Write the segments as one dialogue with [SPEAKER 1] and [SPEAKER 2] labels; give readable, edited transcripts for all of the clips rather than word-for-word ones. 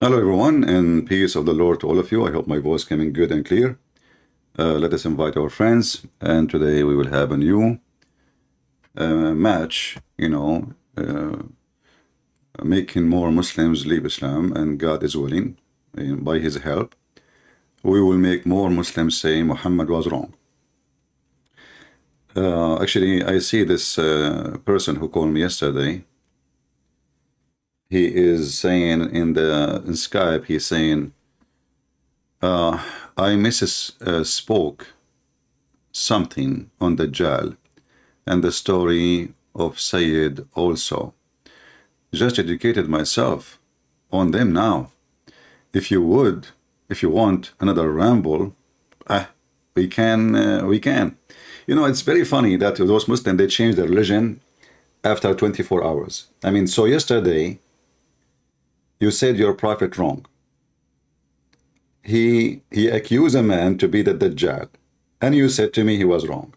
[SPEAKER 1] Hello, everyone, and peace of the Lord to all of you. I hope my voice coming good and clear. Let us invite our friends, and today we will have a new match, making more Muslims leave Islam, and God is willing, and by His help, we will make more Muslims say Muhammad was wrong. Actually, I see this person who called me yesterday. He is saying in Skype, he's saying, I spoke something on the Dajjal and the story of Sayyid also. Just educated myself on them now. If you want another ramble, we can. It's very funny that those Muslims, they change their religion after 24 hours. I mean, so yesterday, you said your prophet wrong. He accused a man to be the Dajjal, and you said to me he was wrong.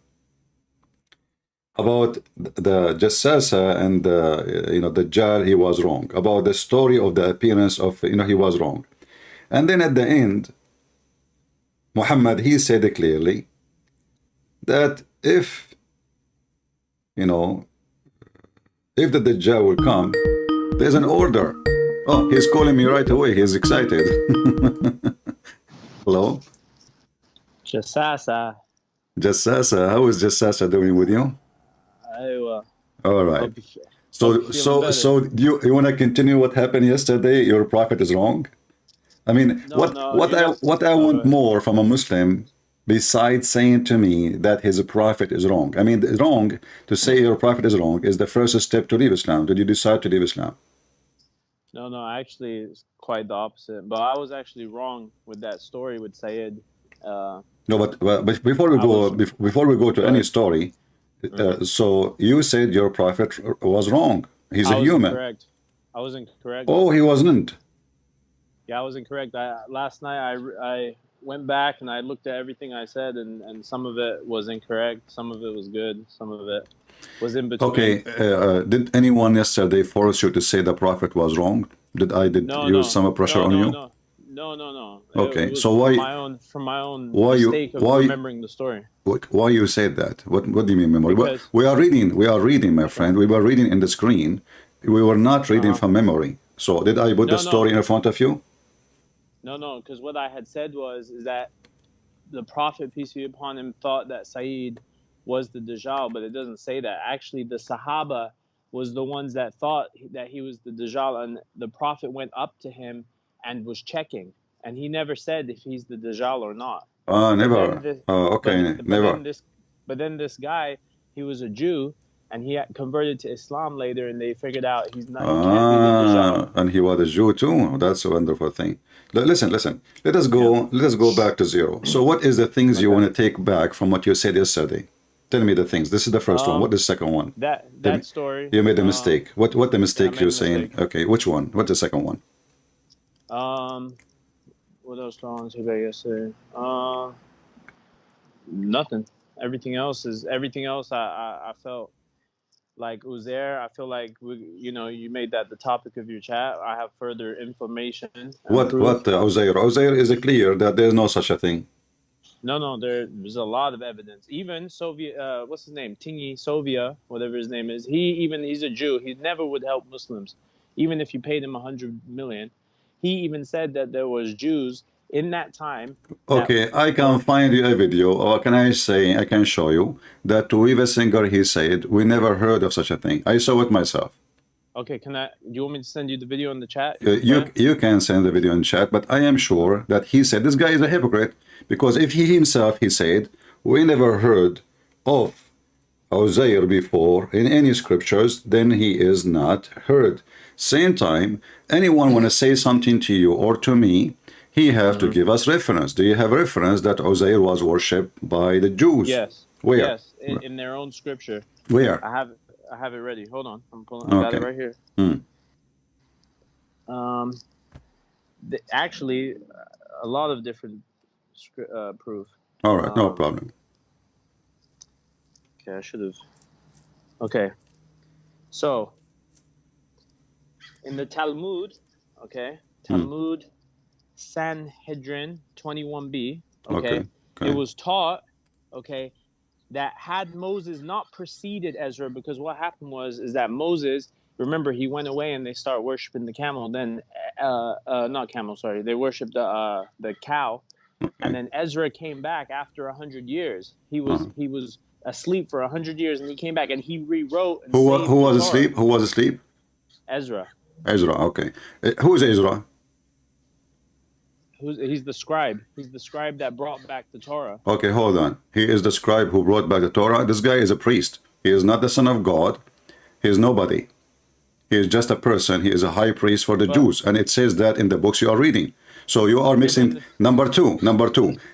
[SPEAKER 1] About the Jassasa and the Dajjal, he was wrong. About the story of the appearance of, he was wrong. And then at the end, Muhammad, he said clearly that if the Dajjal will come, there's an order. Oh, he's calling me right away. He's excited. Hello?
[SPEAKER 2] Jassasa.
[SPEAKER 1] Jassasa, how is Jassasa doing with you? All right. So do you want to continue what happened yesterday? Your prophet is wrong? I mean, what I want more from a Muslim besides saying to me that his prophet is wrong. I mean, wrong to say your prophet is wrong is the first step to leave Islam. Did you decide to leave Islam?
[SPEAKER 2] No, actually, it's quite the opposite. But I was actually wrong with that story with Sayyid.
[SPEAKER 1] No, but before we go to any story, so you said your prophet was wrong. He's a human.
[SPEAKER 2] Correct. I was incorrect.
[SPEAKER 1] Oh, he wasn't.
[SPEAKER 2] Yeah, I was incorrect. Last night I went back and I looked at everything I said, and some of it was incorrect, some of it was good, some of it was in between.
[SPEAKER 1] Okay, did anyone yesterday force you to say the prophet was wrong? Did use some pressure on you?
[SPEAKER 2] No.
[SPEAKER 1] Okay, so why
[SPEAKER 2] from my own mistake of remembering the story?
[SPEAKER 1] Why you said that? What do you mean memory? We are reading, my friend. We were reading in the screen. We were not reading from memory. So did I put the story in front of you?
[SPEAKER 2] No, because what I had said is that the Prophet, peace be upon him, thought that Sayyid was the Dajjal, but it doesn't say that. Actually, the Sahaba was the ones that thought that he was the Dajjal, and the Prophet went up to him and was checking, and he never said if he's the Dajjal or not.
[SPEAKER 1] Never. Never.
[SPEAKER 2] But then this guy, he was a Jew, and he converted to Islam later, and they figured out he's not. He can't be the Dajjal.
[SPEAKER 1] And he was a Jew too. That's a wonderful thing. Listen. Let us go back to zero. So, what is the things you want to take back from what you said yesterday? Tell me the things. This is the first one. What is the second one?
[SPEAKER 2] That story.
[SPEAKER 1] You made a mistake. What the mistake you're saying? Okay, which one? What's the second one?
[SPEAKER 2] What else did I say about yesterday? Nothing. Everything else. I felt like Uzair. I feel like you made that the topic of your chat. I have further information.
[SPEAKER 1] What Uzair? Uzair is clear that there's no such a thing.
[SPEAKER 2] No, there's a lot of evidence. Even Soviet, what's his name? Tingy Sovia, whatever his name is. He's a Jew. He never would help Muslims, even if you paid him 100 million. He even said that there was Jews in that time.
[SPEAKER 1] Okay, I can find you a video, or I can show you that to Eva Singer, he said, we never heard of such a thing. I saw it myself.
[SPEAKER 2] Okay, do you want me to send you the video in the chat?
[SPEAKER 1] You can send the video in chat, but I am sure that he said, this guy is a hypocrite, because if he himself, he said, we never heard of Uzair before in any scriptures, then he is not heard. Same time, anyone want to say something to you or to me, he have to give us reference. Do you have reference that Uzair was worshipped by the Jews?
[SPEAKER 2] Yes.
[SPEAKER 1] Where?
[SPEAKER 2] Yes, in their own scripture.
[SPEAKER 1] Where?
[SPEAKER 2] I have it ready. Hold on. I got it right here. Actually, a lot of different proof.
[SPEAKER 1] All right, no problem.
[SPEAKER 2] Okay, I should have. Okay. So, in the Talmud, okay, Talmud Sanhedrin 21b.
[SPEAKER 1] Okay.
[SPEAKER 2] It was taught, that had Moses not preceded Ezra, because what happened is that Moses, remember, he went away and they start worshiping the camel. Then, not camel, sorry, they worshipped the cow. And then Ezra came back after 100 years. He was asleep for 100 years, and he came back and he rewrote. And
[SPEAKER 1] Who was asleep? Who was asleep?
[SPEAKER 2] Ezra.
[SPEAKER 1] Ezra. Okay. Who is Ezra?
[SPEAKER 2] He's the scribe. He's the scribe that brought back the Torah.
[SPEAKER 1] Okay, hold on. He is the scribe who brought back the Torah. This guy is a priest. He is not the son of God. He is nobody. He is just a person. He is a high priest for the Jews. And it says that in the books you are reading. So you are mixing. Number two.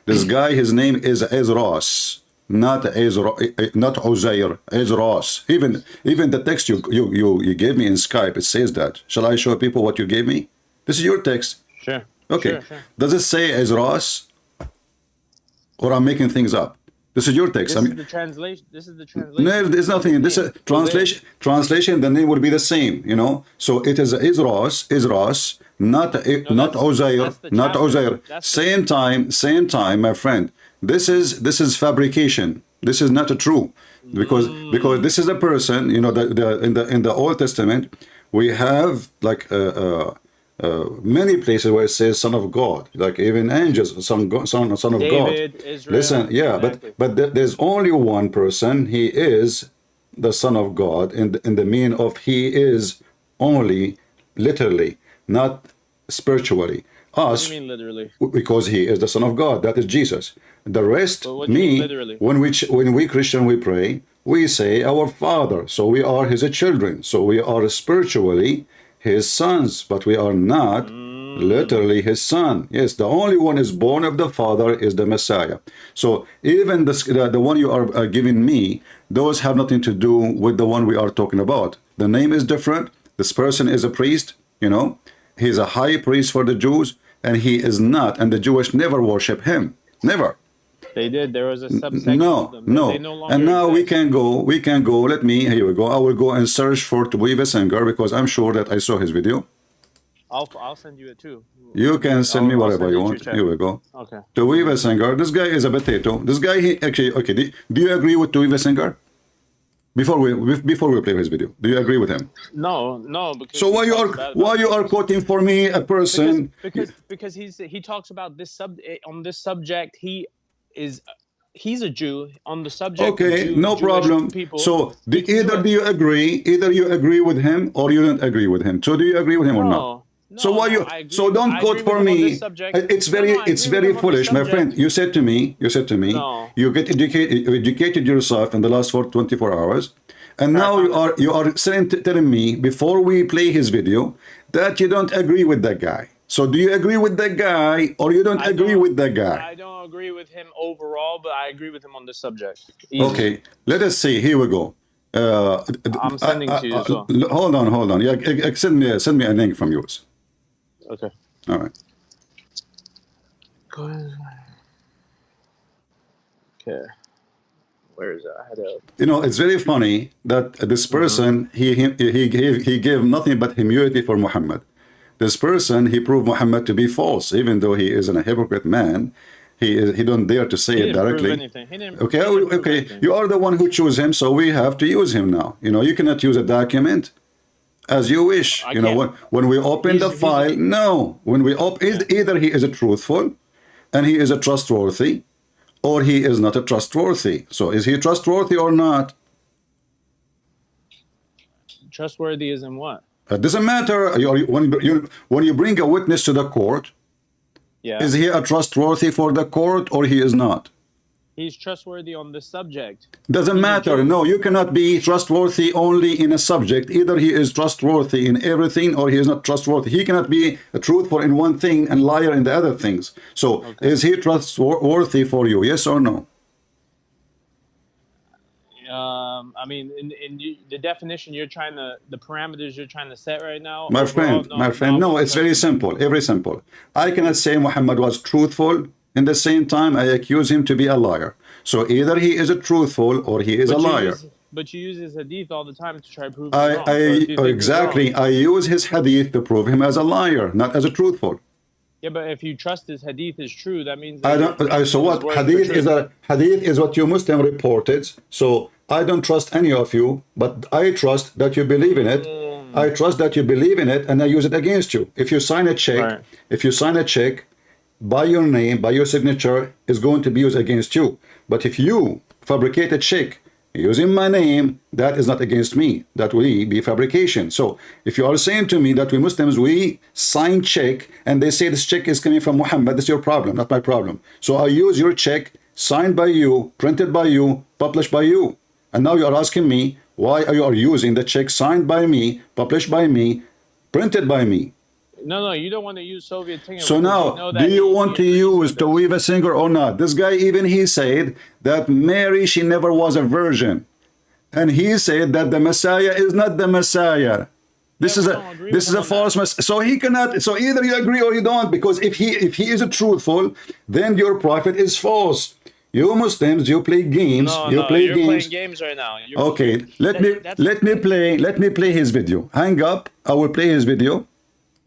[SPEAKER 1] This guy, his name is Ezras. Not Ezra, not Uzair, Ezras. Even the text you gave me in Skype, it says that. Shall I show people what you gave me? This is your text.
[SPEAKER 2] Sure.
[SPEAKER 1] Okay.
[SPEAKER 2] Sure.
[SPEAKER 1] Does it say Ezras? Or I'm making things up? This is your text.
[SPEAKER 2] This is the translation.
[SPEAKER 1] No, there's nothing. This is translation. The name would be the same. So it is Ezras, not Uzair, not Uzair. Same time, my friend. This is fabrication. This is not true, because this is a person. In the Old Testament, we have like many places where it says "Son of God," like even angels, son of
[SPEAKER 2] David,
[SPEAKER 1] God.
[SPEAKER 2] Israel,
[SPEAKER 1] Listen, yeah,
[SPEAKER 2] exactly.
[SPEAKER 1] but there's only one person. He is the Son of God in the meaning of he is only literally, not spiritually.
[SPEAKER 2] What do you mean literally?
[SPEAKER 1] Because he is the Son of God. That is Jesus. The rest,
[SPEAKER 2] What do you mean literally?
[SPEAKER 1] when we Christian we pray, we say our Father. So we are his children. So we are spiritually his sons, but we are not literally his son. Yes, the only one is born of the Father is the Messiah. So even the one you are giving me, those have nothing to do with the one we are talking about. The name is different. This person is a priest, He's a high priest for the Jews, and he is not, and the Jewish never worship him. Never.
[SPEAKER 2] They did. There was a subsection
[SPEAKER 1] No.
[SPEAKER 2] of them. They no longer
[SPEAKER 1] And now
[SPEAKER 2] exist.
[SPEAKER 1] we can go. Here we go. I will go and search for Tuiva Singer, because I'm sure that I saw his video.
[SPEAKER 2] I'll send you it too.
[SPEAKER 1] You can send me whatever you want. Here we go.
[SPEAKER 2] Okay.
[SPEAKER 1] Tuiva Singer. This guy is a potato. This guy, okay. Do you agree with Tuiva Singer? Before we play his video, do you agree with him?
[SPEAKER 2] No. Because
[SPEAKER 1] so why you are quoting for me a person?
[SPEAKER 2] Because he talks about this on this subject. He's a Jew on the subject.
[SPEAKER 1] Okay, no problem.
[SPEAKER 2] People,
[SPEAKER 1] so either you agree with him or you don't agree with him. So do you agree with him or not? So why you? So don't quote for me. It's very foolish, my friend. You said to me, you get educated yourself in the last 24 hours, and now you are telling me before we play his video that you don't agree with that guy. So do you agree with that guy or you don't agree with that guy?
[SPEAKER 2] I don't agree with him overall, but I agree with him on this subject.
[SPEAKER 1] Okay, let us see. Here we go.
[SPEAKER 2] I'm sending to you as well.
[SPEAKER 1] Hold on. Yeah, send me a link from yours.
[SPEAKER 2] Okay.
[SPEAKER 1] All right.
[SPEAKER 2] Go ahead. Okay. Where is it? I had a...
[SPEAKER 1] it's very funny that this person, he gave nothing but humility for Muhammad. This person, he proved Muhammad to be false, even though he is a hypocrite man. He don't dare to say it directly. Okay. You are the one who chose him, so we have to use him now. You cannot use a document as you wish. When we open the file, when we open, either he is a truthful and he is a trustworthy, or he is not a trustworthy. So is he trustworthy or not?
[SPEAKER 2] Trustworthy is in what?
[SPEAKER 1] It doesn't matter. When you bring a witness to the court, is he a trustworthy for the court or he is not?
[SPEAKER 2] He's trustworthy on the subject.
[SPEAKER 1] Doesn't matter. No, you cannot be trustworthy only in a subject. Either he is trustworthy in everything or he is not trustworthy. He cannot be truthful in one thing and liar in the other things. So is he trustworthy for you? Yes or no?
[SPEAKER 2] I mean, in the definition the parameters you're trying to set right now.
[SPEAKER 1] My friend, no, it's very simple. I cannot say Muhammad was truthful. In the same time, I accuse him to be a liar. So either he is a truthful or he is a liar.
[SPEAKER 2] But you use his hadith all the time to try to prove him wrong. So if you think he's
[SPEAKER 1] Exactly.
[SPEAKER 2] wrong,
[SPEAKER 1] I use his hadith to prove him as a liar, not as a truthful.
[SPEAKER 2] yeah, but if you trust his hadith is true, that means
[SPEAKER 1] I
[SPEAKER 2] that
[SPEAKER 1] don't. So what? Hadith is what you Muslim reported. So I don't trust any of you, but I trust that you believe in it. I trust that you believe in it, and I use it against you. If you sign a check,
[SPEAKER 2] Right.
[SPEAKER 1] if you sign a check by your name, by your signature, is going to be used against you. But if you fabricate a check using my name, that is not against me. That will be fabrication. So if you are saying to me that we Muslims, we sign check and they say this check is coming from Muhammad, that's your problem, not my problem. So I use your check signed by you, printed by you, published by you. And now you are asking me, why are you using the check signed by me, published by me, printed by me?
[SPEAKER 2] No, you don't want to use Soviet thing.
[SPEAKER 1] So now, do you want to use to weave a singer or not? This guy, even he said that Mary, she never was a virgin. And he said that the Messiah is not the Messiah. This is a false Messiah. So he cannot, so either you agree or you don't, because if he is truthful, then your prophet is false. You Muslims, you play games.
[SPEAKER 2] You're playing games right now.
[SPEAKER 1] Okay, let me play his video. Hang up, I will play his video.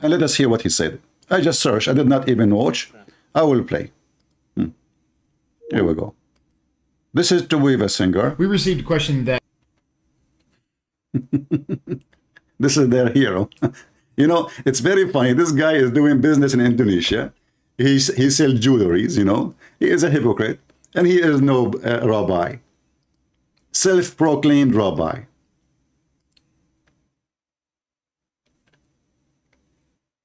[SPEAKER 1] And let us hear what he said. I just searched. I did not even watch. I will play. Here we go. This is to weave a singer.
[SPEAKER 3] We received a question that...
[SPEAKER 1] This is their hero. You know, it's very funny. This guy is doing business in Indonesia. He sells jewelries, you know. He is a hypocrite. And he is no rabbi. Self-proclaimed rabbi.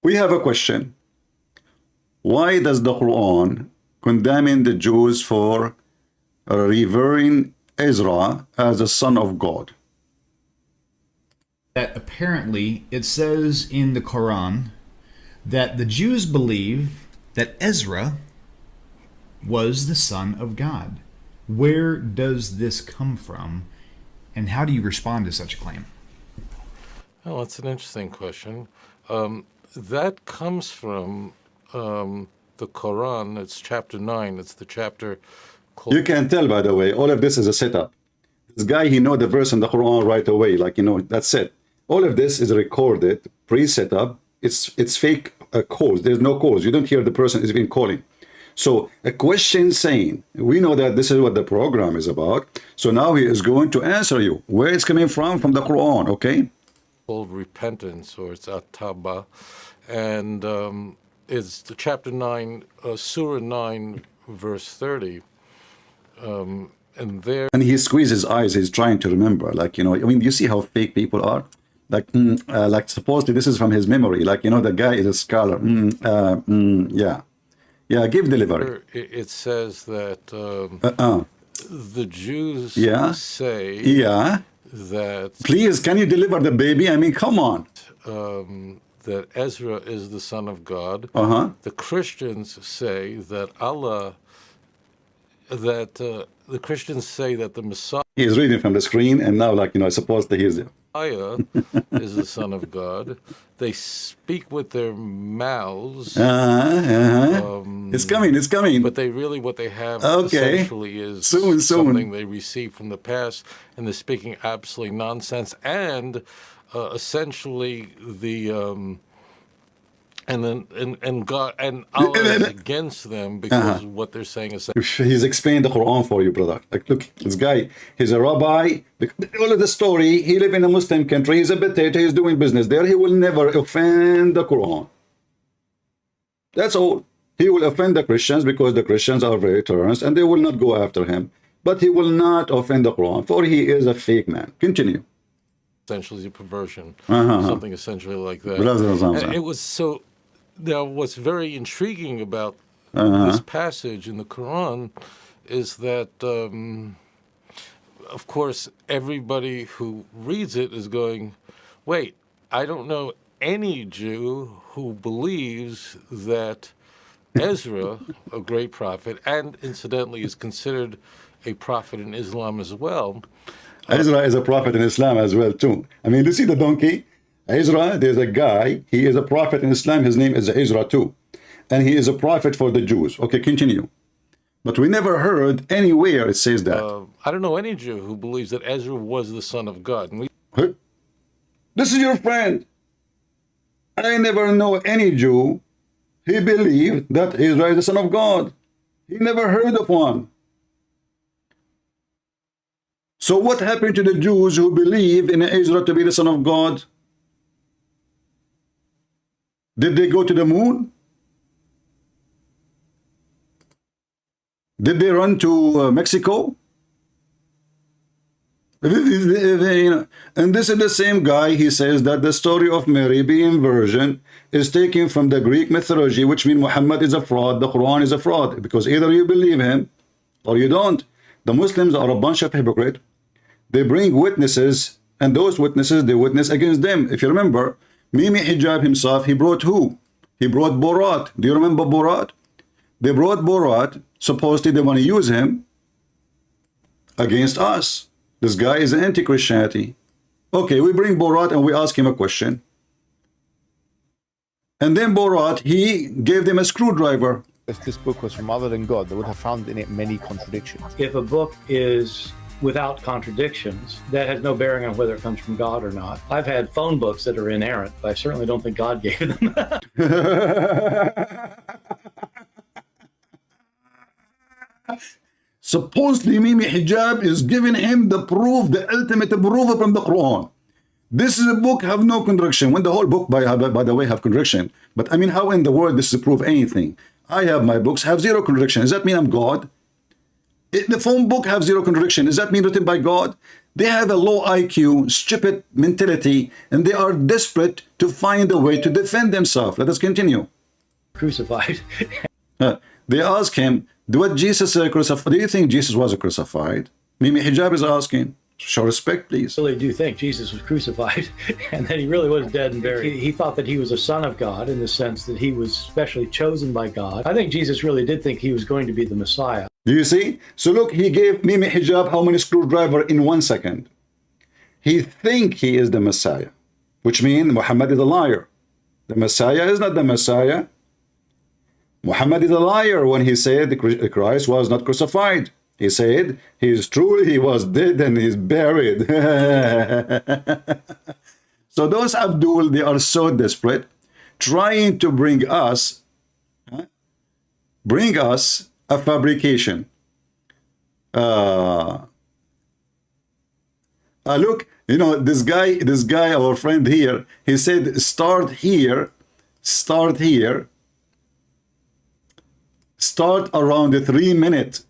[SPEAKER 1] We have a question. Why does the Quran condemn the Jews for revering Ezra as a son of God?
[SPEAKER 3] That apparently it says in the Quran that the Jews believe that Ezra was the son of God. Where does this come from, and how do you respond to such a claim?
[SPEAKER 4] Well, that's an interesting question. That comes from the Quran. It's chapter 9. It's the chapter called...
[SPEAKER 1] You can tell, by the way, all of this is a setup. This guy, he know the verse in the Quran right away. Like, you know, that's it. All of this is recorded, pre-set up. It's fake calls. There's no calls. You don't hear the person is even calling. So a question saying, we know that this is what the program is about. So now he is going to answer you where it's coming from the Quran, okay?
[SPEAKER 4] Called repentance, or it's at-taba, and it's the chapter 9, Surah 9, verse 30, and there...
[SPEAKER 1] And he squeezes his eyes, he's trying to remember, like, you know, I mean, you see how fake people are? Like supposedly this is from his memory, like, you know, the guy is a scholar, yeah, give delivery.
[SPEAKER 4] It says that the Jews say that...
[SPEAKER 1] Please, can you deliver the baby? I mean, come on.
[SPEAKER 4] That Ezra is the son of God. The Christians say that Allah, that the Christians say that the Messiah...
[SPEAKER 1] He is reading from the screen, and now, like, you know, I suppose that he's...
[SPEAKER 4] is the son of God. They speak with their mouths.
[SPEAKER 1] It's coming.
[SPEAKER 4] But they really, what they have essentially is something they received from the past, and they're speaking absolutely nonsense. And essentially the and God and Allah is against them because what they're saying is...
[SPEAKER 1] He's explained the Quran for you, brother. Like, look, this guy, he's a rabbi. All of the story, he lives in a Muslim country. He's a potato. He's doing business there. He will never offend the Quran. That's all. He will offend the Christians because the Christians are very tolerant and they will not go after him. But he will not offend the Quran, for he is a fake man. Continue.
[SPEAKER 4] Essentially a perversion, something essentially like that. And it was so... Now, what's very intriguing about this passage in the Quran is that, of course, everybody who reads it is going, wait, I don't know any Jew who believes that Ezra, a great prophet, and incidentally is considered a prophet in Islam as well.
[SPEAKER 1] Ezra is a prophet in Islam as well, too. I mean, you see the donkey? Ezra, there's a guy, he is a prophet in Islam, his name is Ezra too. And he is a prophet for the Jews. Okay, continue. But we never heard anywhere it says that.
[SPEAKER 4] I don't know any Jew who believes that Ezra was the son of God. And
[SPEAKER 1] This is your friend. I never know any Jew he believed that Israel is the son of God. He never heard of one. So what happened to the Jews who believe in Israel to be the son of God? Did they go to the moon? Did they run to Mexico? And this is the same guy. He says that the story of Mary being virgin is taken from the Greek mythology, which means Muhammad is a fraud, the Quran is a fraud, because either you believe him or you don't. The Muslims are a bunch of hypocrites. They bring witnesses, and those witnesses, they witness against them. If you remember, Mimi Hijab himself, he brought who? He brought Borat. Do you remember Borat? They brought Borat. Supposedly they want to use him against us. This guy is anti-Christianity. Okay, we bring Borat and we ask him a question. And then Borat, he gave them a screwdriver.
[SPEAKER 5] If this book was from other than God, they would have found in it many contradictions.
[SPEAKER 6] If a book is without contradictions, that has no bearing on whether it comes from God or not. I've had phone books that are inerrant, but I certainly don't think God gave them.
[SPEAKER 1] Supposedly Mimi Hijab is giving him the proof, the ultimate proof from the Quran. This is a book have no contradiction. When the whole book, by the way, have contradiction. But I mean, how in the world this is proof anything? I have my books have zero contradiction. Does that mean I'm God? The phone book have zero contradiction. Does that mean written by God? They have a low IQ, stupid mentality, and they are desperate to find a way to defend themselves. Let us continue.
[SPEAKER 6] Crucified.
[SPEAKER 1] They ask him, what Jesus crucified? Do you think Jesus was crucified? Mimi Hijab is asking. Show respect, please.
[SPEAKER 6] I really do think Jesus was crucified and that he really was dead and buried. He thought that he was a son of God in the sense that he was specially chosen by God. I think Jesus really did think he was going to be the Messiah.
[SPEAKER 1] Do you see? So look, he gave Mimi Hijab how many screwdriver in 1 second. He think he is the Messiah, which means Muhammad is a liar. The Messiah is not the Messiah. Muhammad is a liar when he said Christ was not crucified. He said he is true, he was dead and he's buried. So those Abdul, they are so desperate, trying to bring us a fabrication. Look, you know, this guy, our friend here, he said, start here, start around the 3 minutes.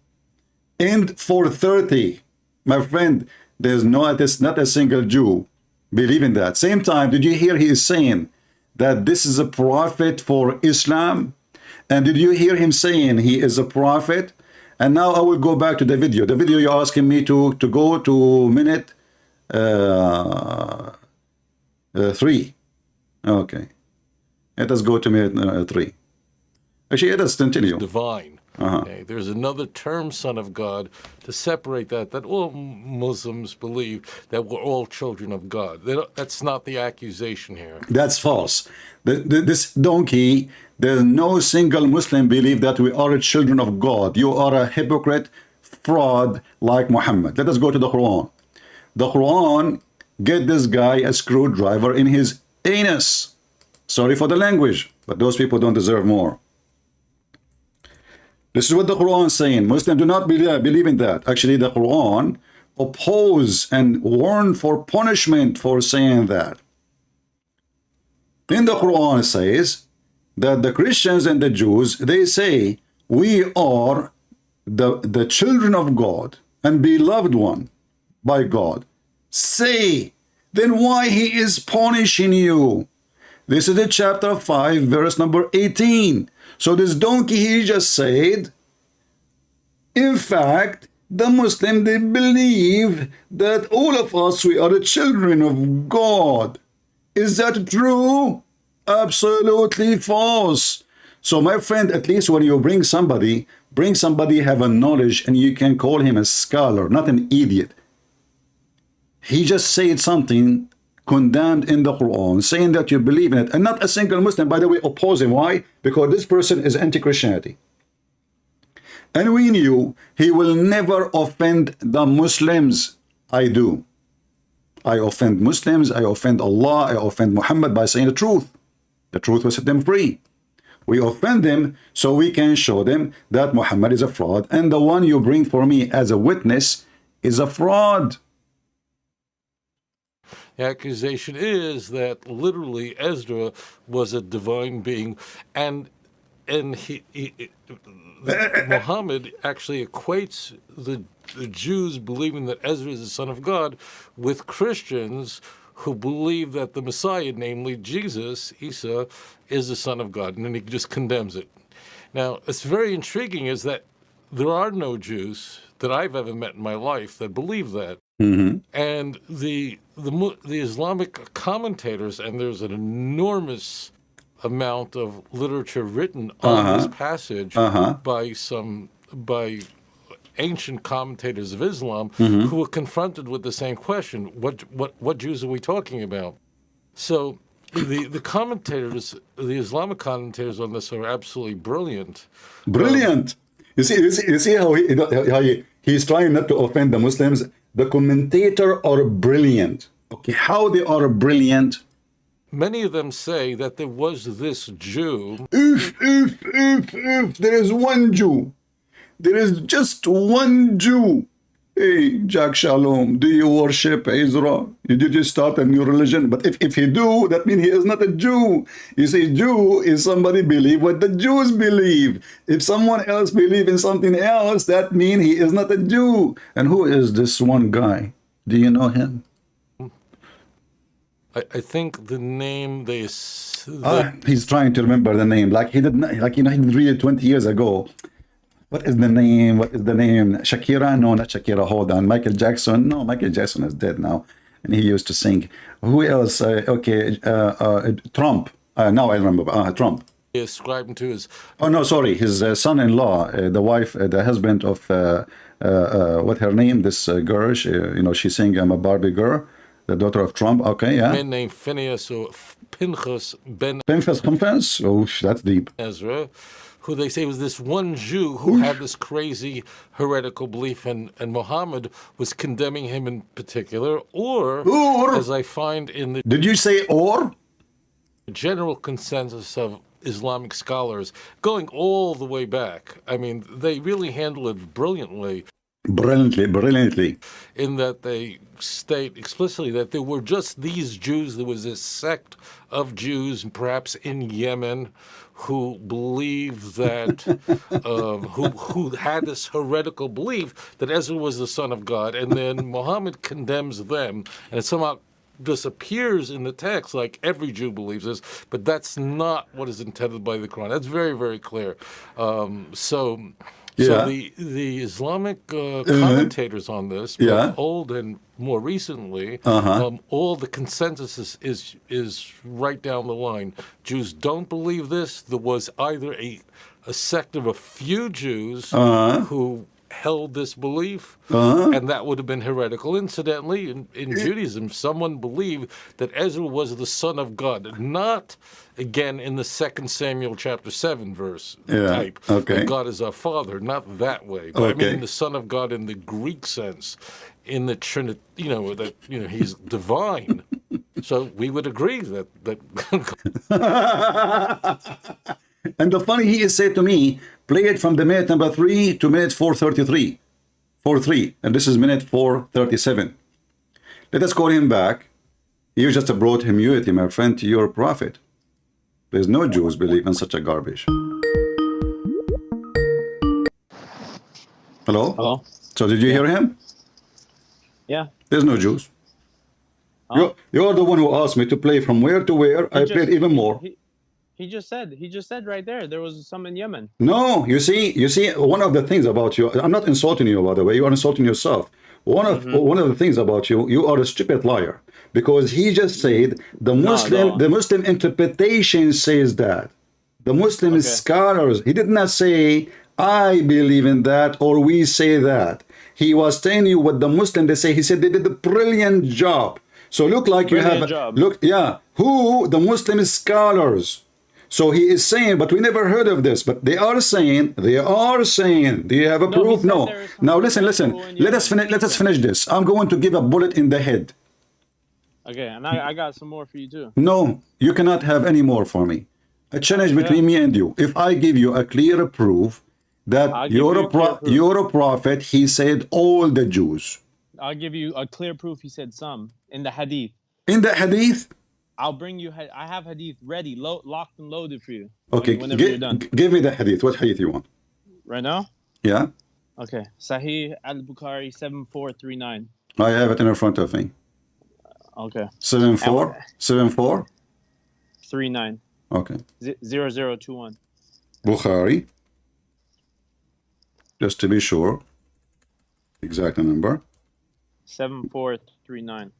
[SPEAKER 1] End 4:30, my friend. There's not a single Jew believing that. Same time, did you hear he is saying that this is a prophet for Islam? And did you hear him saying he is a prophet? And now I will go back to the video. The video you're asking me to go to minute 3. Okay, let us go to minute 3. Actually, let us continue.
[SPEAKER 4] Divine. Okay, there's another term, Son of God, to separate that all Muslims believe that we're all children of God. That's not the accusation here.
[SPEAKER 1] That's false. This donkey, there's no single Muslim believe that we are children of God. You are a hypocrite, fraud like Muhammad. Let us go to the Quran. The Quran get this guy a screwdriver in his anus. Sorry for the language, but those people don't deserve more. This is what the Quran is saying. Muslims do not believe in that. Actually, the Quran oppose and warn for punishment for saying that. In the Quran it says that the Christians and the Jews, they say, we are the children of God and beloved one by God. Say, then why he is punishing you? This is the chapter 5, verse number 18. So this donkey, he just said, in fact, the Muslim, they believe that all of us, we are the children of God. Is that true? Absolutely false. So my friend, at least when you bring somebody have a knowledge and you can call him a scholar, not an idiot. He just said something condemned in the Quran, saying that you believe in it, and not a single Muslim, by the way, oppose him. Why? Because this person is anti-Christianity. And we knew he will never offend the Muslims. I do. I offend Muslims, I offend Allah, I offend Muhammad by saying the truth. The truth will set them free. We offend them so we can show them that Muhammad is a fraud, and the one you bring for me as a witness is a fraud.
[SPEAKER 4] The accusation is that literally Ezra was a divine being, and Muhammad actually equates the Jews believing that Ezra is the son of God with Christians who believe that the Messiah, namely Jesus, Isa, is the son of God, and then he just condemns it. Now, it's very intriguing is that there are no Jews that I've ever met in my life that believe that. And the Islamic commentators, and there's an enormous amount of literature written on this passage by ancient commentators of Islam who were confronted with the same question: what Jews are we talking about? So the commentators, the Islamic commentators on this are absolutely brilliant.
[SPEAKER 1] Brilliant. You see how he's trying not to offend the Muslims. The commentator are brilliant. Okay, how they are brilliant?
[SPEAKER 4] Many of them say that there was this Jew.
[SPEAKER 1] If there is one Jew, there is just one Jew. Hey, Jack Shalom, do you worship Ezra? Did you just start a new religion? But if he do, that means he is not a Jew. You see, Jew is somebody believe what the Jews believe. If someone else believe in something else, that means he is not a Jew. And who is this one guy? Do you know him?
[SPEAKER 4] I think the name
[SPEAKER 1] he's trying to remember the name. Like he didn't, like he didn't read it 20 years ago. What is the name? What is the name? Shakira? No, not Shakira. Hold on. Michael Jackson? No, Michael Jackson is dead now. And he used to sing. Who else? Trump. Now I remember. Trump.
[SPEAKER 4] He ascribed him to his...
[SPEAKER 1] Oh, no, sorry. His son-in-law, the wife, the husband of, what her name? This girl, she sang, I'm a Barbie girl. The daughter of Trump. Okay, yeah.
[SPEAKER 4] A man named Phineas or Pinchas Ben...
[SPEAKER 1] Pinchas? Oh, that's deep.
[SPEAKER 4] Ezra, who they say was this one Jew who had this crazy heretical belief, and Muhammad was condemning him in particular, or, as I find in the...
[SPEAKER 1] Did you say or?
[SPEAKER 4] General consensus of Islamic scholars, going all the way back. I mean, they really handle it brilliantly.
[SPEAKER 1] Brilliantly.
[SPEAKER 4] In that they state explicitly that there were just these Jews, there was this sect of Jews, perhaps in Yemen, who believed that, who had this heretical belief that Ezra was the son of God, and then Muhammad condemns them, and it somehow disappears in the text like every Jew believes this, but that's not what is intended by the Quran. That's very, very clear. So the Islamic commentators on this, both old and more recently, all the consensus is right down the line. Jews don't believe this. There was either a sect of a few Jews who held this belief, and that would have been heretical. Incidentally, in Judaism, someone believed that Ezra was the son of God, not, again, in the 2 Samuel chapter 7 verse type, that God is our father, not that way, but I mean the son of God in the Greek sense, in the Trinity, that he's divine. So we would agree that
[SPEAKER 1] And the funny he is said to me, play it from the minute number 3 to minute 4:33. 4:3, and this is minute 4:37. Let us call him back. You just brought humility, my friend, to your prophet. There's no Jews believe in such a garbage. Hello?
[SPEAKER 2] Hello?
[SPEAKER 1] So did you hear him?
[SPEAKER 2] Yeah.
[SPEAKER 1] There's no Jews. You're the one who asked me to play from where to where. I played even more.
[SPEAKER 2] He just said right there was some in Yemen.
[SPEAKER 1] No, you see, one of the things about you, I'm not insulting you, by the way, you are insulting yourself. One of the things about you, you are a stupid liar, because he just said the Muslim interpretation says that. The Muslim scholars, he did not say, I believe in that, or we say that. He was telling you what the Muslim they say. He said they did a brilliant job. So look like you have, who? The Muslim scholars. So he is saying, but we never heard of this. But they are saying, do you have a
[SPEAKER 2] No, he
[SPEAKER 1] proof?
[SPEAKER 2] said
[SPEAKER 1] No.
[SPEAKER 2] there is
[SPEAKER 1] Now
[SPEAKER 2] something
[SPEAKER 1] listen.
[SPEAKER 2] medical in
[SPEAKER 1] Let us
[SPEAKER 2] Yemen.
[SPEAKER 1] finish. Let us finish this. I'm going to give a bullet in the head.
[SPEAKER 2] Okay, and I got some more for you too.
[SPEAKER 1] No, you cannot have any more for me. A challenge between
[SPEAKER 2] Yeah.
[SPEAKER 1] me and you. If I give you a clear proof that
[SPEAKER 2] I'll give you a clear proof.
[SPEAKER 1] you're a prophet, he said all the Jews.
[SPEAKER 2] I'll give you a clear proof. He said some in the hadith.
[SPEAKER 1] In the hadith,
[SPEAKER 2] I'll bring you. I have hadith ready, locked and loaded for you.
[SPEAKER 1] okay,
[SPEAKER 2] Whenever you're done.
[SPEAKER 1] give me the hadith. What hadith you want?
[SPEAKER 2] Right now?
[SPEAKER 1] Yeah,
[SPEAKER 2] Okay. Sahih al-Bukhari 7439.
[SPEAKER 1] I have it in front of me.
[SPEAKER 2] Okay.
[SPEAKER 1] 74.
[SPEAKER 2] 39.
[SPEAKER 1] Okay,
[SPEAKER 2] 0021.
[SPEAKER 1] Bukhari. Just to be sure, exact number.
[SPEAKER 2] 7439.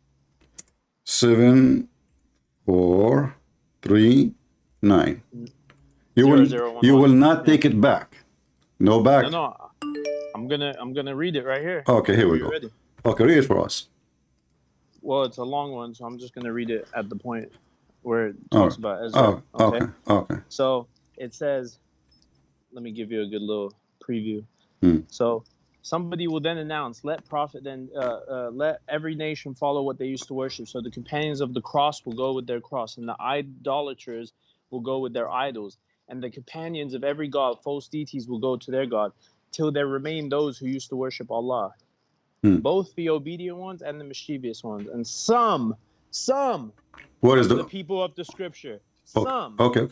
[SPEAKER 1] 7439. You will
[SPEAKER 2] 0011.
[SPEAKER 1] you will not take it back. No back.
[SPEAKER 2] No. I'm gonna read it right here.
[SPEAKER 1] Okay, here we
[SPEAKER 2] You
[SPEAKER 1] go.
[SPEAKER 2] ready?
[SPEAKER 1] Okay, read it for us.
[SPEAKER 2] Well, it's a long one, so I'm just gonna read it at the point where it talks about Ezra.
[SPEAKER 1] Oh, okay.
[SPEAKER 2] So it says, let me give you a good little preview. So somebody will then announce, let every nation follow what they used to worship. So the companions of the cross will go with their cross, and the idolaters will go with their idols, and the companions of every god, false deities, will go to their god, till there remain those who used to worship Allah, both the obedient ones and the mischievous ones, and some
[SPEAKER 1] What is
[SPEAKER 2] the people of the scripture, some.
[SPEAKER 1] Okay.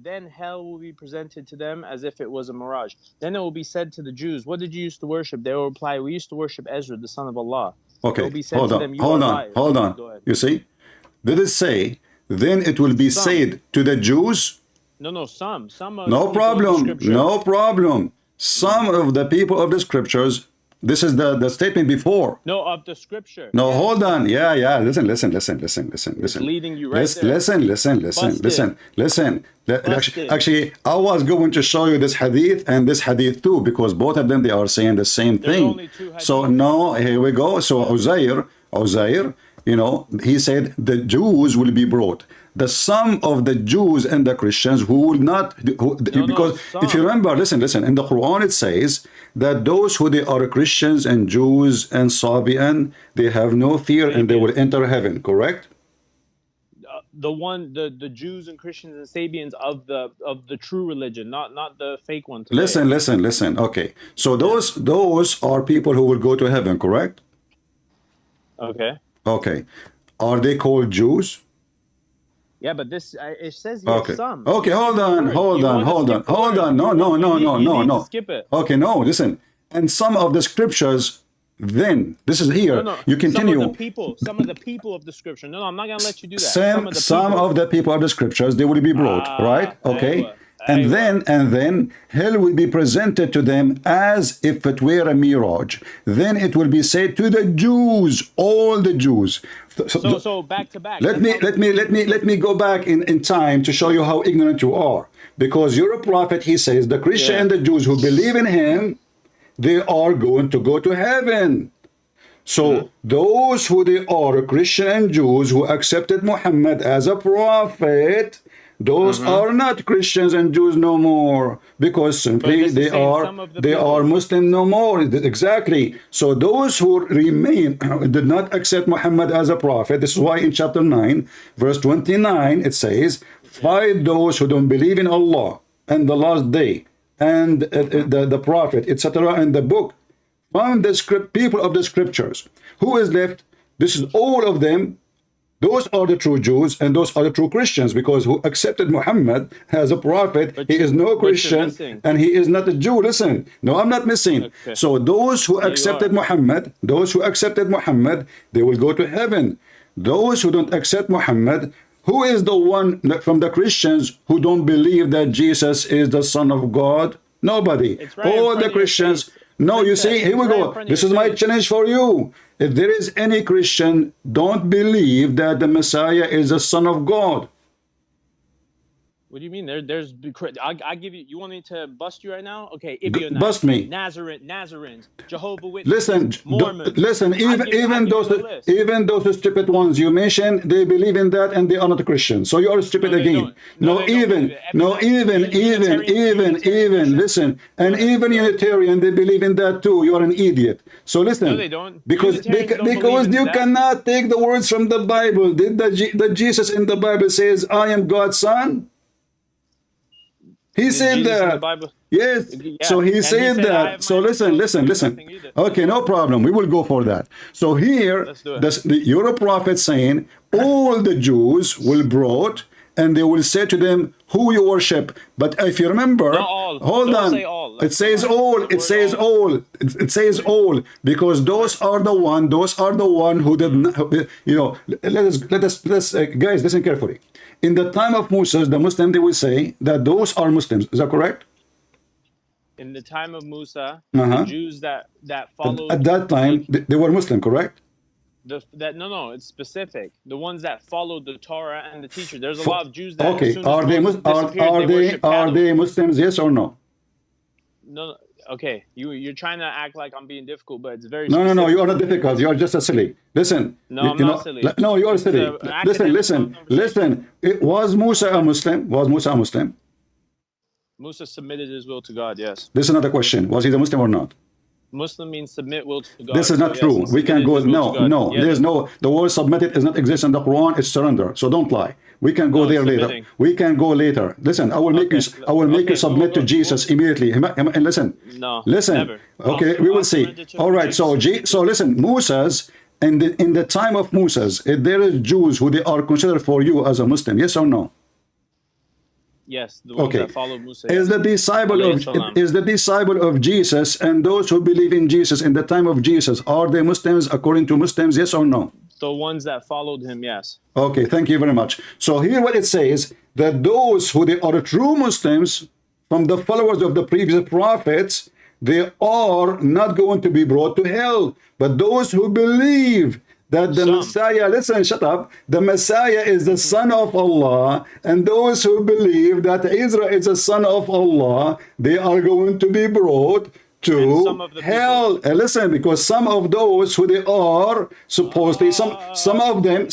[SPEAKER 2] Then hell will be presented to them as if it was a mirage. Then it will be said to the Jews, what did you used to worship? They will reply, we used to worship Ezra, the son of Allah.
[SPEAKER 1] Okay,
[SPEAKER 2] It will be said
[SPEAKER 1] hold
[SPEAKER 2] to
[SPEAKER 1] on,
[SPEAKER 2] them, you
[SPEAKER 1] hold
[SPEAKER 2] are
[SPEAKER 1] on,
[SPEAKER 2] liars.
[SPEAKER 1] hold on.
[SPEAKER 2] Go ahead.
[SPEAKER 1] You see, did it say, then it will be said to the Jews?
[SPEAKER 2] No, some. Some of
[SPEAKER 1] No
[SPEAKER 2] the people of the
[SPEAKER 1] problem,
[SPEAKER 2] scripture.
[SPEAKER 1] no problem. Some of the people of the scriptures, this is the statement before.
[SPEAKER 2] No, of the scripture.
[SPEAKER 1] No,
[SPEAKER 2] Yes.
[SPEAKER 1] hold on. Yeah. Listen.
[SPEAKER 2] Leading you right there.
[SPEAKER 1] Listen.
[SPEAKER 2] Busted.
[SPEAKER 1] Actually, I was going to show you this hadith and this hadith too, because both of them, they are saying the same
[SPEAKER 2] There's
[SPEAKER 1] thing.
[SPEAKER 2] only two
[SPEAKER 1] So
[SPEAKER 2] hadiths.
[SPEAKER 1] no, here we go. So Uzair, he said the Jews will be brought. The sum of the Jews and the Christians who will not, because if you remember, listen, in the Quran it says that those who they are Christians and Jews and Sabian, they have no fear and they will enter heaven, correct?
[SPEAKER 2] The Jews and Christians and Sabians of the true religion, not the fake one today.
[SPEAKER 1] Listen. Okay, so those are people who will go to heaven, correct? Okay, are they called Jews?
[SPEAKER 2] Yeah, but this it says here some.
[SPEAKER 1] Okay, hold on. No.
[SPEAKER 2] You need to skip it.
[SPEAKER 1] Okay, no, listen. And some of the scriptures, then this is here.
[SPEAKER 2] No.
[SPEAKER 1] You continue.
[SPEAKER 2] Some of the people of the scripture. No, I'm not gonna let you do that.
[SPEAKER 1] Some of the people of the scriptures, they will be brought, right? Okay. And then hell will be presented to them as if it were a mirage. Then it will be said to the Jews, all the Jews.
[SPEAKER 2] So back to back.
[SPEAKER 1] Let me go back in time to show you how ignorant you are. Because you're a prophet, he says, the Christian and the Jews who believe in him, they are going to go to heaven. So those who they are Christian and Jews who accepted Muhammad as a prophet, those are not Christians and Jews no more, because simply they are Muslim no more. Exactly. So those who remain did not accept Muhammad as a prophet. This is why in chapter 9 verse 29 it says, fight those who don't believe in Allah and the last day and the prophet, etc., and the book from the people of the scriptures. Who is left? This is all of them. Those are the true Jews and those are the true Christians, because who accepted Muhammad as a prophet, he is no Christian and he is not a Jew. Listen, no, I'm not missing. Okay. So those who accepted Muhammad, they will go to heaven. Those who don't accept Muhammad, who is the one from the Christians who don't believe that Jesus is the Son of God? Nobody. All the Christians. No, you see, here we go. This is my challenge for you. If there is any Christian, don't believe that the Messiah is the Son of God.
[SPEAKER 2] What do you mean? I give you. You want me to bust you right now? Okay, Ibionites,
[SPEAKER 1] Bust me.
[SPEAKER 2] Nazarenes, Jehovah Witnesses,
[SPEAKER 1] Listen,
[SPEAKER 2] Mormons.
[SPEAKER 1] listen. Even those stupid ones you mentioned, they believe in that, and they are not Christian. So you are stupid again. Even. Listen, and even Unitarian, they believe in that too. You are an idiot. So listen.
[SPEAKER 2] No, they don't.
[SPEAKER 1] Because you cannot take the words from the Bible. Did the Jesus in the Bible says, "I am God's son"? He said that. Yes. Yeah. So he said that. So listen. Okay, no problem. We will go for that. So here, you're a prophet saying all the Jews will brought, and they will say to them who you worship. But if you remember, hold on. It says all. It says all. It says all, because those are the one who did not. You know. Let us guys, listen carefully. In the time of Moses, the Muslims, they will say that those are Muslims. Is that correct?
[SPEAKER 2] In the time of Musa, the Jews that followed...
[SPEAKER 1] At that time, they were Muslim, correct?
[SPEAKER 2] No, it's specific. The ones that followed the Torah and the teacher. There's a lot of Jews that...
[SPEAKER 1] Okay, are they Muslims, yes or no?
[SPEAKER 2] No, okay. You're trying to act like I'm being difficult, but it's very
[SPEAKER 1] No, you are not difficult. You are just a silly. Listen.
[SPEAKER 2] No, I'm not silly.
[SPEAKER 1] No, you are silly. Listen. Was Musa a Muslim?
[SPEAKER 2] Musa submitted his will to God, yes.
[SPEAKER 1] This is not a question. Was he a Muslim or not?
[SPEAKER 2] Muslim means submit will to God.
[SPEAKER 1] This is not true. We can go, no. Yes. There's no, the word submitted does not exist in the Quran. It's surrender. So don't lie. We can go there later. We can go later. Listen, I will make you submit to Jesus immediately. And listen.
[SPEAKER 2] No.
[SPEAKER 1] Listen.
[SPEAKER 2] Never.
[SPEAKER 1] Okay, we will see. All right. So listen, Moses, in the time of Moses, there is Jews who they are considered for you as a Muslim. Yes or no?
[SPEAKER 2] Yes, the ones that followed Musa.
[SPEAKER 1] Is the disciple of Jesus and those who believe in Jesus in the time of Jesus, are they Muslims according to Muslims? Yes or no?
[SPEAKER 2] The ones that followed him, yes.
[SPEAKER 1] Okay, thank you very much. So here what it says, that those who they are true Muslims from the followers of the previous prophets, they are not going to be brought to hell. But those who believe that the Messiah, listen, shut up, the Messiah is the son of Allah, and those who believe that Israel is the son of Allah, they are going to be brought to hell. Listen, because some of those who they are supposedly, some of them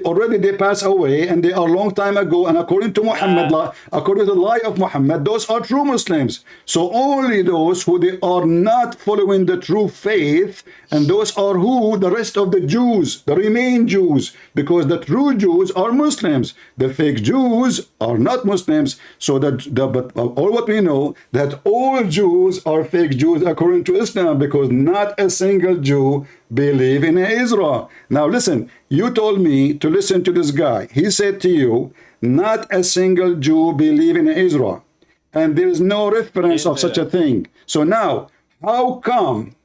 [SPEAKER 1] already they pass away, and they are long time ago, and according to Muhammad, according to the lie of Muhammad, those are true Muslims. So only those who they are not following the true faith, and those are who? The rest of the Jews, the remain Jews, because the true Jews are Muslims. The fake Jews are not Muslims. So but all what we know, that all Jews are fake Jews according to Islam, because not a single Jew believe in Israel. Now listen, you told me to listen to this guy. He said to you, not a single Jew believe in Israel, and there is no reference of such a thing. So now, how come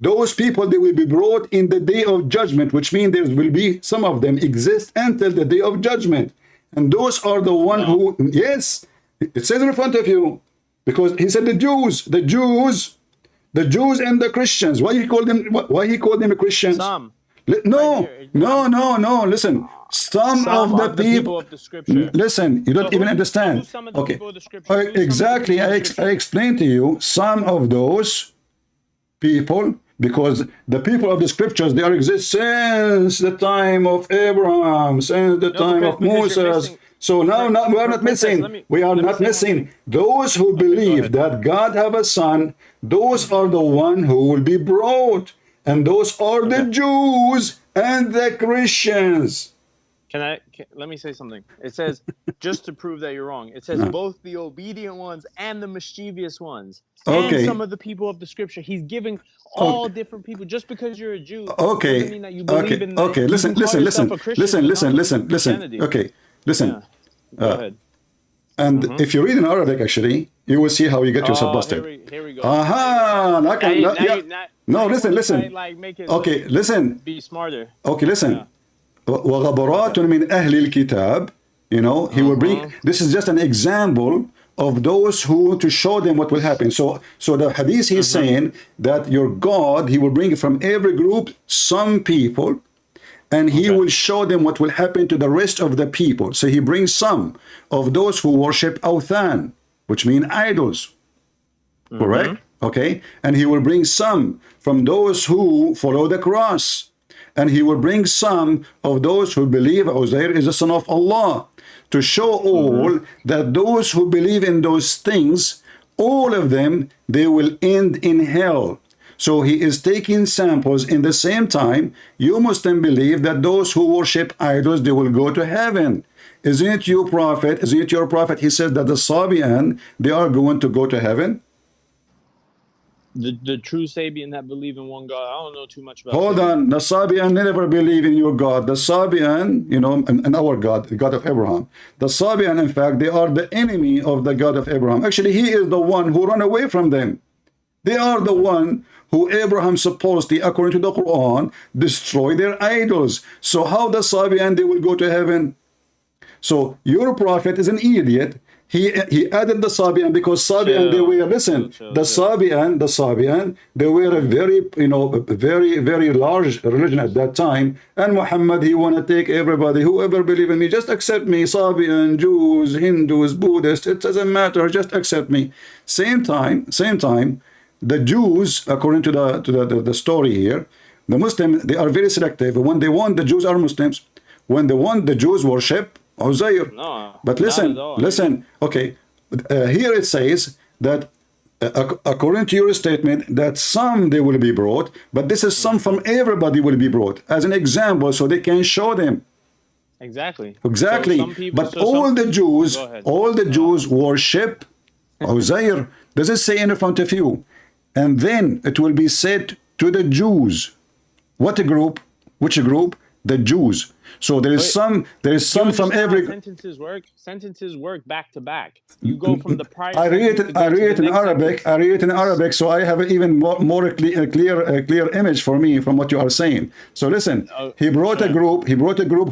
[SPEAKER 1] those people, they will be brought in the day of judgment, which means there will be, some of them exist until the day of judgment, and those are the one who, yes, it says in front of you, because he said the Jews and the Christians. Why he called them Christians?
[SPEAKER 2] Some.
[SPEAKER 1] No. Listen, some of the people
[SPEAKER 2] of the scripture.
[SPEAKER 1] Listen, you don't even understand.
[SPEAKER 2] Some of the people of the scripture.
[SPEAKER 1] Exactly. I explained to you some of those people, because the people of the scriptures, they are exist since the time of Abraham, since the time of Moses. So now we are not missing. We are not missing. Those who believe that God have a son, those are the one who will be brought. And those are the Jews and the Christians.
[SPEAKER 2] Let me say something. It says, just to prove that you're wrong, it says both the obedient ones and the mischievous ones. And some of the people of the scripture. He's giving all different people. Just because you're a Jew doesn't mean that you believe in that.
[SPEAKER 1] Okay, listen. Okay, listen.
[SPEAKER 2] Yeah. Go ahead.
[SPEAKER 1] And if you read in Arabic, actually, you will see how you get yourself busted.
[SPEAKER 2] Here we go.
[SPEAKER 1] No, listen. Okay, listen.
[SPEAKER 2] Be smarter.
[SPEAKER 1] Okay, listen. وَغَبَرَاتٌ مِنْ أَهْلِ الْكِتَابِ, you know, he will bring, this is just an example of those who, to show them what will happen. So the hadith, he's saying that your God, he will bring from every group some people, and he
[SPEAKER 2] Okay.
[SPEAKER 1] will show them what will happen to the rest of the people. So he brings some of those who worship awthan, which mean idols. Correct? Okay. And he will bring some from those who follow the cross. And he will bring some of those who believe Uzair is the son of Allah, to show all that those who believe in those things, all of them, they will end in hell. So he is taking samples. In the same time, you Muslim believe that those who worship idols, they will go to heaven. Isn't it your prophet? Isn't it your prophet? He said that the Sabian, they are going to go to heaven.
[SPEAKER 2] The true Sabian that believe in one God. I don't know too much about.
[SPEAKER 1] Hold
[SPEAKER 2] Sabian.
[SPEAKER 1] on, the Sabian never believe in your God. The Sabian, you know, and our God, the God of Abraham. The Sabian, in fact, they are the enemy of the God of Abraham. Actually, he is the one who ran away from them. They are the one who Abraham supposedly, according to the Quran, destroy their idols. So how the Sabian, they will go to heaven? So your prophet is an idiot. He added the Sabian because Sabian, they were, listen, the Sabian, they were a very, you know, very large religion at that time. And Muhammad, he want to take everybody, whoever believe in me, just accept me. Sabian, Jews, Hindus, Buddhists, it doesn't matter, just accept me. Same time, the Jews, according to the story here, the Muslims, they are very selective. When they want, the Jews are Muslims. When they want, the Jews worship Uzair.
[SPEAKER 2] No,
[SPEAKER 1] but listen, okay, here it says that according to your statement that some they will be brought, but this is some from everybody will be brought as an example so they can show them.
[SPEAKER 2] Exactly.
[SPEAKER 1] Exactly.
[SPEAKER 2] So some people,
[SPEAKER 1] but all the Jews worship Uzair. Does it say in front of you? And then it will be said to the Jews. What a group? Which group? The Jews. So there is some from every.
[SPEAKER 2] Sentences work back to back. You go from the prior.
[SPEAKER 1] I read it in Arabic, so I have an even more clear image for me from what you are saying. So listen, he brought a group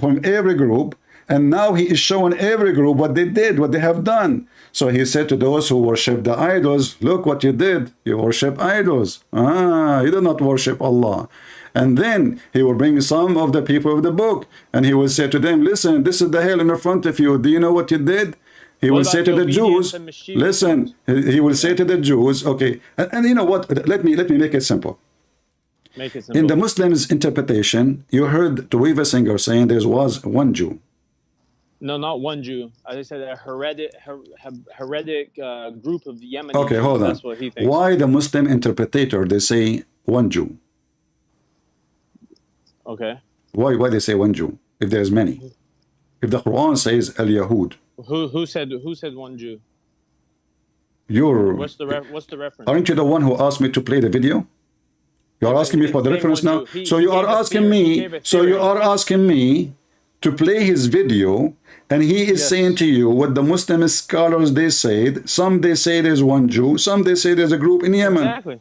[SPEAKER 1] from every group, and now he is showing every group what they did, what they have done. So he said to those who worship the idols, look what you did. You worship idols. You do not worship Allah. And then he will bring some of the people of the book, and he will say to them, listen, this is the hell in front of you. Do you know what you did? He will say to the Jews, listen, he will say to the Jews, okay, and you know what? Let me make it simple.
[SPEAKER 2] Make it simple.
[SPEAKER 1] In the Muslims' interpretation, you heard Tuwiva Singer saying there was one Jew.
[SPEAKER 2] No, not one Jew. As I said, a heretic group of Yemeni
[SPEAKER 1] Okay,
[SPEAKER 2] Jews.
[SPEAKER 1] hold on.
[SPEAKER 2] That's what he thinks.
[SPEAKER 1] Why the Muslim interpretator, they say one Jew?
[SPEAKER 2] Okay.
[SPEAKER 1] Why they say one Jew if there's many? If the Quran says al-Yahud.
[SPEAKER 2] Who said one Jew?
[SPEAKER 1] You're.
[SPEAKER 2] What's the reference?
[SPEAKER 1] Aren't you the one who asked me to play the video? You are asking me for the reference now. So you are asking me. So you are asking me to play his video, and he is saying to you what the Muslim scholars they said. Some they say there's one Jew. Some they say there's a group in Yemen.
[SPEAKER 2] Exactly.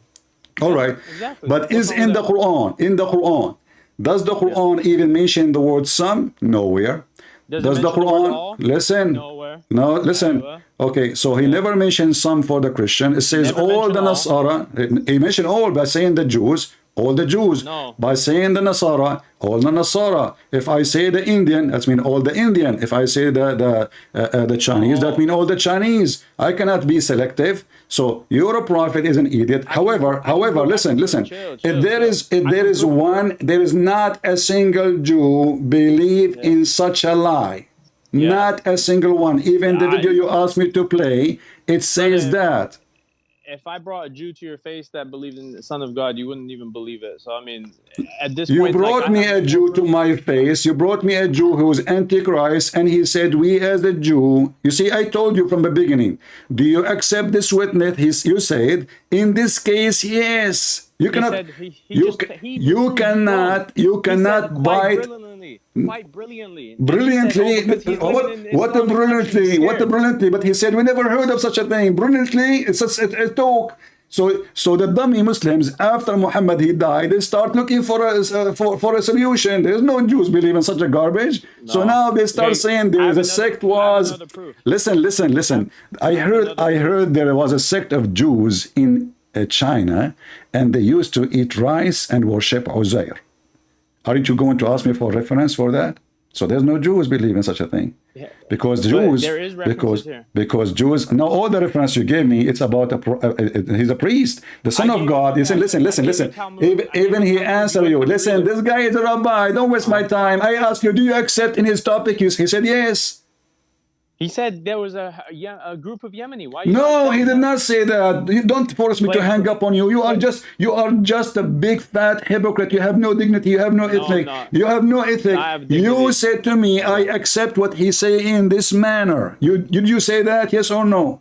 [SPEAKER 1] All right.
[SPEAKER 2] Exactly.
[SPEAKER 1] But is in the Quran? In the Quran. Does the Quran even mention the word some? Nowhere. Does the Quran listen?
[SPEAKER 2] Nowhere.
[SPEAKER 1] No, listen.
[SPEAKER 2] Nowhere.
[SPEAKER 1] Okay, so he never mentioned some for the Christian. It says
[SPEAKER 2] Never
[SPEAKER 1] all the
[SPEAKER 2] mentioned
[SPEAKER 1] Nasara. He mentioned all by saying the Jews, all the Jews.
[SPEAKER 2] No.
[SPEAKER 1] By saying the Nasara, all the Nasara. If I say the Indian, that means all the Indian. If I say the Chinese, that means all the Chinese. I cannot be selective. So your prophet is an idiot. However, listen. If there is not a single Jew believe in such a lie.
[SPEAKER 2] Yeah.
[SPEAKER 1] Not a single one. Even the video you asked me to play, it says that.
[SPEAKER 2] If I brought a Jew to your face that believed in the Son of God, you wouldn't even believe it. So I mean, at this
[SPEAKER 1] you
[SPEAKER 2] point,
[SPEAKER 1] brought me a Jew to my face. You brought me a Jew who was Antichrist, and he said, "We as a Jew." You see, I told you from the beginning. Do you accept this witness? You said, in this case, yes. You cannot. You cannot bite.
[SPEAKER 2] Quite brilliantly.
[SPEAKER 1] Brilliantly. What a brilliantly. But he said, we never heard of such a thing. Brilliantly, it's a talk. So the dummy Muslims, after Muhammad he died, they start looking for a solution. There's no Jews believe in such a garbage. No. So now they start saying there is a sect was. Listen. I heard there was a sect of Jews in China, and they used to eat rice and worship Uzair. Aren't you going to ask me for reference for that? So there's no Jews believe in such a thing.
[SPEAKER 2] Yeah.
[SPEAKER 1] Because
[SPEAKER 2] But
[SPEAKER 1] Jews,
[SPEAKER 2] there is references here.
[SPEAKER 1] because Jews, now all the reference you gave me, it's about he's a priest, the son of God. You say, listen. Even he answered you. Listen, this guy is a rabbi. Don't waste my time. I asked you, do you accept in his topic? He said yes.
[SPEAKER 2] He said there was a group of Yemeni. Why?
[SPEAKER 1] No, he did not say that. You don't force me to hang up on you. You are just a big fat hypocrite. You have no dignity. You have no ethic. You have no ethic. You said to me, I accept what he say in this manner. Did you say that? Yes or no?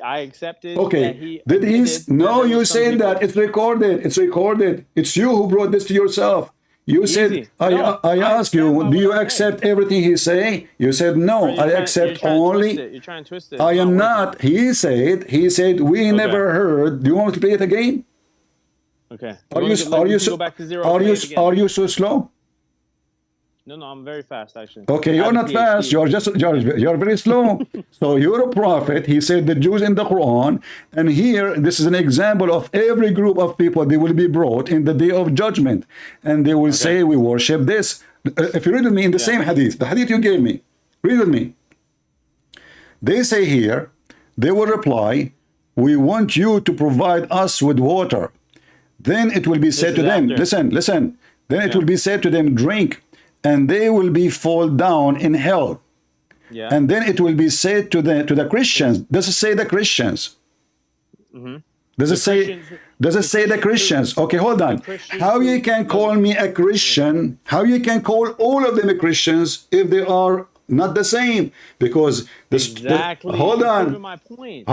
[SPEAKER 2] I accepted.
[SPEAKER 1] Okay. Did he? No, you said that. It's recorded. It's recorded. It's you who brought this to yourself. You said, I asked you, do you accept everything he say? You said, no, I accept only.
[SPEAKER 2] You're trying to twist it.
[SPEAKER 1] I am not. He said, we never heard. Do you want me to play it again?
[SPEAKER 2] Okay.
[SPEAKER 1] Are you so slow?
[SPEAKER 2] No, I'm very fast actually.
[SPEAKER 1] Okay, you're not fast. You're very slow. So you're a prophet. He said the Jews in the Quran, and here this is an example of every group of people. They will be brought in the day of judgment, and they will say we worship this. If you read with me in the same hadith, the hadith you gave me, read with me. They say here, they will reply, we want you to provide us with water. Then it will be said to them, listen. Then it will be said to them, drink. And they will be fall down in hell. Yeah. And then it will be said to the Christians. Does it say the Christians? Mm-hmm. Does it say the Christians? Okay, hold on. How you can call me a Christian? How you can call all of them a Christians if they are not the same? Because hold on.
[SPEAKER 2] My point.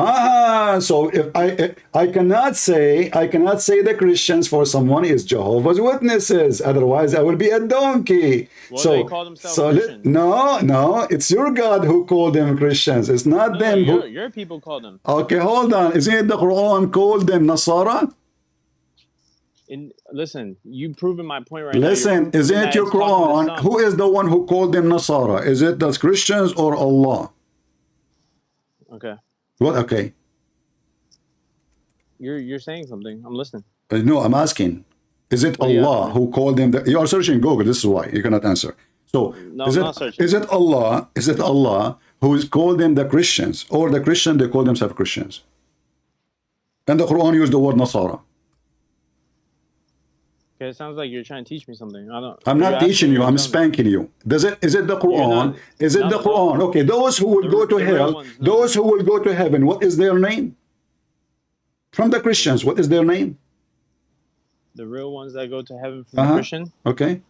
[SPEAKER 1] So if I cannot say the Christians for someone is Jehovah's Witnesses. Otherwise, I will be a donkey.
[SPEAKER 2] Well, they call themselves Christians.
[SPEAKER 1] No, it's your God who called them Christians. It's not them.
[SPEAKER 2] Your people call them.
[SPEAKER 1] Okay, hold on. Isn't it the Quran called them Nasara?
[SPEAKER 2] Listen, you've proven my point right
[SPEAKER 1] now. Isn't it your Quran? Who is the one who called them Nasara? Is it the Christians or Allah?
[SPEAKER 2] Okay.
[SPEAKER 1] What? Okay.
[SPEAKER 2] You're saying something. I'm listening.
[SPEAKER 1] No, I'm asking. Is it Allah who called them? You are searching Google. This is why you cannot answer. So
[SPEAKER 2] no, I'm not searching.
[SPEAKER 1] Is it Allah? Is it Allah who is called them the Christians, or the Christian they call themselves Christians? And the Quran used the word Nasara.
[SPEAKER 2] Okay, it sounds like you're trying to teach me something.
[SPEAKER 1] I'm not teaching you. I'm spanking you. Is it the Quran? Is it the Quran? Okay, those who will go to hell, those who will go to heaven, what is their name? From the Christians, what is their name?
[SPEAKER 2] The real ones that go to heaven from the Christian?
[SPEAKER 1] Okay.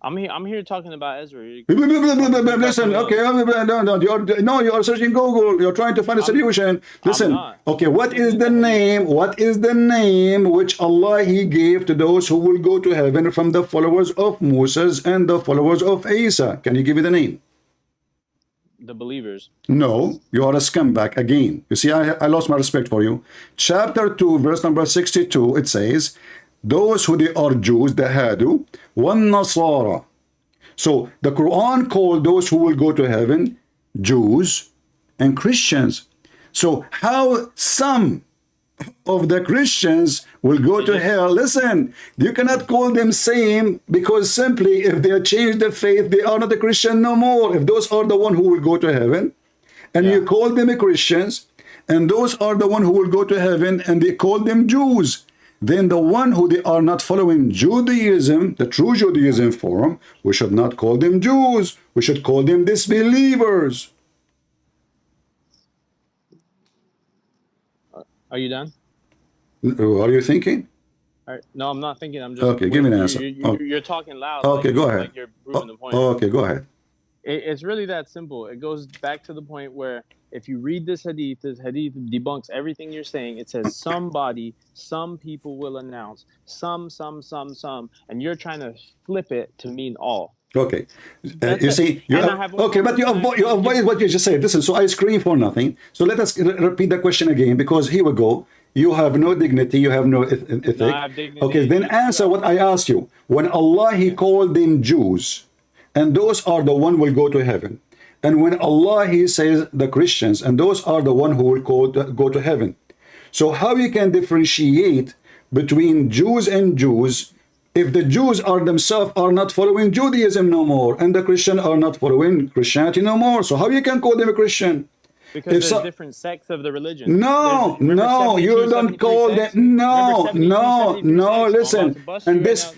[SPEAKER 2] I'm here talking about Ezra.
[SPEAKER 1] Listen, okay, no, you are searching Google. You're trying to find a solution. Listen, okay, what is the name? What is the name which Allah He gave to those who will go to heaven from the followers of Moses and the followers of Isa? Can you give me the name?
[SPEAKER 2] The believers.
[SPEAKER 1] No, you are a scumbag again. You see, I lost my respect for you. Chapter 2, verse number 62, it says, those who they are Jews, the Hadu, one Nasara. So the Quran called those who will go to heaven Jews and Christians. So how some of the Christians will go to hell? Listen, you cannot call them same, because simply if they change the faith, they are not a Christian no more. If those are the one who will go to heaven, and you call them Christians, and those are the one who will go to heaven, and they call them Jews, then the one who they are not following Judaism, the true Judaism form, we should not call them Jews. We should call them disbelievers.
[SPEAKER 2] Are you done?
[SPEAKER 1] Are you thinking?
[SPEAKER 2] No, I'm not thinking. I'm just
[SPEAKER 1] okay. Give me an answer.
[SPEAKER 2] You're talking loud.
[SPEAKER 1] Okay, go ahead.
[SPEAKER 2] Like you're proving the point.
[SPEAKER 1] Okay, go ahead.
[SPEAKER 2] It's really that simple. It goes back to the point where if you read this hadith debunks everything you're saying. It says some people will announce, some, and you're trying to flip it to mean all.
[SPEAKER 1] Okay, you see, okay, but you avoid what you just said. Listen, so I scream for nothing. So let us repeat the question again, because here we go. You have no dignity, you have no ethic.
[SPEAKER 2] No, I have dignity.
[SPEAKER 1] Okay, then answer what I asked you. When Allah He called them Jews, and those are the one will go to heaven. And when Allah He says the Christians, and those are the one who will go to heaven. So how you can differentiate between Jews and Jews if the Jews are themselves are not following Judaism no more, and the Christians are not following Christianity no more, so how you can call them a Christian?
[SPEAKER 2] Because there's different sects of the religion.
[SPEAKER 1] No,
[SPEAKER 2] Remember
[SPEAKER 1] no, you don't call them. No, no, no. Listen, and this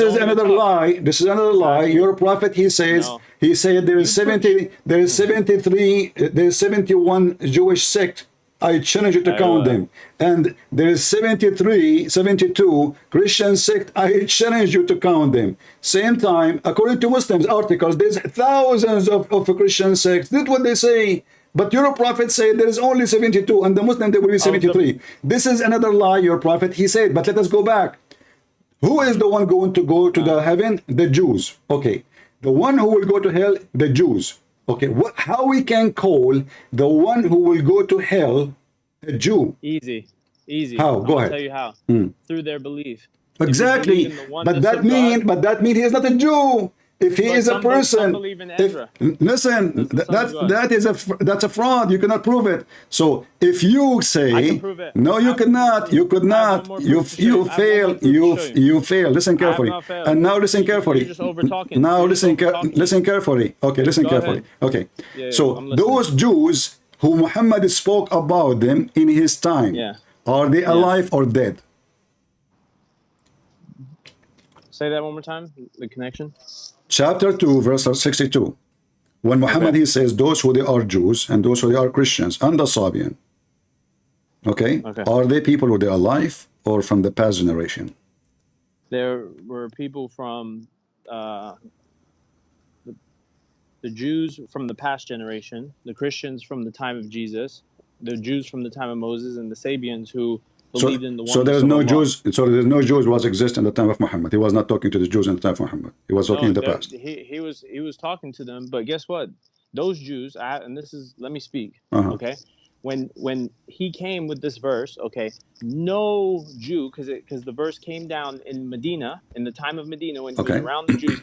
[SPEAKER 1] is another lie. This is another lie. Your prophet, he says, there is 70, there is 73, there is 71 Jewish sect. I challenge you to count them. And there is 73, 72 Christian sect. I challenge you to count them. Same time, according to Muslims articles, there's thousands of Christian sects. This is what they say. But your prophet said there is only 72, and the Muslim there will be 73. This is another lie, your prophet, he said. But let us go back. Who is the one going to go to the heaven? The Jews. Okay. The one who will go to hell? The Jews. Okay. How we can call the one who will go to hell a Jew?
[SPEAKER 2] Easy.
[SPEAKER 1] How? Go ahead.
[SPEAKER 2] I'll tell you how. Through their belief.
[SPEAKER 1] Exactly. But that means he is not a Jew. If he is a person, listen, that's a fraud. You cannot prove it. So if you say, no, you cannot, you could not, you fail, you fail. Listen carefully. And now listen carefully. Now listen carefully. Okay, listen carefully. Okay. So those Jews who Muhammad spoke about them in his time, are they alive or dead?
[SPEAKER 2] Say that one more time. The connection.
[SPEAKER 1] Chapter 2, verse 62. When Muhammad, he says, those who they are Jews and those who they are Christians and the Sabian. Okay? Are they people who they are alive or from the past generation?
[SPEAKER 2] There were people from the Jews from the past generation, the Christians from the time of Jesus, the Jews from the time of Moses, and the Sabians who believed in the one.
[SPEAKER 1] So there's no Jews. So there's no Jews was exist in the time of Muhammad. He was not talking to the Jews in the time of Muhammad. He was talking in the past.
[SPEAKER 2] He was talking to them, but guess what? Those Jews, and this is, let me speak. Okay, when he came with this verse, okay, no Jew, because the verse came down in Medina, in the time of Medina, when he was around the Jews.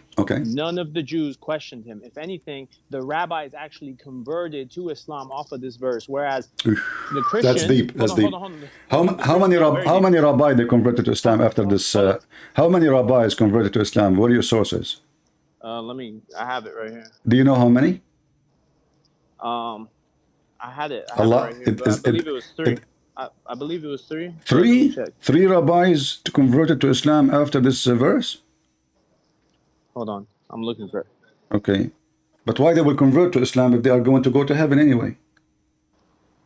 [SPEAKER 2] None of the Jews questioned him. If anything, the rabbis actually converted to Islam off of this verse, whereas the Christians.
[SPEAKER 1] That's deep. That's deep. How many rabbis they converted to Islam after this? How many rabbis converted to Islam? What are your sources?
[SPEAKER 2] I have it right here.
[SPEAKER 1] Do you know how many?
[SPEAKER 2] I had it. I right here, I believe it was three. I believe it was three.
[SPEAKER 1] Three rabbis converted to Islam after this verse?
[SPEAKER 2] Hold on. I'm looking for it.
[SPEAKER 1] Okay. But why they will convert to Islam if they are going to go to heaven anyway?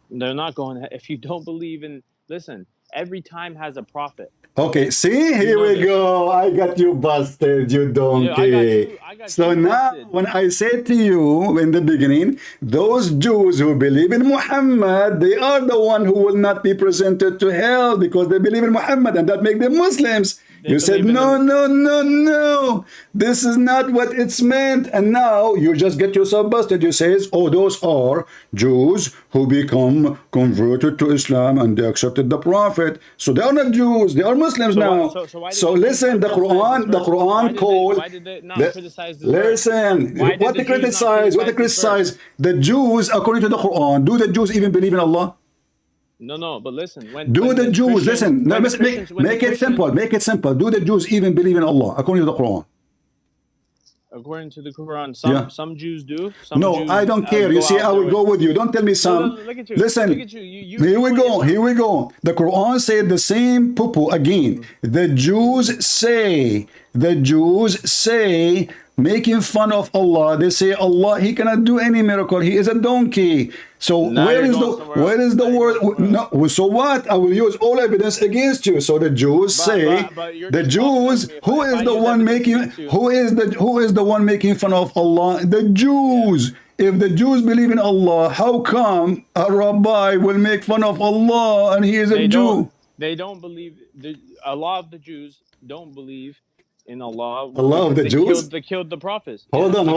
[SPEAKER 2] They're not going to. If you don't believe in... Listen, every time has a prophet.
[SPEAKER 1] Okay, see, here we go. I got you busted, you donkey. So now, when I said to you in the beginning, those Jews who believe in Muhammad, they are the one who will not be presented to hell because they believe in Muhammad, and that makes them Muslims. You said, no. This is not what it's meant. And now you just get yourself busted. You say, oh, those are Jews who become converted to Islam and they accepted the Prophet. So they are not Jews. They are Muslims now. So listen, the Quran called...
[SPEAKER 2] Why did they not criticize this
[SPEAKER 1] Listen, what they criticize? The Jews, according to the Quran, do the Jews even believe in Allah?
[SPEAKER 2] No, but listen.
[SPEAKER 1] Make it simple. Make it simple. Do the Jews even believe in Allah according to the Quran?
[SPEAKER 2] According to the Quran, some Jews do. Some Jews,
[SPEAKER 1] I don't care. You see, I will go with you. Don't tell me some.
[SPEAKER 2] Look at you.
[SPEAKER 1] Listen.
[SPEAKER 2] Look at you.
[SPEAKER 1] Here we go. The Quran said the same poo again. The Jews say, making fun of Allah. They say Allah, he cannot do any miracle. He is a donkey. So where is the word? No, so what? I will use all evidence against you. So the Jews say, the Jews, who is the one making fun of Allah? The Jews. If the Jews believe in Allah, how come a rabbi will make fun of Allah and he is a Jew?
[SPEAKER 2] They don't believe. A lot of the Jews don't believe in Allah.
[SPEAKER 1] Allah of the Jews?
[SPEAKER 2] They killed the prophets.
[SPEAKER 1] Hold on.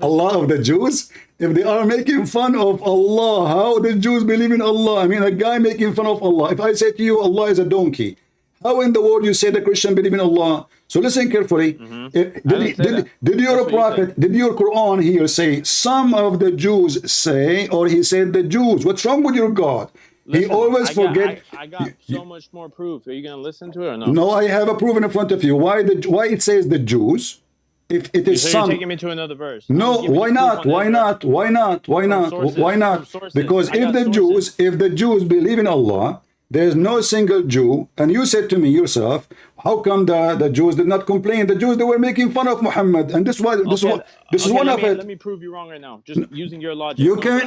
[SPEAKER 1] Allah of the Jews? If they are making fun of Allah, how the Jews believe in Allah? I mean, a guy making fun of Allah. If I say to you, Allah is a donkey, how in the world you say the Christian believe in Allah? So listen carefully. Did your prophet, did your Quran here say, some of the Jews say, or he said the Jews? What's wrong with your God?
[SPEAKER 2] Listen,
[SPEAKER 1] always forget.
[SPEAKER 2] I got so much more proof. Are you gonna listen to it or no?
[SPEAKER 1] No, I have a proof in front of you. Why it says the Jews? If it is
[SPEAKER 2] So
[SPEAKER 1] some.
[SPEAKER 2] you're taking me to another verse.
[SPEAKER 1] No, why not? Why not? Why not? Why not?
[SPEAKER 2] sources,
[SPEAKER 1] Why not?
[SPEAKER 2] from sources.
[SPEAKER 1] Because
[SPEAKER 2] I got sources.
[SPEAKER 1] if the Jews believe in Allah, there is no single Jew. And you said to me yourself, how come the Jews did not complain? The Jews, they were making fun of Muhammad, and this is one of it.
[SPEAKER 2] Let me prove you wrong right now. Just using your logic.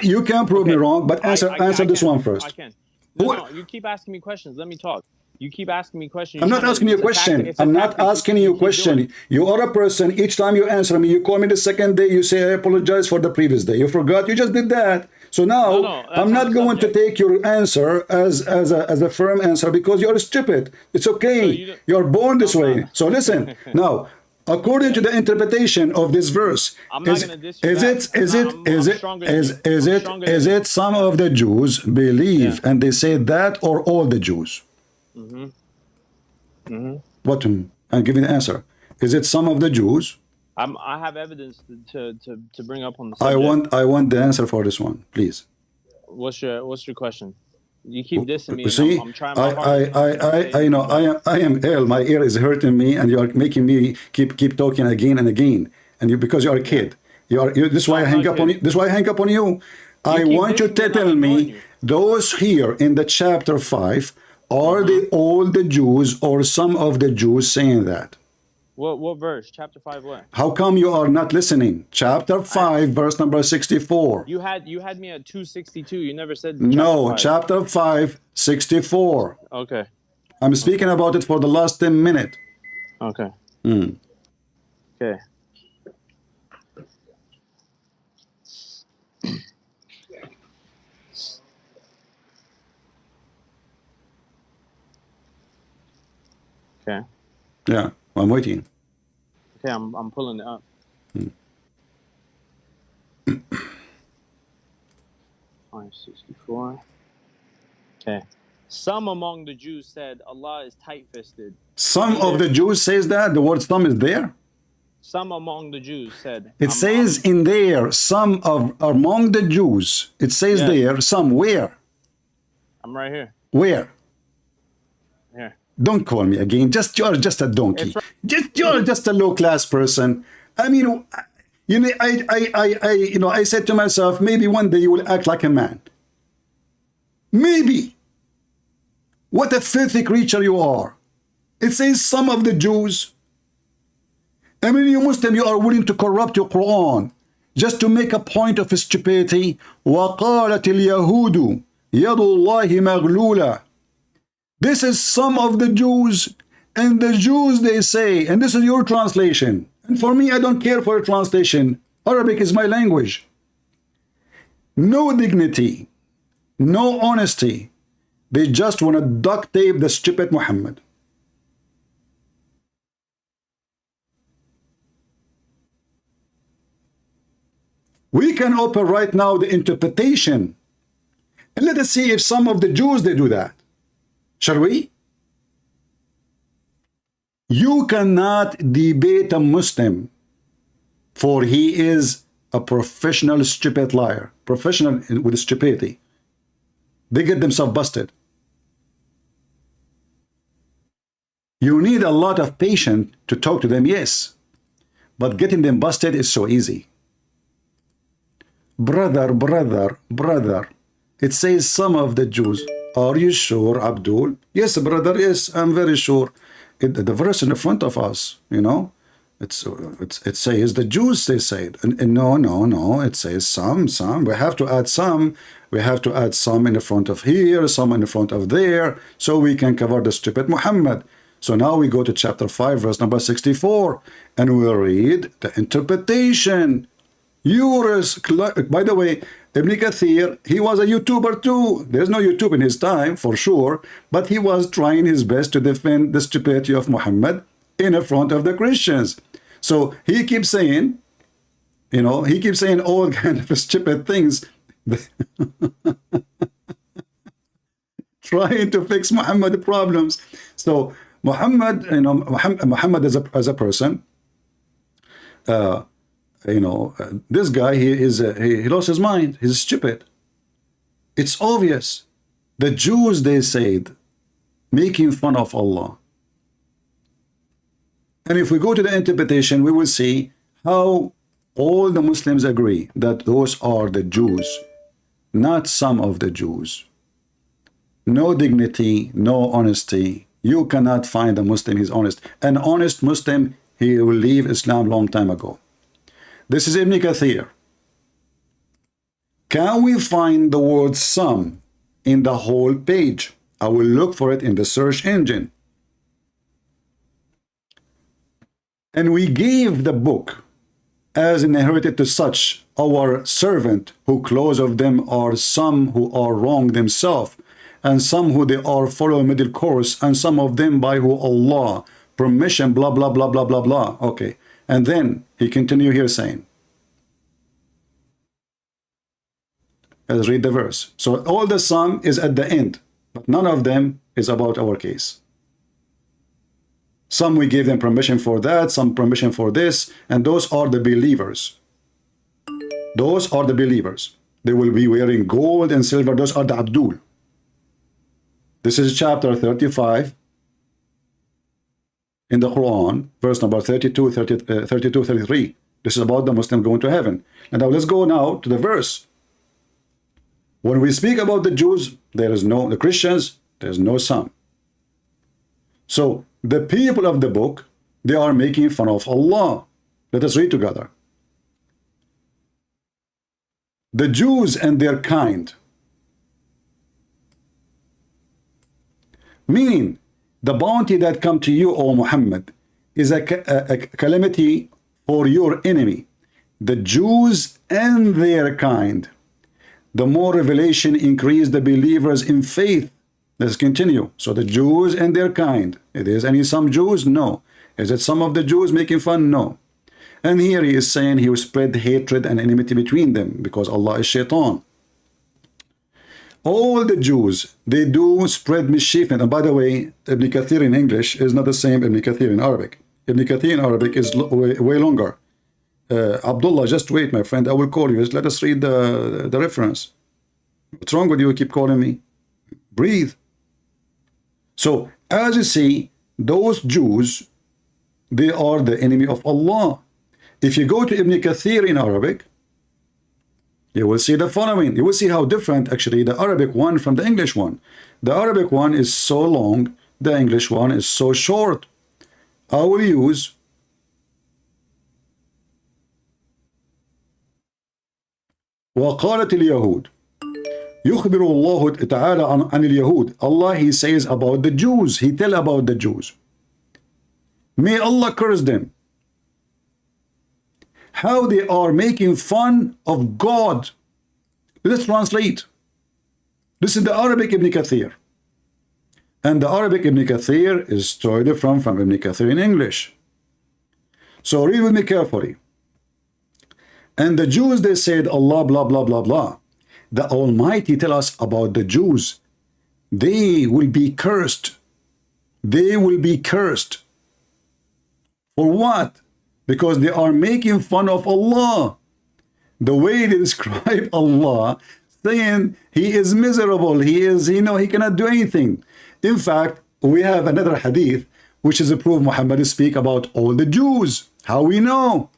[SPEAKER 1] You can prove me wrong, but answer this one first.
[SPEAKER 2] I can. No, you keep asking me questions. Let me talk. You keep asking me questions.
[SPEAKER 1] I'm not asking you a question. I'm not asking you a question. You are a person. Each time you answer me, you call me the second day, you say, I apologize for the previous day. You forgot. You just did that. So now I'm not going to take your answer as a firm answer because you're stupid. It's okay.
[SPEAKER 2] So
[SPEAKER 1] you're born this way. So listen. Now, according to the interpretation of this verse, is it some of the Jews believe and they say that, or all the Jews? What? And give me the answer. Is it some of the Jews?
[SPEAKER 2] I have evidence to bring up on the subject.
[SPEAKER 1] I want the answer for this one, please.
[SPEAKER 2] What's your question? You keep dissing me.
[SPEAKER 1] See,
[SPEAKER 2] I'm trying my hardest.
[SPEAKER 1] I know I am ill. My ear is hurting me, and you are making me keep talking again and again. And because you are a kid, this is why I hang up on you. This is why I hang up on you. I want you to tell me those here in the chapter 5 are they all the Jews or some of the Jews saying that?
[SPEAKER 2] What verse? Chapter 5 what?
[SPEAKER 1] How come you are not listening? Chapter 5, verse number 64.
[SPEAKER 2] You had me at 262. You never said
[SPEAKER 1] chapter 5, 64.
[SPEAKER 2] Okay.
[SPEAKER 1] I'm speaking about it for the last 10 minutes.
[SPEAKER 2] Okay. Okay. Okay.
[SPEAKER 1] Yeah, I'm waiting.
[SPEAKER 2] Okay, I'm pulling it up. 564. Okay. Some among the Jews said Allah is tight-fisted.
[SPEAKER 1] Some of the Jews says that the word "some" is there.
[SPEAKER 2] Some among the Jews said.
[SPEAKER 1] It says in there, some of among the Jews. It says there, some. Where?
[SPEAKER 2] I'm right here.
[SPEAKER 1] Where?
[SPEAKER 2] Here.
[SPEAKER 1] Don't call me again. You're just a donkey. You're just a low class person. I mean, I said to myself, maybe one day you will act like a man. Maybe. What a filthy creature you are. It says some of the Jews. I mean, you Muslim, you are willing to corrupt your Quran just to make a point of stupidity. وَقَالَتِ الْيَهُودُ يَدُ اللَّهِ مَغْلُولَةً. This is some of the Jews, and the Jews, they say, and this is your translation. And for me, I don't care for a translation. Arabic is my language. No dignity, no honesty. They just want to duct tape the stupid Muhammad. We can open right now the interpretation, and let us see if some of the Jews, they do that. Shall we? You cannot debate a Muslim, for he is a professional stupid liar, professional with stupidity. They get themselves busted. You need a lot of patience to talk to them, yes, but getting them busted is so easy. Brother, it says some of the Jews. Are you sure, Abdul? Yes, brother, yes, I'm very sure. The verse in the front of us, it says the Jews, they say it. And no, it says some. We have to add some. We have to add some in the front of here, some in the front of there, so we can cover the stupid Muhammad. So now we go to chapter 5, verse number 64, and we'll read the interpretation. By the way, Ibn Kathir, he was a YouTuber too. There's no YouTube in his time, for sure, but he was trying his best to defend the stupidity of Muhammad in front of the Christians. So he keeps saying, all kind of stupid things, trying to fix Muhammad problems. So Muhammad, Muhammad as a person, this guy, he lost his mind. He's stupid. It's obvious. The Jews, they said, making fun of Allah. And if we go to the interpretation, we will see how all the Muslims agree that those are the Jews, not some of the Jews. No dignity, no honesty. You cannot find a Muslim who is honest. An honest Muslim, he will leave Islam long time ago. This is Ibn Kathir. Can we find the word some in the whole page? I will look for it in the search engine. And we gave the book as inherited to such our servant, who close of them are some who are wrong themselves, and some who they are follow middle course, and some of them by who Allah permission, blah blah blah blah blah blah. Okay, and then he continue here saying, let's read the verse. So all the sum is at the end, but none of them is about our case. Some we give them permission for that, some permission for this, and those are the believers. Those are the believers. They will be wearing gold and silver. Those are the Abdul. This is chapter 35 in the Quran, verse number 32, 33. This is about the Muslim going to heaven. And now let's go now to the verse. When we speak about the Jews, there is no, the Christians, there is no some. So the people of the book, they are making fun of Allah. Let us read together. The Jews and their kind, meaning the bounty that come to you, O Muhammad, is a calamity for your enemy, the Jews and their kind. The more revelation increase the believers in faith. Let's continue. So the Jews and their kind. It is any some Jews? No. Is it some of the Jews making fun? No. And here he is saying he will spread hatred and enmity between them because Allah is shaitan. All the Jews, they do spread mischief. And by the way, Ibn Kathir in English is not the same Ibn Kathir in Arabic. Ibn Kathir in Arabic is way longer. Abdullah, just wait, my friend. I will call you. Just let us read the reference. What's wrong with you? Keep calling me. Breathe. So, as you see, those Jews, they are the enemy of Allah. If you go to Ibn Kathir in Arabic, you will see the following. You will see how different, actually, the Arabic one from the English one. The Arabic one is so long, the English one is so short. I will use وقالت اليهود يخبر الله تعالى عن اليهود. Allah, he says about the Jews. He tell about the Jews. May Allah curse them. How they are making fun of God. Let's translate. This is the Arabic Ibn Kathir. And the Arabic Ibn Kathir is totally different from Ibn Kathir in English. So read with me carefully. And the Jews, they said, Allah, blah, blah, blah, blah. The Almighty tell us about the Jews. They will be cursed. They will be cursed. For what? Because they are making fun of Allah. The way they describe Allah, saying he is miserable, he is, he cannot do anything. In fact, we have another hadith, which is a proof Muhammad speak about all the Jews. How we know?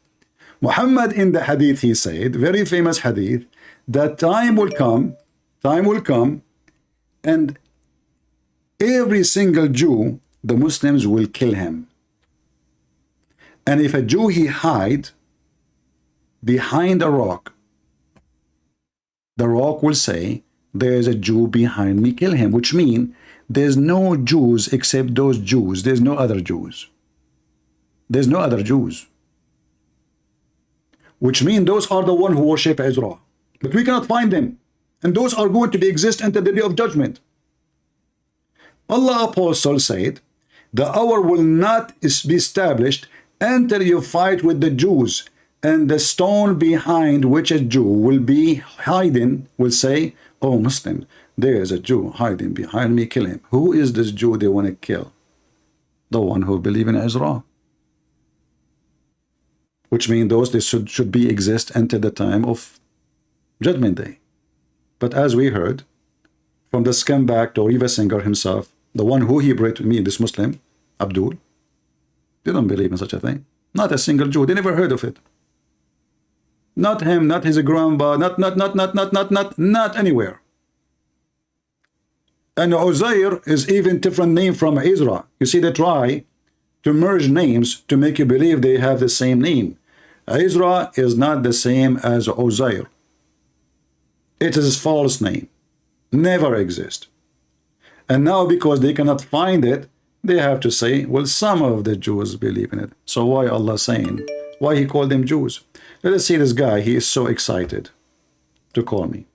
[SPEAKER 1] Muhammad in the hadith, he said, very famous hadith, that time will come, and every single Jew, the Muslims will kill him. And if a Jew, he hide behind a rock, the rock will say, there's a Jew behind me, kill him, which means there's no Jews except those Jews. There's no other Jews. There's no other Jews. Which means those are the one who worship Ezra. But we cannot find them. And those are going to be exist until the day of judgment. Allah Apostle said, the hour will not be established until you fight with the Jews, and the stone behind which a Jew will be hiding will say, oh Muslim, there is a Jew hiding behind me, kill him. Who is this Jew they want to kill? The one who believe in Ezra. Which means those they should be exist until the time of Judgment Day. But as we heard, from the scumbag to Riva Singer himself, the one who he prayed to me, this Muslim, Abdul. They don't believe in such a thing. Not a single Jew. They never heard of it. Not him, not his grandpa, not anywhere. And Uzair is even different name from Ezra. You see, they try to merge names to make you believe they have the same name. Ezra is not the same as Uzair. It is a false name. Never exist. And now because they cannot find it, they have to say, well, some of the Jews believe in it. So why Allah saying? Why he called them Jews? Let us see this guy. He is so excited to call me.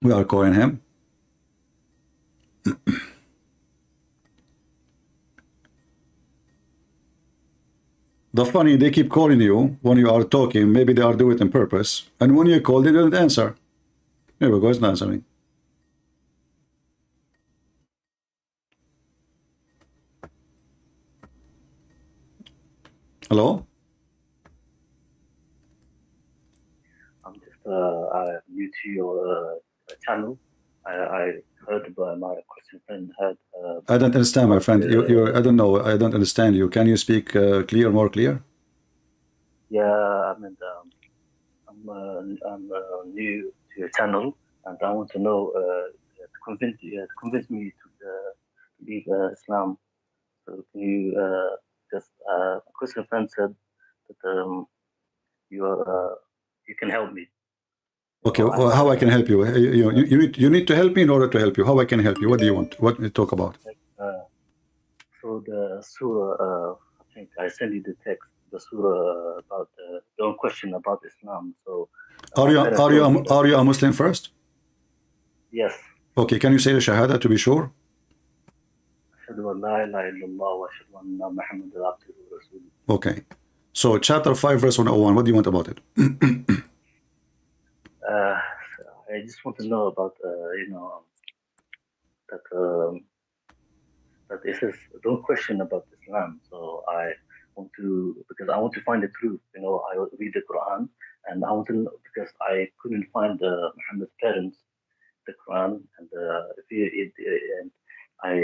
[SPEAKER 1] We are calling him. The funny, they keep calling you when you are talking. Maybe they are doing it on purpose. And when you call, they don't answer. Here we go, it's not answering. Hello?
[SPEAKER 7] I'm just new to your channel. I heard about my Christian friend heard.
[SPEAKER 1] I don't understand, my friend. I don't know. I don't understand you. Can you speak clear, more clear?
[SPEAKER 7] Yeah, I mean, I'm new to your channel, and I want to know to convince me to leave Islam. So can you just a Christian friend said that you can help me.
[SPEAKER 1] Okay, well, how I can help you? You need to help me in order to help you. How I can help you? What do you want? What do you talk about?
[SPEAKER 7] So the surah, I think I sent you the text, the surah about don't question about Islam. So
[SPEAKER 1] are you a Muslim first?
[SPEAKER 7] Yes.
[SPEAKER 1] Okay, can you say the Shahada to be sure? Okay, so chapter 5 verse 101, what do you want about it?
[SPEAKER 7] I just want to know about that it says don't question about Islam. So I want to, because I want to find the truth. I read the Quran, and I want to know, because I couldn't find Muhammad's parents, the Quran, and and I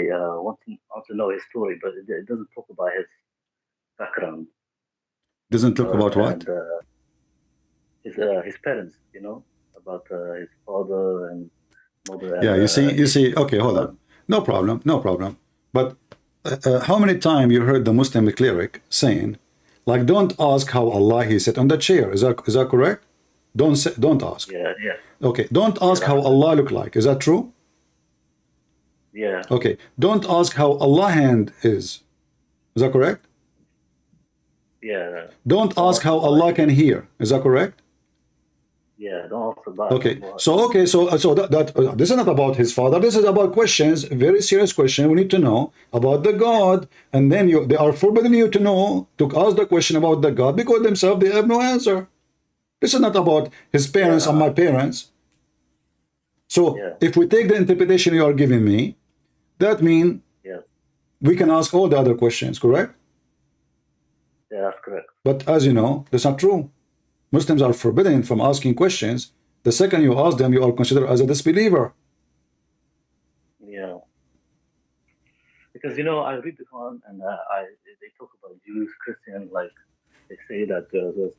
[SPEAKER 7] want to know his story, but it doesn't talk about his background.
[SPEAKER 1] Doesn't talk about what?
[SPEAKER 7] And his parents, about his father and mother.
[SPEAKER 1] Yeah, you see. Okay, hold on. No problem, no problem. But how many times you heard the Muslim cleric saying, like, don't ask how Allah he sat on the chair? Is that correct? Don't ask.
[SPEAKER 7] Yeah.
[SPEAKER 1] Okay, don't ask how Allah look like. Is that true?
[SPEAKER 7] Yeah.
[SPEAKER 1] Okay, don't ask how Allah hand is. Is that correct?
[SPEAKER 7] Yeah.
[SPEAKER 1] Don't ask how Allah can hear. Is that correct?
[SPEAKER 7] Yeah, don't ask about.
[SPEAKER 1] Okay, so this is not about his father. This is about questions, very serious question. We need to know about the God, and then they are forbidden you to know to ask the question about the God because themselves they have no answer. This is not about his parents and my parents. So if we take the interpretation you are giving me, that means we can ask all the other questions, correct?
[SPEAKER 7] Yeah, that's correct.
[SPEAKER 1] But as you know, that's not true. Muslims are forbidden from asking questions. The second you ask them, you are considered as a disbeliever.
[SPEAKER 7] Yeah. Because, I read the Quran, and they talk about Jews, Christian, like, they say that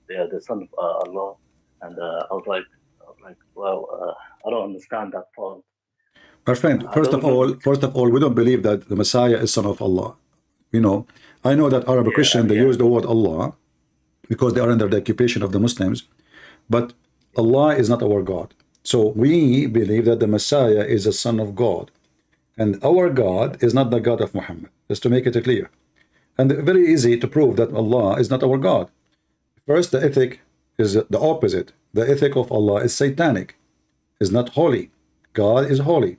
[SPEAKER 7] they are the son of Allah. And I was like, well, I don't understand that part.
[SPEAKER 1] My friend, first of all, we don't believe that the Messiah is son of Allah. I know that Arab Christian, they use the word Allah because they are under the occupation of the Muslims, but Allah is not our God. So we believe that the Messiah is a son of God, and our God is not the God of Muhammad, just to make it clear. And very easy to prove that Allah is not our God. First, the ethic is the opposite. The ethic of Allah is satanic, is not holy. God is holy.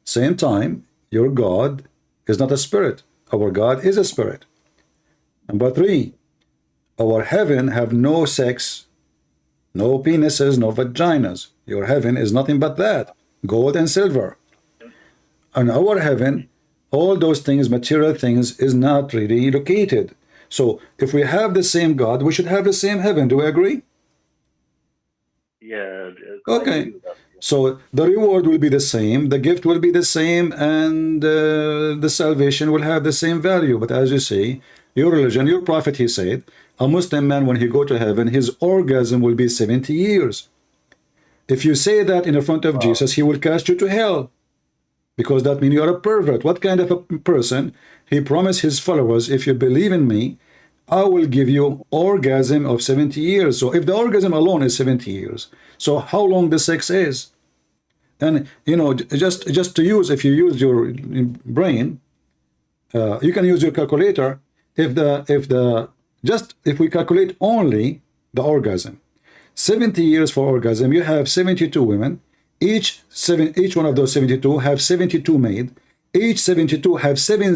[SPEAKER 1] Same time, your God is not a spirit. Our God is a spirit. Number 3, our heaven have no sex, no penises, no vaginas. Your heaven is nothing but that, gold and silver. And our heaven all those things, material things, is not really located. So if we have the same God, we should have the same heaven. Do we agree?
[SPEAKER 7] Yeah, I
[SPEAKER 1] Okay.
[SPEAKER 7] agree with that. Yeah.
[SPEAKER 1] So the reward will be the same, the gift will be the same, and the salvation will have the same value. But as you say, your religion, your prophet, he said, a Muslim man, when he go to heaven, his orgasm will be 70 years. If you say that in the front of Jesus, he will cast you to hell, because that means you are a pervert. What kind of a person? He promised his followers, if you believe in me, I will give you orgasm of 70 years. So if the orgasm alone is 70 years, so how long the sex is? And you know, just to use, if you use your brain, you can use your calculator. If we calculate only the orgasm, 70 years for orgasm, you have 72 women. Each one of those 72 have 72 made. Each 72 have 7.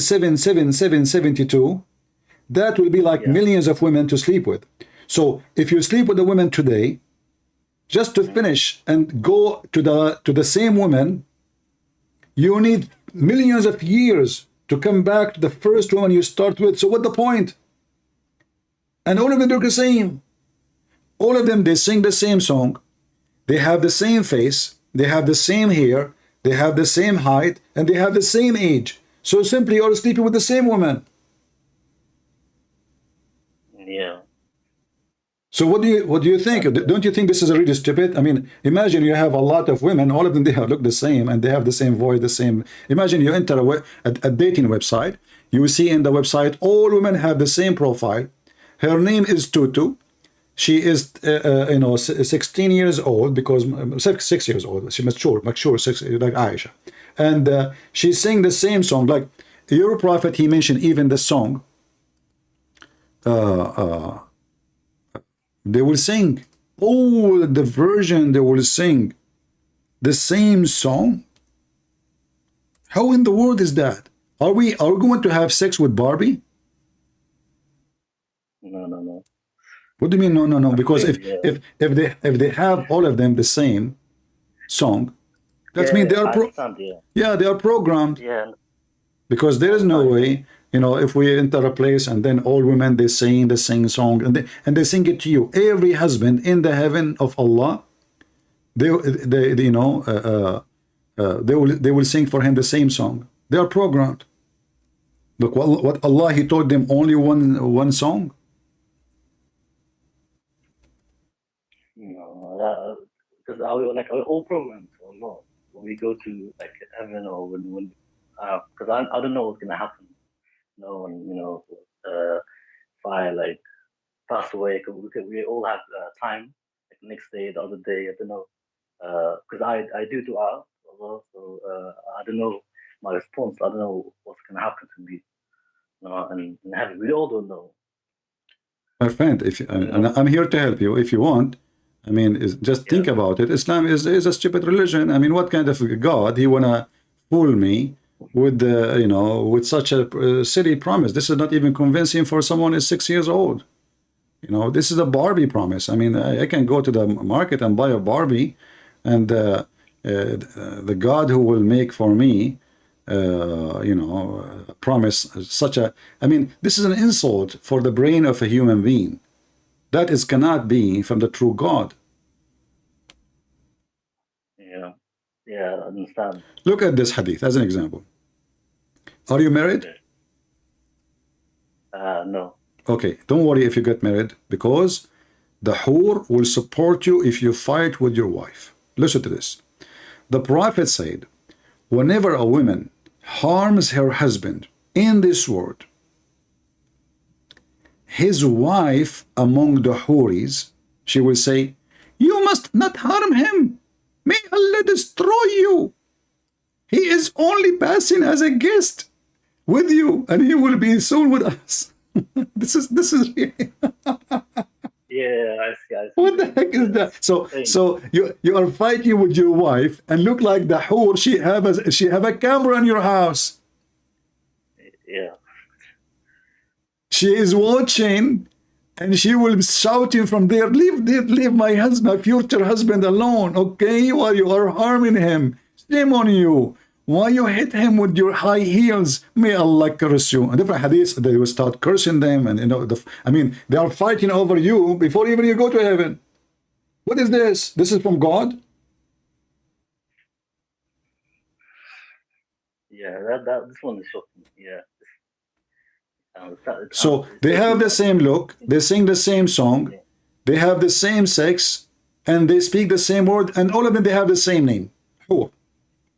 [SPEAKER 1] That will be like millions of women to sleep with. So if you sleep with a woman today, just to finish and go to the same woman, you need millions of years to come back to the first woman you start with. So what the point? And all of them are the same. All of them, they sing the same song. They have the same face. They have the same hair. They have the same height. And they have the same age. So simply you're sleeping with the same woman.
[SPEAKER 7] Yeah.
[SPEAKER 1] So what do you think? Don't you think this is really stupid? I mean, imagine you have a lot of women, all of them, they look the same, and they have the same voice, the same. Imagine you enter a dating website. You will see in the website, all women have the same profile. Her name is Tutu. She is, 16 years old, because 6 years old. She's mature, like Aisha. And she's singing the same song. Like your prophet, he mentioned even the song. They will sing. Oh, the version they will sing the same song. How in the world is that? Are we going to have sex with Barbie?
[SPEAKER 7] No.
[SPEAKER 1] What do you mean no? Because if they have all of them the same song, that means they are they are programmed.
[SPEAKER 7] Yeah.
[SPEAKER 1] Because there is no way, if we enter a place and then all women, they sing the same song and they sing it to you. Every husband in the heaven of Allah, they will sing for him the same song. They are programmed. Look what Allah, he told them only one song.
[SPEAKER 7] No, because our all programs or not when we go to like heaven or when because I don't know what's gonna happen. When if I like pass away, because we all have time. Like next day, the other day, I don't know. Because I do dua Allah, so I don't know my response. I don't know what's gonna happen to me. And in heaven, we all don't know.
[SPEAKER 1] My friend, and I'm here to help you if you want. I mean, just think about it. Islam is a stupid religion. I mean, what kind of God he wanna fool me with with such a silly promise? This is not even convincing for someone who's 6 years old. This is a Barbie promise. I mean, I can go to the market and buy a Barbie, and the God who will make for me, promise such a. I mean, this is an insult for the brain of a human being. That cannot be from the true God.
[SPEAKER 7] Yeah, I understand.
[SPEAKER 1] Look at this hadith as an example. Are you married?
[SPEAKER 7] No.
[SPEAKER 1] Okay, don't worry if you get married, because the hur will support you if you fight with your wife. Listen to this. The Prophet said, whenever a woman harms her husband in this world, his wife among the huris, she will say, you must not harm him. May Allah destroy you. He is only passing as a guest with you, and he will be soon with us. This is really
[SPEAKER 7] Yeah, I see.
[SPEAKER 1] What the heck is that? So you are fighting with your wife and look like the hur. She have a camera in your house.
[SPEAKER 7] Yeah.
[SPEAKER 1] She is watching, and she will be shouting from there, leave my husband, my future husband alone. Okay, while you are harming him. Shame on you. Why you hit him with your high heels? May Allah curse you. And different hadiths, they will start cursing them, and I mean, they are fighting over you before even you go to heaven. What is this? This is from God?
[SPEAKER 7] Yeah, this one is shocking. Yeah.
[SPEAKER 1] So they have the same look, they sing the same song, they have the same sex, and they speak the same word, and all of them, they have the same name. Hur.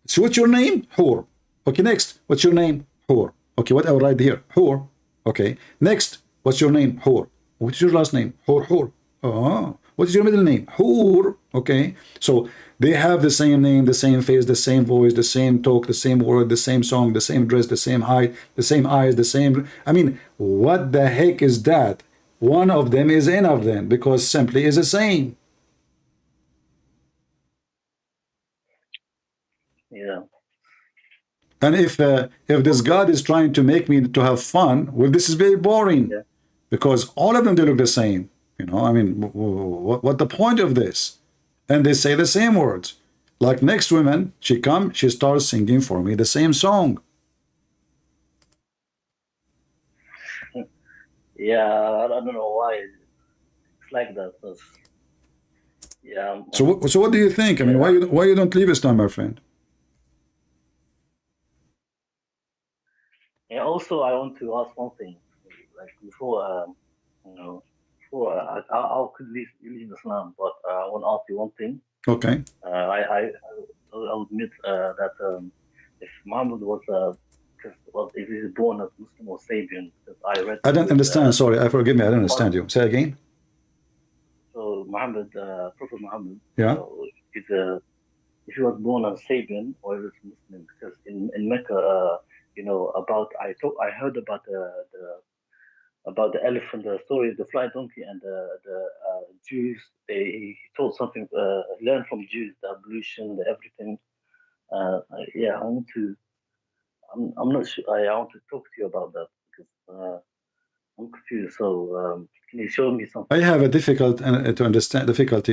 [SPEAKER 1] So what's your name? Hur. Okay, next. What's your name? Hur. Okay, what I will write here? Hur. Okay, next. What's your name? Hur. What's your last name? Hur, Hur. Oh, what is your middle name? Hur. Okay, so they have the same name, the same face, the same voice, the same talk, the same word, the same song, the same dress, the same height, the same eyes, the same. I mean, what the heck is that? One of them is in of them because simply is the same.
[SPEAKER 7] Yeah.
[SPEAKER 1] And if this God is trying to make me to have fun, well, this is very boring.
[SPEAKER 7] Yeah.
[SPEAKER 1] Because all of them, they look the same. You know, I mean, what the point of this? And they say the same words. Like next woman, she starts singing for me the same song.
[SPEAKER 7] Yeah, I don't know why it's like that. Yeah.
[SPEAKER 1] So what do you think? I mean, why you don't leave Islam, my friend?
[SPEAKER 7] Yeah. Also, I want to ask one thing. Like before, before I could leave Islam, but I want to ask you one thing.
[SPEAKER 1] Okay.
[SPEAKER 7] I'll admit that if Muhammad was if he was born as Muslim or Sabian, because I read.
[SPEAKER 1] I don't understand. Sorry, forgive me. I don't understand you. Say again.
[SPEAKER 7] So Muhammad, Prophet Muhammad.
[SPEAKER 1] Yeah.
[SPEAKER 7] If he was born as Sabian or he was Muslim, because in Mecca, I heard about the elephant, the story of the fly donkey, and the Jews. He told something, learn from Jews, the ablution, the everything. Yeah, I want to. I'm not sure. I want to talk to you about that because I'm confused. So can you show me something?
[SPEAKER 1] I have a difficulty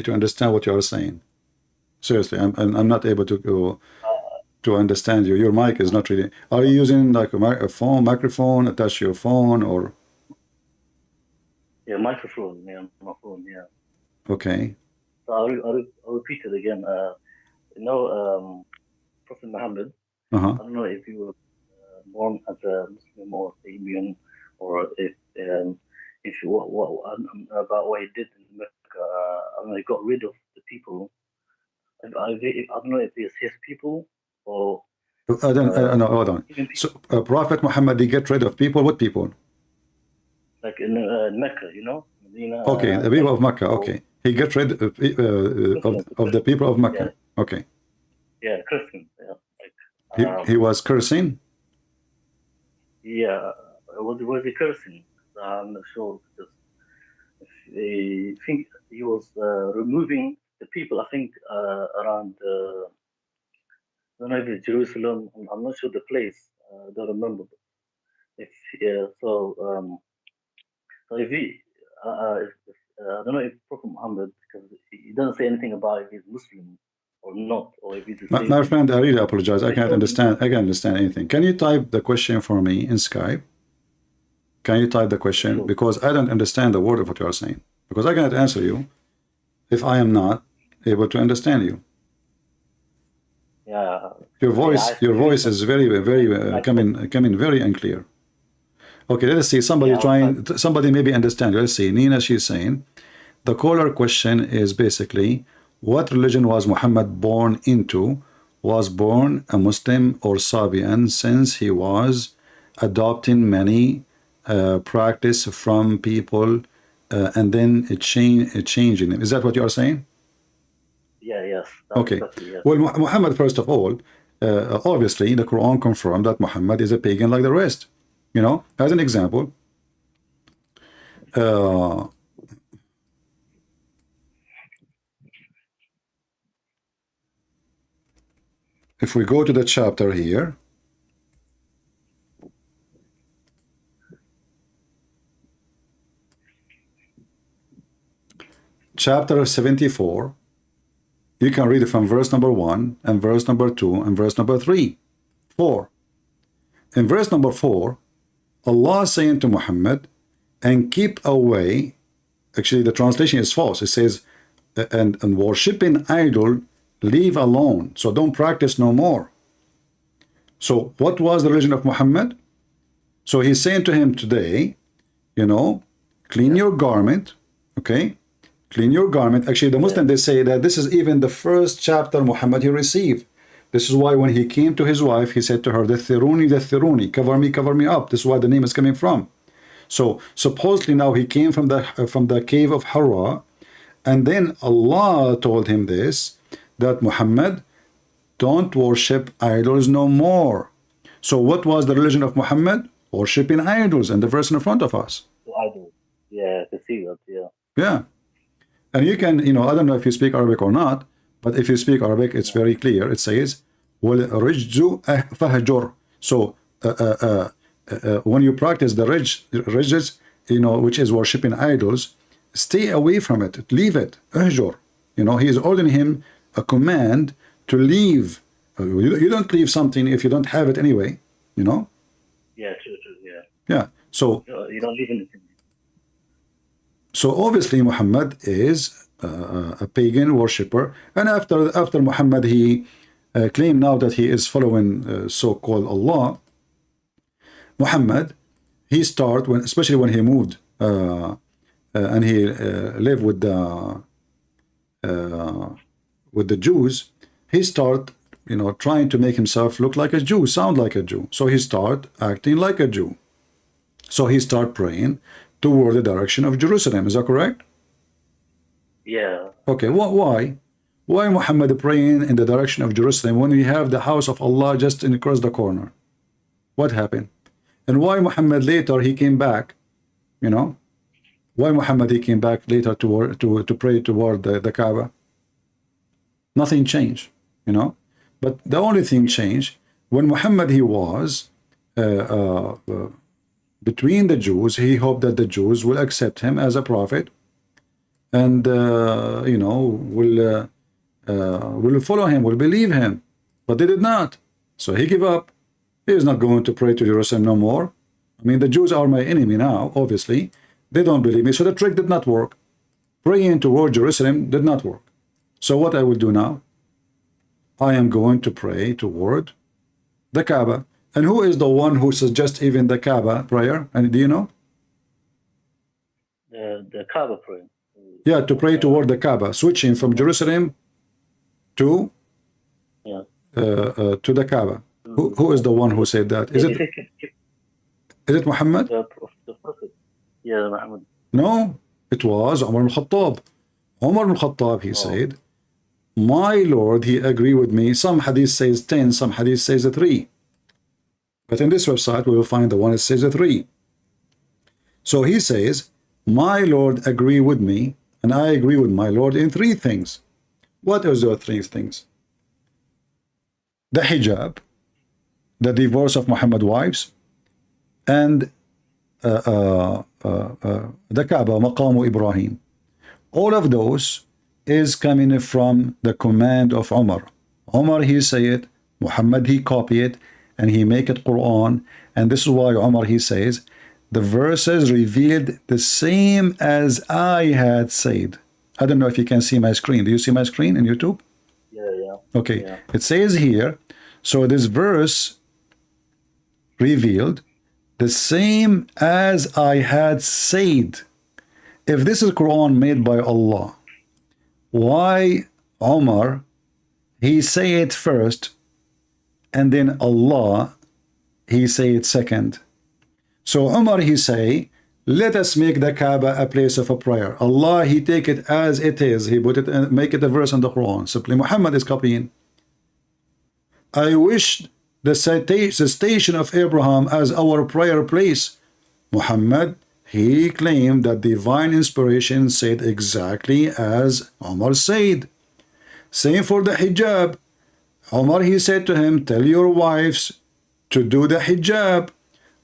[SPEAKER 1] to understand what you are saying. Seriously, I'm not able to understand you. Your mic is not really. Are you using like a phone, microphone attached to your phone, or?
[SPEAKER 7] Yeah, microphone. Yeah, my phone. Yeah.
[SPEAKER 1] Okay.
[SPEAKER 7] So I'll repeat it again. Prophet Muhammad. I don't know if you were born as a Muslim or Sabian, or if about what he did in Mecca. He got rid of the people. I don't know if it's his people or.
[SPEAKER 1] I don't know. Hold on. So Prophet Muhammad, he get rid of people. What people?
[SPEAKER 7] Like in Mecca, Medina.
[SPEAKER 1] Okay, the people of Mecca. Okay, he get rid of the people of Mecca.
[SPEAKER 7] Yeah.
[SPEAKER 1] Okay.
[SPEAKER 7] Yeah, Christian. Yeah.
[SPEAKER 1] He was cursing.
[SPEAKER 7] Yeah, was he cursing? I'm not sure because I think he was removing the people. I think around. I don't know if it's Jerusalem. I'm not sure the place. I don't remember. So if he, I don't know if Prophet Muhammad, because he doesn't say anything about if he's Muslim or not, or if he's.
[SPEAKER 1] My friend, I really apologize. I can't understand. I can't understand anything. Can you type the question for me in Skype? Can you type the question? Sure. Because I don't understand the word of what you are saying. Because I cannot answer you if I am not able to understand you.
[SPEAKER 7] Yeah.
[SPEAKER 1] Your voice is very coming very unclear. Okay, let's see. Somebody maybe understand. Let's see. Nina, she's saying, the caller question is basically, what religion was Muhammad born into? Was born a Muslim or Sabian, since he was adopting many practice from people and then changing them. Is that what you are saying?
[SPEAKER 7] Yeah, yes.
[SPEAKER 1] Okay.
[SPEAKER 7] Exactly, yes.
[SPEAKER 1] Well, Muhammad, first of all, obviously, the Quran confirmed that Muhammad is a pagan like the rest. As an example, if we go to the chapter here, chapter 74, you can read it from verse number 1 and verse number 2 and verse number 3. 4. In verse number 4, Allah saying to Muhammad, and keep away, actually the translation is false. It says, and worshipping idol, leave alone. So don't practice no more. So what was the religion of Muhammad? So he's saying to him today, you know, clean your garment, okay? Clean your garment. Actually, the Muslim, they say that this is even the first chapter Muhammad he received. This is why when he came to his wife, he said to her, Dathiruni, cover me up. This is why the name is coming from. So supposedly now he came from the cave of Hira, and then Allah told him this, that Muhammad, don't worship idols no more. So what was the religion of Muhammad? Worshipping idols, and the verse in front of us.
[SPEAKER 7] Idols. Yeah, I can see that, yeah.
[SPEAKER 1] Yeah. And you can, you know, I don't know if you speak Arabic or not, but if you speak Arabic, it's very clear. It says, وَالْرِجْزُ فَهْجُرْ. So when you practice the rijz, you know, which is worshipping idols, stay away from it, leave it, ahjur. You know, he is ordering him a command to leave. You don't leave something if you don't have it anyway, you know?
[SPEAKER 7] Yeah, true, yeah.
[SPEAKER 1] Yeah, so
[SPEAKER 7] You don't leave anything.
[SPEAKER 1] so obviously Muhammad is a pagan worshipper, and after Muhammad he claimed now that he is following so-called Allah. Muhammad, he started when, especially when he moved and he lived with the Jews, he started, you know, trying to make himself look like a Jew, sound like a Jew. So he started acting like a Jew. So he started praying toward the direction of Jerusalem. Is that correct?
[SPEAKER 7] Yeah.
[SPEAKER 1] Okay, why? Why Muhammad praying in the direction of Jerusalem when we have the house of Allah just across the corner? What happened? And why Muhammad later he came back, you know? Why Muhammad he came back later to pray toward the Kaaba? Nothing changed, you know? But the only thing changed when Muhammad he was between the Jews. He hoped that the Jews will accept him as a prophet, and you know, will follow him, will believe him. But they did not. So he gave up. He is not going to pray to Jerusalem no more. I mean, the Jews are my enemy now, obviously. They don't believe me. So the trick did not work. Praying toward Jerusalem did not work. So what I will do now? I am going to pray toward the Kaaba. And who is the one who suggests even the Kaaba prayer? And do you know?
[SPEAKER 7] The Kaaba prayer.
[SPEAKER 1] Yeah, to pray toward the Kaaba, switching from Jerusalem to the Kaaba. Who is the one who said that? Is it Muhammad?
[SPEAKER 7] The Prophet. Yeah, Muhammad.
[SPEAKER 1] No, it was Umar al-Khattab. Umar al-Khattab, he said, my Lord, he agreed with me. Some hadith says 10, some hadith says 3. But in this website, we will find the one that says 3. So he says, my Lord agree with me, and I agree with my Lord in 3 things. What are those 3 things? The hijab, the divorce of Muhammad's wives, and the Kaaba, Maqamu Ibrahim. All of those is coming from the command of Umar. Umar, he say it, Muhammad, he copy it, and he make it Quran. And this is why Umar, he says, the verses revealed the same as I had said. I don't know if you can see my screen. Do you see my screen in YouTube?
[SPEAKER 7] Yeah.
[SPEAKER 1] Okay.
[SPEAKER 7] Yeah.
[SPEAKER 1] It says here, so this verse revealed the same as I had said. If this is Quran made by Allah, why Umar, he say it first, and then Allah, he say it second? So Umar, he say, let us make the Kaaba a place of a prayer. Allah, he take it as it is. He put it and make it a verse in the Quran. Simply Muhammad is copying. I wish the station of Abraham as our prayer place. Muhammad, he claimed that divine inspiration said exactly as Umar said. Same for the hijab. Umar, he said to him, tell your wives to do the hijab.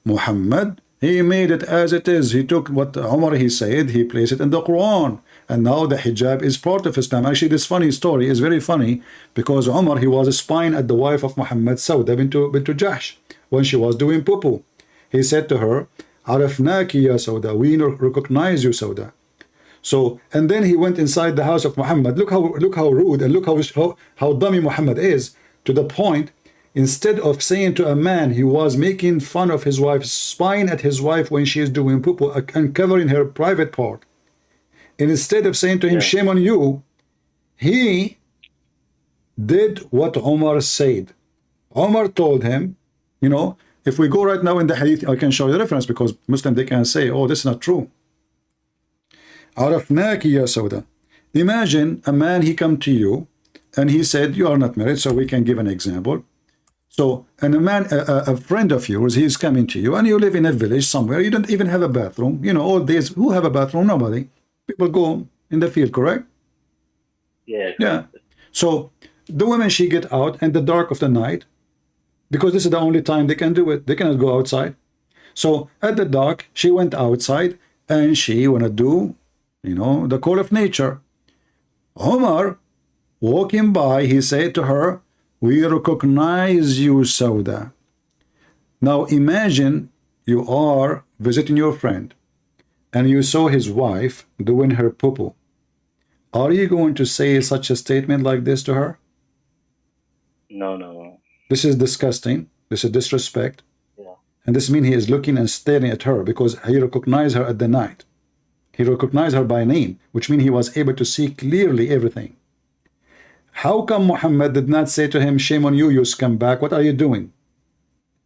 [SPEAKER 1] Muhammad, he made it as it is. He took what Umar, he said, he placed it in the Quran. and now the hijab is part of Islam. Actually, this funny story is very funny because Umar, he was spying at the wife of Muhammad, Sauda bintu Jahsh, when she was doing pupu. He said to her, Arafnaki ya Sauda, we recognize you, Sauda. So, and then he went inside the house of Muhammad. Look how rude and look how dummy Muhammad is, to the point, instead of saying to a man, he was making fun of his wife, spying at his wife when she is doing pupu, uncovering her private part. And instead of saying to him, shame on you, he did what Omar said. Omar told him, you know, if we go right now in the hadith, I can show you the reference, because Muslim, they can say, oh, this is not true. Arafnaki ya Sauda. Imagine a man, he come to you and he said, you are not married, so we can give an example. So, and a man, a friend of yours, he's coming to you, and you live in a village somewhere, you don't even have a bathroom. You know, all days, who have a bathroom? Nobody. People go in the field, correct?
[SPEAKER 7] Yeah.
[SPEAKER 1] Yeah. So, the women, she get out in the dark of the night, because this is the only time they can do it. They cannot go outside. So, at the dark, she went outside, and she wanna do, you know, the call of nature. Omar, walking by, he said to her, we recognize you, Sauda. Now imagine you are visiting your friend and you saw his wife doing her pupu. Are you going to say such a statement like this to her?
[SPEAKER 7] No.
[SPEAKER 1] This is disgusting. This is disrespect.
[SPEAKER 7] Yeah.
[SPEAKER 1] And this means he is looking and staring at her because he recognized her at the night. He recognized her by name, which means he was able to see clearly everything. How come Muhammad did not say to him, shame on you, you scumbag, what are you doing?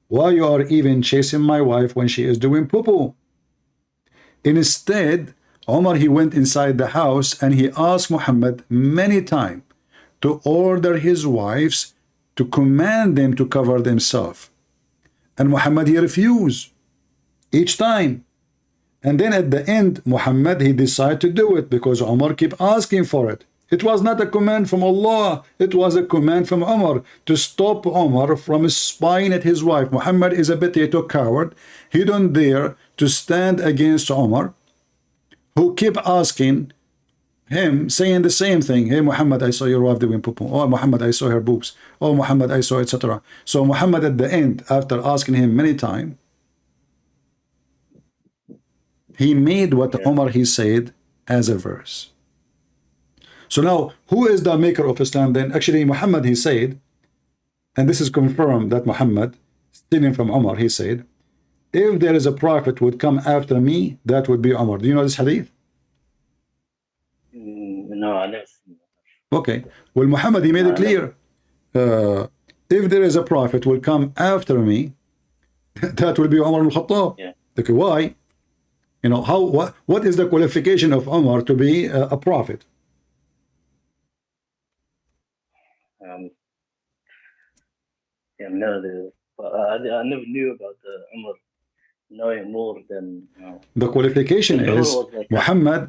[SPEAKER 1] Why you are even chasing my wife when she is doing poo-poo? Instead, Omar, he went inside the house and he asked Muhammad many times to order his wives to command them to cover themselves. And Muhammad, he refused each time. And then at the end, Muhammad, he decided to do it because Umar kept asking for it. It was not a command from Allah. It was a command from Umar to stop Umar from spying at his wife. Muhammad is a potato coward. He don't dare to stand against Umar, who kept asking him, saying the same thing. Hey, Muhammad, I saw your wife doing poo-poo. Oh, Muhammad, I saw her boobs. Oh, Muhammad, I saw, etc. So Muhammad at the end, after asking him many times, he made what Umar he said as a verse. So now, who is the maker of Islam then? Actually, Muhammad, he said, and this is confirmed that Muhammad, stealing from Umar, he said, if there is a prophet would come after me, that would be Umar. Do you know this hadith?
[SPEAKER 7] No, I never seen that.
[SPEAKER 1] Okay. Well, Muhammad, he made it clear. If there is a prophet will come after me, that will be Umar al-Khattab.
[SPEAKER 7] Yeah.
[SPEAKER 1] Okay, why? You know, what is the qualification of Umar to be a prophet?
[SPEAKER 7] I never knew about the Umar knowing more than, you know.
[SPEAKER 1] The qualification is
[SPEAKER 7] like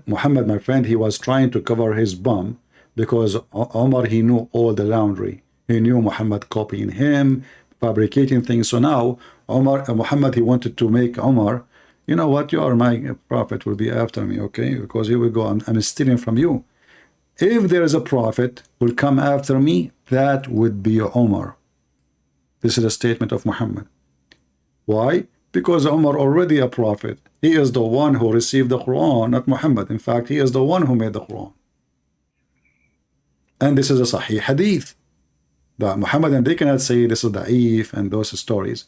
[SPEAKER 1] Muhammad, my friend, he was trying to cover his bum because Umar, he knew all the laundry. He knew Muhammad copying him, fabricating things. So now Muhammad, he wanted to make Umar, you know what, you are my prophet, will be after me, okay? Because here we go, I'm stealing from you. If there is a prophet will come after me, that would be Umar. This is a statement of Muhammad. Why? Because Umar already a prophet. He is the one who received the Quran, not Muhammad. In fact, he is the one who made the Quran. And this is a Sahih Hadith. That Muhammad, and they cannot say this is da'if and those stories.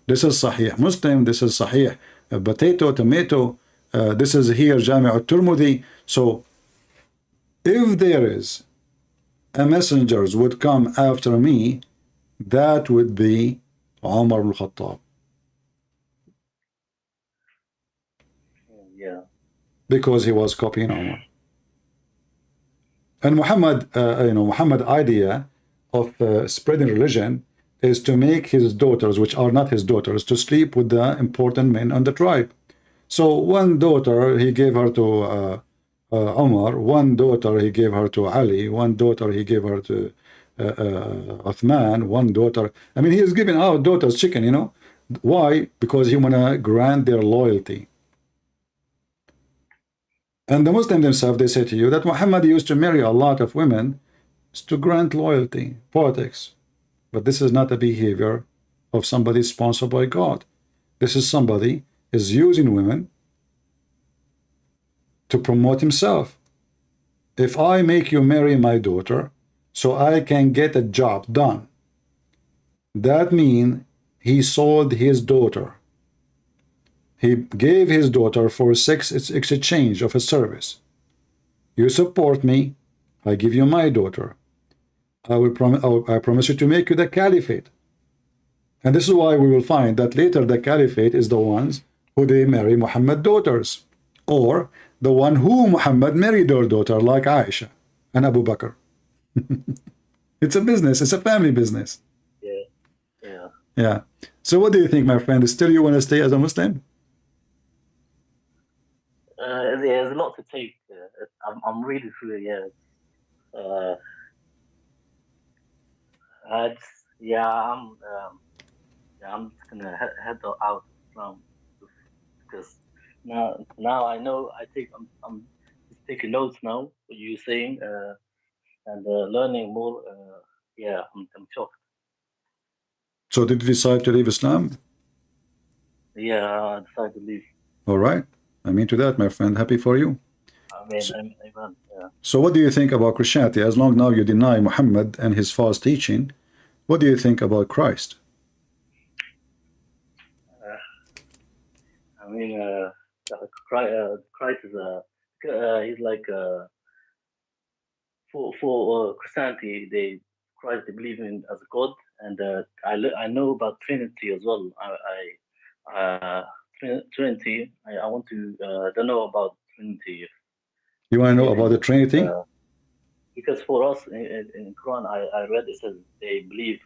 [SPEAKER 1] This is Sahih Muslim, this is Sahih potato, tomato, this is here Jami' al-Tirmidhi. So, if there is a messengers would come after me, that would be Umar al-Khattab.
[SPEAKER 7] Yeah.
[SPEAKER 1] Because he was copying Umar. And Muhammad, Muhammad idea of spreading religion is to make his daughters, which are not his daughters, to sleep with the important men on the tribe. So one daughter, he gave her to Umar, one daughter he gave her to Ali, one daughter he gave her to Uthman, one daughter. I mean, he is giving out daughters chicken, you know. Why? Because he want to grant their loyalty. And the Muslims themselves, they say to you that Muhammad used to marry a lot of women to grant loyalty, politics. But this is not the behavior of somebody sponsored by God. This is somebody is using women to promote himself. If I make you marry my daughter so I can get a job done, that means he sold his daughter. He gave his daughter for sex exchange of a service. You support me, I give you my daughter. I promise you to make you the caliphate. And this is why we will find that later the caliphate is the ones who they marry Muhammad's daughters, or the one who Muhammad married their daughter, like Aisha and Abu Bakr. It's a business, it's a family business. Yeah. So what do you think, my friend? Still you want to stay as a Muslim?
[SPEAKER 7] There's a lot to take. I'm reading through it. I'm just gonna head out from, because now I know. I'm just taking notes now. What you're saying and learning more. I'm shocked.
[SPEAKER 1] So did you decide to leave Islam?
[SPEAKER 7] Yeah, I decided to leave.
[SPEAKER 1] All right. I'm into that, my friend. Happy for you. So what do you think about Christianity? As long now you deny Muhammad and his false teaching, what do you think about Christ?
[SPEAKER 7] Christ is he's like for Christianity, Christ they believe in as God, and I know about Trinity as well. Trinity. I want to don't know about Trinity.
[SPEAKER 1] You want to know about the Trinity?
[SPEAKER 7] Because for us in Quran, I read it says they believe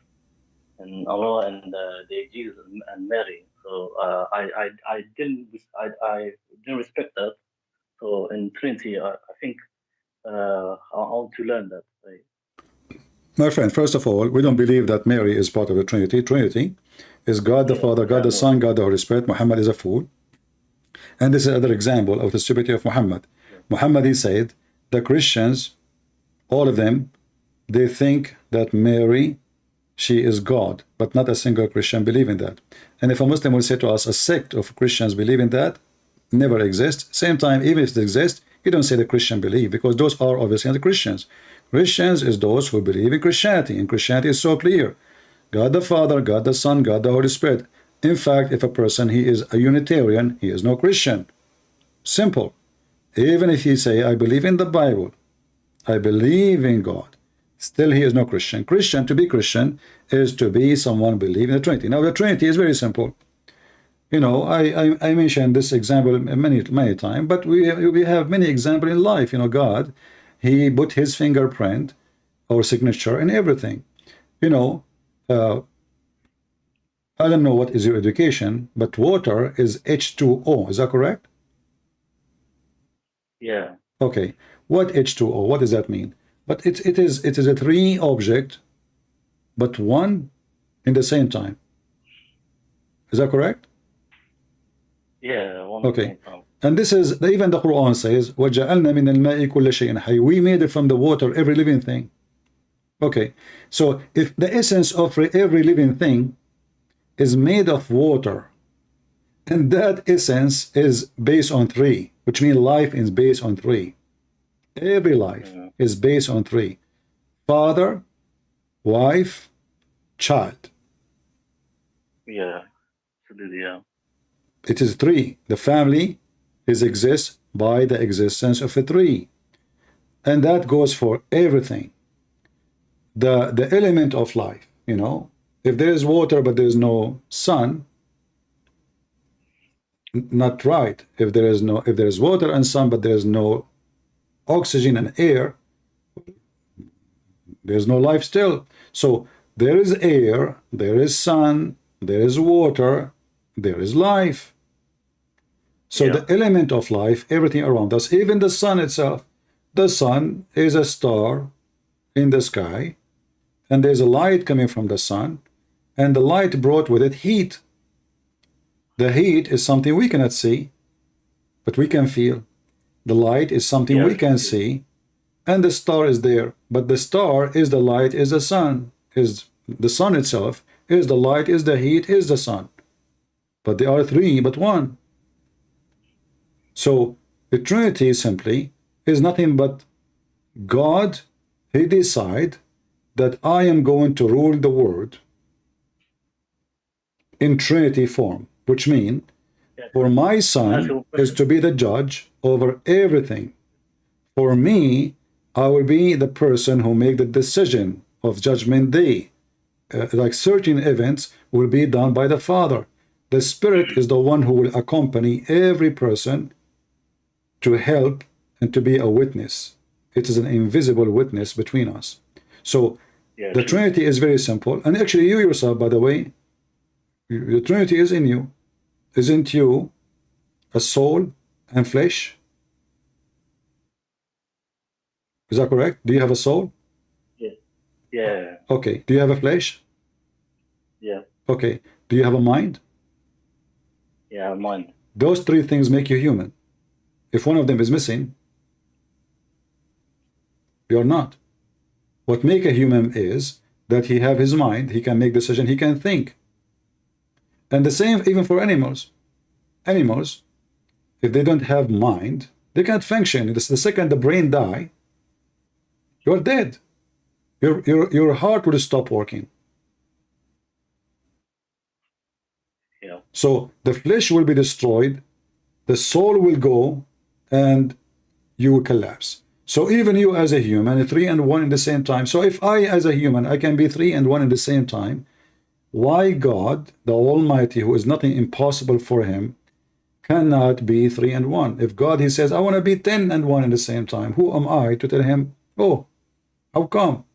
[SPEAKER 7] in Allah and they Jesus and Mary. So I didn't respect that. So in Trinity, I think I want to learn that.
[SPEAKER 1] My friend, first of all, we don't believe that Mary is part of the Trinity. Trinity is God the Father, God the Son, God the Holy Spirit. Muhammad is a fool. And this is another example of the stupidity of Muhammad. Muhammad, he said, the Christians, all of them, they think that Mary, she is God, but not a single Christian believe in that. And if a Muslim will say to us, a sect of Christians believe in that, never exists. Same time, even if it exists, you don't say the Christian believe, because those are obviously the Christians. Christians is those who believe in Christianity, and Christianity is so clear. God the Father, God the Son, God the Holy Spirit. In fact, if a person, he is a Unitarian, he is no Christian. Simple. Even if he say, I believe in the Bible, I believe in God, still he is no Christian. Christian, to be Christian, is to be someone believing in the Trinity. Now, the Trinity is very simple. You know, I mentioned this example many times, but we have many examples in life. You know, God, he put his fingerprint or signature in everything. You know, I don't know what is your education, but water is H2O. Is that correct?
[SPEAKER 7] Yeah.
[SPEAKER 1] Okay. What H2O? What does that mean? But it is a three object, but one in the same time. Is that correct?
[SPEAKER 7] Yeah.
[SPEAKER 1] Okay. And this is even the Quran says, وَجَعَلْنَا مِنَ الْمَاءِ كُلَّ شَيْءٍ حَيٍّ. We made it from the water every living thing. Okay. So if the essence of every living thing is made of water, and that essence is based on three, which means life is based on three. Every life is based on three: father, wife, child.
[SPEAKER 7] Yeah, absolutely. Yeah.
[SPEAKER 1] It is three. The family exists by the existence of a three, and that goes for everything. The element of life. You know, if there is water but there is no sun, not right. If there is water and sun but there is no oxygen and air, there's no life still. So there is air, there is sun, there is water, there is life. So the element of life, everything around us, even the sun itself. The sun is a star in the sky, and there's a light coming from the sun, and the light brought with it heat. The heat is something we cannot see, but we can feel. The light is something we can see, and the star is there. But the star is the light, is the sun, is the sun itself, is the light, is the heat, is the sun. But they are three, but one. So the Trinity simply is nothing but God, he decide that I am going to rule the world in Trinity form, which means for my son is to be the judge over everything. For me, I will be the person who make the decision of judgment day. Like certain events will be done by the Father. The Spirit is the one who will accompany every person to help and to be a witness. It is an invisible witness between us. So the Trinity is very simple. And actually you yourself, by the way, the Trinity is in you. Isn't you a soul and flesh? Is that correct? Do you have a soul?
[SPEAKER 7] Yeah.
[SPEAKER 1] Okay. Do you have a flesh?
[SPEAKER 7] Yeah.
[SPEAKER 1] Okay. Do you have a mind?
[SPEAKER 7] Yeah, mind.
[SPEAKER 1] Those three things make you human. If one of them is missing, you're not. What make a human is that he have his mind, he can make decision, he can think. And the same even for animals. Animals, if they don't have mind, they can't function. The second the brain die, you're dead. Your heart will stop working.
[SPEAKER 7] Yeah.
[SPEAKER 1] So the flesh will be destroyed, the soul will go, and you will collapse. So even you as a human, 3 and 1 in the same time. So if I as a human, I can be 3 and 1 in the same time, why God, the Almighty, who is nothing impossible for him, cannot be 3 and 1? If God, he says, I want to be 10 and 1 in the same time, who am I to tell him, oh, how come?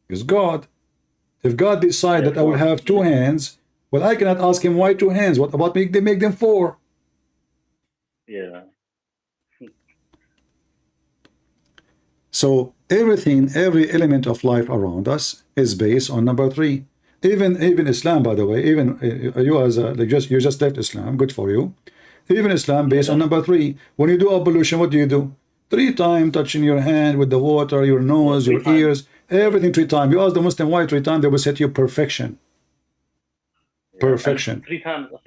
[SPEAKER 1] It's God. If God decide that I will have 2 hands, well, I cannot ask him why 2 hands. What about make them 4?
[SPEAKER 7] Yeah.
[SPEAKER 1] So everything, every element of life around us is based on number 3. Even Islam, by the way, even you as a, you just left Islam, good for you. Even Islam based on number 3. When you do ablution, what do? 3 times touching your hand with the water, your nose, your ears, everything 3 times. You ask the Muslim why 3 times, they will say to you perfection. Perfection.
[SPEAKER 7] 3 times, I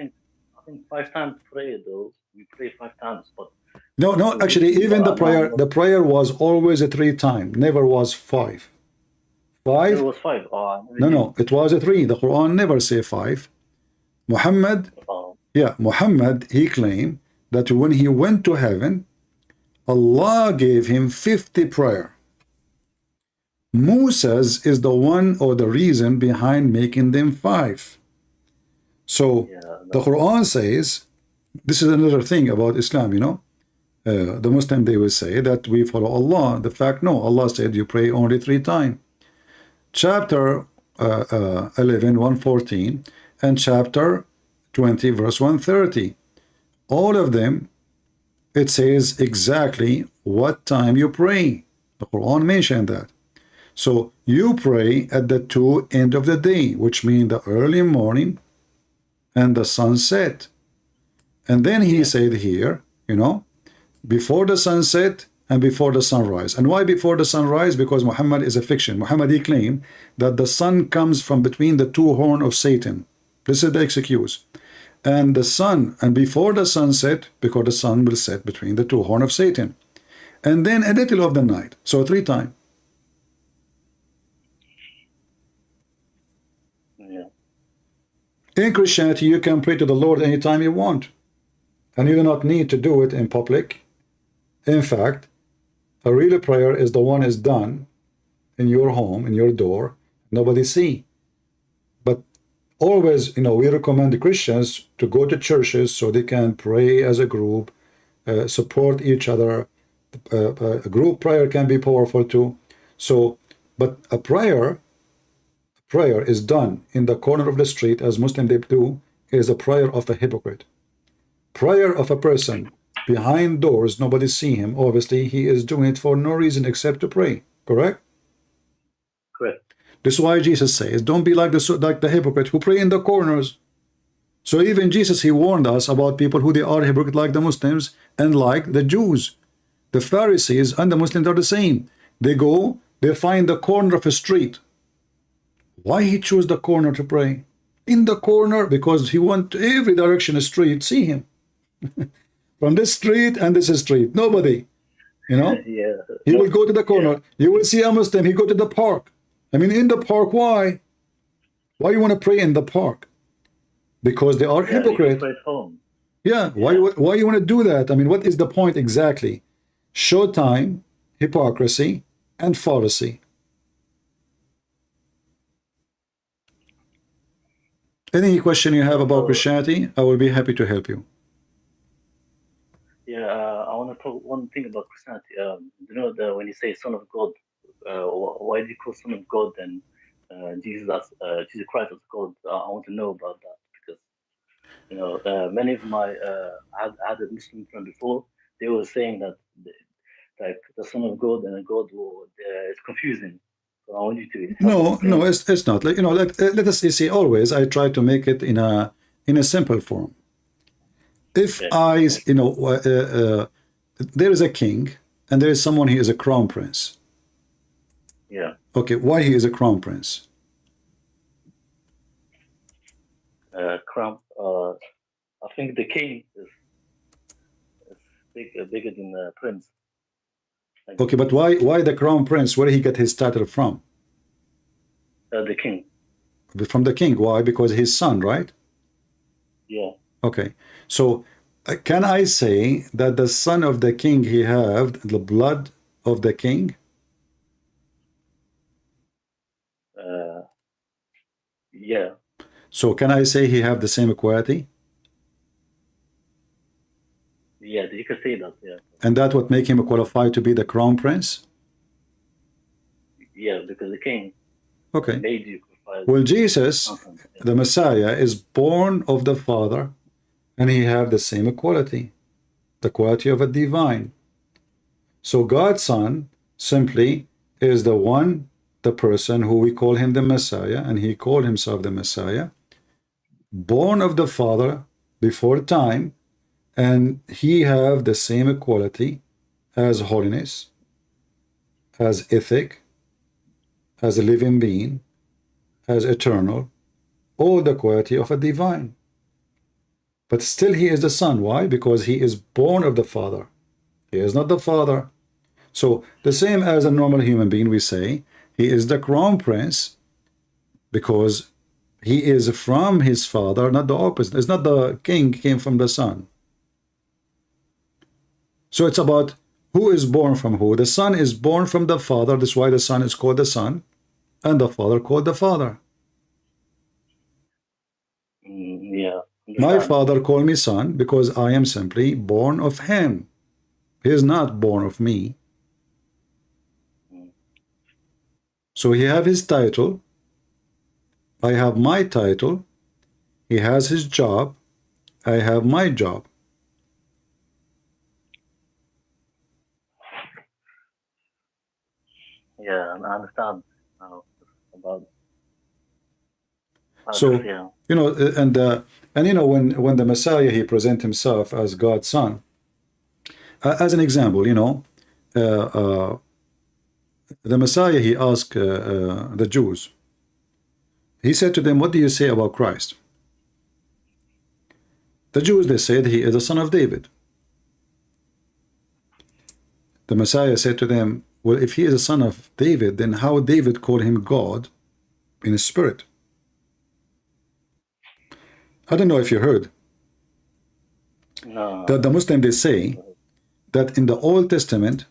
[SPEAKER 7] think 5 times pray though. We pray 5 times, but
[SPEAKER 1] no, actually, even the prayer was always a 3 times, never was 5. 5?
[SPEAKER 7] It was 5.
[SPEAKER 1] No, it was a 3. The Quran never say 5. Muhammad, Muhammad, he claimed that when he went to heaven, Allah gave him 50 prayer. Moses is the one or the reason behind making them 5. So the Quran says, this is another thing about Islam, you know. The Muslim, they will say that we follow Allah. The fact, no, Allah said you pray only 3 times. Chapter 11, 114, and chapter 20, verse 130. All of them, it says exactly what time you pray. The Quran mentioned that. So you pray at the 2 end of the day, which means the early morning and the sunset. And then he said here, you know, before the sunset and before the sunrise. And why before the sunrise? Because Muhammad is a fiction. Muhammad, he claimed that the sun comes from between the 2 horns of Satan. This is the excuse. And the sun, and before the sunset, because the sun will set between the 2 horns of Satan. And then a little of the night. So 3 times. In Christianity, you can pray to the Lord anytime you want. And you do not need to do it in public. In fact, a real prayer is the one is done in your home, in your door, nobody see. But always, you know, we recommend Christians to go to churches so they can pray as a group, support each other. A group prayer can be powerful too. So, but a prayer is done in the corner of the street, as Muslims they do, is a prayer of a hypocrite. Prayer of a person behind doors, nobody see him. Obviously, he is doing it for no reason except to pray. Correct?
[SPEAKER 7] Correct.
[SPEAKER 1] This is why Jesus says, don't be like the hypocrite who pray in the corners. So even Jesus, he warned us about people who they are hypocrite like the Muslims and like the Jews. The Pharisees and the Muslims are the same. They go, they find the corner of a street. Why he choose the corner to pray? In the corner, because he want every direction a street, see him. From this street and this street, nobody, you know.
[SPEAKER 7] Yeah.
[SPEAKER 1] He will go to the corner. You will see a Muslim, he go to the park. I mean, in the park, why? Why you want to pray in the park? Because they are hypocrite.
[SPEAKER 7] Home.
[SPEAKER 1] Yeah, why you want to do that? I mean, what is the point exactly? Showtime, hypocrisy, and fallacy. Any question you have about Christianity, I will be happy to help you.
[SPEAKER 7] Yeah, I want to talk one thing about Christianity. You know, when you say Son of God, why do you call Son of God and Jesus Christ as God? I want to know about that because, you know, many of my I had a Muslim friend before. They were saying that like the Son of God and God it's confusing. So I want you to
[SPEAKER 1] no, it's not. Like, you know, let us see. Always, I try to make it in a simple form. If you know, there is a king and there is someone he is a crown prince.
[SPEAKER 7] Yeah.
[SPEAKER 1] Okay, why he is a crown prince?
[SPEAKER 7] Crown. I think the king is bigger than the prince.
[SPEAKER 1] Okay, but why the crown prince? Where did he get his title from?
[SPEAKER 7] The king.
[SPEAKER 1] From the king. Why? Because his son, right?
[SPEAKER 7] Yeah.
[SPEAKER 1] Okay, so can I say that the son of the king he have the blood of the king?
[SPEAKER 7] Yeah.
[SPEAKER 1] So can I say he have the same equality?
[SPEAKER 7] Yeah, you can say that. Yeah.
[SPEAKER 1] And that would make him qualified to be the crown prince?
[SPEAKER 7] Yeah, because the king.
[SPEAKER 1] Okay.
[SPEAKER 7] Made you qualified.
[SPEAKER 1] Well, Jesus, the Messiah, is born of the Father, and he have the same equality, the quality of a divine. So God's Son simply is the person who we call him the Messiah, and he called himself the Messiah, born of the Father before time, and he have the same equality as holiness, as ethic, as a living being, as eternal, all the quality of a divine. But still he is the Son. Why? Because he is born of the Father. He is not the Father. So the same as a normal human being, we say, he is the crown prince because he is from his father, not the opposite. It's not the king came from the son. So it's about who is born from who. The son is born from the father. That's why the son is called the son, and the father called the father.
[SPEAKER 7] Yeah.
[SPEAKER 1] My father called me son because I am simply born of him. He is not born of me. So he have his title. I have my title. He has his job. I have my job.
[SPEAKER 7] Yeah, I understand now about.
[SPEAKER 1] So
[SPEAKER 7] Yeah.
[SPEAKER 1] you know, and you know, when the Messiah he present himself as God's son, as an example, you know, the Messiah he asked the Jews. He said to them, "What do you say about Christ?" The Jews, they said he is the son of David. The Messiah said to them, well, if he is a son of David, then how David called him God in his spirit? I don't know if you heard.
[SPEAKER 7] No.
[SPEAKER 1] That the Muslim, they say that in the Old Testament,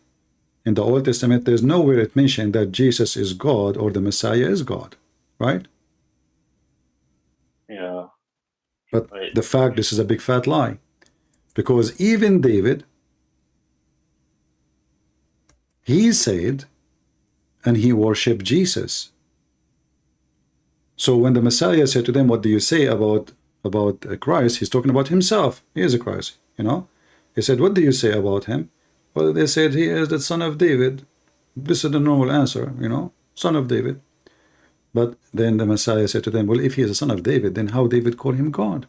[SPEAKER 1] there's nowhere it mentioned that Jesus is God or the Messiah is God, right?
[SPEAKER 7] Yeah.
[SPEAKER 1] But the fact, this is a big fat lie. Because even David, he said, and he worshipped Jesus. So when the Messiah said to them, what do you say about Christ? He's talking about himself. He is a Christ, you know. He said, what do you say about him? Well, they said he is the son of David. This is the normal answer, you know, son of David. But then the Messiah said to them, well, if he is a son of David, then how David called him God?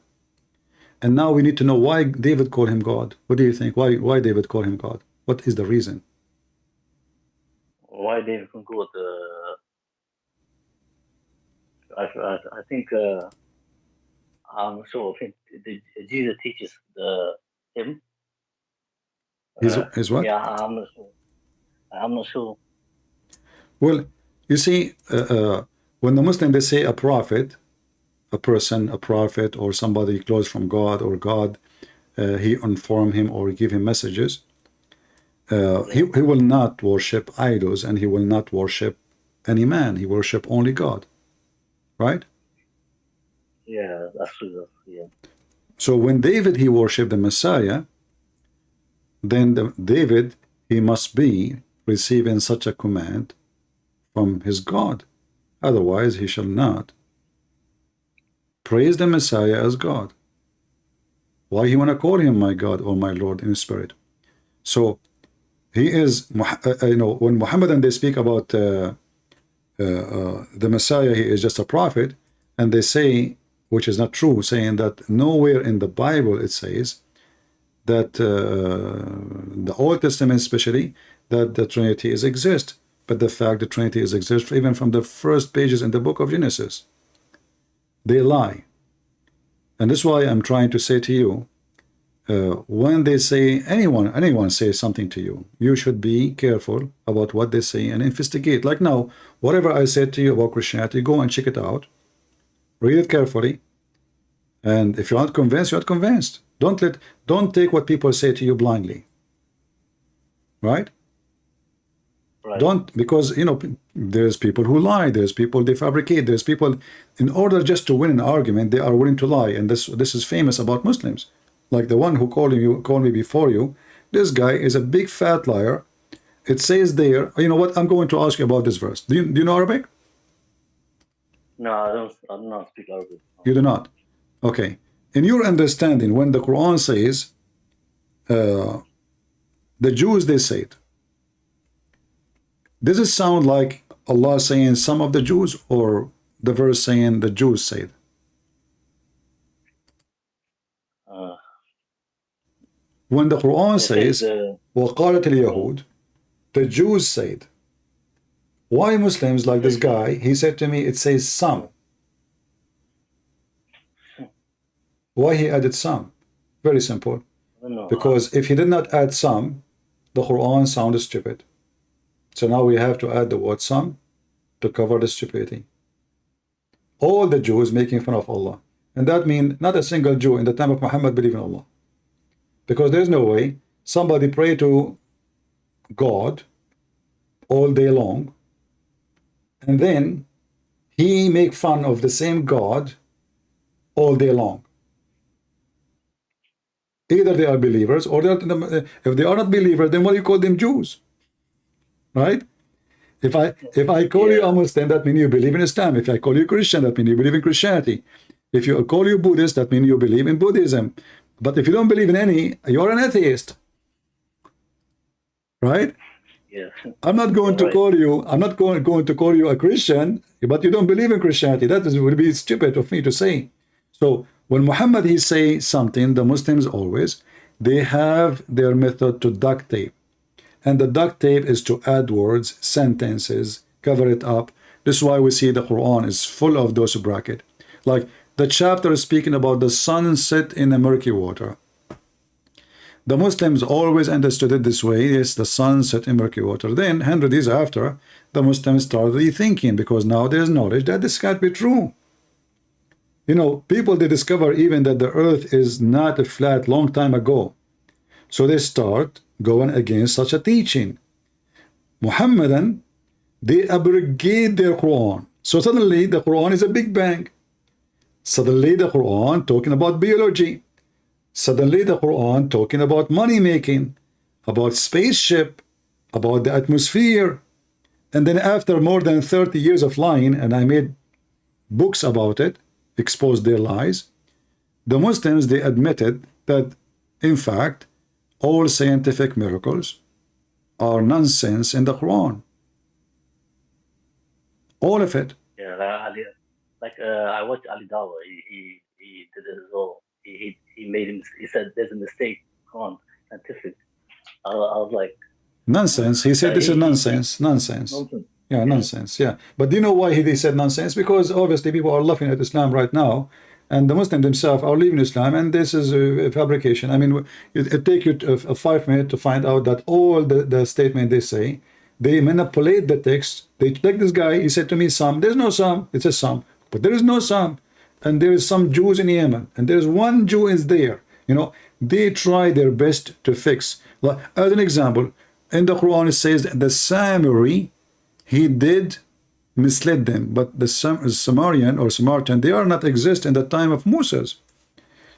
[SPEAKER 1] And now we need to know why David called him God. What do you think? Why David called him God? What is the reason?
[SPEAKER 7] Why David can go with I think I'm not sure. I think Jesus teaches him.
[SPEAKER 1] Is what?
[SPEAKER 7] Yeah, I'm not sure. I'm not sure.
[SPEAKER 1] Well, you see, when the Muslim they say a prophet, a person, a prophet, or somebody close from God, or God, he inform him or give him messages. He will not worship idols, and he will not worship any man. He worship only God, right?
[SPEAKER 7] Yeah, that's true. Yeah.
[SPEAKER 1] So when David he worshipped the Messiah, then David he must be receiving such a command from his God. Otherwise, he shall not praise the Messiah as God. Why he want to call him my God or my Lord in spirit? So he is, when Muhammad they speak about the Messiah, he is just a prophet, and they say, which is not true, saying that nowhere in the Bible it says that the Old Testament especially, that the Trinity is exist. But the fact the Trinity is exist, even from the first pages in the book of Genesis, they lie. And that's why I'm trying to say to you, when they say anyone says something to you, you should be careful about what they say and investigate. Like now, whatever I said to you about Christianity, go and check it out, read it carefully, and if you're not convinced, you're not convinced. Don't take what people say to you blindly, right?
[SPEAKER 7] Right.
[SPEAKER 1] Don't, because there's people who lie, there's people they fabricate, there's people, in order just to win an argument, they are willing to lie. And this is famous about Muslims. Like the one who called me before you, this guy is a big fat liar. It says there, you know what, I'm going to ask you about this verse. Do you know Arabic?
[SPEAKER 7] No, I do not speak Arabic.
[SPEAKER 1] You do not? Okay. In your understanding, when the Quran says the Jews they said, does it sound like Allah saying some of the Jews, or the verse saying the Jews said? When the Quran says وَقَالَتِ الْيَهُودِ, the Jews said. Why Muslims, like this guy, he said to me, it says some. Why he added some? Very simple. Because if he did not add some, the Quran sounded stupid. So now we have to add the word some to cover the stupidity. All the Jews making fun of Allah. And that means not a single Jew in the time of Muhammad believe in Allah. Because there's no way somebody pray to God all day long, and then he make fun of the same God all day long. Either they are believers, or if they are not believers, then what do you call them? Jews, right? If I call you a Muslim, that means you believe in Islam. If I call you Christian, that means you believe in Christianity. If you call you Buddhist, that means you believe in Buddhism. But if you don't believe in any, you're an atheist, right?
[SPEAKER 7] Yeah.
[SPEAKER 1] I'm not going to call you. I'm not going to call you a Christian, but you don't believe in Christianity. That would be stupid of me to say. So when Muhammad he say something, the Muslims always they have their method to duct tape, and the duct tape is to add words, sentences, cover it up. This is why we see the Quran is full of those brackets. Like the chapter is speaking about the sun set in a murky water. The Muslims always understood it this way. Yes, the sun set in murky water. Then 100 years after, the Muslims started rethinking, because now there's knowledge that this can't be true. People they discover even that the earth is not a flat long time ago. So they start going against such a teaching. Muhammadan, they abrogate their Quran. So suddenly the Quran is a Big Bang. Suddenly the Quran talking about biology. Suddenly the Quran talking about money making, about spaceship, about the atmosphere. And then after more than 30 years of lying, and I made books about it, exposed their lies, the Muslims, they admitted that, in fact, all scientific miracles are nonsense in the Quran. All of it.
[SPEAKER 7] Yeah, I watched Ali Dawah. He did it as well. He made him. He said there's a mistake. Quran scientific. I was like,
[SPEAKER 1] Nonsense. He said this is
[SPEAKER 7] he-
[SPEAKER 1] nonsense. Nonsense.
[SPEAKER 7] nonsense.
[SPEAKER 1] Yeah, nonsense. Yeah. But do you know why he said nonsense? Because obviously people are laughing at Islam right now, and the Muslims themselves are leaving Islam, and this is a fabrication. I mean, it take you 5 minutes to find out that all the statement they say, they manipulate the text. They like this guy. He said to me, "Some." There's no some. It says some, but there is no some. And there is some Jews in Yemen, and there's one Jew is there. You know, they try their best to fix. Like, as an example, in the Quran it says that the Samari, he did mislead them, but the Samaritan or Samaritan, they are not exist in the time of Moses.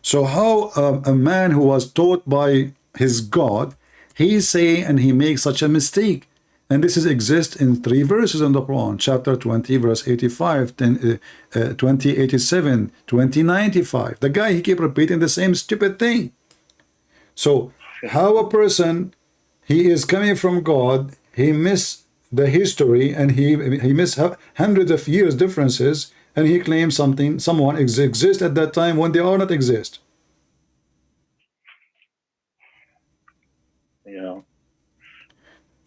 [SPEAKER 1] So how a man who was taught by his God, he say and he makes such a mistake? And this is exist in 3 verses in the Quran, chapter 20, verse 85, 20, 87, 20, 95. The guy, he keep repeating the same stupid thing. So how a person, he is coming from God, he miss the history, and he miss hundreds of years differences, and he claims someone exists at that time when they are not exist.
[SPEAKER 7] You know.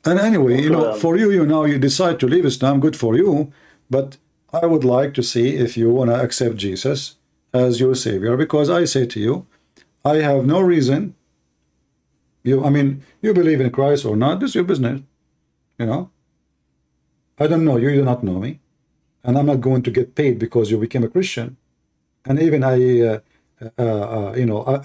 [SPEAKER 1] And anyway, you know, for you, you decide to leave Islam, good for you. But I would like to see if you want to accept Jesus as your savior, because I say to you, I have no reason. I mean, you believe in Christ or not, this is your business. You know, I don't know you, you do not know me, and I'm not going to get paid because you became a Christian. And even you know,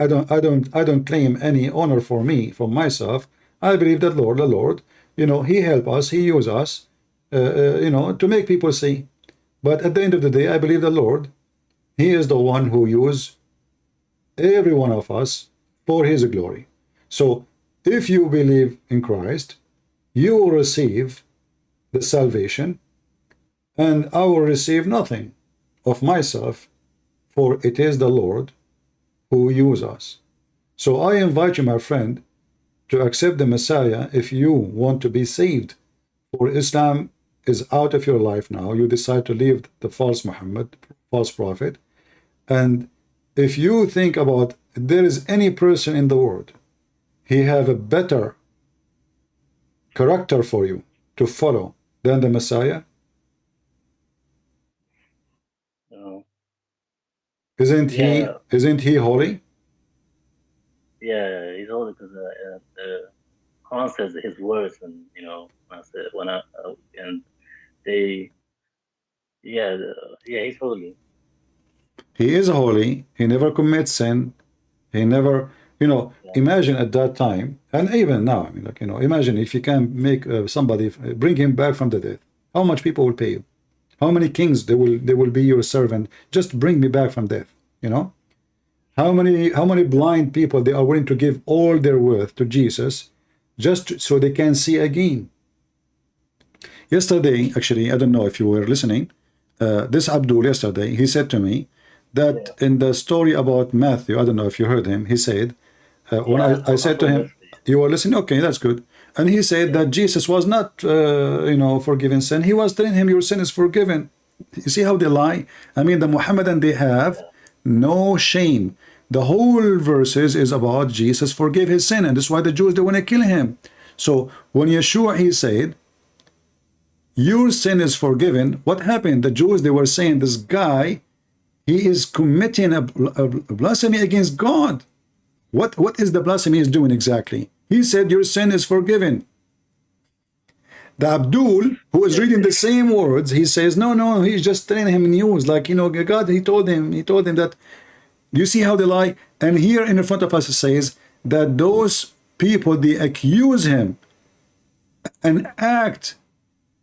[SPEAKER 1] I don't claim any honor for myself. I believe that the Lord, you know, he help us, he use us, you know, to make people see. But at the end of the day, I believe the Lord, he is the one who use every one of us for his glory. So if you believe in Christ, you will receive the salvation, and I will receive nothing of myself, for it is the Lord who use us. So I invite you, my friend, to accept the Messiah if you want to be saved. For Islam is out of your life now. You decide to leave the false Muhammad, false prophet. And if you think about there is any person in the world, he have a better character for you to follow than the Messiah.
[SPEAKER 7] No.
[SPEAKER 1] Isn't he holy?
[SPEAKER 7] Yeah, he's holy because Quran says his words, and you know, and they, yeah, he's holy.
[SPEAKER 1] He is holy. He never commits sin. He never, you know, imagine at that time, and even now, I mean, like, you know, imagine if you can make somebody, bring him back from the dead. How much people will pay you? How many kings they will be your servant? Just bring me back from death, you know? How many blind people they are willing to give all their worth to Jesus just so they can see again? Yesterday, actually, I don't know if you were listening, this Abdul yesterday, he said to me that in the story about Matthew, I don't know if you heard him, he said, when I said to him, you were listening? Okay, that's good. And he said that Jesus was not, you know, forgiven sin. He was telling him your sin is forgiven. You see how they lie? I mean, the Muhammadan, they have no shame. The whole verses is about Jesus forgave his sin, and that's why the Jews, they want to kill him. So when Yeshua, he said, your sin is forgiven, what happened? The Jews, they were saying, this guy, he is committing a blasphemy against God. What is the blasphemy he's doing exactly? He said, your sin is forgiven. The Abdul, who is reading the same words, he says, no, he's just telling him news. Like, you know, God, he told him that, you see how they lie? And here in front of us, it says that those people, they accuse him an act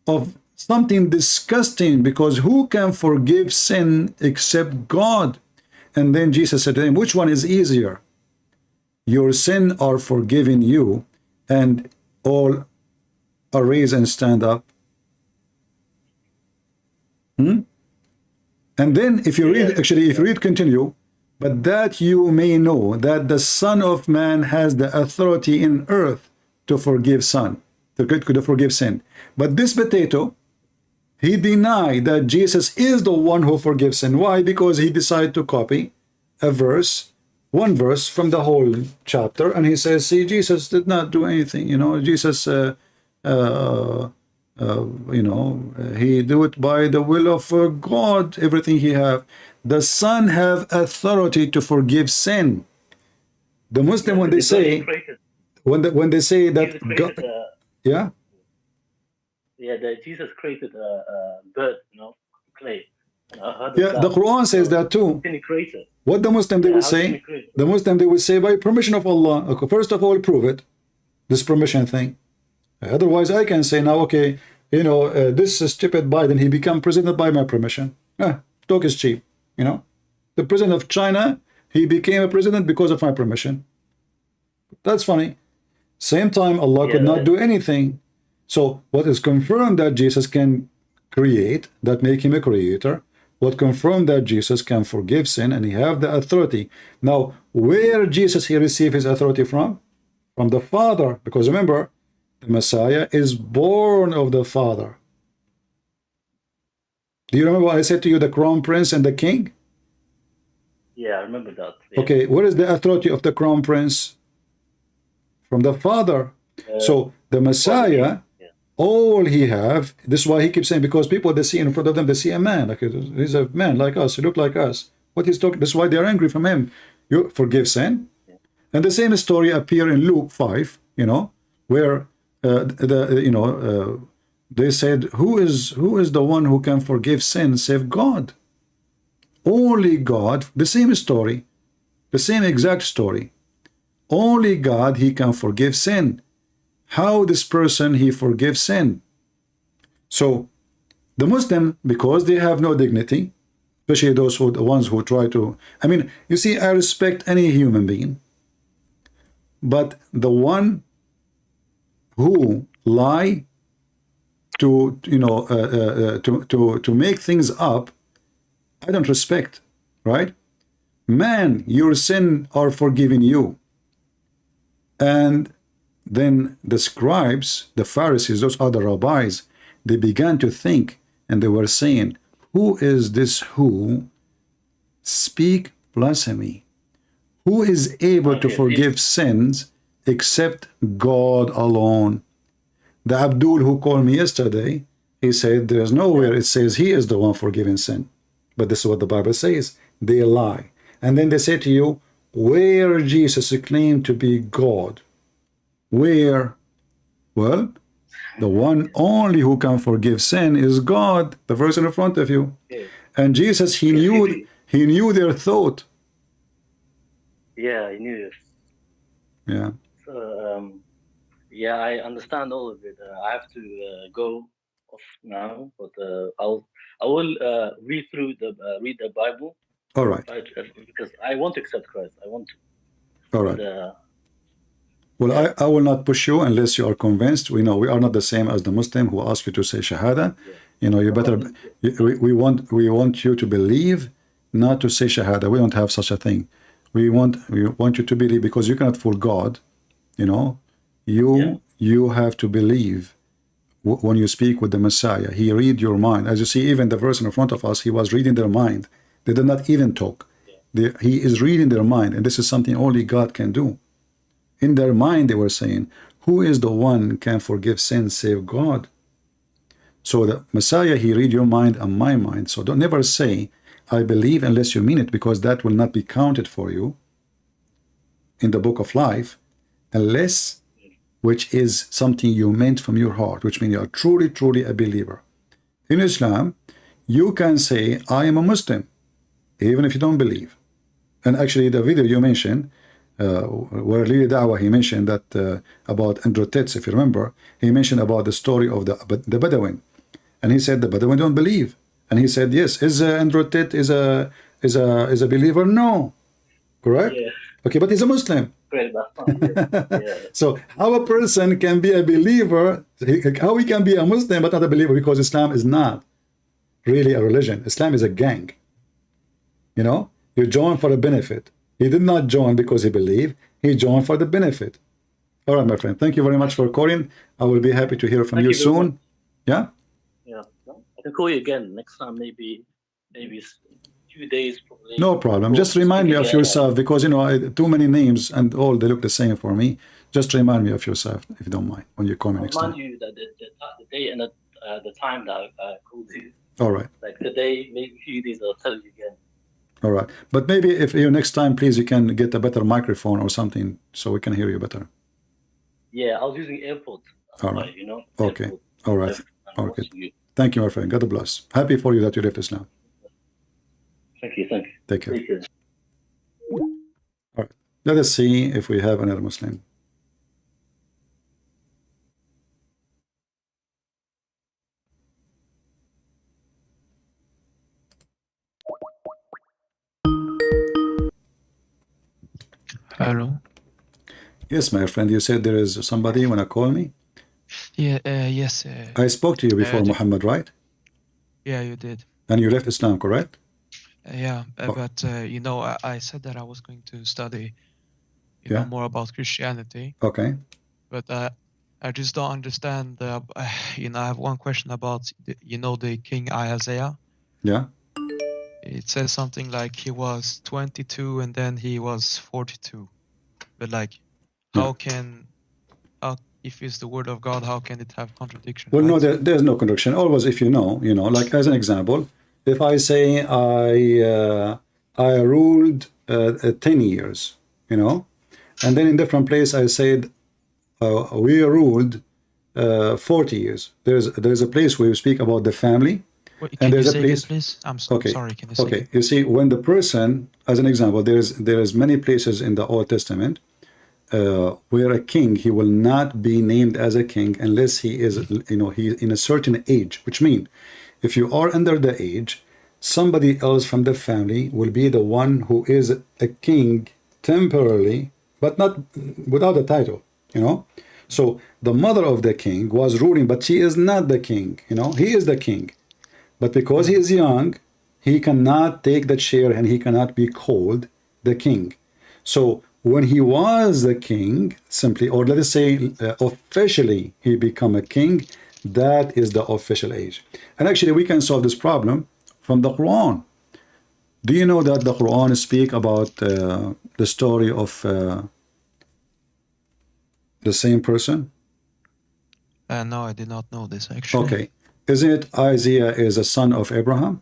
[SPEAKER 1] of something disgusting, because who can forgive sin except God? And then Jesus said to him, which one is easier? Your sin are forgiven you, and all arise and stand up. And then if you read, actually, if you read, continue, but that you may know that the Son of Man has the authority in earth to forgive sin. To forgive sin. But this potato, he denied that Jesus is the one who forgives sin. Why? Because he decided to copy a verse one verse from the whole chapter, and he says, see, Jesus did not do anything. You know, Jesus, he do it by the will of God, everything he have. The Son have authority to forgive sin. The Muslim, when they say, when they say that God, yeah,
[SPEAKER 7] that Jesus created a bird, clay.
[SPEAKER 1] Yeah, the Quran says that too. What the Muslim they will say? The Muslim they will say by permission of Allah. Okay, first of all, prove it, this permission thing. Otherwise, I can say now, okay, this stupid Biden, he become president by my permission. Talk is cheap, The president of China, he became a president because of my permission. That's funny. Same time, Allah could not do anything. So what is confirmed that Jesus can create, that make him a creator, what confirmed that Jesus can forgive sin and he have the authority. Now, where Jesus he received his authority from? From the Father. Because remember, the Messiah is born of the Father. Do you remember what I said to you, the crown prince and the king?
[SPEAKER 7] Yeah, I remember that. Yeah.
[SPEAKER 1] Okay, what is the authority of the crown prince? From the Father. So the Messiah, all he have, this is why he keeps saying, because people, they see in front of them, they see a man, like he's a man like us, he look like us. What he's talking, this is why they're angry from him. You forgive sin. And the same story appear in Luke 5, where they said, who is the one who can forgive sin save God? Only God. The same story, the same exact story. Only God, he can forgive sin. How this person he forgives sin? So the Muslim, because they have no dignity, especially those who, the ones who try to, I mean, you see, I respect any human being, but the one who lie to to make things up, I don't respect, right? Man, your sin are forgiven you. And then the scribes, the Pharisees, those other rabbis, they began to think, and they were saying, who is this who speak blasphemy? Who is able to forgive sins except God alone? The Abdul who called me yesterday, he said there's nowhere it says he is the one forgiving sin. But this is what the Bible says. They lie. And then they say to you, where Jesus claimed to be God? Where? Well, the one only who can forgive sin is God, the verse in front of you. And Jesus, he knew their thought.
[SPEAKER 7] Yeah, he knew it.
[SPEAKER 1] Yeah.
[SPEAKER 7] So, I understand all of it. I have to go off now, but I will read the Bible.
[SPEAKER 1] All right.
[SPEAKER 7] Because I want to accept Christ. I want to.
[SPEAKER 1] All right.
[SPEAKER 7] And,
[SPEAKER 1] well, I will not push you unless you are convinced. We know we are not the same as the Muslim who ask you to say Shahada. You better. We want you to believe, not to say Shahada. We don't have such a thing. We want you to believe, because you cannot fool God. You have to believe when you speak with the Messiah. He read your mind. As you see, even the verse in front of us, he was reading their mind. They did not even talk. He is reading their mind, and this is something only God can do. In their mind, they were saying, who is the one can forgive sins save God? So the Messiah, he read your mind and my mind. So don't never say, I believe, unless you mean it, because that will not be counted for you in the book of life, unless, which is something you meant from your heart, which means you are truly, truly a believer. In Islam, you can say, I am a Muslim, even if you don't believe. And actually, the video you mentioned, where Lili Dawah, he mentioned that about Andrew Tetz, if you remember, he mentioned about the story of the Bedouin. And he said the Bedouin don't believe. And he said, yes, is Andrew Tet is a believer? No. Correct? Yeah. Okay, but he's a Muslim.
[SPEAKER 7] Great, yeah.
[SPEAKER 1] So how a person can be a believer, how he can be a Muslim but not a believer, because Islam is not really a religion. Islam is a gang. You join for a benefit. He did not join because he believed. He joined for the benefit. All right, my friend. Thank you very much for calling. I will be happy to hear from you soon. Yeah?
[SPEAKER 7] Yeah. I can call you again next time. Maybe few days probably.
[SPEAKER 1] No problem. Just remind me of yourself, because, you know, too many names and all, they look the same for me. Just remind me of yourself, if you don't mind, when you call me next time.
[SPEAKER 7] I'll remind you that the day and the time that I called you.
[SPEAKER 1] All right.
[SPEAKER 7] Like the day, maybe a few days, I'll tell you again.
[SPEAKER 1] All right. But maybe if you next time, please, you can get a better microphone or something so we can hear you better.
[SPEAKER 7] Yeah, I was using AirPods.
[SPEAKER 1] All right.
[SPEAKER 7] You know.
[SPEAKER 1] Okay.
[SPEAKER 7] AirPods.
[SPEAKER 1] All right. Okay. Thank you, my friend. God bless. Happy for you that you left Islam.
[SPEAKER 7] Thank you. Thank you.
[SPEAKER 1] Take care.
[SPEAKER 7] Take care.
[SPEAKER 1] All right. Let us see if we have another Muslim.
[SPEAKER 8] Hello.
[SPEAKER 1] Yes, my friend. You said there is somebody you want to call me?
[SPEAKER 8] Yeah. Yes.
[SPEAKER 1] I spoke to you before,
[SPEAKER 8] did-
[SPEAKER 1] Muhammad, right?
[SPEAKER 8] Yeah, you did.
[SPEAKER 1] And you left Islam, correct?
[SPEAKER 8] Yeah,
[SPEAKER 1] Oh.
[SPEAKER 8] but you know, I said that I was going to study, you
[SPEAKER 1] Yeah.
[SPEAKER 8] know, more about Christianity,
[SPEAKER 1] Okay.
[SPEAKER 8] but I just don't understand. You know, I have one question about, you know, the King Isaiah.
[SPEAKER 1] Yeah.
[SPEAKER 8] It says something like he was 22 and then he was 42. But like, how if it's the word of God, how can it have contradiction?
[SPEAKER 1] Well, no,
[SPEAKER 8] right?
[SPEAKER 1] there's no contradiction. Always, if you know, like as an example, if I say I ruled 10 years, and then in different place I said we ruled 40 years. There's a place where you speak about the family,
[SPEAKER 8] Wait,
[SPEAKER 1] and
[SPEAKER 8] can you
[SPEAKER 1] there's a
[SPEAKER 8] say again,
[SPEAKER 1] place.
[SPEAKER 8] please? I'm
[SPEAKER 1] Okay.
[SPEAKER 8] sorry. Can you say
[SPEAKER 1] Okay.
[SPEAKER 8] again?
[SPEAKER 1] You see, when the person, as an example, there's many places in the Old Testament where a king, he will not be named as a king unless he is, he's in a certain age, which means if you are under the age, somebody else from the family will be the one who is a king temporarily, but not without a title, So the mother of the king was ruling, but she is not the king, he is the king. But because he is young, he cannot take that share and he cannot be called the king. So when he was the king, simply, or let us say officially, he become a king, that is the official age. And actually, we can solve this problem from the Quran. Do you know that the Quran speak about the story of the same person?
[SPEAKER 8] No, I did not know this actually.
[SPEAKER 1] Okay. Isn't it Isaiah is a son of Abraham?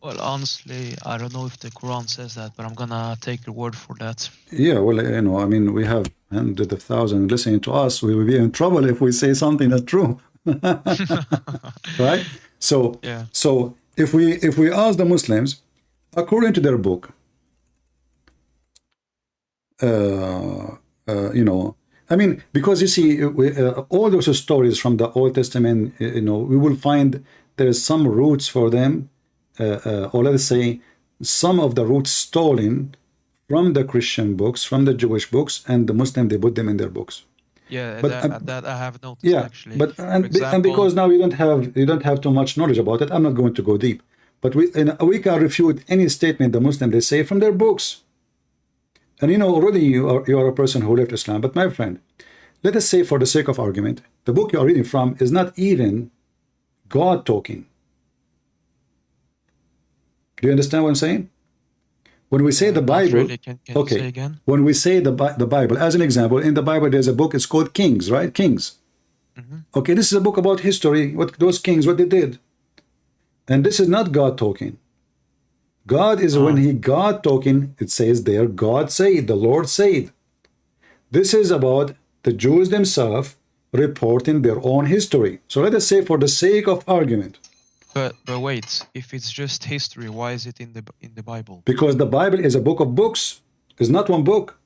[SPEAKER 8] Well, honestly, I don't know if the Quran says that, but I'm gonna take your word for that.
[SPEAKER 1] Yeah, well, I mean, we have hundreds of thousands listening to us. We will be in trouble if we say something that's true, right? So,
[SPEAKER 8] Yeah.
[SPEAKER 1] so if we ask the Muslims, according to their book, I mean, because you see, all those stories from the Old Testament, we will find there's some roots for them, or let's say some of the roots stolen from the Christian books, from the Jewish books, and the Muslim, they put them in their books.
[SPEAKER 8] Yeah,
[SPEAKER 1] But
[SPEAKER 8] that I have noticed
[SPEAKER 1] yeah,
[SPEAKER 8] actually.
[SPEAKER 1] but
[SPEAKER 8] For
[SPEAKER 1] and
[SPEAKER 8] example,
[SPEAKER 1] because now you don't have too much knowledge about it, I'm not going to go deep. But we can refute any statement the Muslim they say from their books. And already you are a person who left Islam. But my friend, let us say for the sake of argument, the book you are reading from is not even God talking. Do you understand what I'm saying? When we say the
[SPEAKER 8] not
[SPEAKER 1] Bible,
[SPEAKER 8] really. Can you say again?
[SPEAKER 1] when we say the Bible, as an example, in the Bible there's a book, it's called Kings, right? Kings. Okay, this is a book about history, what those kings, what they did. And this is not God talking. God is when God talking, it says there, God said, the Lord said. This is about the Jews themselves reporting their own history. So let us say for the sake of argument.
[SPEAKER 8] But wait, if it's just history, why is it in the Bible?
[SPEAKER 1] Because the Bible is a book of books. It's not one book.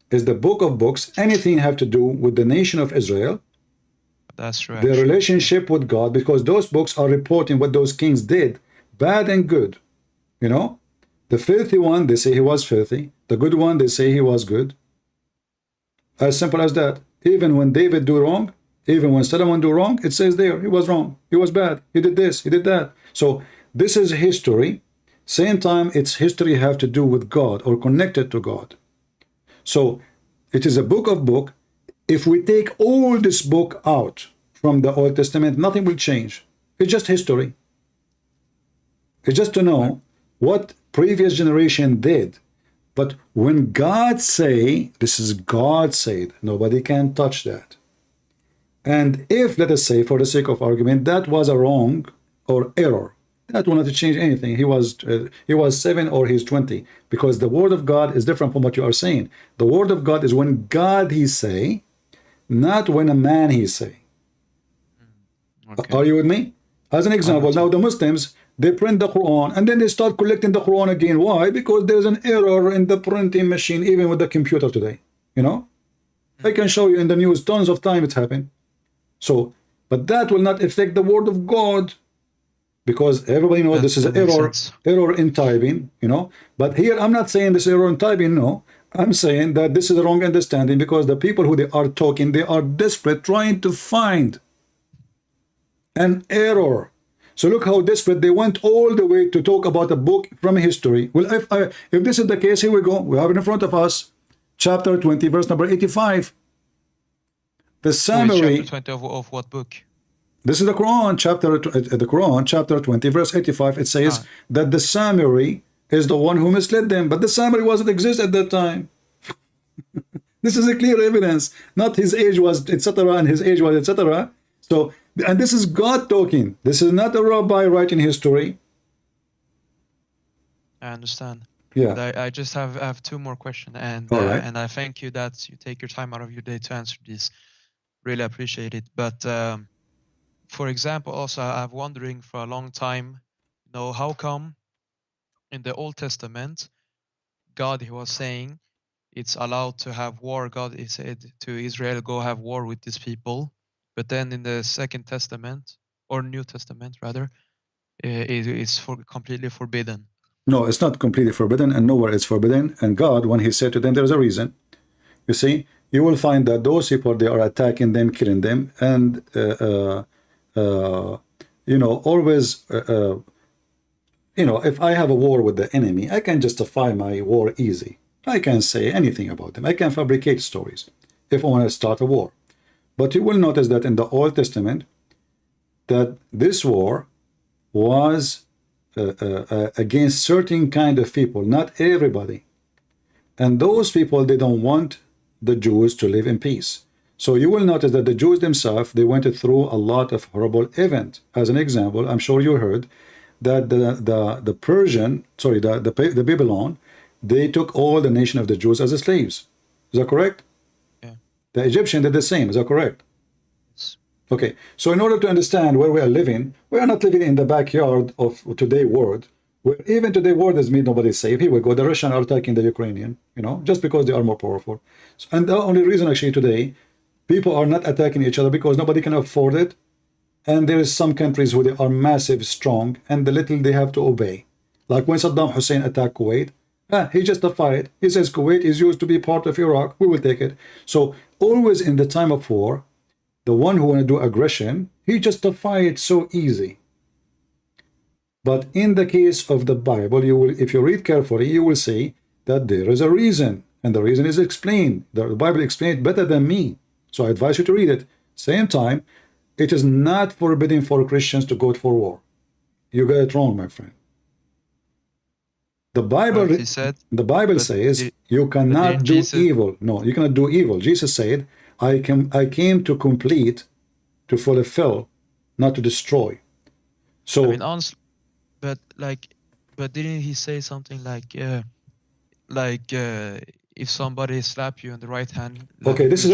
[SPEAKER 1] It's the book of books. Anything have to do with the nation of Israel,
[SPEAKER 8] That's true.
[SPEAKER 1] their
[SPEAKER 8] Actually.
[SPEAKER 1] relationship with God, because those books are reporting what those kings did, bad and good. The filthy one, they say he was filthy. The good one, they say he was good. As simple as that. Even when David do wrong, even when Solomon do wrong, it says there, he was wrong. He was bad. He did this. He did that. So this is history. Same time, its history have to do with God or connected to God. So it is a book of book. If we take all this book out from the Old Testament, nothing will change. It's just history. It's just to know what previous generation did. But when God say, this is God said, nobody can touch that. And if, let us say, for the sake of argument, that was a wrong or error, that will not change anything. He was 7 or he's 20, because the word of God is different from what you are saying. The word of God is when God he say, not when a man he say.
[SPEAKER 8] Okay.
[SPEAKER 1] Are you with me? As an example, now the Muslims, they print the Quran and then they start collecting the Quran again. Why? Because there's an error in the printing machine, even with the computer today. You know, I can show you in the news tons of time it's happened. So, but that will not affect the word of God, because everybody knows this is an error in typing, you know. But here I'm not saying this error in typing, no. I'm saying that this is a wrong understanding, because the people who they are talking, they are desperate trying to find an error. So look how desperate they went all the way to talk about a book from history. Well, if this is the case, here we go. We have it in front of us, chapter 20, verse number 85. The summary.
[SPEAKER 8] Chapter 20 of what book?
[SPEAKER 1] This is the Quran, chapter 20, verse 85. It says that the summary is the one who misled them, but the summary wasn't exist at that time. This is a clear evidence. Not his age was etc. and his age was etc. So, and this is God talking. This is not a rabbi writing history.
[SPEAKER 8] I understand.
[SPEAKER 1] Yeah.
[SPEAKER 8] But I just have two more questions, and
[SPEAKER 1] right.
[SPEAKER 8] And I thank you that you take your time out of your day to answer this. Really appreciate it. But for example, also I've wondering for a long time, you know, how come in the Old Testament, God he was saying it's allowed to have war. God he said to Israel, go have war with these people. But then in the Second Testament, or New Testament rather, it's completely forbidden.
[SPEAKER 1] No, it's not completely forbidden, and nowhere it's forbidden. And God, when he said to them, there's a reason. You see, you will find that those people, they are attacking them, killing them, and you know, always you know, if I have a war with the enemy, I can justify my war easy. I can say anything about them. I can fabricate stories if I want to start a war. But you will notice that in the Old Testament, that this war was against certain kind of people, not everybody. And those people, they don't want the Jews to live in peace. So you will notice that the Jews themselves, they went through a lot of horrible events. As an example, I'm sure you heard that the Persian, sorry, the Babylon, they took all the nation of the Jews as slaves. Is that correct?
[SPEAKER 8] Yeah.
[SPEAKER 1] The Egyptian did the same. Is that correct?
[SPEAKER 8] Yes.
[SPEAKER 1] Okay. So in order to understand where we are living, we are not living in the backyard of today's world, where even today's world is made nobody safe. Here we go. The Russians are attacking the Ukrainian, you know, just because they are more powerful. And the only reason actually today, people are not attacking each other because nobody can afford it. And there is some countries where they are massive, strong, and the little they have to obey. Like when Saddam Hussein attacked Kuwait, he justified. He says Kuwait is used to be part of Iraq. We will take it. So always in the time of war, the one who want to do aggression, he justified it so easy. But in the case of the Bible, you will, if you read carefully, you will see that there is a reason, and the reason is explained. The Bible explained it better than me. So I advise you to read it. Same time, it is not forbidden for Christians to go for war. You got it wrong, my friend. The Bible says you cannot do evil. No, you cannot do evil. Jesus said, I came to complete, to fulfill, not to destroy. So
[SPEAKER 8] I mean, honestly, but didn't he say something like if somebody slap you on the right hand,
[SPEAKER 1] okay, this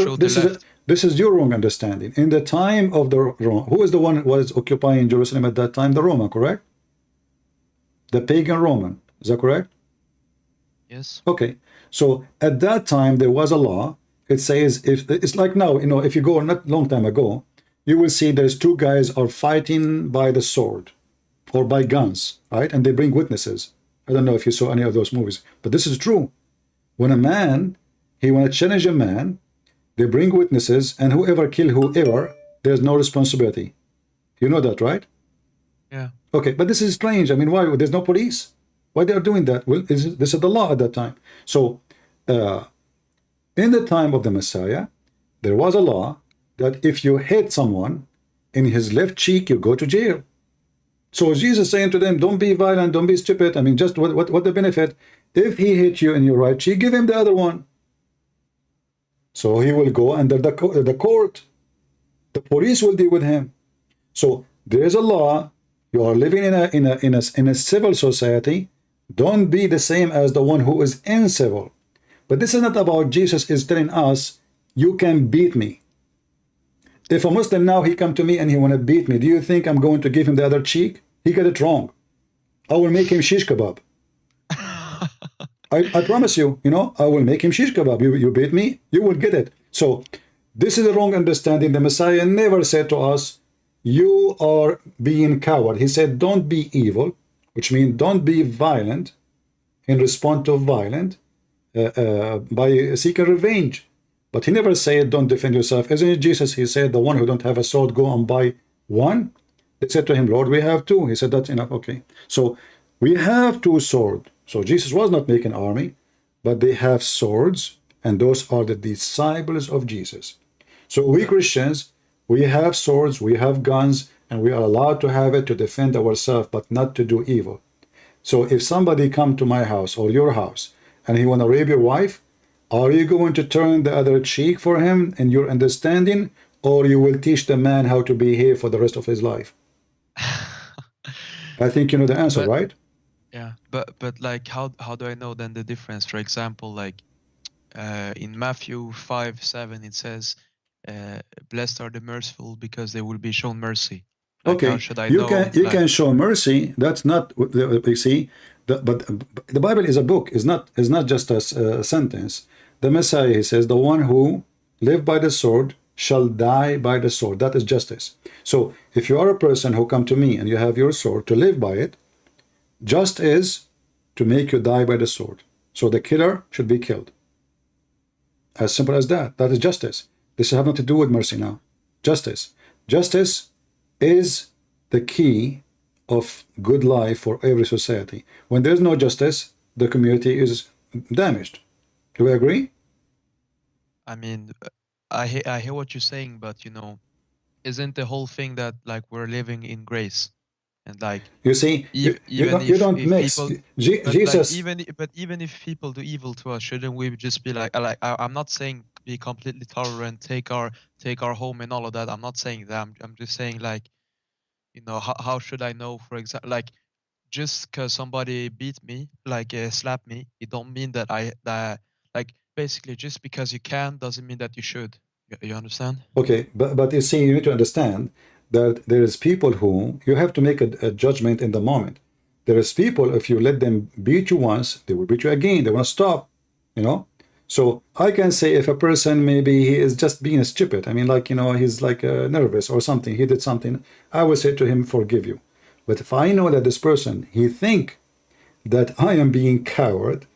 [SPEAKER 1] is your wrong understanding. In the time of the Rome, who is the one who was occupying Jerusalem at that time? The Roman, correct? The pagan Roman, is that correct?
[SPEAKER 8] Yes.
[SPEAKER 1] Okay, so at that time there was a law. It says, if it's like now, you know, if you go not long time ago, you will see there's two guys are fighting by the sword or by guns, right? And they bring witnesses. I don't know if you saw any of those movies, but this is true. When a man, he want to challenge a man, they bring witnesses, and whoever kill whoever, there's no responsibility. You know that, right?
[SPEAKER 8] Yeah.
[SPEAKER 1] Okay, but this is strange. I mean, why? There's no police. Why they are doing that? Well, this is the law at that time. So, in the time of the Messiah, there was a law that if you hit someone in his left cheek, you go to jail. So Jesus saying to them, don't be violent, don't be stupid. I mean, just what the benefit? If he hit you in your right cheek, give him the other one. So he will go under the court. The police will deal with him. So there is a law. You are living in a civil society. Don't be the same as the one who is uncivil. But this is not about Jesus is telling us, you can beat me. If a Muslim now, he come to me and he want to beat me, do you think I'm going to give him the other cheek? He got it wrong. I will make him shish kebab. I promise you, I will make him shish kebab. You beat me, you will get it. So this is a wrong understanding. The Messiah never said to us, you are being coward. He said, don't be evil, which means don't be violent in response to violence by seeking revenge. But he never said, don't defend yourself. Isn't it Jesus? He said, the one who don't have a sword, go and buy one. They said to him, Lord, we have two. He said, that's enough. Okay. So we have two swords. So Jesus was not making army, but they have swords, and those are the disciples of Jesus. So we Christians, we have swords, we have guns, and we are allowed to have it to defend ourselves, but not to do evil. So if somebody come to my house or your house, and he want to rape your wife, are you going to turn the other cheek for him in your understanding, or you will teach the man how to behave for the rest of his life? I think you know the answer, right?
[SPEAKER 8] Yeah, but like how do I know then the difference? For example, like in Matthew 5:7 it says, "Blessed are the merciful, because they will be shown mercy." Like,
[SPEAKER 1] okay,
[SPEAKER 8] how should I
[SPEAKER 1] you
[SPEAKER 8] know?
[SPEAKER 1] can show mercy. That's not you see. But the Bible is a book. Is not just a sentence. The Messiah, he says, the one who live by the sword shall die by the sword. That is justice. So if you are a person who come to me and you have your sword to live by it, just is to make you die by the sword. So the killer should be killed. As simple as that. That is justice. This has nothing to do with mercy now. Justice. Justice is the key of good life for every society. When there's no justice, the community is damaged. Do we agree?
[SPEAKER 8] I mean, I hear what you're saying, but isn't the whole thing that like we're living in grace, and like
[SPEAKER 1] you see, you don't mix.
[SPEAKER 8] people,
[SPEAKER 1] Jesus.
[SPEAKER 8] even if people do evil to us, shouldn't we just be like I'm not saying be completely tolerant, take our home and all of that. I'm not saying that. I'm just saying like, how should I know? For example, like just because somebody beat me, like slapped me, it don't mean that like basically just because you can doesn't mean that you should. You understand?
[SPEAKER 1] Okay, but you see, you need to understand that there is people who you have to make a judgment in the moment. There is people, if you let them beat you once, they will beat you again. They want to stop, So I can say if a person, maybe he is just being stupid. I mean, like, he's like nervous or something. He did something. I will say to him, forgive you. But if I know that this person, he think that I am being coward,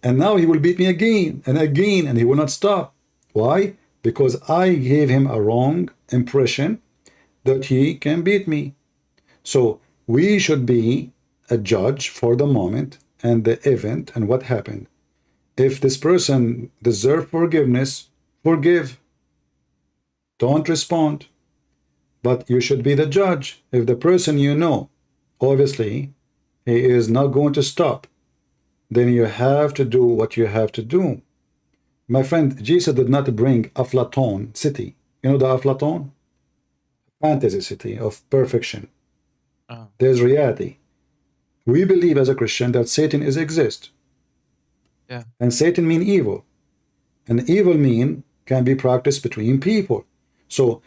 [SPEAKER 1] and now he will beat me again and again, and he will not stop. Why? Because I gave him a wrong impression that he can beat me. So we should be a judge for the moment and the event and what happened. If this person deserves forgiveness, forgive. Don't respond. But you should be the judge. If the person obviously, he is not going to stop, then you have to do what you have to do. My friend, Jesus did not bring Aflaton city. You know the Aflaton? Fantasy city of perfection.
[SPEAKER 8] Oh.
[SPEAKER 1] There's reality. We believe as a Christian that Satan exists.
[SPEAKER 8] Yeah.
[SPEAKER 1] And Satan mean evil. And evil can be practiced between people. So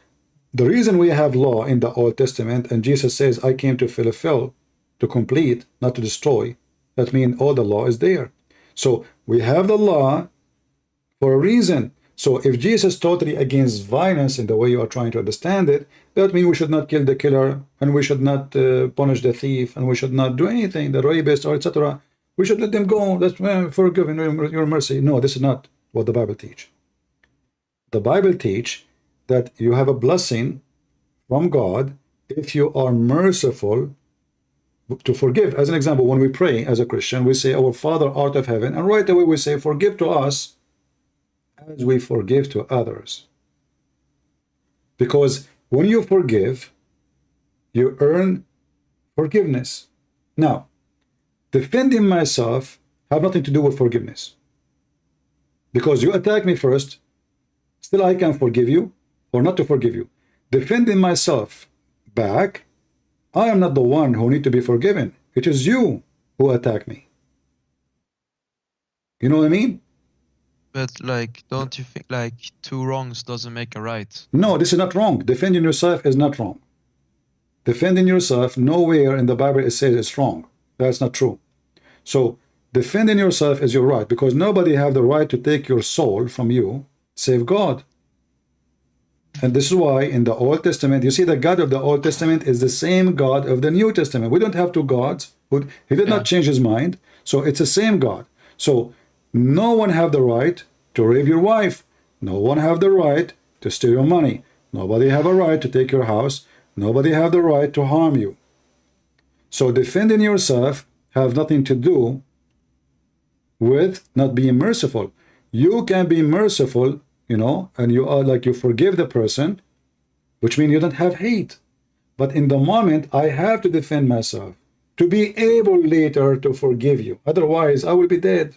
[SPEAKER 1] the reason we have law in the Old Testament, and Jesus says, I came to fulfill, to complete, not to destroy, that means all the law is there. So we have the law for a reason. So if Jesus totally against violence in the way you are trying to understand it, that means we should not kill the killer, and we should not punish the thief, and we should not do anything, the rapist, or etc. We should let them go. That's forgiven your mercy. No, this is not what the Bible teach. The Bible teach that you have a blessing from God if you are merciful to forgive. As an example, when we pray as a Christian, we say, Our Father art of heaven, and right away we say, forgive to us as we forgive to others. Because when you forgive, you earn
[SPEAKER 9] Forgiveness. Now, defending myself have nothing to do with forgiveness. Because you attack me first, still I can forgive you or not to forgive you. Defending myself back, I am not the one who need to be forgiven. It is you who attack me. You know what I mean?
[SPEAKER 8] But like, don't you think like two wrongs doesn't make a right?
[SPEAKER 9] No, this is not wrong. Defending yourself is not wrong. Defending yourself, nowhere in the Bible it says it's wrong. That's not true. So defending yourself is your right, because nobody have the right to take your soul from you, save God. And this is why in the Old Testament, you see the God of the Old Testament is the same God of the New Testament. We don't have two gods. He did not change his mind. So it's the same God. So no one have the right to rape your wife. No one have the right to steal your money. Nobody have a right to take your house. Nobody have the right to harm you. So defending yourself have nothing to do with not being merciful. You can be merciful, you know, and you are like you forgive the person, which means you don't have hate. But in the moment, I have to defend myself to be able later to forgive you. Otherwise, I will be dead.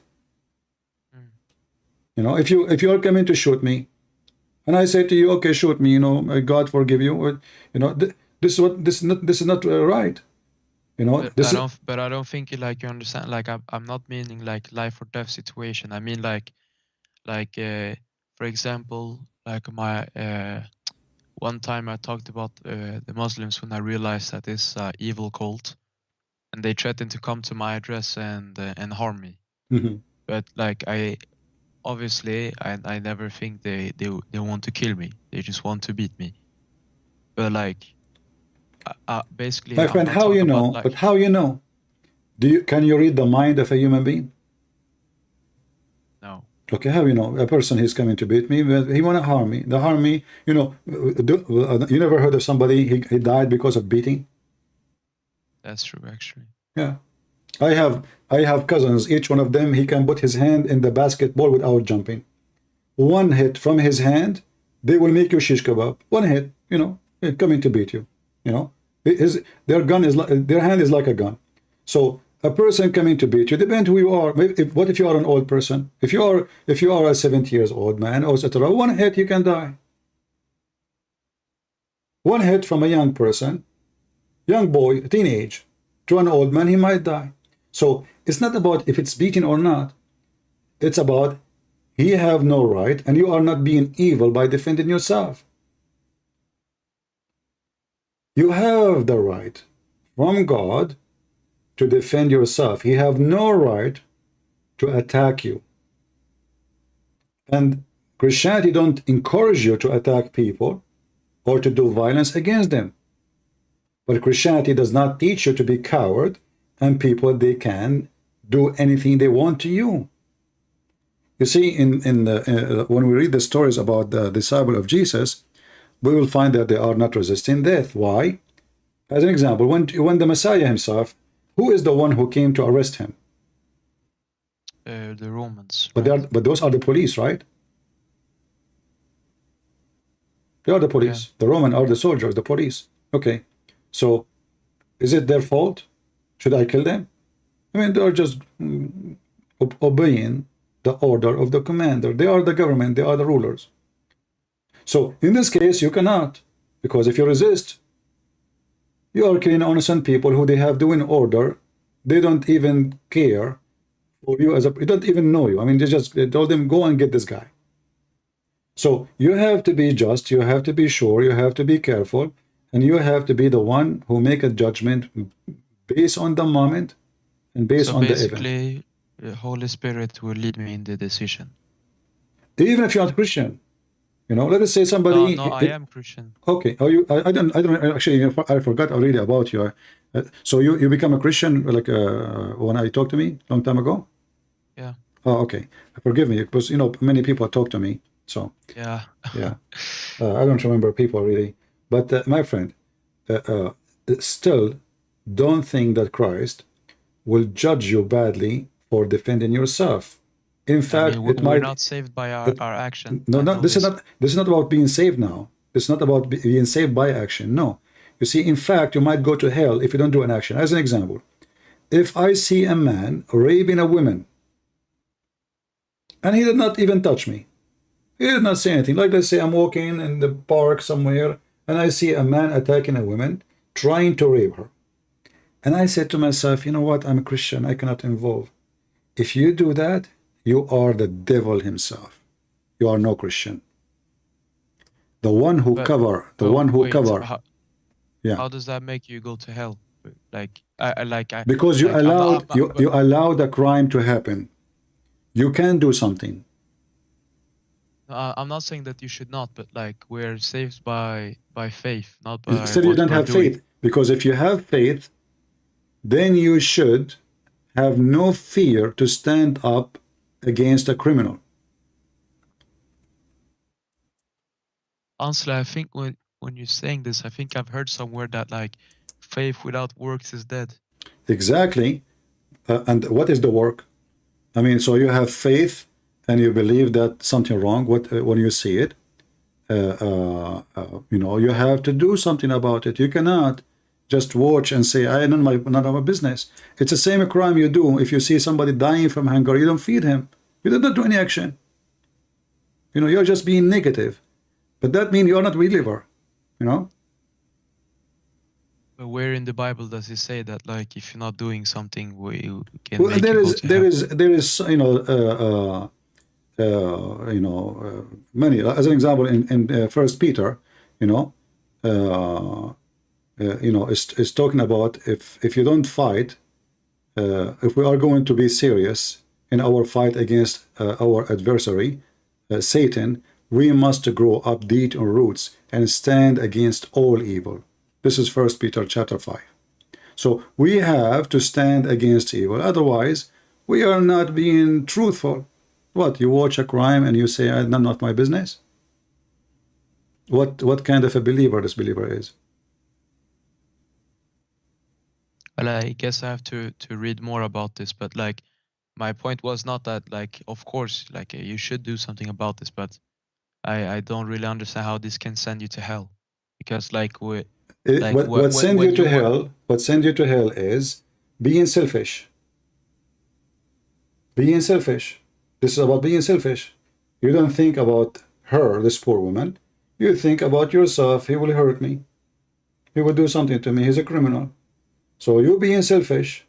[SPEAKER 9] You know, if you are coming to shoot me, and I say to you, okay, shoot me, you know, may God forgive you. You know, this is not right. You know,
[SPEAKER 8] but I don't think like you understand. Like I'm not meaning like life or death situation. I mean like for example, like my one time I talked about the Muslims when I realized that this evil cult, and they threatened to come to my address and harm me.
[SPEAKER 9] Mm-hmm.
[SPEAKER 8] But like I never think they want to kill me. They just want to beat me. But like basically,
[SPEAKER 9] my friend, how you know? But how you know? Can you read the mind of a human being?
[SPEAKER 8] No.
[SPEAKER 9] Okay, how you know? A person he's coming to beat me, he want to harm me. The harm me, you know. You never heard of somebody he died because of beating?
[SPEAKER 8] That's true, actually.
[SPEAKER 9] Yeah, I have cousins. Each one of them, he can put his hand in the basketball without jumping. One hit from his hand, they will make you shish kebab. One hit, you know, coming to beat you. You know, their hand is like a gun. So a person coming to beat you, depends who you are. What if you are an old person? If you are a 70 years old man, or etc., one hit you can die. One hit from a young person, young boy, teenage, to an old man, he might die. So it's not about if it's beating or not. It's about he have no right, and you are not being evil by defending yourself. You have the right from God to defend yourself. He have no right to attack you. And Christianity don't encourage you to attack people or to do violence against them. But Christianity does not teach you to be coward and people, they can do anything they want to you. You see, when we read the stories about the disciple of Jesus, we will find that they are not resisting death. Why? As an example, when the Messiah himself, who is the one who came to arrest him?
[SPEAKER 8] The Romans.
[SPEAKER 9] But those are the police, right? They are the police. Yeah. The Roman are the soldiers, the police. Okay. So, is it their fault? Should I kill them? I mean, they are just obeying the order of the commander. They are the government. They are the rulers. So, in this case, you cannot. Because if you resist, you are killing innocent people who they have doing order. They don't even care for you they don't even know you. I mean, they told them, go and get this guy. So you have to be just, you have to be sure, you have to be careful, and you have to be the one who make a judgment based on the moment and based on the event.
[SPEAKER 8] So basically, the Holy Spirit will lead me in the decision.
[SPEAKER 9] Even if you're not Christian. You know, let us say somebody.
[SPEAKER 8] No, I am Christian.
[SPEAKER 9] Okay. Are you? I don't actually. I forgot already about you. So you become a Christian like when I talked to me long time ago.
[SPEAKER 8] Yeah.
[SPEAKER 9] Oh, okay. Forgive me, because you know many people talk to me. So
[SPEAKER 8] yeah.
[SPEAKER 9] Yeah. I don't remember people really, but my friend, still don't think that Christ will judge you badly for defending yourself. In fact,
[SPEAKER 8] we're not saved by our action.
[SPEAKER 9] No, this is not about being saved now. It's not about being saved by action. No, You see, in fact, you might go to hell if you don't do an action. As an example, if I see a man raping a woman, and he did not even touch me, he did not say anything. Like, let's say I'm walking in the park somewhere, and I see a man attacking a woman, trying to rape her. And I said to myself, you know what, I'm a Christian, I cannot involve. If you do that, you are the devil himself. You are no Christian. The one who
[SPEAKER 8] But-
[SPEAKER 9] cover, the
[SPEAKER 8] Oh,
[SPEAKER 9] one who
[SPEAKER 8] wait,
[SPEAKER 9] cover.
[SPEAKER 8] How, how does that make you go to hell?
[SPEAKER 9] Because you
[SPEAKER 8] like, I'm not-
[SPEAKER 9] allowed
[SPEAKER 8] I'm not-
[SPEAKER 9] you allowed the crime to happen. You can do something.
[SPEAKER 8] I'm not saying that you should not, but like we're saved by faith, not by
[SPEAKER 9] Still, you
[SPEAKER 8] what
[SPEAKER 9] don't
[SPEAKER 8] we're
[SPEAKER 9] have
[SPEAKER 8] doing.
[SPEAKER 9] faith. Because if you have faith, then you should have no fear to stand up against a criminal.
[SPEAKER 8] Honestly, I think when you're saying this, I think I've heard somewhere that like faith without works is dead.
[SPEAKER 9] Exactly. And what is the work? I mean, so you have faith and you believe that something wrong when you see it. You know, you have to do something about it. You cannot just watch and say, I none of my business. It's the same crime you do. If you see somebody dying from hunger, you don't feed him. You did not do any action. You know, you're just being negative. But that means you're not a believer, you know?
[SPEAKER 8] But where in the Bible does it say that like if you're not doing something, we can
[SPEAKER 9] Well,
[SPEAKER 8] make
[SPEAKER 9] there
[SPEAKER 8] you
[SPEAKER 9] is
[SPEAKER 8] go to
[SPEAKER 9] there
[SPEAKER 8] hell?
[SPEAKER 9] is there is many. As an example, in First Peter, is talking about if you don't fight, if we are going to be serious in our fight against our adversary, Satan, we must grow up deep in roots and stand against all evil. This is First Peter chapter 5. So we have to stand against evil. Otherwise, we are not being truthful. What, you watch a crime and you say, none of my business? What kind of a believer this believer is?
[SPEAKER 8] Well, I guess I have to read more about this, but like my point was not that like of course like you should do something about this, but I don't really understand how this can send you to hell, because like we like
[SPEAKER 9] What send
[SPEAKER 8] when
[SPEAKER 9] you to
[SPEAKER 8] you were,
[SPEAKER 9] hell? What send you to hell is being selfish. Being selfish. This is about being selfish. You don't think about her, this poor woman. You think about yourself. He will hurt me. He will do something to me. He's a criminal. So you being selfish.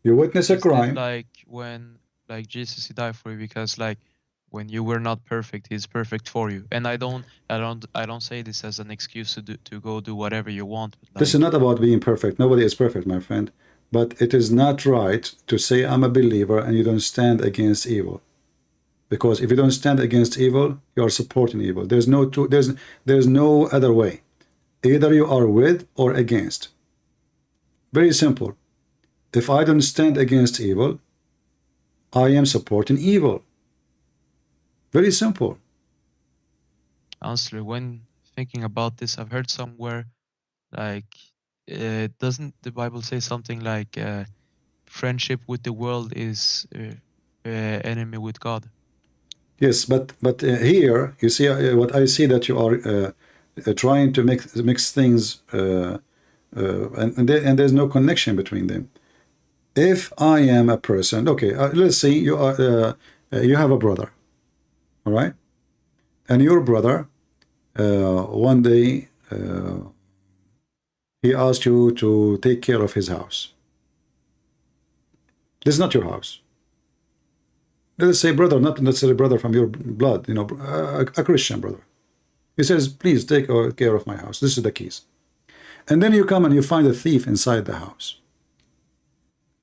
[SPEAKER 9] You witness a
[SPEAKER 8] is this
[SPEAKER 9] crime.
[SPEAKER 8] like when like Jesus he died for you, because like when you were not perfect, he's perfect for you. And I don't say this as an excuse to go do whatever you want. But
[SPEAKER 9] This is not about being perfect. Nobody is perfect, my friend. But it is not right to say I'm a believer and you don't stand against evil. Because if you don't stand against evil, you are supporting evil. There's no other way. Either you are with or against. Very simple. If I don't stand against evil, I am supporting evil. Very simple.
[SPEAKER 8] honestly, when thinking about this, I've heard somewhere like doesn't the Bible say something like friendship with the world is enemy with God?
[SPEAKER 9] Yes, but here you see what I see, that you are trying to mix things, and there's no connection between them. If I am a person, okay, let's say you are you have a brother, all right, and your brother one day he asked you to take care of his house. This is not your house. Let's say brother, not necessarily brother from your blood, a Christian brother. He says, please take care of my house. This is the keys. And then you come and you find a thief inside the house.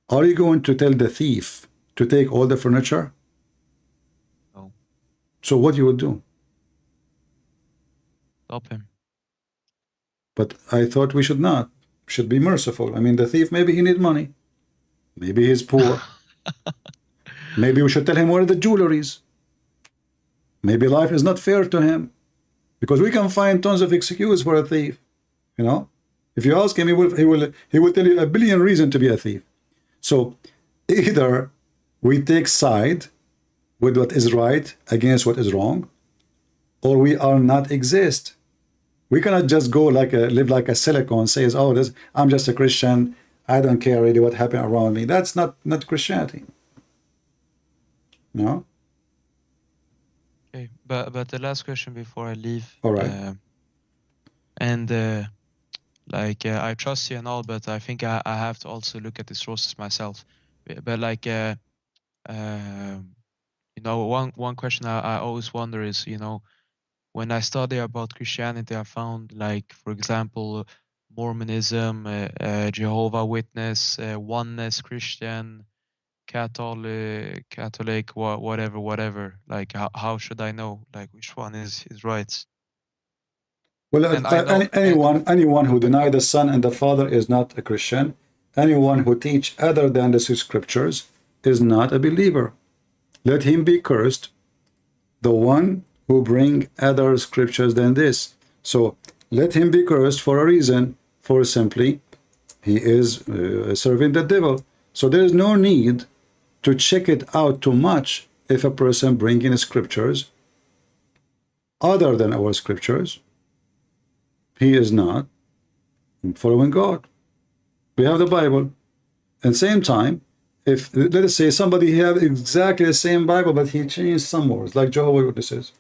[SPEAKER 9] Are you going to tell the thief to take all the furniture?
[SPEAKER 8] No.
[SPEAKER 9] So what you would do?
[SPEAKER 8] Stop him.
[SPEAKER 9] But I thought we should be merciful. I mean, the thief, maybe he need money. Maybe he's poor. Maybe we should tell him where the jewelry is. Maybe life is not fair to him. Because we can find tons of excuses for a thief. If you ask him, he will tell you a billion reasons to be a thief. So either we take side with what is right against what is wrong, or we are not exist. We cannot just go like live like a silicon, says, oh, this, I'm just a Christian. I don't care really what happened around me. That's not Christianity. No?
[SPEAKER 8] Okay, but the last question before I leave.
[SPEAKER 9] All right.
[SPEAKER 8] I trust you and all, but I think I have to also look at the sources myself. But one question I always wonder is, when I study about Christianity, I found, like, for example, Mormonism, Jehovah Witness, Oneness Christian, Catholic, whatever. Like, how should I know, like, which one is right?
[SPEAKER 9] Well,
[SPEAKER 8] And I know,
[SPEAKER 9] anyone who deny the Son and the Father is not a Christian. Anyone who teach other than the scriptures is not a believer. Let him be cursed, the one who bring other scriptures than this. So let him be cursed for a reason, for simply he is serving the devil. So there is no need to check it out too much if a person bring in scriptures other than our scriptures. He is not following God. We have the Bible. At the same time, if, let us say, somebody have exactly the same Bible, but he changed some words, like Jehovah's Witnesses.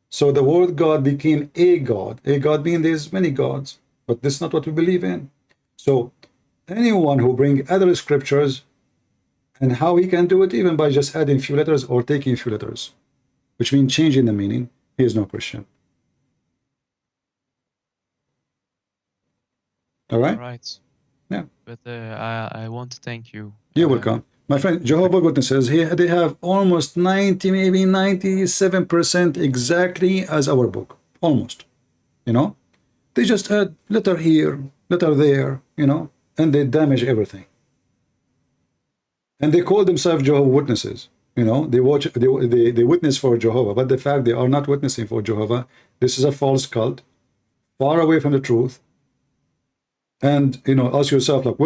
[SPEAKER 9] So the word God became a God. A God being there's many gods, but this is not what we believe in. So anyone who bring other scriptures, and how he can do it, even by just adding few letters or taking a few letters, which means changing the meaning, he is no Christian. All right?
[SPEAKER 8] all right.
[SPEAKER 9] Yeah.
[SPEAKER 8] But I want to thank you.
[SPEAKER 9] You're welcome. My friend, Jehovah's Witnesses, they have almost 90, maybe 97% exactly as our book. Almost. They just add letter here, letter there, and they damage everything. And they call themselves Jehovah's Witnesses. They witness for Jehovah, but the fact they are not witnessing for Jehovah, this is a false cult, far away from the truth. And, ask yourself, like,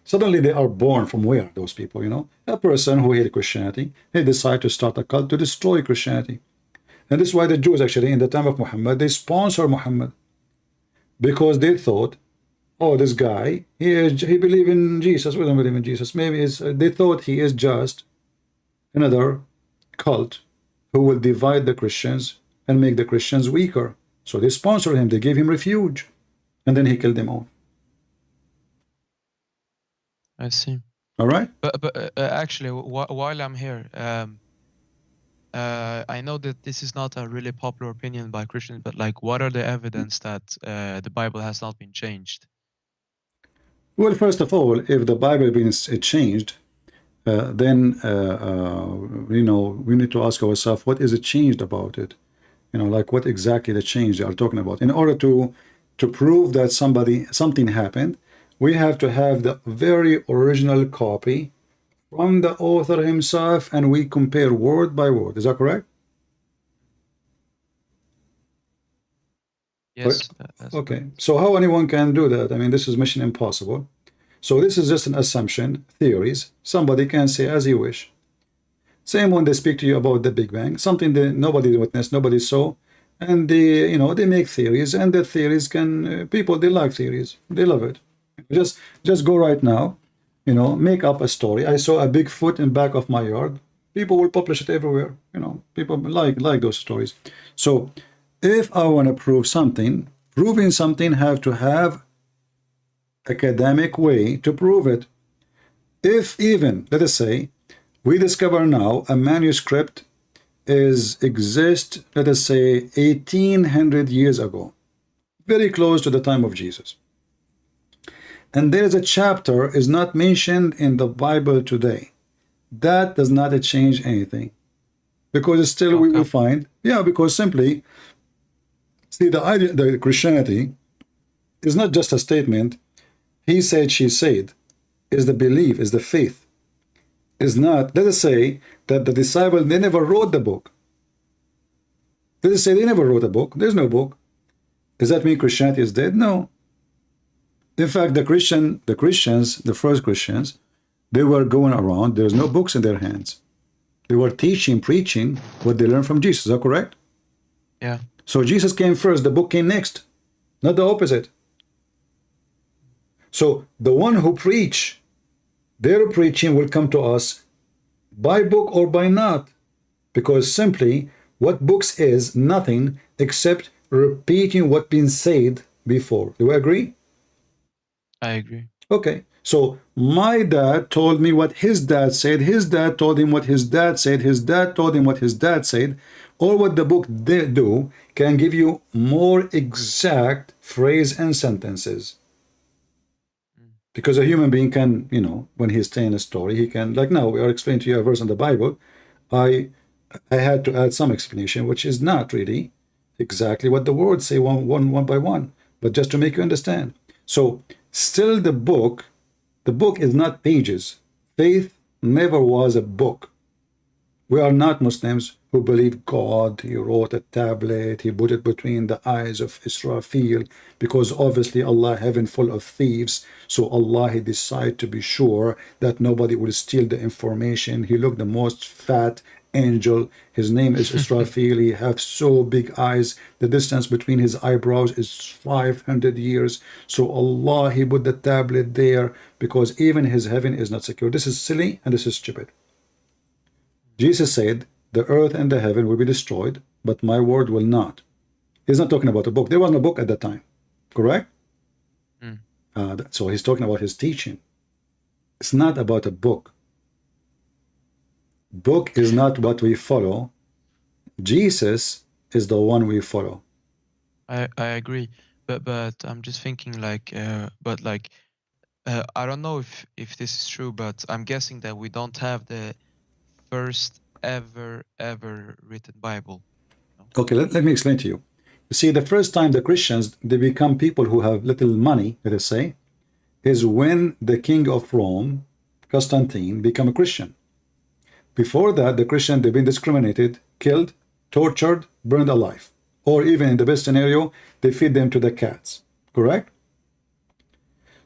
[SPEAKER 9] suddenly they are born from where, those people, A person who hated Christianity, they decide to start a cult to destroy Christianity. And this is why the Jews, actually, in the time of Muhammad, they sponsor Muhammad. Because they thought, oh, this guy, he believes in Jesus. We don't believe in Jesus. Maybe they thought he is just another cult who will divide the Christians and make the Christians weaker. So they sponsored him. They gave him refuge. And then he killed them all.
[SPEAKER 8] I see.
[SPEAKER 9] All right.
[SPEAKER 8] But actually, while I'm here, I know that this is not a really popular opinion by Christians, but, like, what are the evidence that the Bible has not been changed?
[SPEAKER 9] Well, first of all, if the Bible has been changed, then we need to ask ourselves, what is it changed about it? Like, what exactly the change they are talking about? In order to prove that something happened, we have to have the very original copy from the author himself, and we compare word by word. Is that correct?
[SPEAKER 8] Yes.
[SPEAKER 9] Okay. So how anyone can do that? This is mission impossible. So this is just an assumption, theories. Somebody can say as he wish. Same when they speak to you about the Big Bang, something that nobody witnessed, nobody saw. And they make theories, and the theories people, they like theories. They love it. Just go right now, make up a story. I saw a big foot in back of my yard. People will publish it everywhere. People like those stories. So if I want to prove something, proving something have to have academic way to prove it. If even, let us say, we discover now a manuscript exists, let us say, 1800 years ago, very close to the time of Jesus. And there is a chapter is not mentioned in the Bible today. That does not change anything. Because still we will find, because simply, see, the idea, the Christianity is not just a statement, he said, she said, is the belief, is the faith. Is not, let us say, that the disciples, they never wrote the book. Let us say they never wrote a book. There's no book. Does that mean Christianity is dead? No. In fact, the Christians, the first Christians, they were going around. There's no books in their hands. They were teaching, preaching what they learned from Jesus. Is that correct?
[SPEAKER 8] Yeah.
[SPEAKER 9] So Jesus came first, the book came next, not the opposite. So the one who preach, their preaching will come to us by book or by not, because simply what books is nothing except repeating what been said before. Do we agree?
[SPEAKER 8] I agree.
[SPEAKER 9] Okay, so my dad told me what his dad said, his dad told him what his dad said, his dad told him what his dad said. All what the book do can give you more exact phrase and sentences. Because a human being can, you know, when he's telling a story, he can, like now we are explaining to you a verse in the Bible. I had to add some explanation, which is not really exactly what the words say one by one, but just to make you understand. So still the book is not pages. Faith never was a book. We are not Muslims who believe God, he wrote a tablet, he put it between the eyes of Israfil, because obviously Allah heaven full of thieves, so Allah he decided to be sure that nobody will steal the information. He looked the most fat angel, his name is Israfil, he have so big eyes, the distance between his eyebrows is 500 years, so Allah he put the tablet there because even his heaven is not secure. This is silly and this is stupid. Jesus said, the earth and the heaven will be destroyed, but my word will not. He's not talking about a book. There was no book at that time, correct? So he's talking about his teaching. It's not about a book. Book is not what we follow. Jesus is the one we follow.
[SPEAKER 8] I agree, but I'm just thinking like, I don't know if this is true, but I'm guessing that we don't have the first ever written Bible.
[SPEAKER 9] Okay, let me explain to you. You see, the first time the Christians, they become people who have little money, let us say, is when the king of Rome, Constantine, become a Christian. Before that, the Christian, they've been discriminated, killed, tortured, burned alive. Or even in the best scenario, they feed them to the cats, correct?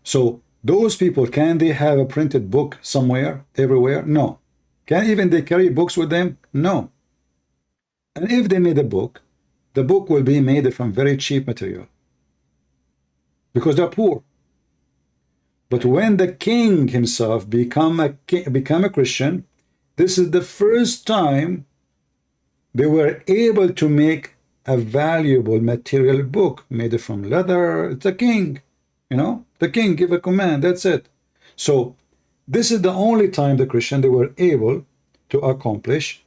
[SPEAKER 9] So those people, can they have a printed book somewhere, everywhere? No. Can even they carry books with them? No. And if they made a book, the book will be made from very cheap material because they're poor. But when the king himself become a Christian, this is the first time they were able to make a valuable material book made from leather. It's a king, you know, the king give a command, that's it. So this is the only time the Christian, they were able to accomplish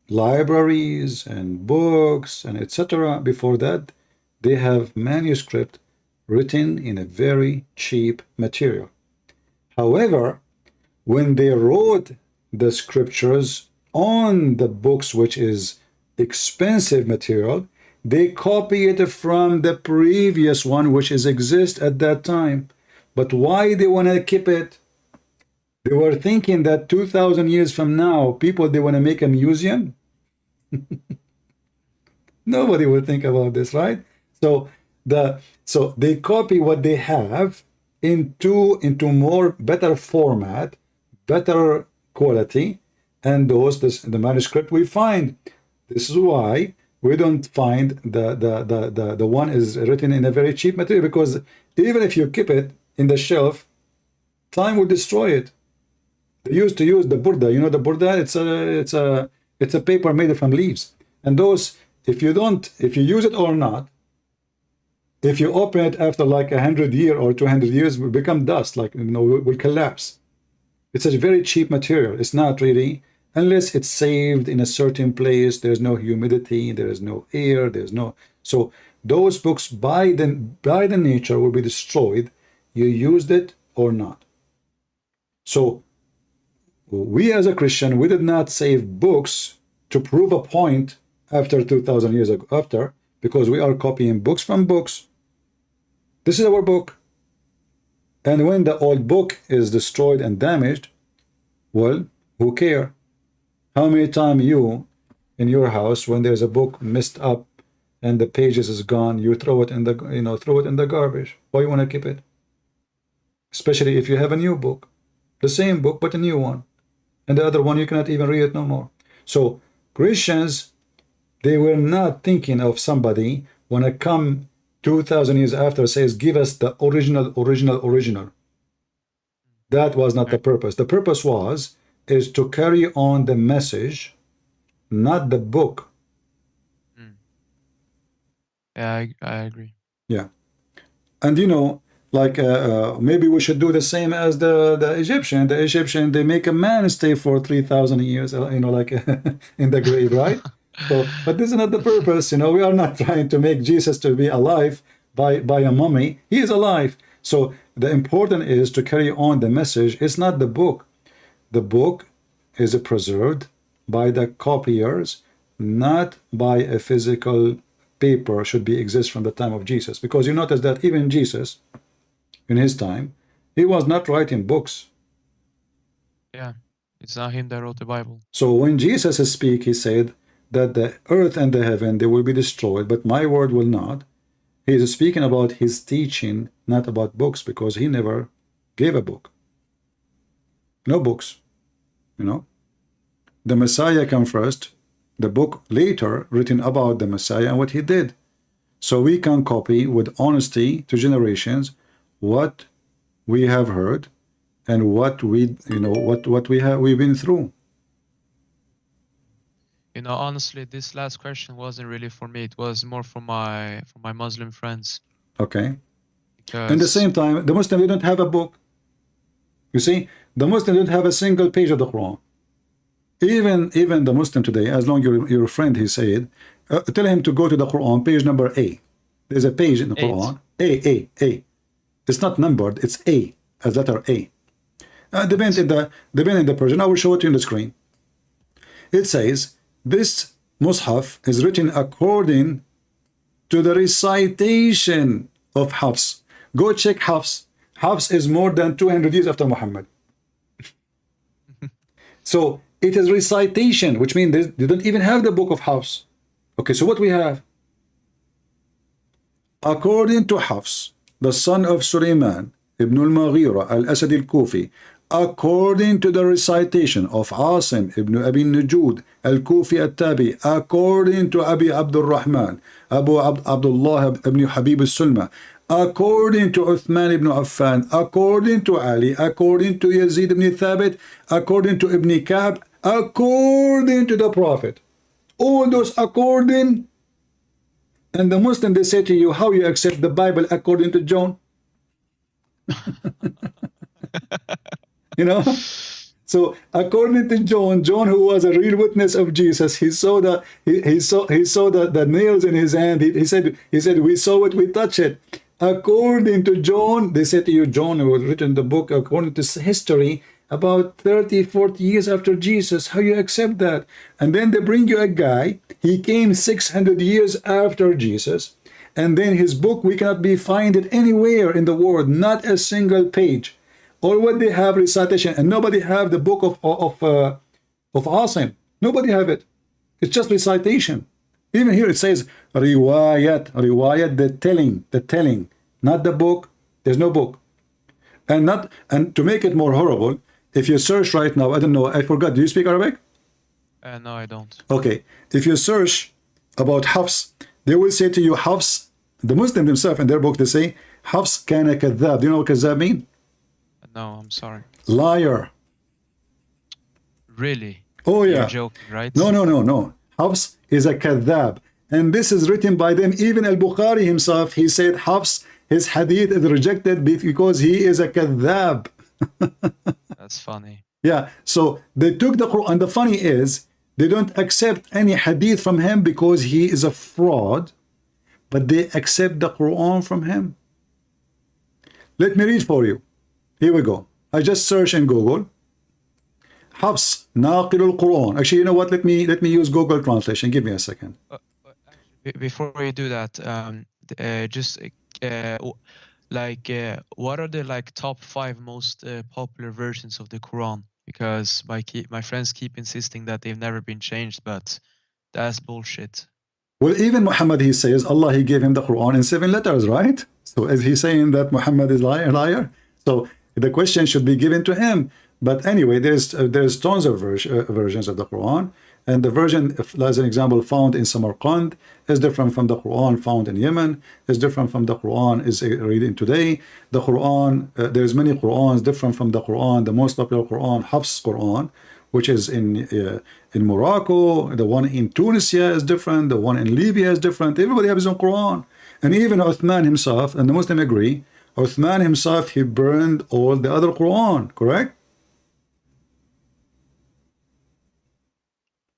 [SPEAKER 9] libraries and books and etc. Before that, they have manuscript written in a very cheap material. However, when they wrote the scriptures on the books, which is expensive material, they copy it from the previous one, which is exist at that time. But why they want to keep it? They were thinking that 2,000 years from now, people, they want to make a museum. Nobody would think about this, right? So they copy what they have into more better format, better quality, and the manuscript we find. This is why we don't find the one is written in a very cheap material, because even if you keep it in the shelf, time will destroy it. They used to use the burda. You know the burda? It's a paper made from leaves. And those, if you use it or not, if you open it after like 100 years or 200 years, will become dust, like, you know, will collapse. It's a very cheap material. It's not really, unless it's saved in a certain place. There's no humidity, there is no air, there's no. So those books by the nature will be destroyed. You used it or not. So we as a Christian, we did not save books to prove a point after 2,000 years after, because we are copying books from books. This is our book. And when the old book is destroyed and damaged, well, who care? How many times you, in your house, when there's a book messed up and the pages is gone, you throw it in the garbage? Why you want to keep it? Especially if you have a new book, the same book but a new one, and the other one you cannot even read it no more. So Christians, They were not thinking of somebody when it come 2,000 years after says, give us the original. That was not the purpose. The purpose is to carry on the message, not the book.
[SPEAKER 8] Yeah, I agree.
[SPEAKER 9] Yeah. And you know, like maybe we should do the same as the Egyptian. The Egyptian, they make a man stay for 3,000 years, you know, like in the grave, right? So, but this is not the purpose. You know, we are not trying to make Jesus to be alive by a mummy. He is alive. So the important is to carry on the message. It's not the book. The book is preserved by the copiers, not by a physical paper should be exist from the time of Jesus. Because you notice that even Jesus, in his time, he was not writing books.
[SPEAKER 8] Yeah, it's not him that wrote the Bible.
[SPEAKER 9] So when Jesus speak, he said that the earth and the heaven, they will be destroyed, but my word will not. He is speaking about his teaching, not about books, because he never gave a book. No books, you know. The Messiah came first, the book later written about the Messiah and what he did. So we can copy with honesty to generations what we have heard and what we, you know, what we've been through.
[SPEAKER 8] You know, honestly, this last question wasn't really for me. It was more for my Muslim friends.
[SPEAKER 9] Okay.
[SPEAKER 8] Because
[SPEAKER 9] At the same time, the Muslims, they don't have a book. You see, the Muslims don't have a single page of the Quran. Even the Muslim today, as long as your friend, he said, tell him to go to the Quran, page number A. There's a page in the Quran. A. It's not numbered, it's A, as letter A. Depends in the Persian. I will show it to you on the screen. It says, this Mus'haf is written according to the recitation of Hafs. Go check Hafs. Hafs is more than 200 years after Muhammad. So it is recitation, which means they don't even have the book of Hafs. Okay, so what we have? According to Hafs, the son of Sulaiman, Ibn al-Maghira al-Asad al-Kufi, according to the recitation of Asim ibn Abi Najud al-Kufi al-Tabi, according to Abi Abdul Rahman, Abu Abdullah ibn Habib al-Sulma, according to Uthman ibn Affan, according to Ali, according to Yazid ibn Thabit, according to Ibn Ka'b, according to the Prophet. All those according, and the Muslim, they say to you, how you accept the Bible according to John? You know? So according to John, who was a real witness of Jesus, he saw the the nails in his hand. He said, we saw it, we touched it. According to John, they said to you, John who written the book according to history about 30, 40 years after Jesus. How you accept that? And then they bring you a guy, he came 600 years after Jesus, and then his book, we cannot find it anywhere in the world, not a single page. All what they have recitation, and nobody have the book of Asim. Nobody have it. It's just recitation. Even here it says riwayat, the telling, not the book. There's no book. And to make it more horrible, if you search right now, I don't know, I forgot, do you speak Arabic?
[SPEAKER 8] No, I don't.
[SPEAKER 9] Okay, if you search about Hafs, they will say to you, Hafs, the Muslim themselves in their book, they say, Hafs kana kadhab. Do you know what kadhab mean?
[SPEAKER 8] No, I'm sorry.
[SPEAKER 9] Liar.
[SPEAKER 8] Really?
[SPEAKER 9] Oh yeah.
[SPEAKER 8] You're joking, right?
[SPEAKER 9] No. Hafs is a kadhab. And this is written by them. Even Al-Bukhari himself, he said Hafs, his hadith is rejected because he is a kadhab.
[SPEAKER 8] That's funny.
[SPEAKER 9] Yeah, so they took the Quran. And the funny is, they don't accept any hadith from him because he is a fraud, but they accept the Quran from him. Let me read for you. Here we go. I just search in Google. Hafs, Naqil al-Quran. Actually, you know what? Let me use Google Translation. Give me a second.
[SPEAKER 8] Before we do that, what are the top 5 most popular versions of the Quran? Because my friends keep insisting that they've never been changed, but that's bullshit.
[SPEAKER 9] Well, even Muhammad, he says Allah, he gave him the Quran in 7 letters, right? So is he saying that Muhammad is liar? So the question should be given to him. But anyway, there's tons of versions of the Quran, And the version, as an example, found in Samarkand is different from the Quran found in Yemen, is different from the Quran is reading today. The Quran, there's many Qurans different from the Quran. The most popular Quran, Hafs Quran, which is in Morocco. The one in Tunisia is different. The one in Libya is different. Everybody has his own Quran. And even Uthman himself, and the Muslims agree, Uthman himself, he burned all the other Quran, correct?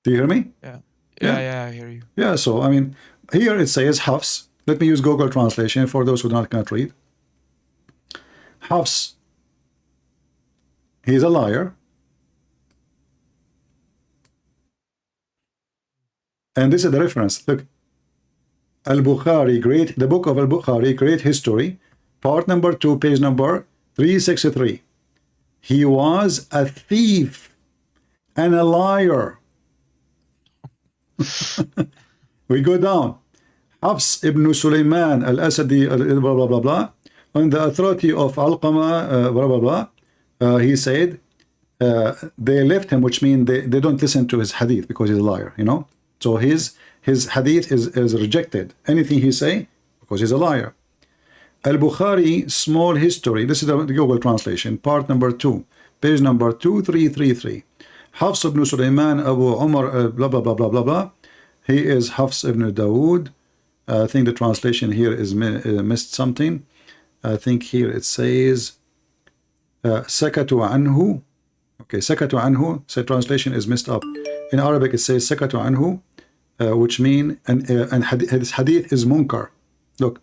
[SPEAKER 9] Do you hear me?
[SPEAKER 8] Yeah.
[SPEAKER 9] Yeah.
[SPEAKER 8] Yeah, I hear you.
[SPEAKER 9] Yeah, so I mean, here it says Hafs. Let me use Google translation for those who do not cannot read. Hafs, he's a liar. And this is the reference. Look, Al-Bukhari, the book of Al-Bukhari, Great History, part number 2, page number 363. He was a thief and a liar. We go down. Hafs ibn Sulaiman al-Asadi, blah, blah, blah, blah. On the authority of Alqama, blah, blah, blah. He said, they left him, which means they don't listen to his hadith because he's a liar, you know. So his hadith is rejected. Anything he say, because he's a liar. Al-Bukhari, Small History. This is the Google translation, part number 2, page number 2333. Hafs ibn Sulaiman Abu Umar, blah, blah, blah, blah, blah, blah. He is Hafs ibn Dawood. I think the translation here is missed something. I think here it says Sakatu anhu. Okay, Sakatu anhu. So translation is messed up. In Arabic it says Sakatu anhu, which mean and his hadith is munkar. Look,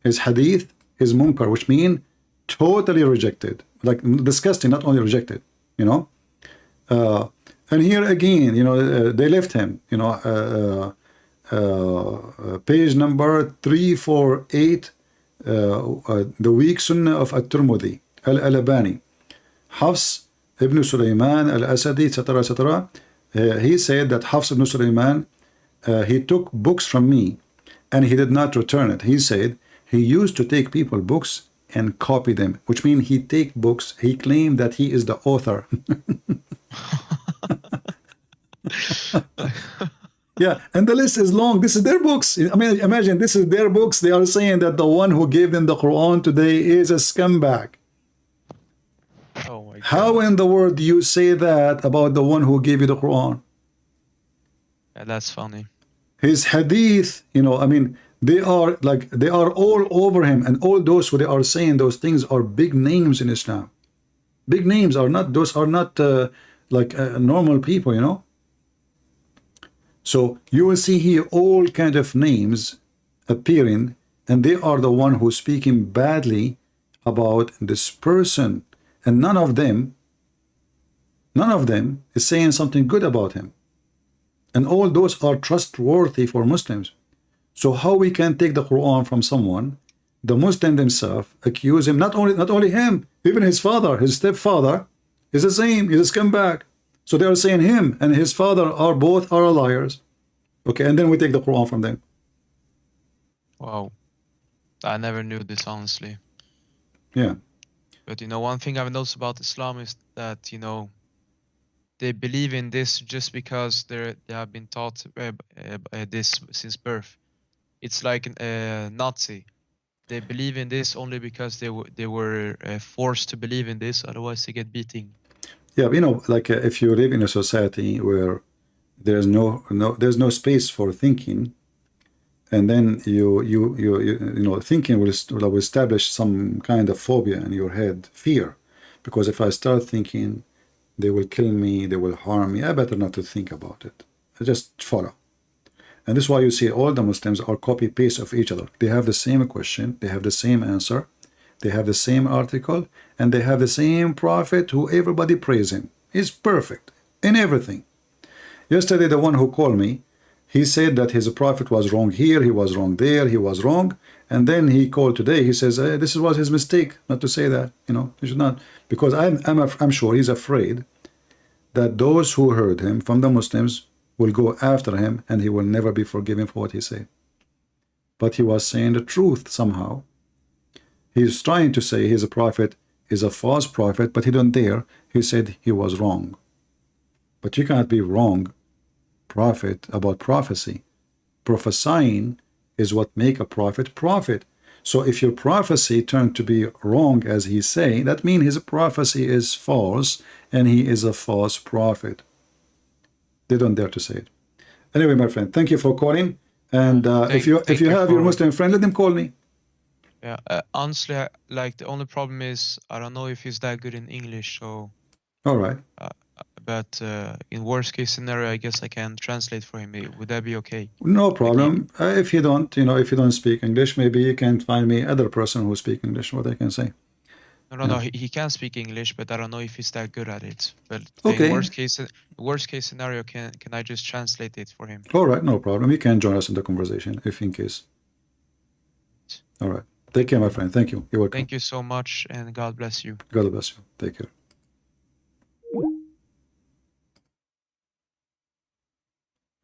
[SPEAKER 9] his hadith is munkar, which mean totally rejected, like disgusting, not only rejected, you know. And here again, you know, they left him, you know, page number 348, the weak Sunnah of At-Tirmidhi, Al-Albani, Hafs ibn Sulaiman al-Asadi, etc., etc. He said that Hafs ibn Sulaiman, he took books from me and he did not return it. He said he used to take people books and copy them, which means he take books, he claimed that he is the author. Yeah, and the list is long. This is their books. I mean, imagine this is their books. They are saying that the one who gave them the Quran today is a scumbag.
[SPEAKER 8] Oh my God.
[SPEAKER 9] How in the world do you say that about the one who gave you the Quran?
[SPEAKER 8] Yeah, that's funny.
[SPEAKER 9] His hadith, you know, I mean, they are all over him, and all those who they are saying those things are big names in Islam. Big names are not, those are not normal people, you know. So you will see here all kind of names appearing, and they are the one who's speaking badly about this person, and none of them is saying something good about him. And all those are trustworthy for Muslims. So how we can take the Quran from someone, the Muslim themselves accuse him, not only him, even his father, his stepfather is the same, he's a scumbag. So they are saying him and his father are both liars. Okay, and then we take the Quran from them.
[SPEAKER 8] Wow. I never knew this, honestly.
[SPEAKER 9] Yeah.
[SPEAKER 8] But, you know, one thing I've noticed about Islam is that, you know, they believe in this just because they have been taught this since birth. It's like a Nazi. They believe in this only because they were forced to believe in this, otherwise they get beating. Yeah,
[SPEAKER 9] you know, like if you live in a society where there's no space for thinking, and then you know, thinking will establish some kind of phobia in your head, fear, because if I start thinking they will kill me, they will harm me, I better not to think about it. I just follow. And this is why you see all the Muslims are copy paste of each other. They have the same question, they have the same answer, they have the same article, and they have the same prophet who everybody praise him. He's perfect in everything. Yesterday, the one who called me, he said that his prophet was wrong here, he was wrong there, he was wrong. And then he called today, he says, this was his mistake, not to say that, you know, he should not. Because I'm sure he's afraid that those who heard him from the Muslims will go after him and he will never be forgiven for what he said. But he was saying the truth somehow. He's trying to say his prophet is a false prophet, but he don't dare. He said he was wrong. But you cannot be wrong prophet about prophecy. Prophesying is what make a prophet. So if your prophecy turned to be wrong as he's saying, that means his prophecy is false and he is a false prophet. They don't dare to say it. Anyway, my friend, thank you for calling. And if you have your Muslim friend, let them call me.
[SPEAKER 8] Yeah, honestly, like the only problem is I don't know if he's that good in English. So,
[SPEAKER 9] all right.
[SPEAKER 8] But in worst case scenario, I guess I can translate for him. Would that be okay?
[SPEAKER 9] No problem. If you don't, if you don't speak English, maybe you can find me other person who speak English. What I can say.
[SPEAKER 8] No. He can speak English, but I don't know if he's that good at it. But
[SPEAKER 9] okay.
[SPEAKER 8] Worst case scenario, can I just translate it for him?
[SPEAKER 9] All right, no problem. You can join us in the conversation if in case. All right. Take care, my friend. Thank you. You're welcome.
[SPEAKER 8] Thank you so much, and God bless you.
[SPEAKER 9] God bless you. Take care.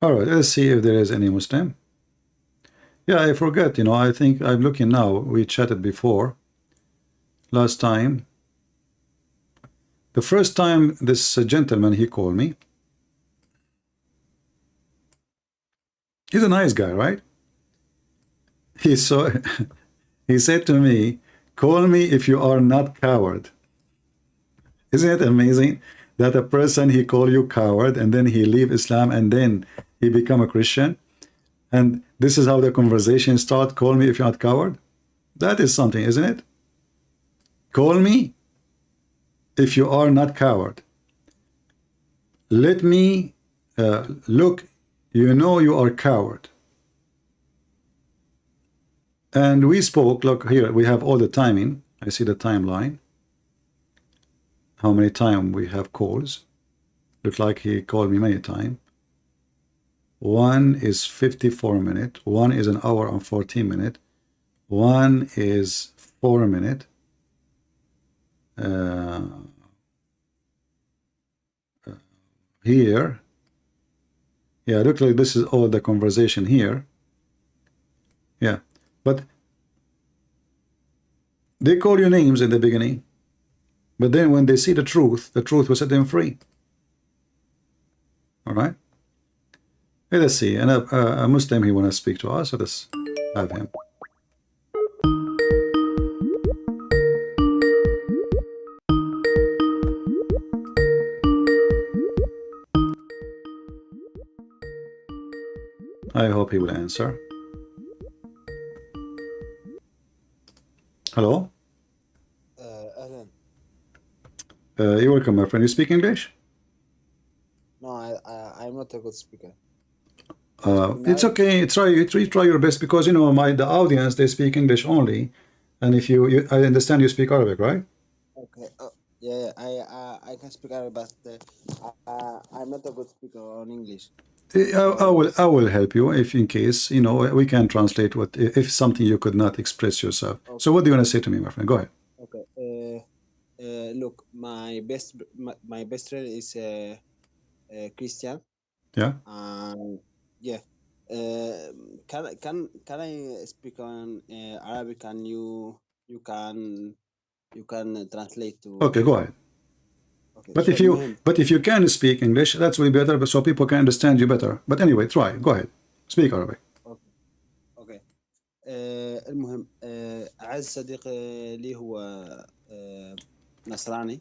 [SPEAKER 9] All right, let's see if there is any Muslim. Yeah, I forget, I think I'm looking now. We chatted before. Last time. The first time this gentleman, he called me. He's a nice guy, right? He said to me, call me if you are not coward. Isn't it amazing that a person, he call you coward and then he leave Islam and then he become a Christian? And this is how the conversation start. Call me if you're not coward. That is something, isn't it? Call me if you are not coward. Let me look, you are coward. And we spoke, look here, we have all the timing. I see the timeline. How many times we have calls. Look like he called me many times. One is 54 minutes. One is an hour and 14 minutes. One is 4 minutes. Here. Yeah, look like this is all the conversation here. Yeah. But they call you names in the beginning, but then when they see the truth will set them free. All right. Let's see. And a Muslim, he want to speak to us. So let's have him. I hope he will answer. Hello? You're welcome, my friend. You speak English?
[SPEAKER 10] No, I'm not a good speaker.
[SPEAKER 9] It's okay. Try your best because the audience, they speak English only, and if you I understand you speak Arabic, right?
[SPEAKER 10] Okay. Yeah, I can speak Arabic, but I'm not a good speaker on English.
[SPEAKER 9] I will help you if in case we can translate what if something you could not express yourself. Okay. So what do you want to say to me, my friend? Go ahead.
[SPEAKER 10] Okay. Look, my best friend is Christian.
[SPEAKER 9] Yeah.
[SPEAKER 10] Yeah. Can I speak on Arabic and you can translate to.
[SPEAKER 9] Okay, go ahead. Okay, but if you can speak English, that's way better, but so people can understand you better. But anyway, try. Go ahead. Speak Arabic.
[SPEAKER 10] Okay. المهم أعز صديق لي هو نصراني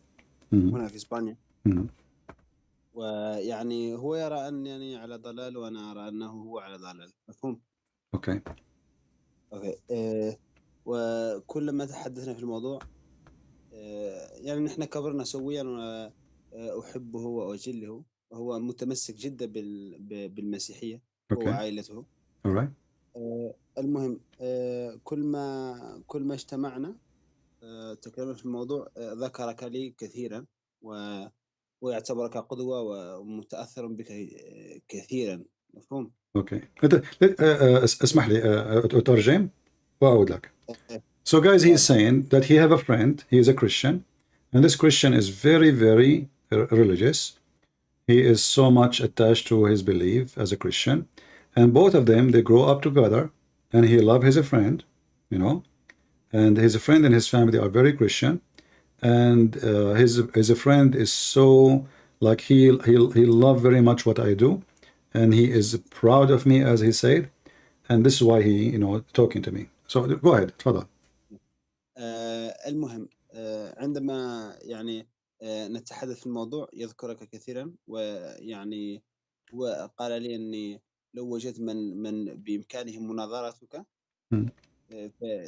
[SPEAKER 10] هنا في إسبانيا. ويعني هو يرى أنني على ضلال وأنا أرى أنه هو على ضلال. مفهوم؟
[SPEAKER 9] اوكي.
[SPEAKER 10] وكلما تحدثنا في الموضوع يعني نحن كبرنا سويا وأحبه وأجله وهو متمسك جدا بالمسيحية هو وعائلته.
[SPEAKER 9] Alright.
[SPEAKER 10] المهم كل ما اجتمعنا تكلمنا في الموضوع ذكرك لي كثيرا ويعتبرك قدوة ومتأثر بك كثيرا. مفهوم؟
[SPEAKER 9] اوكي. اسمح لي أترجم وأعود لك. So guys, he's saying that he have a friend, he is a Christian, and this Christian is very, very religious. He is so much attached to his belief as a Christian, and both of them, they grow up together, and he love his friend, and his friend and his family are very Christian, and his friend is so like he love very much what I do, and he is proud of me, as he said, and this is why he, talking to me. So go ahead, تفضل.
[SPEAKER 10] المهم عندما يعني نتحدث في الموضوع يذكرك كثيرا، ويعني وقال لي أني لو وجدت من بإمكانه مناظرتك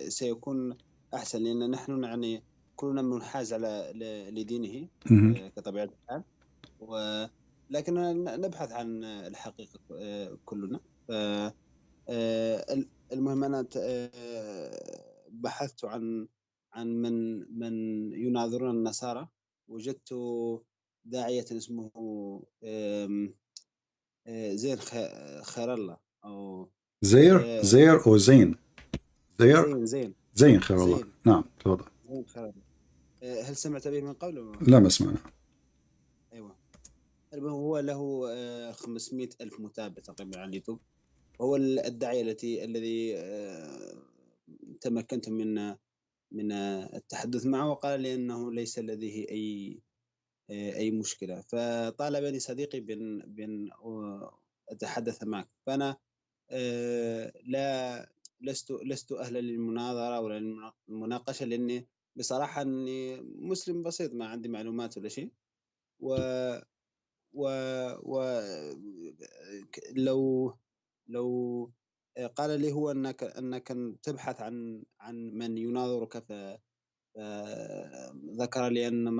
[SPEAKER 10] سيكون أحسن، لأن نحن يعني كلنا منحاز على لدينه كطبيعة الحال، ولكننا نبحث عن الحقيقة كلنا. المهم أنا بحثت عن من يناظرون النصارى، وجدت داعية اسمه زين خير الله أو
[SPEAKER 9] زير أو زين؟ زين خير الله.
[SPEAKER 10] زين.
[SPEAKER 9] نعم تفضل.
[SPEAKER 10] زين خير الله. هل سمعت به من قبل؟
[SPEAKER 9] لا ما سمعنا.
[SPEAKER 10] أيوة. هو له 500 ألف متابع تقريبا على اليوتيوب، وهو الداعية الذي تمكنت من التحدث معه، وقال لي أنه ليس لديه أي مشكلة، فطالبني صديقي بأن أتحدث معك. فأنا لست أهلا للمناظرة ولا المناقشة، لأني بصراحة أني مسلم بسيط، ما عندي معلومات ولا شيء، لو قال لي هو أنك تبحث عن من يناظرك، ذكر لي أن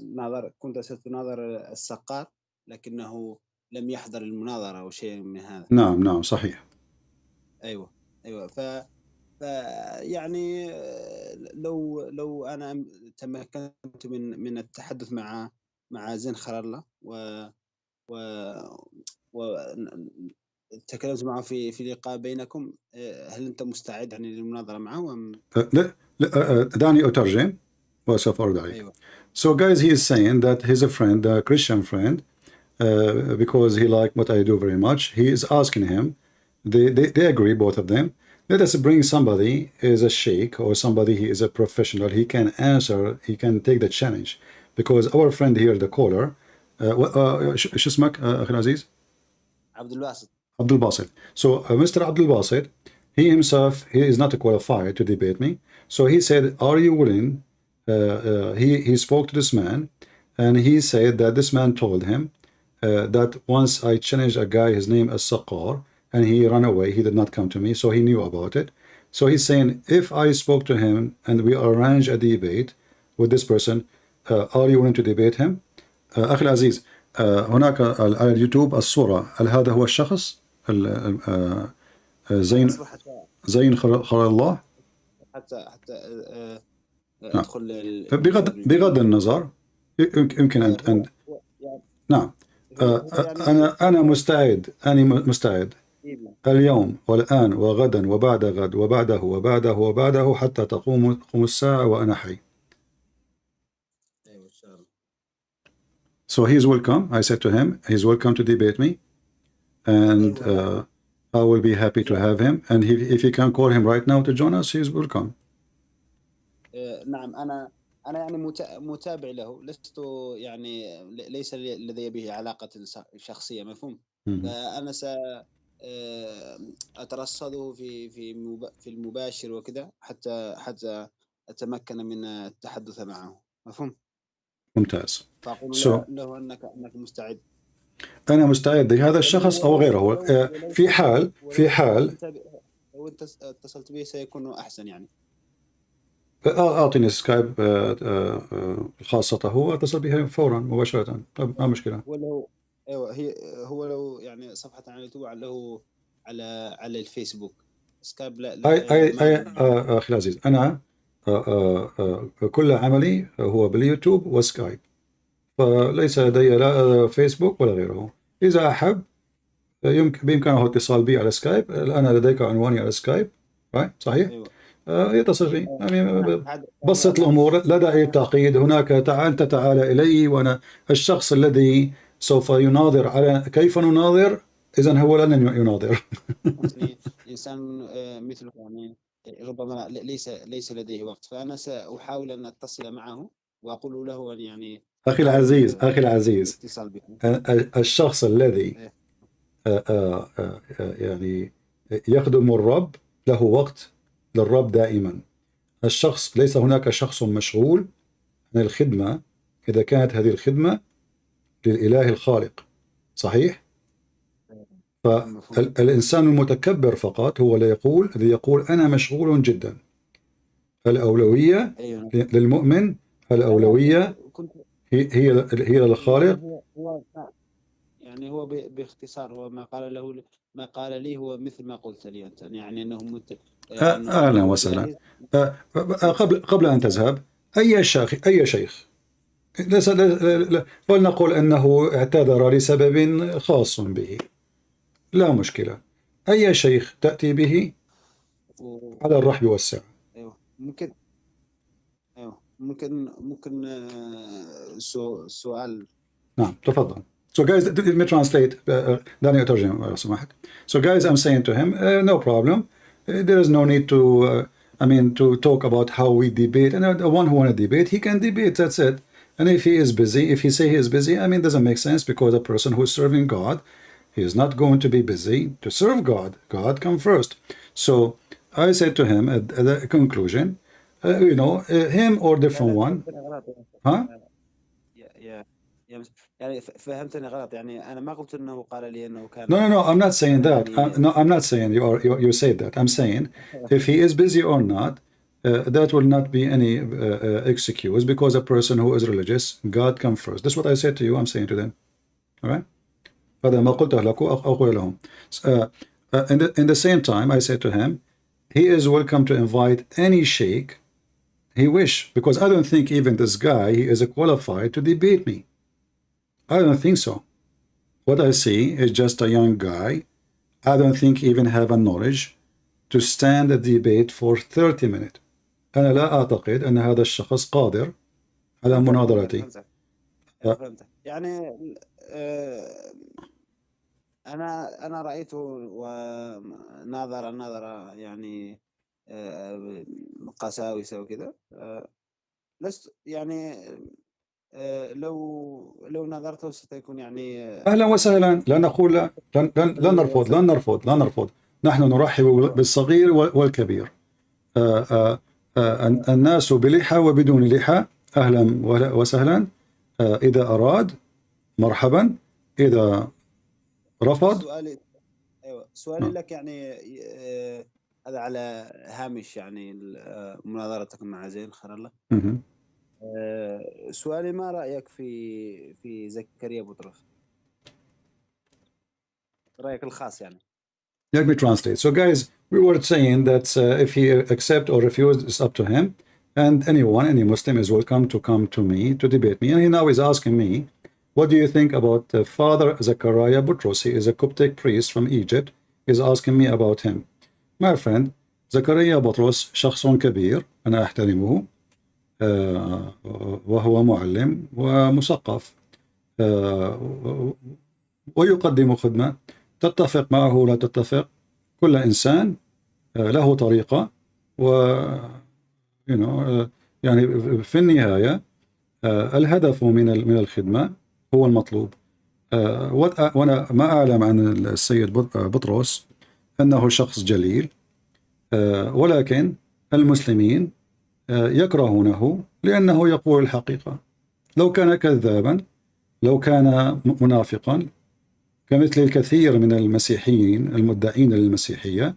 [SPEAKER 10] مرة كنت ستناظر السقار، لكنه لم يحضر المناظرة أو شيء من هذا.
[SPEAKER 9] نعم صحيح.
[SPEAKER 10] أيوة. يعني لو أنا تمكنت من التحدث مع زين خير الله تكلمت معه في لقاء بينكم، هل أنت مستعد يعني للمناظرة معه أم؟
[SPEAKER 9] لا دعني أترجم وسوف أرد عليك.
[SPEAKER 10] أيوة.
[SPEAKER 9] So guys, he is saying that he's a friend, a Christian friend, because he liked what I do very much. He is asking him, they agree, both of them. Let us bring somebody is a sheikh or somebody he is a professional. He can answer, he can take the challenge. Because our friend here, the caller, شو اسمك أخي العزيز؟
[SPEAKER 10] عبد الباسط.
[SPEAKER 9] Abdul Basit. So Mr. Abdul Basit, he himself, he is not qualified to debate me. So he said, are you willing? He spoke to this man, and he said that this man told him that once I challenged a guy, his name is Saqar, and he ran away. He did not come to me, so he knew about it. So he's saying, if I spoke to him and we arrange a debate with this person, are you willing to debate him? أخي العزيز، هناك على اليوتيوب الصورة، هل هذا هو الشخص زين خير الله؟
[SPEAKER 10] حتى ادخل
[SPEAKER 9] بغض النظر، يمكن أن نعم. أنا مستعد اليوم والآن وغدا وبعد غد وبعده وبعده وبعده حتى تقوم الساعة وأنا حي. So he's welcome. I said to him, he's welcome to debate me, and I will be happy to have him. And if you can call him right now to join us, he's welcome.
[SPEAKER 10] نعم، أنا يعني متابع له، لست يعني ليس لدي به علاقة شخصية، مفهوم؟ فأنا أترصده في المباشر وكذا حتى أتمكن من التحدث معه، مفهوم؟
[SPEAKER 9] ممتاز.
[SPEAKER 10] فأقول له أنك مستعد.
[SPEAKER 9] أنا مستعد لهذا الشخص أو غيره. في حال
[SPEAKER 10] لو أنت اتصلت به سيكون أحسن يعني.
[SPEAKER 9] أعطيني سكايب خاصته وأتصل بها فورا مباشرة. طيب ما مشكلة.
[SPEAKER 10] هو لو يعني صفحة على اليوتيوب له على الفيسبوك سكايب. لا
[SPEAKER 9] أخي العزيز، أنا كل عملي هو باليوتيوب وسكايب، فليس لدي لا فيسبوك ولا غيره. إذا أحب بإمكانه الاتصال بي على سكايب. الآن لديك عنواني على سكايب، صحيح؟
[SPEAKER 10] أيوة.
[SPEAKER 9] يتصل بي. يعني بسط الأمور، لا داعي للتعقيد. هناك أنت تعال إلي، وأنا الشخص الذي سوف يناظر. على كيف نناظر؟ إذن هو لن يناظر.
[SPEAKER 10] إنسان مثلك يعني ربما ليس لديه وقت، فأنا سأحاول أن أتصل معه وأقول له يعني
[SPEAKER 9] أخي العزيز، أخي العزيز،
[SPEAKER 10] الاتصال بكم.
[SPEAKER 9] الشخص الذي
[SPEAKER 10] إيه.
[SPEAKER 9] يعني يخدم الرب له وقت للرب دائما. الشخص ليس هناك شخص مشغول عن الخدمة إذا كانت هذه الخدمة للإله الخالق، صحيح؟
[SPEAKER 10] مفهوم.
[SPEAKER 9] فالإنسان المتكبر فقط هو الذي يقول أنا مشغول جدا. الأولوية
[SPEAKER 10] أيوه.
[SPEAKER 9] للمؤمن، الأولوية
[SPEAKER 10] كنت
[SPEAKER 9] هي للخالق.
[SPEAKER 10] هو يعني هو باختصار هو ما قال لي هو مثل ما قلت لي أنت، يعني أنه
[SPEAKER 9] أهلا
[SPEAKER 10] هو
[SPEAKER 9] وسهلا.
[SPEAKER 10] جاهز.
[SPEAKER 9] قبل أن تذهب، أي شيخ فلنقل أنه اعتذر لسبب خاص به، لا مشكلة. أي شيخ تأتي به على الرحب والسعة.
[SPEAKER 10] أيوه ممكن. أيوه ممكن سؤال.
[SPEAKER 9] نعم تفضل. So guys, let me translate. دعني أترجم لو سمحت. So guys, I'm saying to him, no problem. There is no need to talk about how we debate. And the one who want to debate, he can debate. That's it. And if he is busy, if he say he is busy, it doesn't make sense, because a person who is serving God, he is not going to be busy to serve God. God come first. So I said to him at the conclusion, him or different one. Huh?
[SPEAKER 10] يعني فهمتني غلط، يعني أنا ما قلت أنه قال لي أنه كان.
[SPEAKER 9] No, I'm not saying that. No, I'm not saying you said that. I'm saying if he is busy or not, that will not be any excuse, because a person who is religious, God come first. That's what I said to you. I'm saying to them. All right? هذا ما قلته لكم أقول لهم. In the same time, I said to him, he is welcome to invite any sheikh he wish, because I don't think even this guy, he is qualified to debate me. I don't think so. What I see is just a young guy. I don't think he even have a knowledge to stand a debate for 30 minutes. أنا لا أعتقد أن هذا الشخص قادر على مناظرتي.
[SPEAKER 10] فهمت. يعني أنا رأيته ونظر يعني قساوسة وكذا. لست يعني لو نظرته ستكون يعني
[SPEAKER 9] أهلا وسهلا. لا نقول لن نرفض. نحن نرحب بالصغير والكبير. الناس بلحى وبدون لحى أهلا وسهلا. إذا أراد مرحبا، إذا رفض.
[SPEAKER 10] سؤالي لك يعني هذا على هامش يعني مناظرتك مع زين خير الله. سؤالي ما رأيك في زكريا بطرس؟ رأيك الخاص يعني.
[SPEAKER 9] Let me translate. So guys, we were saying that if he accept or refuse, it's up to him. And any Muslim is welcome to come to me to debate me. And he now is asking me, what do you think about Father Zechariah Butros? He is a Coptic priest from Egypt. He's asking me about him. My friend, Zechariah Butros شخص كبير أنا أحترمه، وهو معلم ومثقف، ويقدم خدمة. تتفق معه لا تتفق، كل إنسان له طريقة، يعني في النهاية الهدف من الخدمة هو المطلوب. وأنا ما أعلم عن السيد بطرس أنه شخص جليل، ولكن المسلمين يكرهونه لأنه يقول الحقيقة. لو كان كذابا، لو كان منافقا كمثل الكثير من المسيحيين المدعين للمسيحية،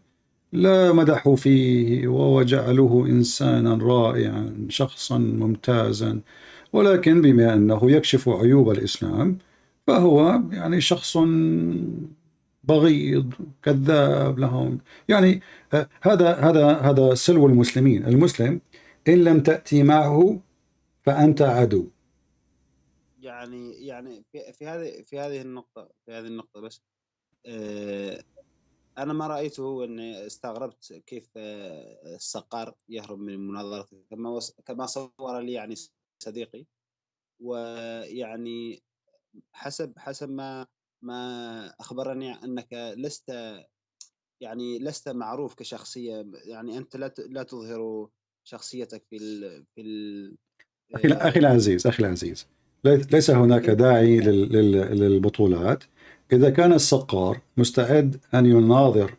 [SPEAKER 9] لا مدحوا فيه وجعلوه إنسانا رائعا، شخصا ممتازا. ولكن بما أنه يكشف عيوب الإسلام، فهو يعني شخص بغيض كذاب لهم. يعني هذا سلو المسلمين. المسلم إن لم تأتي معه فأنت عدو.
[SPEAKER 10] يعني في هذه النقطة بس أنا ما رأيته أني استغربت كيف الصقار يهرب من المناظرة كما صور لي يعني صديقي. ويعني حسب ما أخبرني أنك لست معروف كشخصية، يعني أنت لا تظهر شخصيتك في
[SPEAKER 9] أخي العزيز، ليس هناك داعي للبطولات. إذا كان السقار مستعد أن يناظر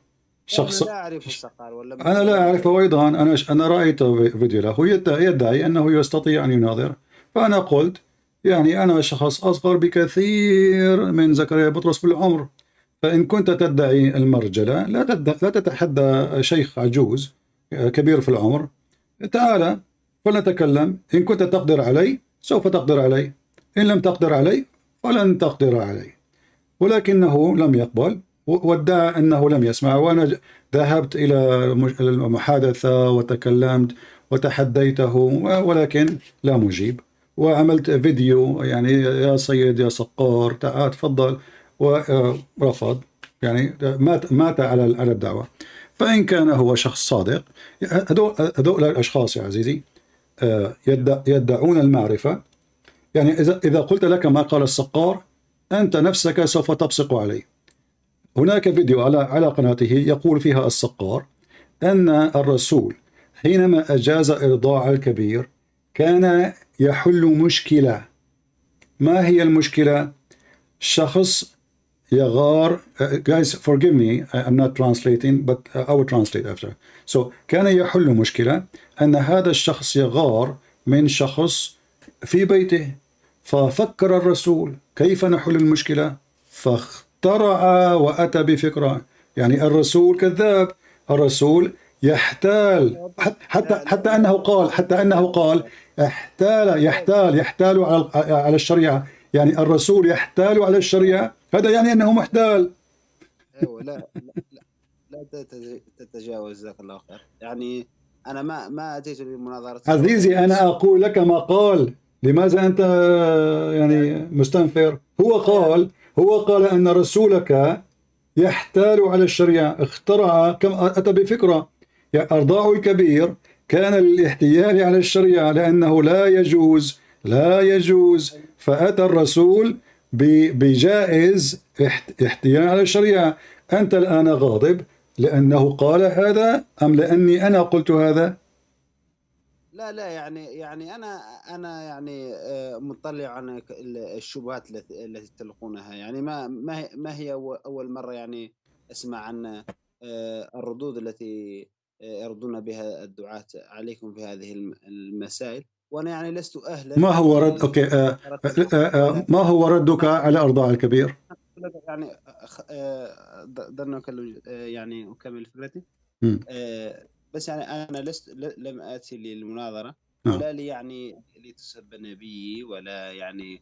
[SPEAKER 9] شخص،
[SPEAKER 10] أنا لا أعرف الصقار ولا
[SPEAKER 9] أنا لا أعرفه أيضا، أنا رأيت فيديو له يدعي أنه يستطيع أن يناظر، فأنا قلت يعني أنا شخص أصغر بكثير من زكريا بطرس بالعمر، فإن كنت تدعي المرجلة لا تتحدى شيخ عجوز كبير في العمر، تعال فلنتكلم، إن كنت تقدر علي سوف تقدر علي، إن لم تقدر علي فلن تقدر علي. ولكنه لم يقبل وادعى أنه لم يسمع. وأنا ذهبت إلى المحادثة وتكلمت وتحديته، ولكن لا مجيب. وعملت فيديو يعني يا سيد يا سقار تعال تفضل، ورفض، يعني مات على الدعوة. فإن كان هو شخص صادق، هذول الأشخاص يا عزيزي يدعون المعرفة. يعني إذا قلت لك ما قال السقار أنت نفسك سوف تبصق عليه. هناك فيديو على قناته يقول فيها السقار أن الرسول حينما أجاز إرضاع الكبير كان يحل مشكلة. ما هي المشكلة؟ شخص يغار. Guys, forgive me, I'm not translating, but I will translate after. So كان يحل مشكلة أن هذا الشخص يغار من شخص في بيته. ففكر الرسول كيف نحل المشكلة، فاخترع وأتى بفكرة. يعني الرسول كذاب، الرسول يحتال، حتى أنه قال يحتال على الشريعة. يعني الرسول يحتال على الشريعة، هذا يعني أنه محتال.
[SPEAKER 10] ايوه لا تتجاوز، جزاك الله خير. يعني انا ما اتيت لمناظره
[SPEAKER 9] عزيزي، أنا أقول لك ما قال. لماذا أنت يعني مستنفر؟ هو قال أن رسولك يحتال على الشريعة، اخترع، كما أتى بفكرة. يعني أرضاع الكبير كان للاحتيال على الشريعة لأنه لا يجوز، فأتى الرسول بجائز احتيال على الشريعة. أنت الآن غاضب لأنه قال هذا أم لأني أنا قلت هذا؟
[SPEAKER 10] لا يعني انا يعني مطلع عن الشبهات التي تلقونها. يعني ما هي اول مره يعني اسمع عن الردود التي يردون بها الدعاة عليكم في هذه المسائل، وانا يعني لست اهلا.
[SPEAKER 9] ما هو رد أوكي ما هو ردك على أرضاع الكبير؟
[SPEAKER 10] يعني ضلنا أكلم يعني أكمل فكرتي. بس يعني أنا لم آتي للمناظرة ولا لي يعني لتسب نبيي ولا يعني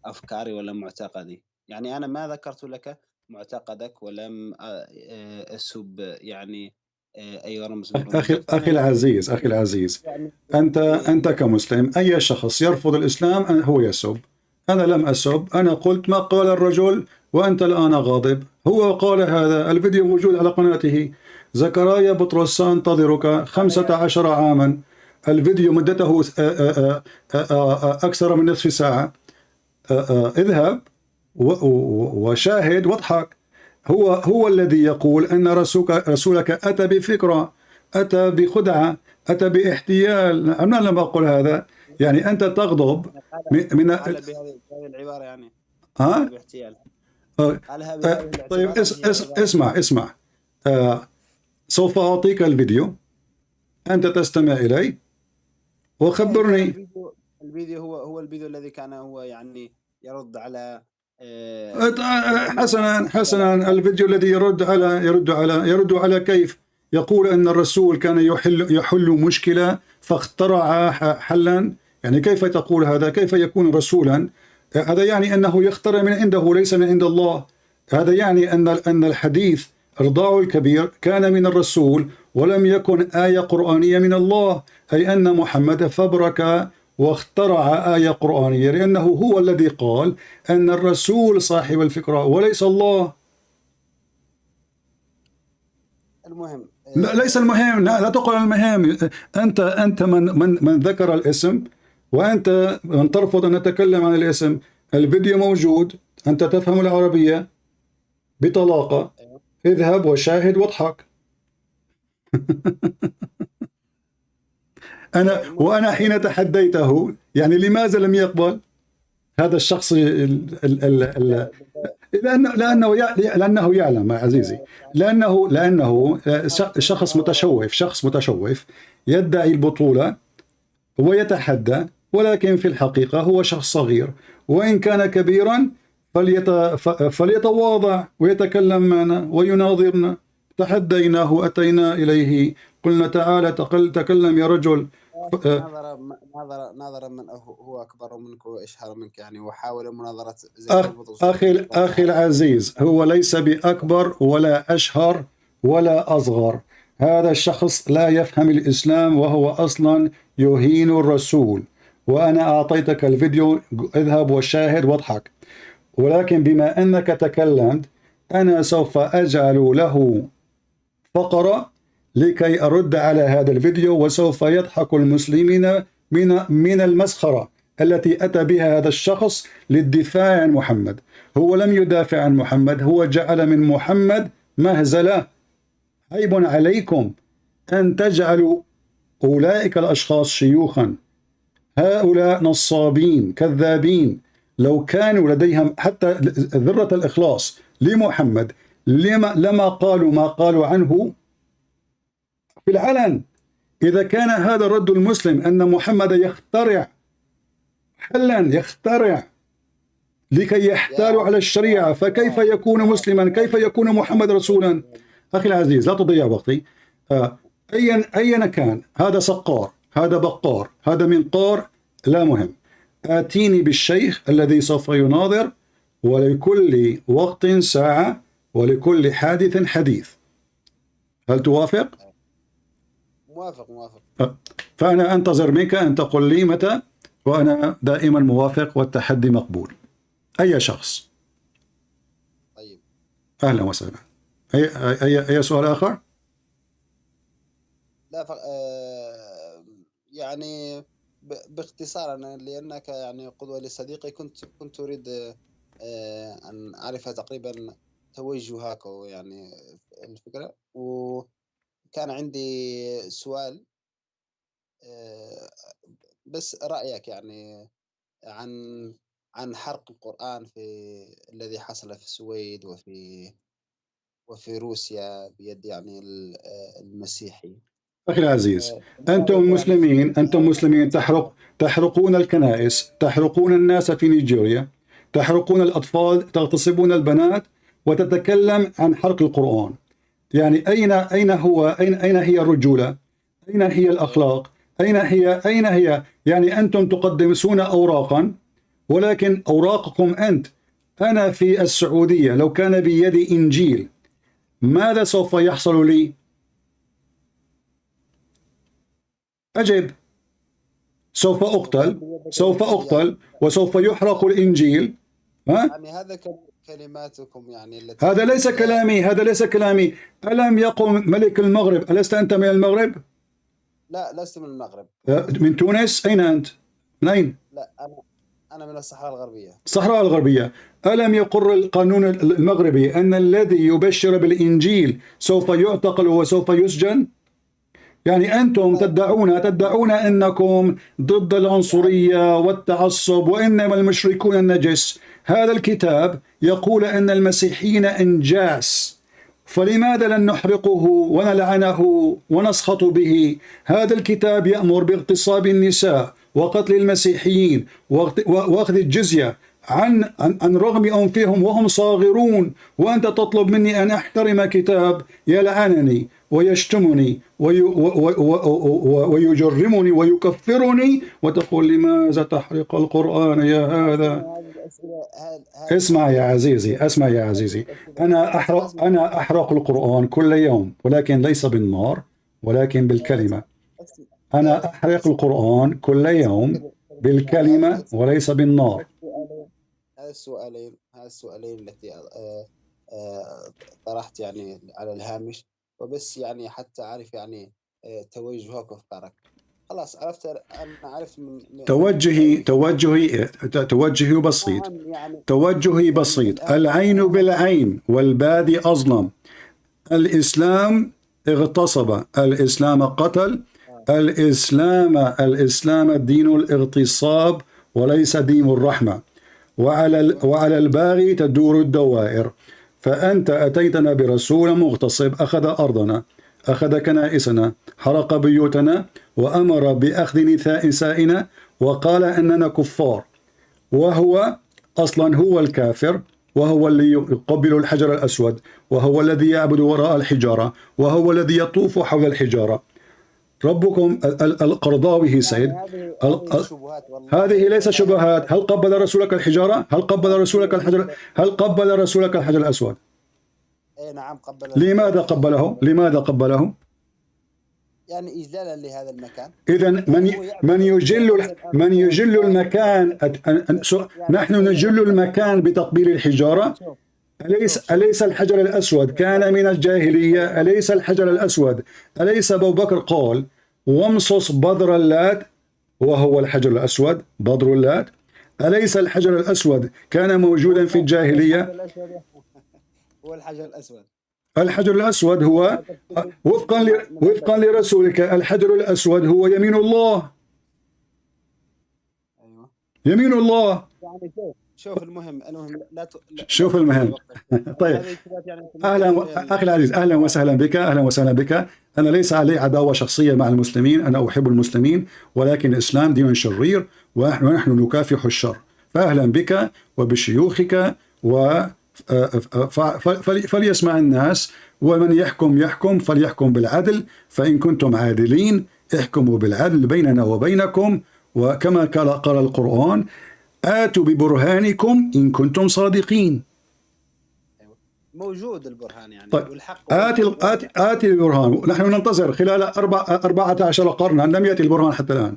[SPEAKER 10] أفكاري ولا معتقدي. يعني أنا ما ذكرت لك معتقدك ولم أسب يعني أي رمز من رموزك.
[SPEAKER 9] أخي العزيز
[SPEAKER 10] يعني
[SPEAKER 9] أنت كمسلم، أي شخص يرفض الإسلام هو يسب. أنا لم أسب، أنا قلت ما قال الرجل وأنت الآن غاضب. هو قال هذا، الفيديو موجود على قناته. زكريا بطرس سأنتظرك 15 عاما. الفيديو مدته أكثر من نصف ساعة. اذهب وشاهد واضحك. هو الذي يقول أن رسولك أتى بفكرة، أتى بخدعة، أتى باحتيال. أنا لم أقل هذا. يعني أنت تغضب من
[SPEAKER 10] بهذه العبارة يعني باحتيال.
[SPEAKER 9] طيب اسمع سوف أعطيك الفيديو، أنت تستمع إلي وخبرني.
[SPEAKER 10] الفيديو هو الفيديو الذي كان هو يعني يرد على
[SPEAKER 9] حسنا الفيديو الذي يرد على كيف يقول أن الرسول كان يحل مشكلة فاخترع حلا. يعني كيف تقول هذا؟ كيف يكون رسولا؟ هذا يعني أنه يخترع من عنده ليس من عند الله. هذا يعني أن الحديث إرضاع الكبير كان من الرسول ولم يكن آية قرآنية من الله، أي أن محمد فبرك واخترع آية قرآنية، لأنه هو الذي قال أن الرسول صاحب الفكرة وليس الله.
[SPEAKER 10] المهم
[SPEAKER 9] لا ليس المهم، لا تقل المهم. أنت من ذكر الاسم، وأنت من ترفض أن نتكلم عن الاسم. الفيديو موجود، أنت تفهم العربية بطلاقة. اذهب وشاهد واضحك. وأنا حين تحديته يعني لماذا لم يقبل هذا الشخص لأنه يعلم يا عزيزي، لأنه شخص متشوف يدعي البطولة ويتحدى، ولكن في الحقيقة هو شخص صغير، وإن كان كبيرا فليتواضع ويتكلم معنا ويناظرنا. تحديناه، أتينا إليه، قلنا تعالى تكلم يا رجل.
[SPEAKER 10] نظرا من هو أكبر منك وأشهر منك يعني، وحاول مناظرة
[SPEAKER 9] أخي العزيز، هو ليس بأكبر ولا أشهر ولا أصغر. هذا الشخص لا يفهم الإسلام، وهو أصلا يهين الرسول. وأنا أعطيتك الفيديو، اذهب وشاهد واضحك. ولكن بما أنك تكلمت، أنا سوف أجعل له فقرة لكي أرد على هذا الفيديو، وسوف يضحك المسلمين من المسخرة التي أتى بها هذا الشخص للدفاع عن محمد. هو لم يدافع عن محمد، هو جعل من محمد مهزلة. عيب عليكم أن تجعلوا أولئك الأشخاص شيوخا. هؤلاء نصابين كذابين. لو كانوا لديهم حتى ذرة الإخلاص لمحمد لما قالوا ما قالوا عنه في العلن. إذا كان هذا الرد المسلم أن محمد يخترع حلا، يخترع لكي يحتالوا على الشريعة، فكيف يكون مسلما؟ كيف يكون محمد رسولا؟ أخي العزيز، لا تضيع وقتي. أيا كان، هذا سقار، هذا بقار، هذا منقار، لا مهم. آتيني بالشيخ الذي سوف يناظر، ولكل وقت ساعة، ولكل حادث حديث. هل توافق؟
[SPEAKER 10] موافق.
[SPEAKER 9] فأنا أنتظر منك أن تقول لي متى، وأنا دائما موافق، والتحدي مقبول. أي شخص.
[SPEAKER 10] طيب.
[SPEAKER 9] أهلا وسهلا. أي سؤال آخر؟
[SPEAKER 10] لا يعني باختصار، أنا لأنك يعني قدوة لصديقي، كنت أريد أن أعرف تقريبا توجهك يعني الفكرة، وكان عندي سؤال بس رأيك يعني عن حرق القرآن الذي حصل في السويد وفي روسيا بيد يعني المسيحي.
[SPEAKER 9] أخي العزيز، أنتم مسلمين تحرقون الكنائس، تحرقون الناس في نيجيريا، تحرقون الأطفال، تغتصبون البنات، وتتكلم عن حرق القرآن. يعني أين هي الرجولة؟ أين هي الأخلاق؟ أين هي؟ يعني أنتم تقدمون أوراقا، ولكن أوراقكم أنا في السعودية لو كان بيدي إنجيل، ماذا سوف يحصل لي؟ أجب. سوف أقتل وسوف يحرق الإنجيل.
[SPEAKER 10] يعني هذا كلماتكم يعني التي
[SPEAKER 9] هذا ليس كلامي. ألم يقم ملك المغرب؟ ألست أنت من المغرب؟
[SPEAKER 10] لا، لست من المغرب.
[SPEAKER 9] من تونس؟ أين أنت؟ من أين؟
[SPEAKER 10] لا، أنا من
[SPEAKER 9] الصحراء الغربية. ألم يقر القانون المغربي أن الذي يبشر بالإنجيل سوف يعتقل وسوف يسجن؟ يعني أنتم تدعون أنكم ضد العنصرية والتعصب، وإنما المشركون النجس. هذا الكتاب يقول أن المسيحيين أنجاس، فلماذا لن نحرقه ونلعنه ونسخط به؟ هذا الكتاب يأمر باغتصاب النساء وقتل المسيحيين وأخذ الجزية عن رغم أنفهم وهم صاغرون، وأنت تطلب مني أن أحترم كتاب يلعنني ويشتمني ويجرمني ويكفرني، وتقول لماذا تحرق القرآن يا هذا؟ اسمع يا عزيزي، أنا أحرق القرآن كل يوم، ولكن ليس بالنار، ولكن بالكلمة. أنا أحرق القرآن كل يوم بالكلمة وليس بالنار.
[SPEAKER 10] هذا السؤالين التي طرحت يعني على الهامش، وبس يعني حتى أعرف يعني توجهك وأفكارك. خلاص عرفت. أنا عرفت من
[SPEAKER 9] توجهي بسيط. العين بالعين والبادي أظلم. الإسلام اغتصب، الإسلام قتل، الإسلام دين الاغتصاب وليس دين الرحمة، وعلى الباغي تدور الدوائر. فأنت أتيتنا برسول مغتصب، أخذ أرضنا، أخذ كنائسنا، حرق بيوتنا، وأمر بأخذ نسائنا، وقال أننا كفار، وهو أصلا هو الكافر، وهو اللي يقبل الحجر الأسود، وهو الذي يعبد وراء الحجارة، وهو الذي يطوف حول الحجارة. ربكم القرضاوي هي سيد. هذه ليس شبهات. هل قبل رسولك الحجارة؟ هل قبل رسولك الحجر؟ هل قبل رسولك الحجر الأسود؟
[SPEAKER 10] نعم قبل.
[SPEAKER 9] لماذا قبله؟ لماذا قبله؟
[SPEAKER 10] يعني إجلالا لهذا المكان.
[SPEAKER 9] إذا من يجل المكان، نحن نجل المكان بتقبيل الحجارة. أليس الحجر الأسود كان من الجاهلية؟ أليس الحجر الأسود، أليس أبو بكر قال وامصص بذر اللات، وهو الحجر الأسود بذر اللات؟ أليس الحجر الأسود كان موجودا في الجاهلية؟
[SPEAKER 10] هو الحجر الأسود.
[SPEAKER 9] الحجر الأسود هو وفقا لرسولك، الحجر الأسود هو يمين الله.
[SPEAKER 10] أيوة.
[SPEAKER 9] يمين الله.
[SPEAKER 10] يعني شوف المهم
[SPEAKER 9] شوف المهم. طيب أهلا أخي العزيز، أهلا وسهلا بك، أهلا وسهلا بك. أنا ليس علي عداوة شخصية مع المسلمين، أنا أحب المسلمين، ولكن الإسلام دين شرير ونحن نكافح الشر. فأهلا بك وبشيوخك، فليسمع الناس، ومن يحكم فليحكم بالعدل، فإن كنتم عادلين احكموا بالعدل بيننا وبينكم، وكما قال القرآن آتوا ببرهانكم إن كنتم صادقين.
[SPEAKER 10] موجود البرهان يعني.
[SPEAKER 9] طيب.
[SPEAKER 10] والحق
[SPEAKER 9] آتي البرهان. نحن ننتظر خلال 14 قرنا، لم يأتي البرهان حتى الآن.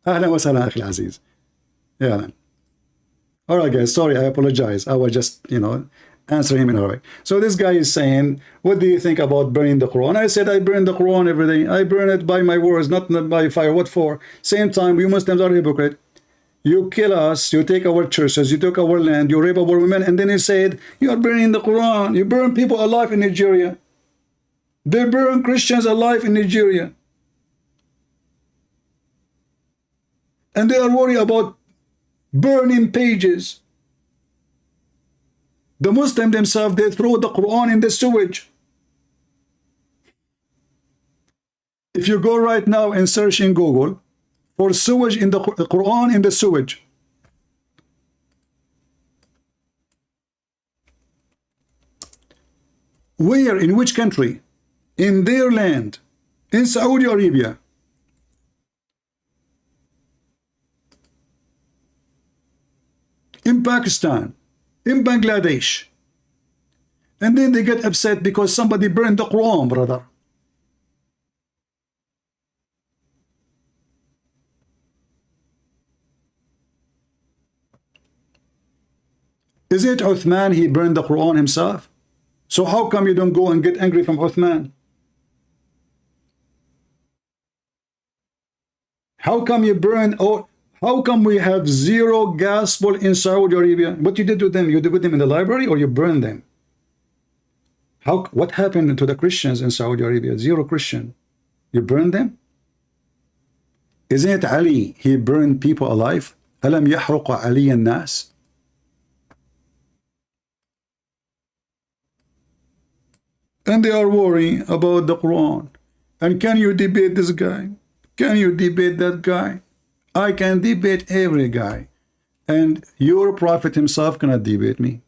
[SPEAKER 9] أهلا وسهلا أخي العزيز. أهلا. All right, guys. Sorry, I apologize. I was just, answering him in Arabic. So this guy is saying, what do you think about burning the Quran? I said, I burn the Quran every day. I burn it by my words, not by fire. What for? Same time, you Muslims are hypocrite. You kill us, you take our churches, you took our land, you rape our women, and then you said, you are burning the Quran. You burn people alive in Nigeria. They burn Christians alive in Nigeria. And they are worried about burning pages. The Muslims themselves, they throw the Quran in the sewage. If you go right now and search in Google for sewage in the Quran in the sewage, where, in which country? In their land, in Saudi Arabia. In Pakistan, in Bangladesh. And then they get upset because somebody burned the Quran, brother. Is it Uthman, he burned the Quran himself? So how come you don't go and get angry from Uthman? How come you burn, or how come we have zero gospel in Saudi Arabia? What you did with them? You did with them in the library, or you burned them? What happened to the Christians in Saudi Arabia? Zero Christian. You burned them? Isn't it Ali? He burned people alive. ألم يحرق علي الناس? And they are worrying about the Quran. And can you debate this guy? Can you debate that guy? I can debate every guy. And your prophet himself cannot debate me.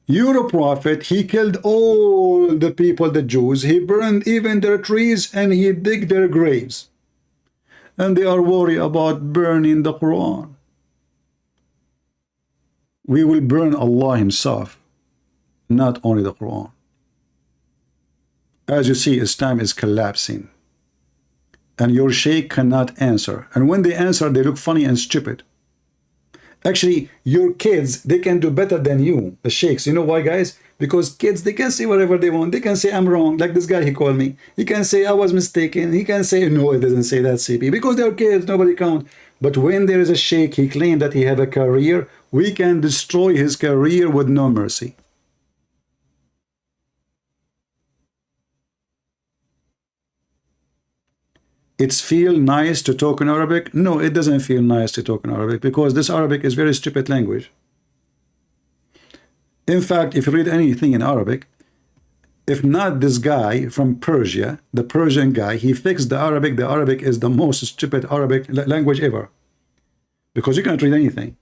[SPEAKER 9] Your prophet, he killed all the people, the Jews. He burned even their trees and he digged their graves. And they are worried about burning the Quran. We will burn Allah himself, not only the Quran. As you see, Islam is collapsing. And your sheikh cannot answer. And when they answer, they look funny and stupid. Actually, your kids, they can do better than you, the sheikhs. You know why, guys? Because kids, they can say whatever they want. They can say, I'm wrong. Like this guy, he called me. He can say, I was mistaken. He can say, no, it doesn't say that, CP. Because they're kids, nobody counts. But when there is a sheikh, he claimed that he have a career we can destroy his career with no mercy. It's feel nice to talk in Arabic? No, it doesn't feel nice to talk in Arabic, because this Arabic is very stupid language. In fact, if you read anything in Arabic, if not this guy from Persia, the Persian guy, he fixed the Arabic is the most stupid Arabic language ever, because you can't read anything.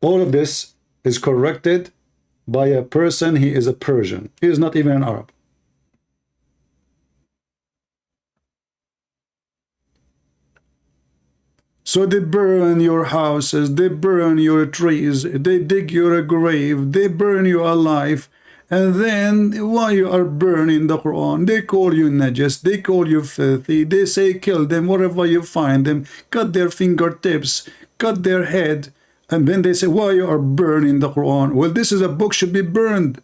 [SPEAKER 9] All of this is corrected by a person. He is a Persian. He is not even an Arab. So they burn your houses, they burn your trees, they dig your grave, they burn you alive. And then while you are burning the Quran, they call you najas, they call you filthy, they say kill them wherever you find them, cut their fingertips, cut their head. And then they say, why you are burning the Quran? Well, this is a book, should be burned.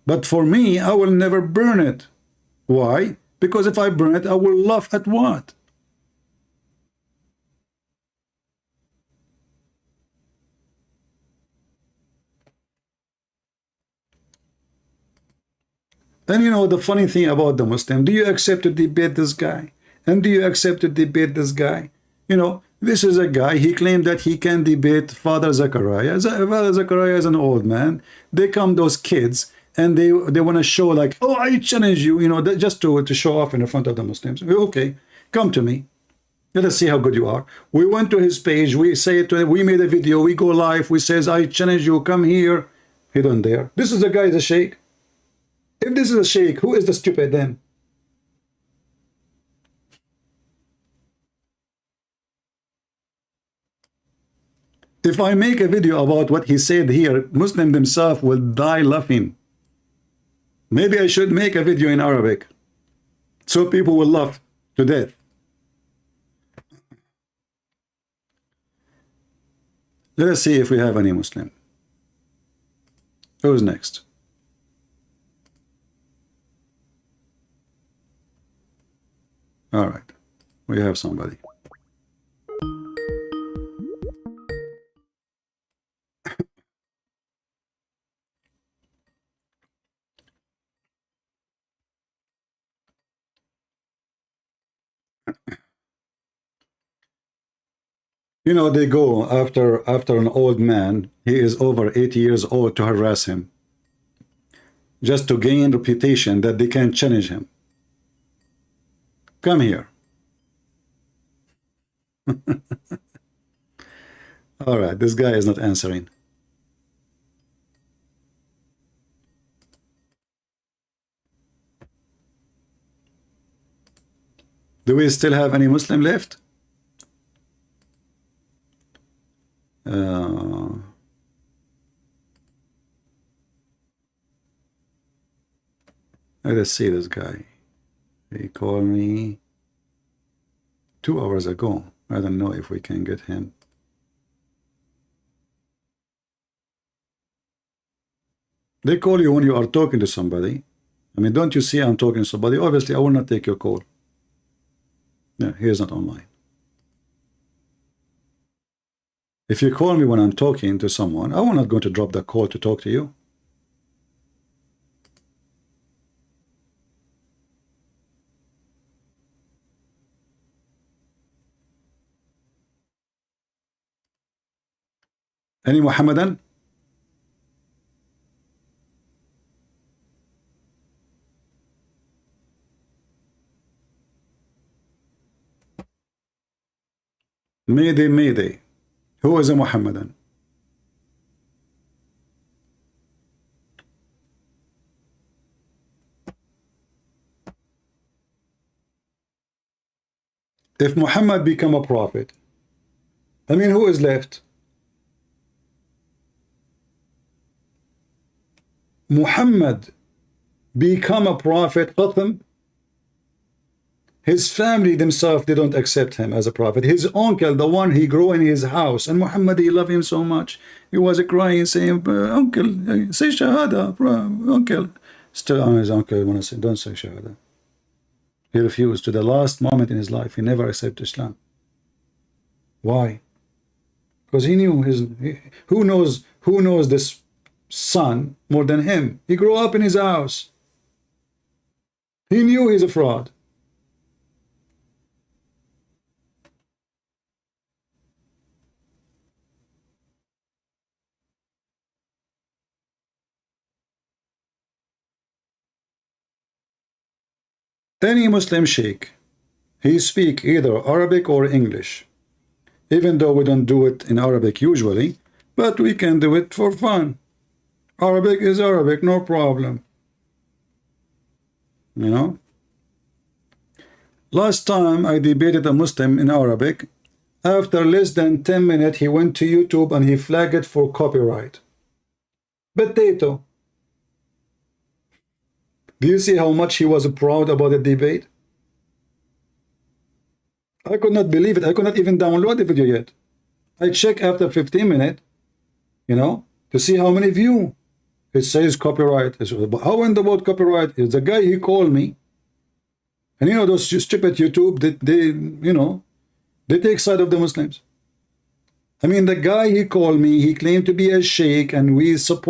[SPEAKER 9] But for me, I will never burn it. Why? Because if I burn it, I will laugh at what? And you know the funny thing about the Muslim, do you accept to debate this guy? And do you accept to debate this guy? You know, this is a guy, he claimed that he can debate Father Zechariah. Father Zechariah is an old man. They come, those kids, and they want to show like, oh, I challenge you, you know, just to show off in front of the Muslims. Okay, come to me. Let us see how good you are. We went to his page, we say it to him, we made a video, we go live, we says, I challenge you, come here. He don't dare. This is the guy, the sheikh. If this is a sheikh, who is the stupid then? If I make a video about what he said here, Muslim themselves will die laughing. Maybe I should make a video in Arabic, so people will laugh to death. Let us see if we have any Muslim. Who's next? All right, we have somebody. You know, they go after an old man, he is over 80 years old, to harass him, just to gain reputation that they can challenge him. Come here. All right, this guy is not answering. Do we still have any Muslim left? Let's see this guy. He called me 2 hours ago. I don't know if we can get him. They call you when you are talking to somebody. I mean, don't you see I'm talking to somebody? Obviously, I will not take your call. Yeah, he is not online. If you call me when I'm talking to someone, I will not go to drop the call to talk to you. Any Muhammadan? Mayday, Mayday. Who is a Muhammadan? If Muhammad become a prophet, I mean, who is left? Muhammad become a prophet, Qatham. His family themselves, they don't accept him as a prophet. His uncle, the one he grew in his house, and Muhammad, he loved him so much. He was crying, saying, uncle, say Shahada, uncle. Still on his uncle, when I say, don't say Shahada. He refused to the last moment in his life. He never accepted Islam. Why? because he knew who knows this son more than him. He grew up in his house. He knew he's a fraud. Any Muslim sheikh, he speak either Arabic or English, even though we don't do it in Arabic usually, but we can do it for fun. Arabic is Arabic, no problem. You know? Last time I debated a Muslim in Arabic, after less than 10 minutes, he went to YouTube and he flagged it for copyright. Potato. Do you see how much he was proud about the debate? I could not believe it. I could not even download the video yet. I check after 15 minutes, you know, to see how many view. It says copyright. How in the world copyright? It's the guy he called me. And you know, those stupid YouTube, they take side of the Muslims. I mean, the guy he called me, he claimed to be a sheikh, and we set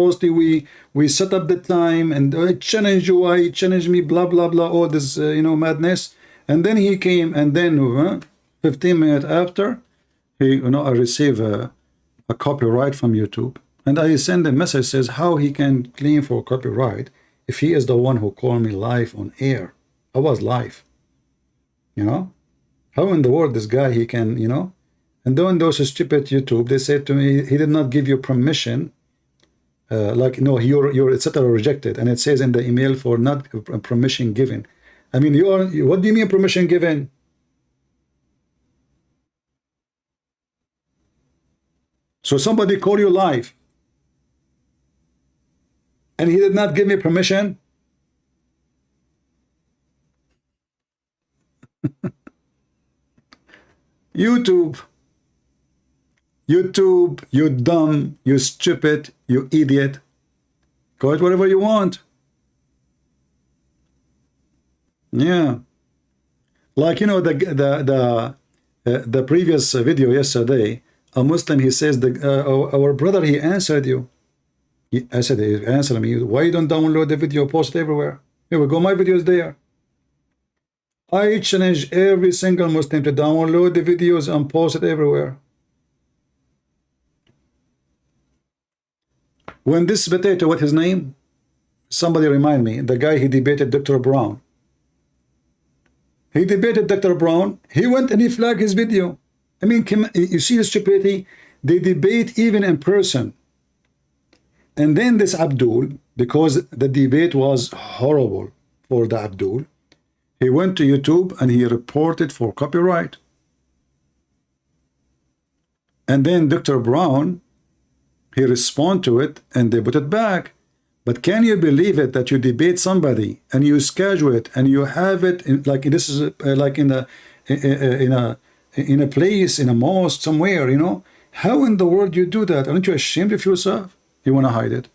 [SPEAKER 9] up the time, and I challenge you, I challenge me, blah blah blah, all this madness. And then he came, and then 15 minutes after, I receive a copyright from YouTube, and I send a message says how he can claim for copyright if he is the one who called me live on air. I was live, How in the world this guy he can, And then those stupid YouTube, they said to me, he did not give you permission. No, you're etc. rejected, and it says in the email for not permission given. I mean, what do you mean permission given? So somebody called you live, and he did not give me permission. YouTube, you dumb, you stupid, you idiot. Call it whatever you want. Yeah. Like, the previous video yesterday, a Muslim, he says, our brother, he answered you. I said, he answered me, why you don't download the video, post it everywhere? Here we go, my video is there. I challenge every single Muslim to download the videos and post it everywhere. When this potato, what his name? Somebody remind me, the guy he debated Dr. Brown. He debated Dr. Brown. He went and he flagged his video. I mean, you see the stupidity? They debate even in person. And then this Abdul, because the debate was horrible for the Abdul, he went to YouTube and he reported for copyright. And then Dr. Brown, he responded to it and they put it back. But can you believe it that you debate somebody and you schedule it and you have it in, like this is like in a place, in a mosque somewhere, How in the world you do that? Aren't you ashamed of yourself? You want to hide it.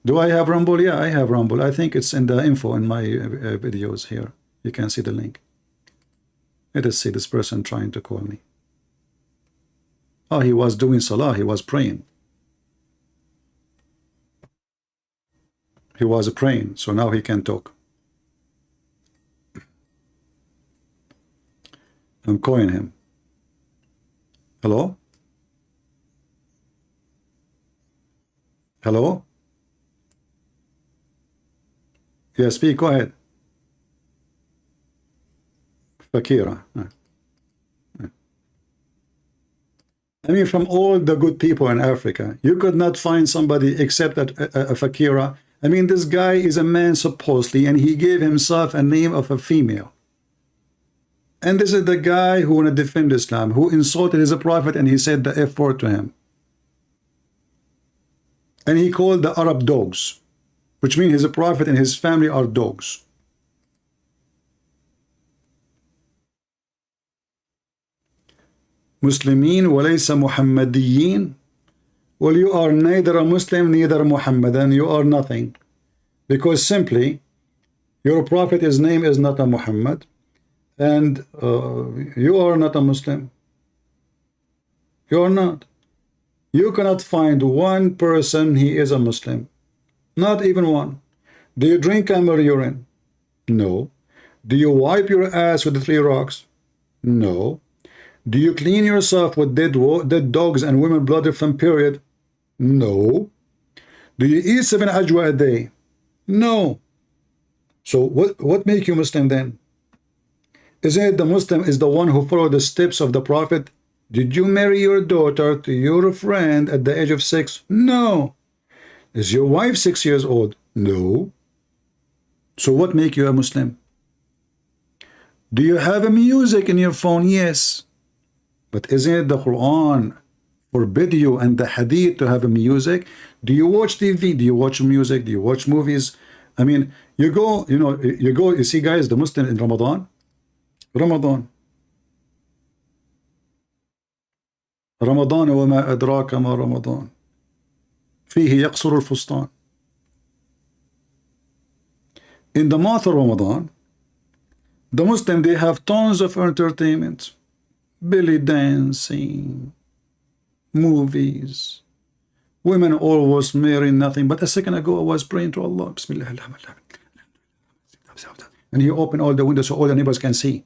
[SPEAKER 9] Do I have Rumble? Yeah, I have Rumble. I think it's in the info in my videos here. You can see the link. Let us see this person trying to call me. Oh, he was doing salah. He was praying. He was praying, so now he can talk. I'm calling him. Hello? Hello? Yeah, speak, go ahead. Fakira. I mean, from all the good people in Africa, you could not find somebody except a Fakira. I mean, this guy is a man supposedly, and he gave himself a name of a female. And this is the guy who want to defend Islam, who insulted his prophet, and he said the F word to him. And he called the Arab dogs, which means his prophet and his family are dogs. Muslimin walaysa Muhammadiyin. Well, you are neither a Muslim, neither Muhammadan. You are nothing. Because simply, your prophet's name is not a Muhammad, and you are not a Muslim. You're not. You cannot find one person he is a Muslim. Not even one. Do you drink camel urine? No. Do you wipe your ass with the 3 rocks? No. Do you clean yourself with dead dogs and women blood from period? No. Do you eat 7 ajwa a day? No. So what make you Muslim then? Isn't it the Muslim is the one who followed the steps of the Prophet? Did you marry your daughter to your friend at the age of 6? No. Is your wife 6 years old? No. So what make you a Muslim? Do you have a music in your phone? Yes. But isn't it the Quran forbid you and the Hadith to have a music? Do you watch TV? Do you watch music? Do you watch movies? I mean, you go, you see guys, the Muslim in Ramadan. رمضان وما أدراك ما رمضان فيه يقصر الفستان. In the month of Ramadan, the Muslim, they have tons of entertainment, belly dancing, movies, women always marrying nothing. But a second ago I was praying to Allah, Bismillah, and He opened all the windows so all the neighbors can see.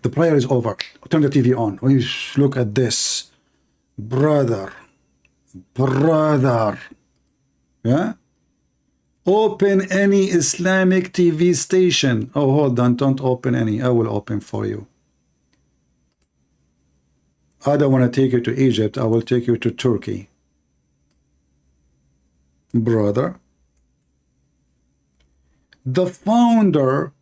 [SPEAKER 9] The prayer is over. Turn the TV on. Look at this. Brother. Yeah? Open any Islamic TV station. Oh, hold on. Don't open any. I will open for you. I don't want to take you to Egypt. I will take you to Turkey. Brother. The founder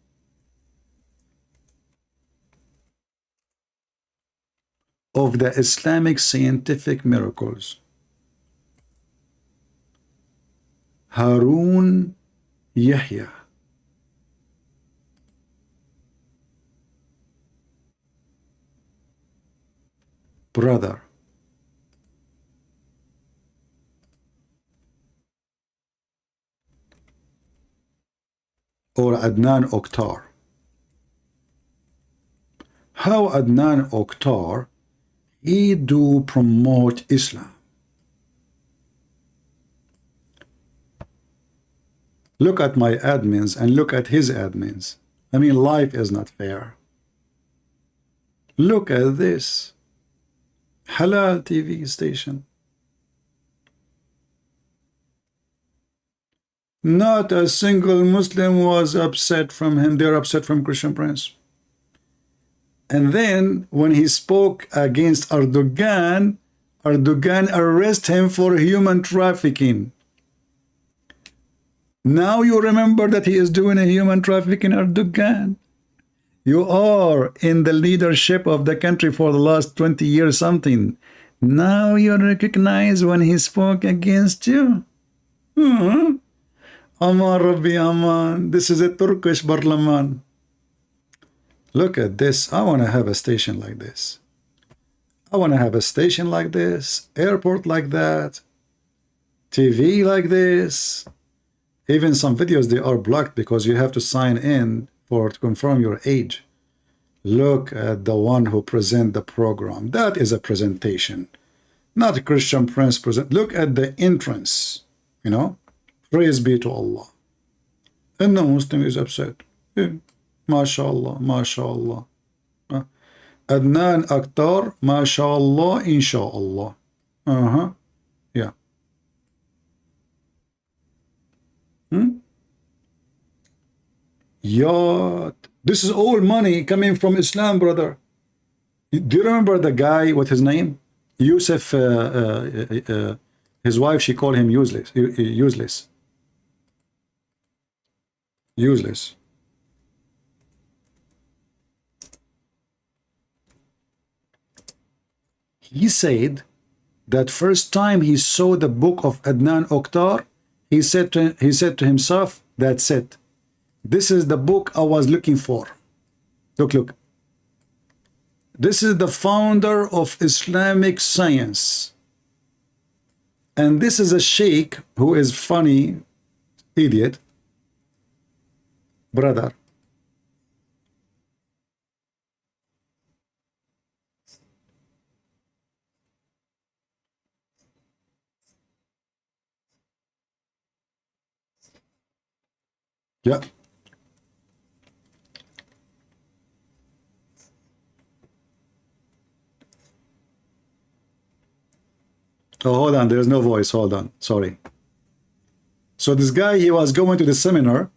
[SPEAKER 9] of the Islamic scientific miracles, Harun Yahya, brother, or Adnan Oktar. How Adnan Oktar, he do promote Islam. Look at my admins and look at his admins. I mean, life is not fair. Look at this. Halal TV station. Not a single Muslim was upset from him. They're upset from Christian Prince. And then when he spoke against Erdogan, Erdogan arrested him for human trafficking. Now you remember that he is doing a human trafficking, Erdogan. You are in the leadership of the country for the last 20 years something. Now you recognize when he spoke against you. Aman Rabbi Aman. This is a Turkish Parliament. Look at this. I want to have a station like this. I want to have a station like this, airport like that, TV like this. Even some videos, they are blocked because you have to sign in to confirm your age. Look at the one who present the program. That is a presentation. Not a Christian Prince present. Look at the entrance. Praise be to Allah. And the Muslim is upset. Yeah. MashaAllah, MashaAllah. Adnan Akhtar, MashaAllah, InshaAllah. Yeah. Yacht. This is all money coming from Islam, brother. Do you remember the guy, what his name? Yusuf, his wife, she called him useless. Useless. He said that first time he saw the book of Adnan Oktar, he said to himself, that's it. This is the book I was looking for. Look. This is the founder of Islamic science. And this is a sheikh who is funny, idiot, brother. Yeah. Oh, hold on. There's no voice. Hold on. Sorry. So this guy, he was going to the seminar,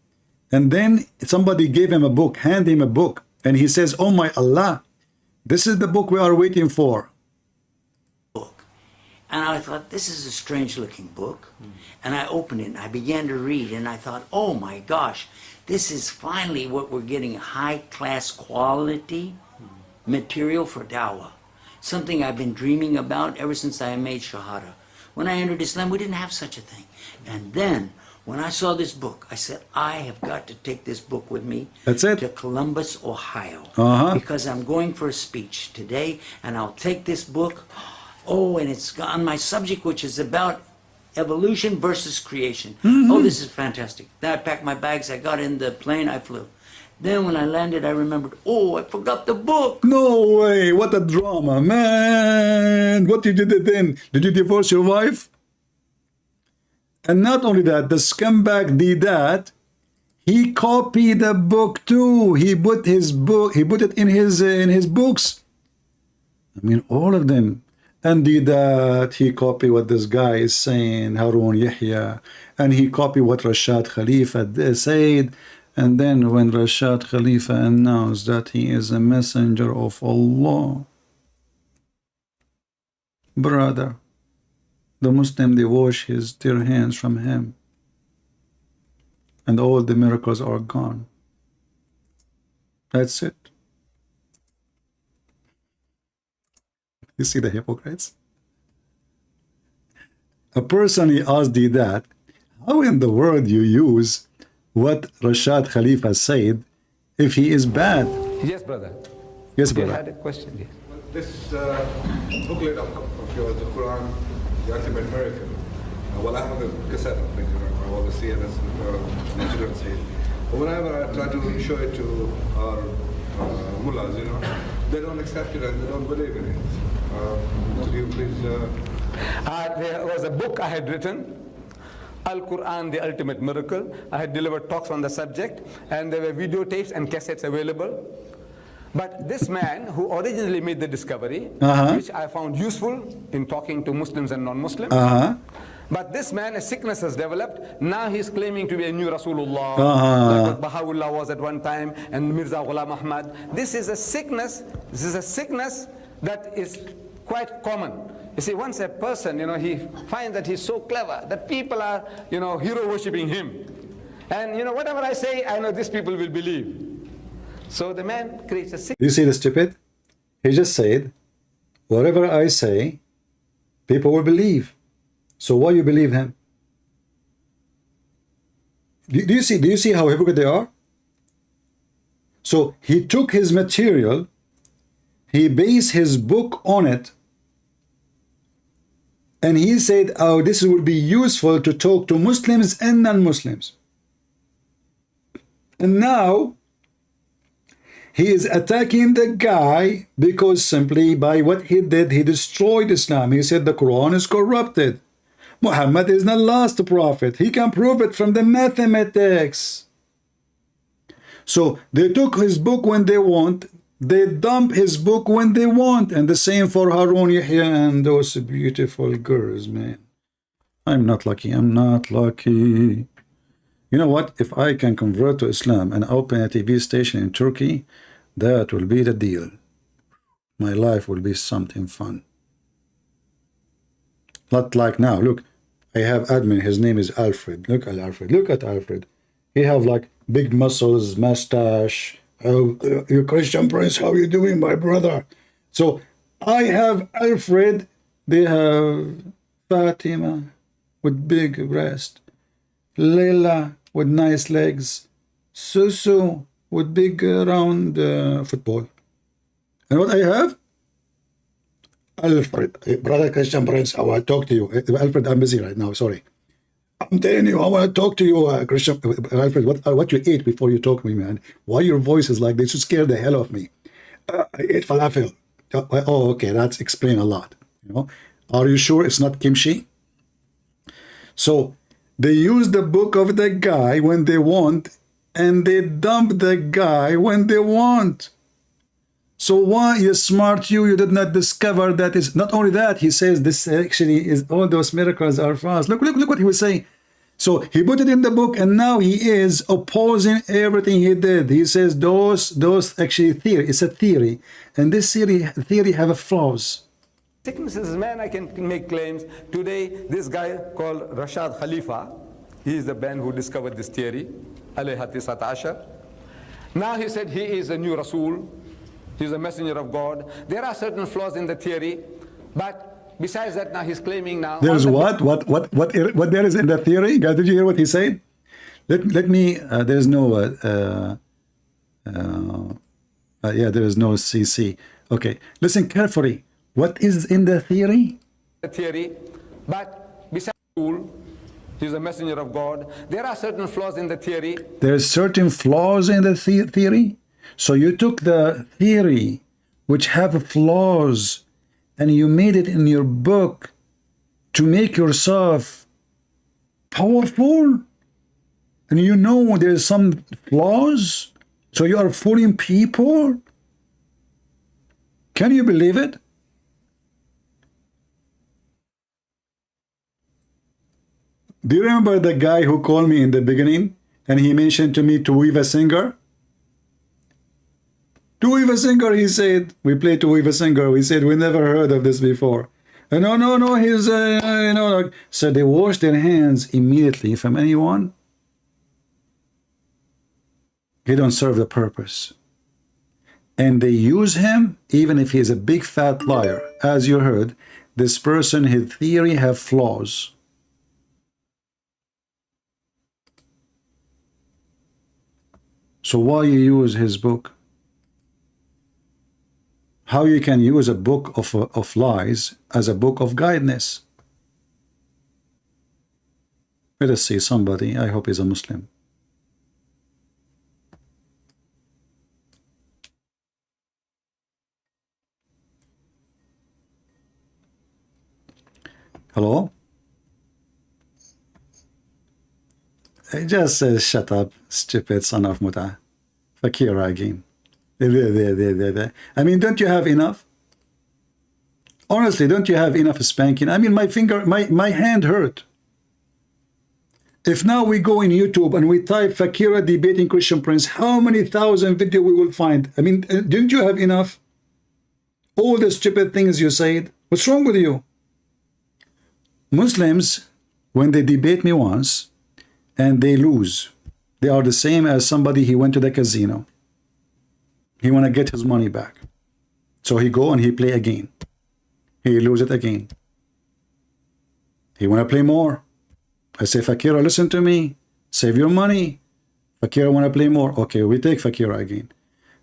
[SPEAKER 9] and then somebody gave him a book, hand him a book, and he says, "Oh my Allah, this is the book we are waiting for."
[SPEAKER 11] And I thought, this is a strange looking book. And I opened it and I began to read, and I thought, oh my gosh, this is finally what we're getting, high class quality material for dawah. Something I've been dreaming about ever since I made Shahada. When I entered Islam, we didn't have such a thing. And then when I saw this book, I said, I have got to take this book with me to Columbus, Ohio. Because I'm going for a speech today, and I'll take this book. Oh, and it's on my subject, which is about evolution versus creation. Oh, this is fantastic. Then I packed my bags, I got in the plane, I flew. Then when I landed, I remembered, oh, I forgot the book.
[SPEAKER 9] No way. What a drama, man. What did you do then? Did you divorce your wife? And not only that, the scumbag did that. He copied the book too. He put his book, he put it in his books. I mean, all of them. And did that, he copied what this guy is saying, Harun Yahya, and he copied what Rashad Khalifa said. And then when Rashad Khalifa announced that he is a messenger of Allah, brother, the Muslim, they wash their hands from him. And all the miracles are gone. That's it. You see the hypocrites? A person, he asked thee that, how in the world you use what Rashad Khalifa said if he is bad?
[SPEAKER 12] Yes, brother.
[SPEAKER 9] Yes,
[SPEAKER 12] You
[SPEAKER 9] brother.
[SPEAKER 12] had a question, yes.
[SPEAKER 13] This booklet of yours, the Quran, the Ultimate Miracle. Well, I have a cassette of it, I want to see it as my children see it. But whenever I try to show it to our mullahs, they don't accept it and they don't believe in it. Could you please...
[SPEAKER 12] There was a book I had written, Al-Quran, the Ultimate Miracle. I had delivered talks on the subject, and there were videotapes and cassettes available. But this man who originally made the discovery, which I found useful in talking to Muslims and non-Muslims, but this man, a sickness has developed. Now he's claiming to be a new Rasulullah, like what Baha'u'llah was at one time, and Mirza Ghulam Ahmad. This is a sickness that is quite common. You see, once a person, he finds that he's so clever, that people are, hero worshipping him. And, whatever I say, I know these people will believe. So the man creates a sickness.
[SPEAKER 9] You see the stupid? He just said, whatever I say, people will believe. So why you believe him? Do you see how hypocrite they are? So he took his material, he based his book on it, and he said, oh, this will be useful to talk to Muslims and non-Muslims. And now he is attacking the guy because simply by what he did, he destroyed Islam. He said the Quran is corrupted. Muhammad is the last prophet. He can prove it from the mathematics. So they took his book when they want. They dump his book when they want. And the same for Harun Yahya and those beautiful girls, man. I'm not lucky. I'm not lucky. You know what? If I can convert to Islam and open a TV station in Turkey, that will be the deal. My life will be something fun. Not like now. Look, I have admin. His name is Alfred. Look at Alfred. Look at Alfred. He have like big muscles, mustache. Oh, you Christian Prince, how you doing, my brother? So I have Alfred. They have Fatima with big breast. Leila with nice legs. Susu with big round football. And what I have? Alfred, brother Christian Prince, I want to talk to you. Alfred, I'm busy right now, sorry. I'm telling you, I want to talk to you, Christian. Alfred, what you ate before you talk to me, man? Why your voice is like this? You scare the hell of me. I ate falafel. Oh, okay, that's explain a lot. Are you sure it's not kimchi? So they use the book of the guy when they want, and they dump the guy when they want. So why, you smart you did not discover that is not only that, he says this actually is all those miracles are false. Look what he was saying. So he put it in the book, and now he is opposing everything he did. He says those actually theory, it's a theory, and this theory have flaws.
[SPEAKER 12] Sicknesses, man, I can make claims. Today, this guy called Rashad Khalifa, he is the man who discovered this theory, alayha tisat ashar. Now he said he is a new Rasul, he's a messenger of God. There are certain flaws in the theory, but besides that, now he's claiming now.
[SPEAKER 9] There's what there is in the theory? Guys, did you hear what he said? Let me, there's no, yeah, there is no CC. Okay, listen carefully. What is in the theory?
[SPEAKER 12] The theory, but besides he's a messenger of God. There are certain flaws in the theory.
[SPEAKER 9] There's certain flaws in the theory. So you took the theory which have flaws and you made it in your book to make yourself powerful, and you know there's some flaws, so you are fooling people. Can you believe it? Do you remember the guy who called me in the beginning and he mentioned to me Tuiva Singer? Tuiva Singer, he said, we played Tuiva Singer. We said, we never heard of this before. No, he's, so they wash their hands immediately from anyone. He don't serve the purpose. And they use him even if he is a big fat liar. As you heard, this person, his theory have flaws. So why you use his book? How you can use a book of lies as a book of guidance? Let us see somebody. I hope he's a Muslim. Hello? It just says, shut up, stupid son of Muta. Fakir again. I mean, don't you have enough? Honestly, don't you have enough spanking? I mean, my finger, my hand hurt. If now we go in YouTube and we type Fakira debating Christian Prince, how many thousand video we will find? I mean, didn't you have enough? All the stupid things you said. What's wrong with you? Muslims, when they debate me once, and they lose, they are the same as somebody, he went to the casino. He want to get his money back. So he go and he play again. He lose it again. He want to play more. I say, Fakira, listen to me. Save your money. Fakira want to play more. Okay, we take Fakira again.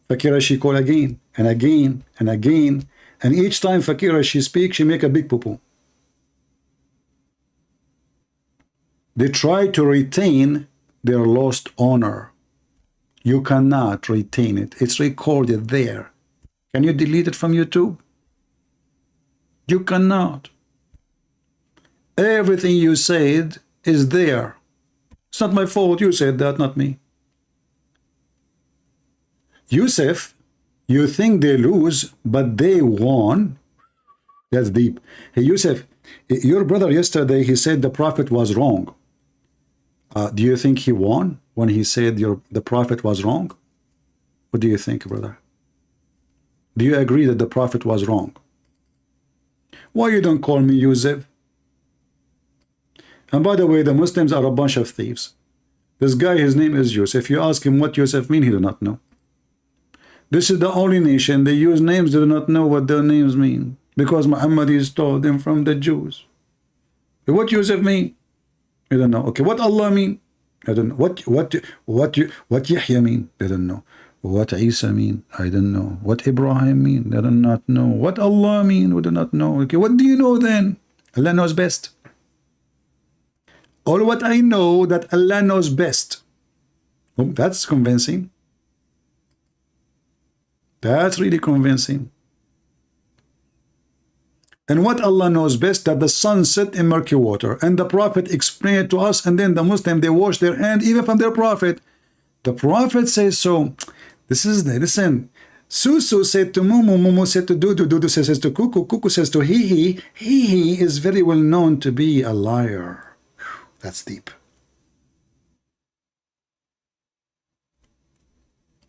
[SPEAKER 9] Fakira, she call again and again and again. And each time Fakira, she speak, she make a big poo-poo. They try to retain their lost honor. You cannot retain it. It's recorded there. Can you delete it from YouTube? You cannot. Everything you said is there. It's not my fault. You said that, not me. Yusuf, you think they lose, but they won. That's deep. Hey, Yusuf, your brother yesterday, he said the prophet was wrong. Do you think he won when he said the prophet was wrong? What do you think, brother? Do you agree that the prophet was wrong? Why you don't call me Yusuf? And by the way, the Muslims are a bunch of thieves. This guy, his name is Yusuf. If you ask him what Yusuf means, he do not know. This is the only nation, they use names, they do not know what their names mean. Because Muhammad is told them from the Jews. What Yusuf mean? I don't know. Okay, what Allah mean? I don't know. What Yahya mean? I don't know. What Isa mean? I don't know. What Ibrahim mean? I do not know. What Allah mean? We do not know. Okay, what do you know then? Allah knows best. All what I know that Allah knows best. Oh, that's convincing. That's really convincing. And what Allah knows best, that the sun set in murky water, and the prophet explained it to us, and then the Muslim, they wash their hand even from their prophet. The Prophet says so. Listen. Susu said to Mumu, Mumu said to Dudu, Dudu says to Kuku, Kuku says to Hihi. Hihi is very well known to be a liar. That's deep.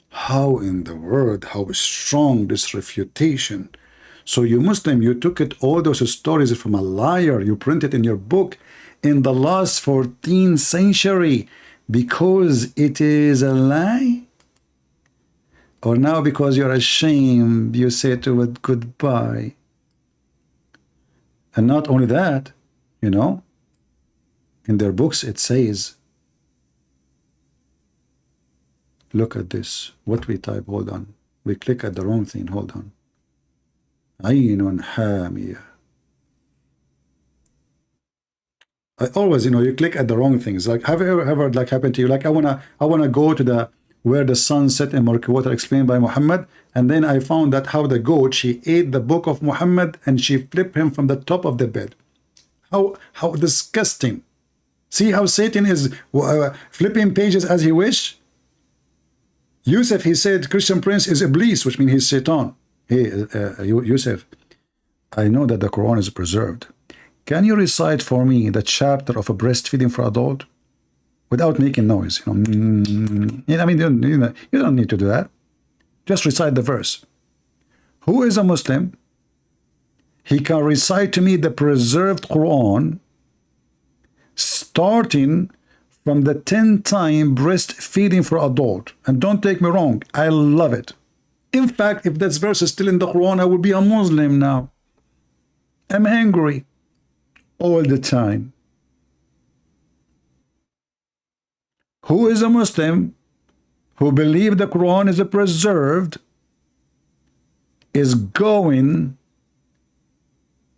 [SPEAKER 9] How in the world, how strong this refutation. So you Muslim, you took it, all those stories from a liar, you printed in your book in the last 14th century because it is a lie? Or now because you're ashamed, you say to it goodbye. And not only that, you know, in their books it says, look at this, what we type, hold on. We click at the wrong thing, hold on. Aynun Hamiyah. I always, you know, you click at the wrong things. Like, have you ever like happened to you? Like, I wanna go to the where the sun set in murky water explained by Muhammad, and then I found that how the goat, she ate the book of Muhammad and she flipped him from the top of the bed. How disgusting. See how Satan is flipping pages as he wish? Yusuf, he said Christian Prince is Iblis, which means he's Satan. Hey, Yusuf, I know that the Quran is preserved. Can you recite for me the chapter of a breastfeeding for adult? Without making noise, you know. I mean, you don't need to do that. Just recite the verse. Who is a Muslim? He can recite to me the preserved Quran, starting from the 10-time breastfeeding for adult. And don't take me wrong, I love it. In fact, if this verse is still in the Quran, I would be a Muslim now. I'm angry all the time. Who is a Muslim who believes the Quran is preserved is going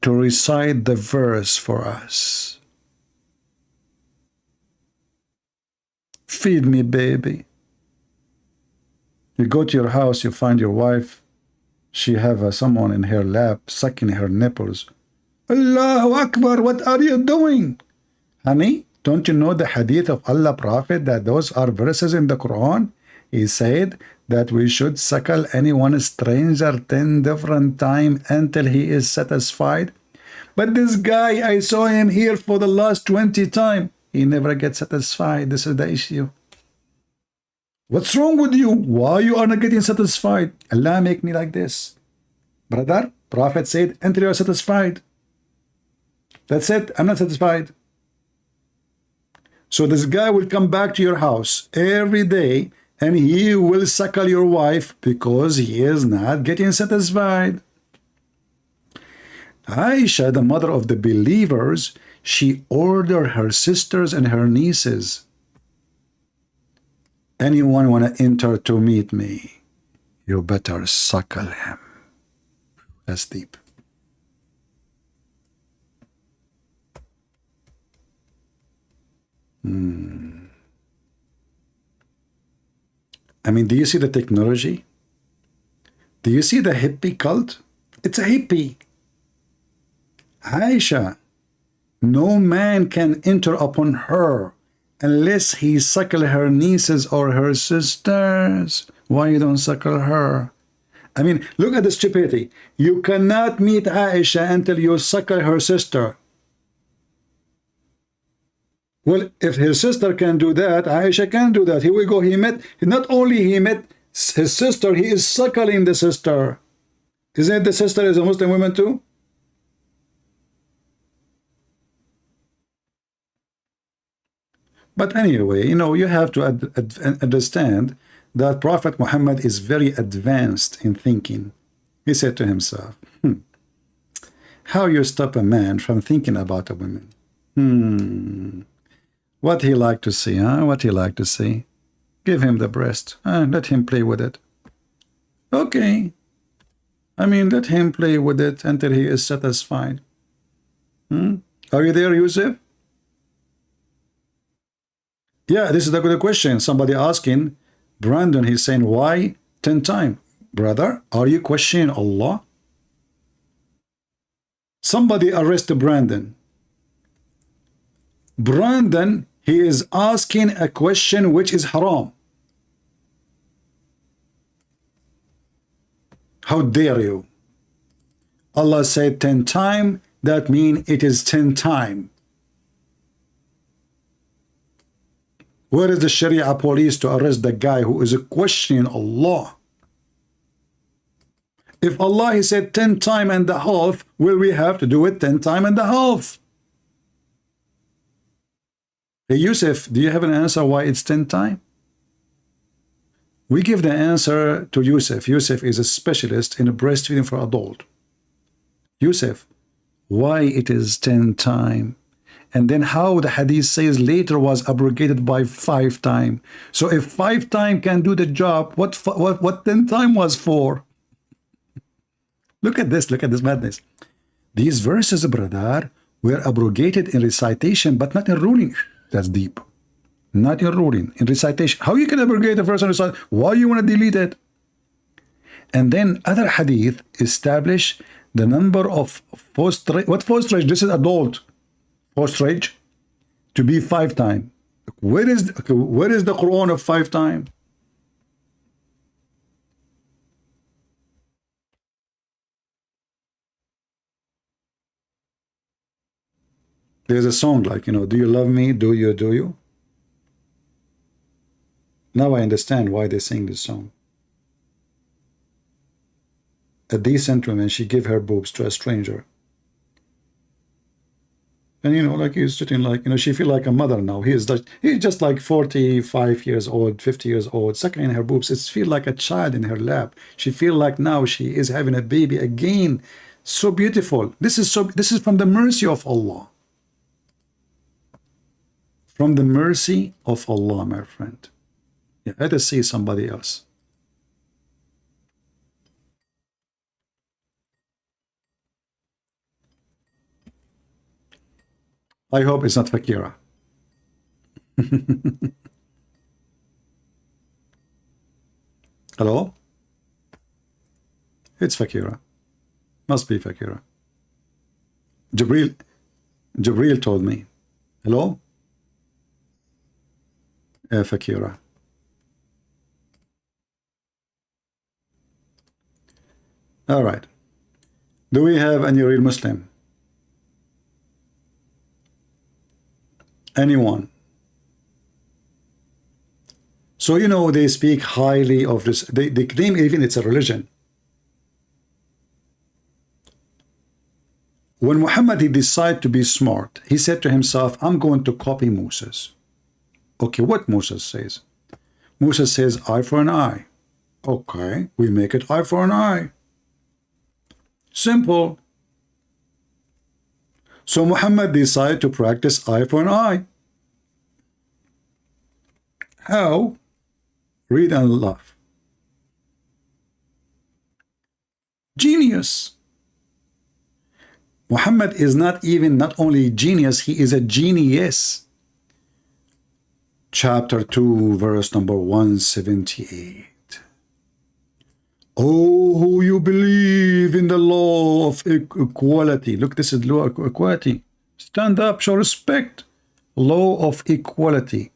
[SPEAKER 9] to recite the verse for us. Feed me, baby. You go to your house, you find your wife, she have someone in her lap sucking her nipples. Allahu Akbar, what are you doing? Honey, don't you know the hadith of Allah Prophet that those are verses in the Quran? He said that we should suckle anyone stranger 10 different times until he is satisfied. But this guy, I saw him here for the last 20 times. He never gets satisfied. This is the issue. What's wrong with you? Why you are not getting satisfied? Allah make me like this. Brother, Prophet said, until you are satisfied. That's it. I'm not satisfied. So this guy will come back to your house every day and he will suckle your wife because he is not getting satisfied. Aisha, the mother of the believers, she ordered her sisters and her nieces, anyone want to enter to meet me, you better suckle him. That's deep. I mean, do you see the technology? Do you see the hippie cult? It's a hippie. Aisha, no man can enter upon her unless he suckle her nieces or her sisters. Why you don't suckle her? I mean, look at the stupidity. You cannot meet Aisha until you suckle her sister. Well, if his sister can do that, Aisha can do that. Here we go. Not only he met his sister, he is suckling the sister. Isn't it the sister is a Muslim woman too? But anyway, you know, you have to understand that Prophet Muhammad is very advanced in thinking. He said to himself, how you stop a man from thinking about a woman? What he like to see, huh? What he like to see? Give him the breast. Let him play with it. Okay. I mean, let him play with it until he is satisfied. Are you there, Yusuf? Yeah, this is the good question. Somebody asking, Brandon, he's saying, why 10 times? Brother, are you questioning Allah? Somebody arrest Brandon. Brandon, he is asking a question which is haram. How dare you? Allah said 10 times, that means it is 10 times. Where is the Sharia police to arrest the guy who is questioning Allah? If Allah he said 10 times and a half, will we have to do it 10 times and a half? Hey Yusuf, do you have an answer why it's 10 times? We give the answer to Yusuf. Yusuf is a specialist in breastfeeding for adult. Yusuf, why it is 10 times? And then how the hadith says later was abrogated by 5 times. So if 5 times can do the job, what 10 times was for? Look at this madness. These verses, brother, were abrogated in recitation, but not in ruling. That's deep. Not in ruling, in recitation. How you can abrogate a verse in recitation? Why you want to delete it? And then other hadith establish the number of post-rage. What post-rage? This is adult. Post-rage to be 5 times. Where is the Quran of 5 times? There's a song like, do you love me? Do you? Now I understand why they sing this song. A decent woman, she gave her boobs to a stranger. And like he's sitting like, she feel like a mother now. He's just like 45 years old, 50 years old, sucking her boobs. It feel like a child in her lap. She feel like now she is having a baby again. So beautiful. This is from the mercy of Allah. From the mercy of Allah, my friend. Yeah, let us see somebody else. I hope it's not Fakira. Hello? It's Fakira. Must be Fakira. Jibril told me. Hello? Fakira. All right. Do we have any real Muslim? Anyone? So they speak highly of this. They claim even it's a religion. When Muhammad he decided to be smart, he said to himself, I'm going to copy Moses. Okay, what Moses says? Moses says eye for an eye. Okay, we make it eye for an eye. Simple. So Muhammad decided to practice eye for an eye. How? Read and laugh. Genius. Muhammad is not only genius, he is a genius. Chapter 2, verse number 178. Oh, who you believe in the law of equality. Look, this is law of equality. Stand up, show respect. Law of equality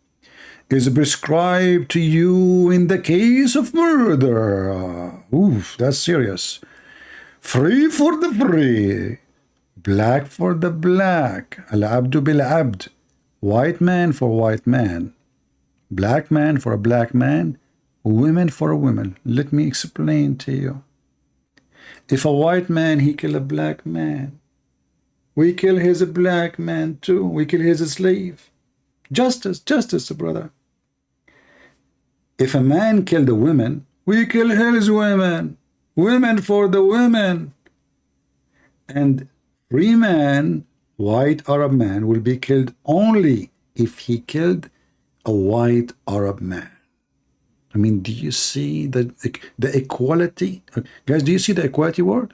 [SPEAKER 9] is prescribed to you in the case of murder. Oof, that's serious. Free for the free. Black for the black. Al-abdu bil-abd. White man for white man. Black man for a black man. Women for a woman. Let me explain to you. If a white man, he kill a black man, we kill his black man too. We kill his slave. Justice, brother. If a man kill the women, we kill his women. Women for the women. And free man, white Arab man, will be killed only if he killed a white Arab man. I mean, do you see the equality? Guys, do you see the equality word?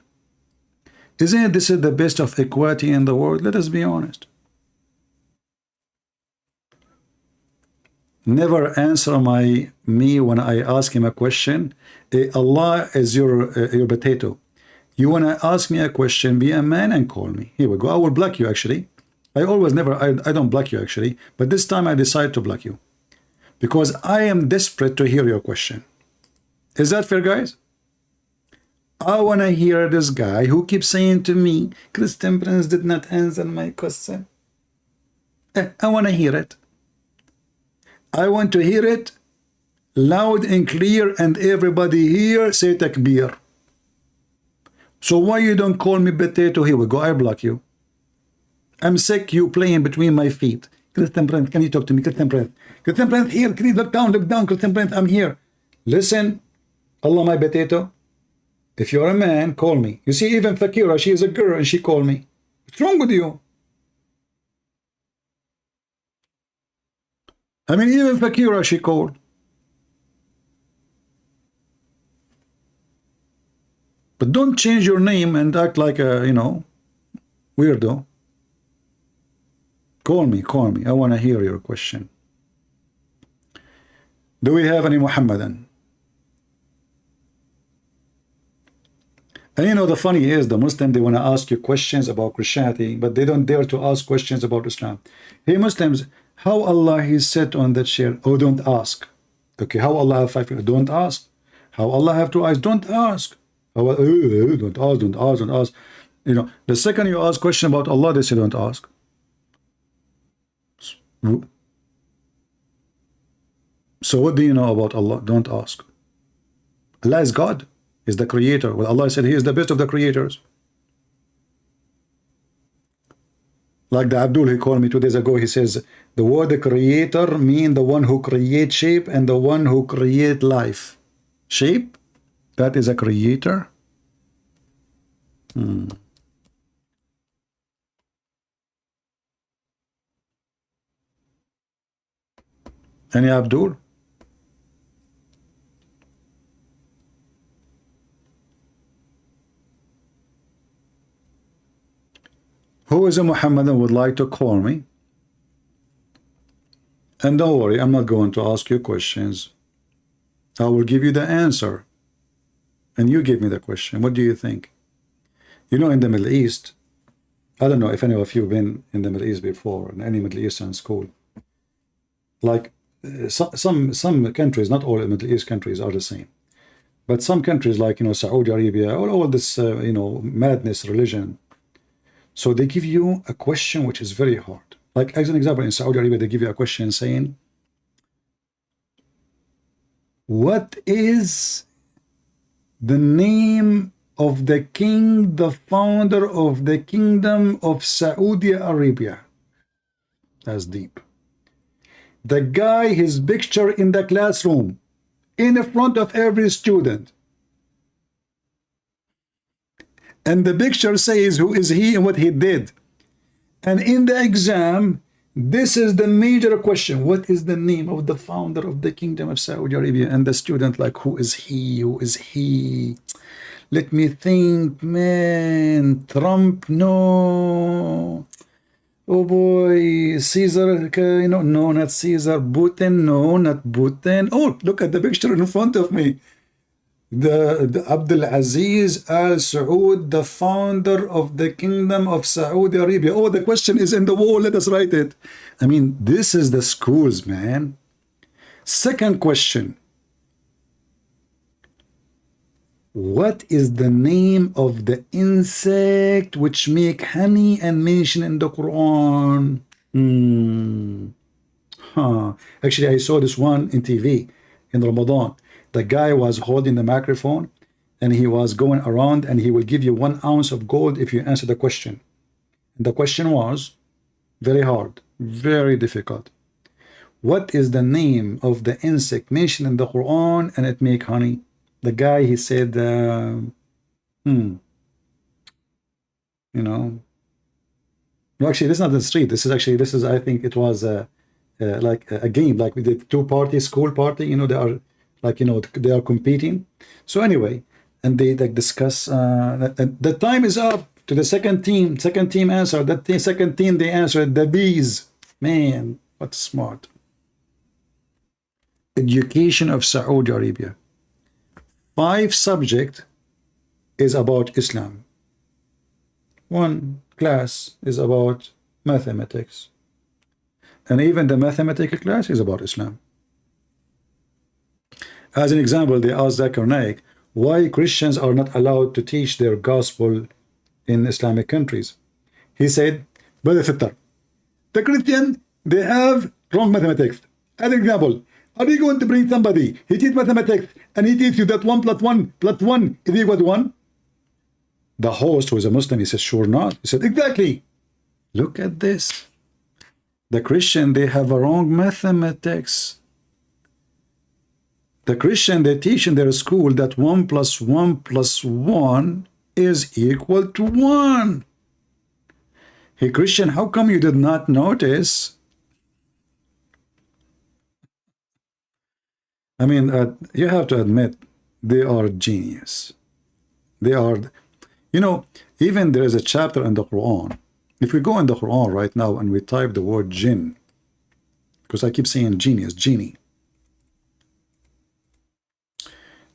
[SPEAKER 9] Isn't this the best of equality in the world? Let us be honest. Never answer me when I ask him a question. Allah is your potato. You want to ask me a question, be a man and call me. Here we go. I will block you actually. I don't block you actually. But this time I decide to block you. Because I am desperate to hear your question. Is that fair, guys? I want to hear this guy who keeps saying to me, Christian Prince did not answer my question. I want to hear it. I want to hear it loud and clear, and everybody here say takbir. So why you don't call me potato? Here we go, I block you. I'm sick you playing between my feet. Christian Prince, can you talk to me? Christian Prince. Christian Prince, here, can you look down, Christian Prince, I'm here. Listen, Allah my potato. If you're a man, call me. You see, even Fakira, she is a girl and she called me. What's wrong with you? I mean, even Fakira, she called. But don't change your name and act like a, you know, weirdo. Call me. I want to hear your question. Do we have any Muhammadan? And you know, the funny is, the Muslim, they want to ask you questions about Christianity, but they don't dare to ask questions about Islam. Hey, Muslims, how Allah is set on that chair? Oh, don't ask. Okay, how Allah have 5 fingers? Don't ask. How Allah have 2 eyes? Don't ask. How, don't ask. You know, the second you ask question about Allah, they say don't ask. So what do you know about Allah? Don't ask. Allah is God, is the creator. Well, Allah said he is the best of the creators. Like the Abdul, he called me 2 days ago, he says the word creator mean the one who create shape and the one who create life. Shape, that is a creator. Any Abdul? Who is a Muhammadan would like to call me? And don't worry, I'm not going to ask you questions. I will give you the answer. And you give me the question. What do you think? You know, in the Middle East, I don't know if any of you have been in the Middle East before, in any Middle Eastern school. Like some countries, not all Middle East countries are the same. But some countries like, you know, Saudi Arabia, all this, you know, madness, religion. So they give you a question which is very hard. Like, as an example, in Saudi Arabia, they give you a question saying, what is the name of the king, the founder of the kingdom of Saudi Arabia? That's deep. The guy, his picture in the classroom, in front of every student. And the picture says who is he and what he did. And in the exam, this is the major question. What is the name of the founder of the kingdom of Saudi Arabia? And the student like, who is he? Who is he? Let me think, man. Trump, no. Oh boy, Caesar, you know, no, not Caesar. Putin, no, not Putin. Oh, look at the picture in front of me. The Abdul Aziz Al Saud, the founder of the kingdom of Saudi Arabia. Oh, the question is in the wall. Let us write it. I mean, this is the schools, man. Second question. What is the name of the insect which make honey and mention in the Quran? Actually, I saw this one in TV in Ramadan. The guy was holding the microphone and he was going around and he will give you 1 ounce of gold if you answer the question. And the question was very hard, very difficult. What is the name of the insect mentioned in the Quran and it make honey? The guy, he said, you know, no, actually, this is not the street. This is, I think it was like a game, like we did 2 parties, school party, you know, they are like, you know, they are competing. So anyway, and they like discuss, the time is up to the second team answered, that second team, they answered the bees. Man, what smart. Education of Saudi Arabia. 5 subject is about Islam. 1 class is about mathematics. And even the mathematical class is about Islam. As an example, they asked Zakir Naik, why Christians are not allowed to teach their gospel in Islamic countries. He said, Brother Fitter, the Christian, they have wrong mathematics. As an example, are you going to bring somebody, he teaches mathematics, and he teaches you that 1 + 1 + 1 is equal to 1? The host, who is a Muslim, he said, sure not. He said, exactly. Look at this. The Christian, they have a wrong mathematics. The Christian, they teach in their school that 1 + 1 + 1 is equal to 1. Hey, Christian, how come you did not notice? I mean, you have to admit, they are genius. They are, you know, even there is a chapter in the Quran. If we go in the Quran right now and we type the word jinn, because I keep saying genius, genie.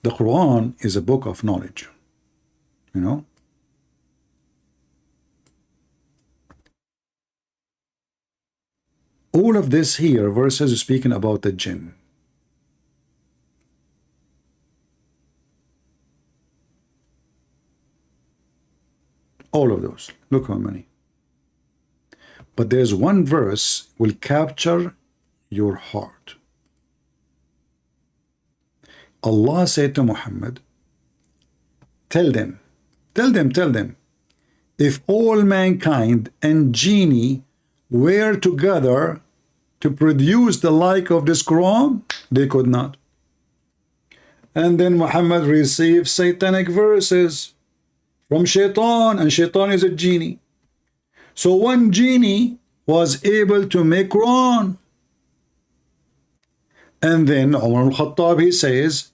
[SPEAKER 9] The Quran is a book of knowledge, you know. All of this here, verses speaking about the jinn. All of those. Look how many. But there's one verse will capture your heart. Allah said to Muhammad, tell them, if all mankind and genie were together to produce the like of this Quran, they could not. And then Muhammad received satanic verses from Shaitan, and Shaitan is a genie. So one genie was able to make Quran. And then Umar al-Khattab, he says,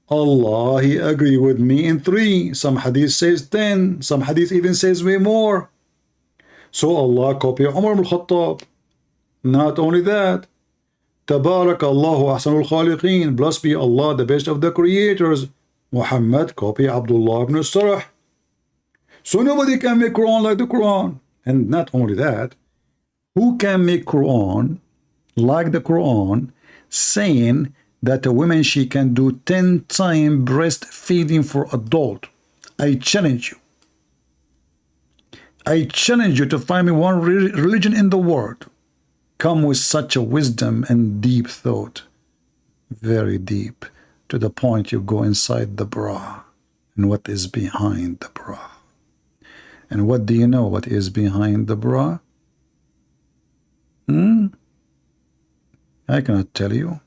[SPEAKER 9] Allah, he agreed with me in 3. Some hadith says 10. Some hadith even says way more. So Allah copied Umar al-Khattab. Not only that, Tabarak Allahu Ahsanul Khaliqeen, blessed be Allah, the best of the creators. Muhammad copied Abdullah ibn Sarah. So nobody can make Quran like the Quran. And not only that, who can make Quran like the Quran, saying that a woman, she can do 10 times breastfeeding for adult? I challenge you. I challenge you to find me one religion in the world come with such a wisdom and deep thought, very deep, to the point you go inside the bra and what is behind the bra. And what do you know what is behind the bra? I cannot tell you.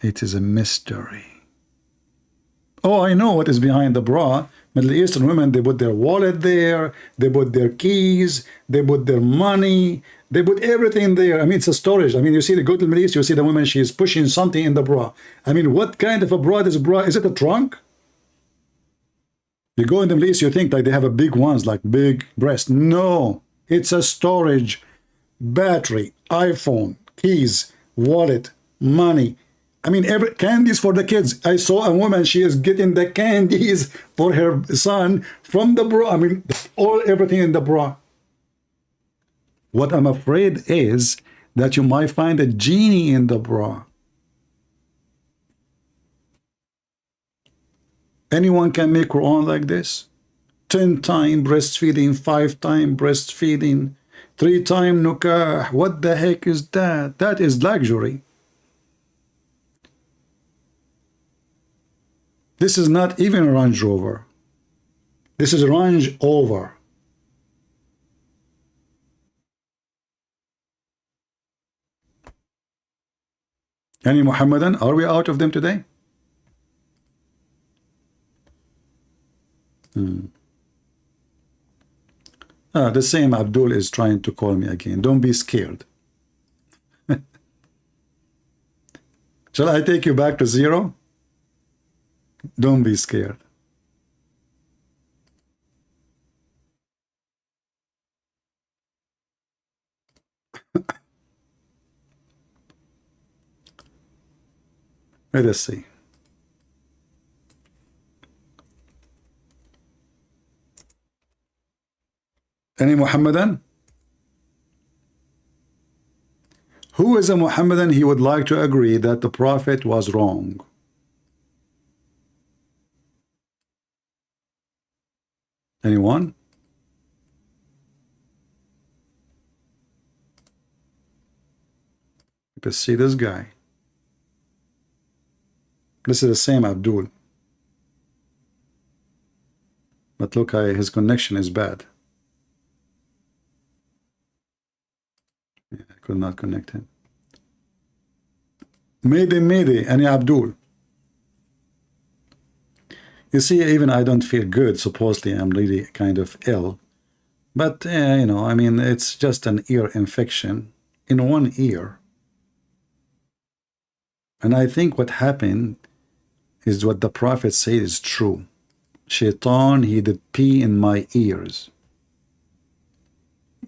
[SPEAKER 9] It is a mystery. Oh, I know what is behind the bra. Middle Eastern women, they put their wallet there, they put their keys, they put their money, they put everything there. I mean, it's a storage. I mean, you see, go to the Middle East, you see the woman, she is pushing something in the bra. I mean, what kind of a bra is a bra? Is it a trunk? You go in the Middle East, you think like they have a big ones, like big breast. No, it's a storage, battery, iPhone, keys, wallet, money. I mean, every candies for the kids. I saw a woman, she is getting the candies for her son from the bra. I mean, everything in the bra. What I'm afraid is that you might find a genie in the bra. Anyone can make Quran like this? 10 times breastfeeding, 5 times breastfeeding, 3 times nukah. What the heck is that? That is luxury. This is not even a Range Rover. This is a Range Over. Any Muhammadan? Are we out of them today? The same Abdul is trying to call me again. Don't be scared. Shall I take you back to 0? Don't be scared. Let us see. Any Muhammadan? Who is a Muhammadan? He would like to agree that the Prophet was wrong. Anyone? You can see this guy. This is the same Abdul. But look, his connection is bad. Yeah, I could not connect him. Mayday, and Abdul. You see, even I don't feel good. Supposedly, I'm really kind of ill. But, you know, I mean, it's just an ear infection in one ear. And I think what happened is what the Prophet said is true. Shaitan, he did pee in my ears.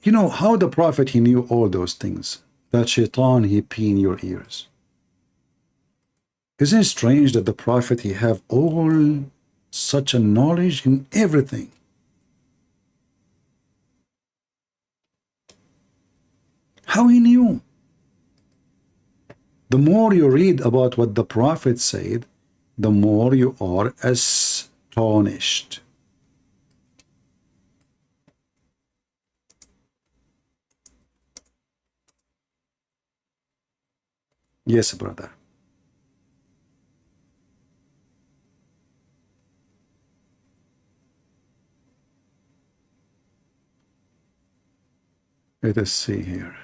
[SPEAKER 9] You know how the Prophet, he knew all those things. That Shaitan, he pee in your ears. Isn't it strange that the Prophet, he have all such a knowledge in everything? How he knew? The more you read about what the Prophet said, the more you are astonished. Yes, brother. Let us see here.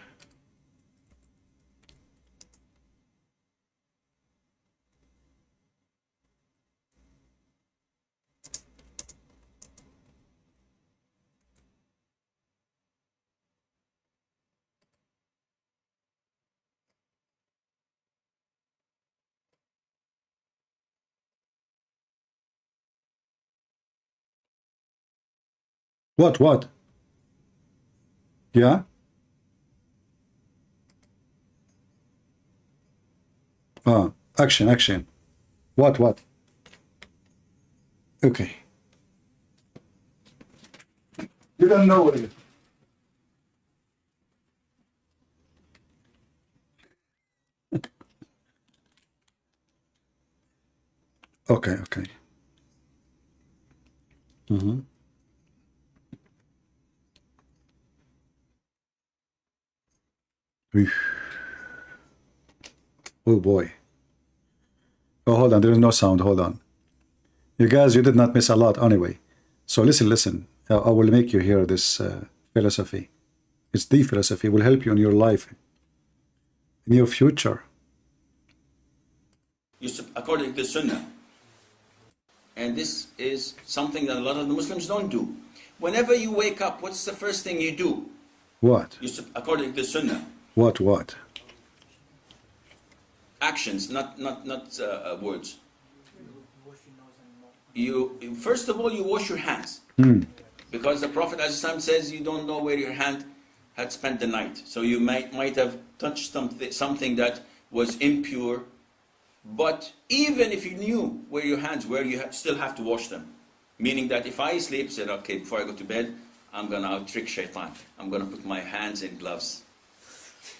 [SPEAKER 9] What? Yeah? Action. What? Okay. You don't know what it is. Okay. Oh boy. Oh, hold on. There is no sound. Hold on. You guys, you did not miss a lot anyway. So listen. I will make you hear this philosophy. It's the philosophy. It will help you in your life, in your future.
[SPEAKER 14] According to Sunnah. And this is something that a lot of the Muslims don't do. Whenever you wake up, what's the first thing you do?
[SPEAKER 9] What?
[SPEAKER 14] According to Sunnah.
[SPEAKER 9] What?
[SPEAKER 14] Actions, not words. You first of all, you wash your hands. Because the Prophet ﷺ says you don't know where your hand had spent the night. So you might have touched something that was impure. But even if you knew where your hands were, you still have to wash them. Meaning that if I sleep, said, okay, before I go to bed, I'm going to out-trick shaitan. I'm going to put my hands in gloves.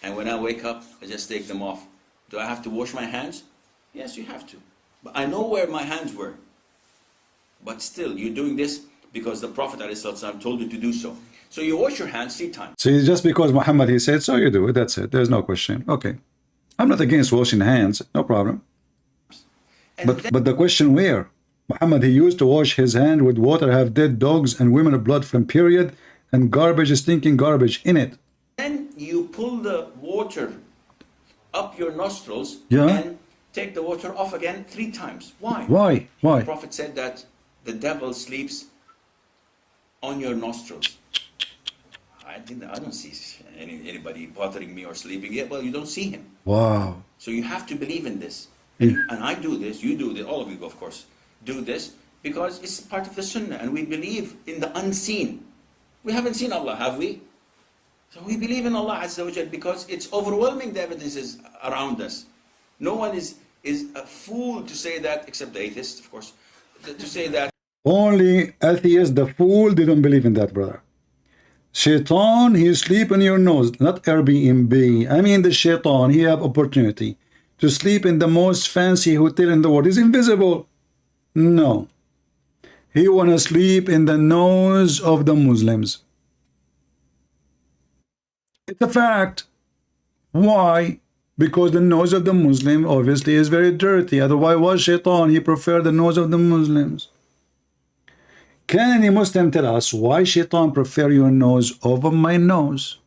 [SPEAKER 14] And when I wake up, I just take them off. Do I have to wash my hands? Yes, you have to. But I know where my hands were. But still, you're doing this because the Prophet ﷺ told you to do so. So you wash your hands 3 times.
[SPEAKER 9] See, just because Muhammad, he said, so you do it. That's it. There's no question. Okay. I'm not against washing hands. No problem. But the question where? Muhammad, he used to wash his hand with water, have dead dogs and women blood from period and garbage, stinking garbage in it.
[SPEAKER 14] Then you pull the water up your nostrils and take the water off again 3 times. Why?
[SPEAKER 9] Why?
[SPEAKER 14] The Prophet said that the devil sleeps on your nostrils. I don't see anybody bothering me or sleeping yet. Well, you don't see him.
[SPEAKER 9] Wow.
[SPEAKER 14] So you have to believe in this. And I do this, you do this, all of you, of course, do this because it's part of the Sunnah and we believe in the unseen. We haven't seen Allah, have we? So we believe in Allah Azza wa Jal because it's overwhelming, the evidences around us. No one is a fool to say that, except the atheists, of course, to say that.
[SPEAKER 9] Only atheists, the fool, they don't believe in that, brother. Shaitan, he sleep in your nose, not Airbnb. I mean the shaitan, he have opportunity to sleep in the most fancy hotel in the world. He's invisible. No. He wanna sleep in the nose of the Muslims. It's a fact. Why? Because the nose of the Muslim obviously is very dirty. Otherwise, why shaitan? He preferred the nose of the Muslims. Can any Muslim tell us why shaitan prefer your nose over my nose?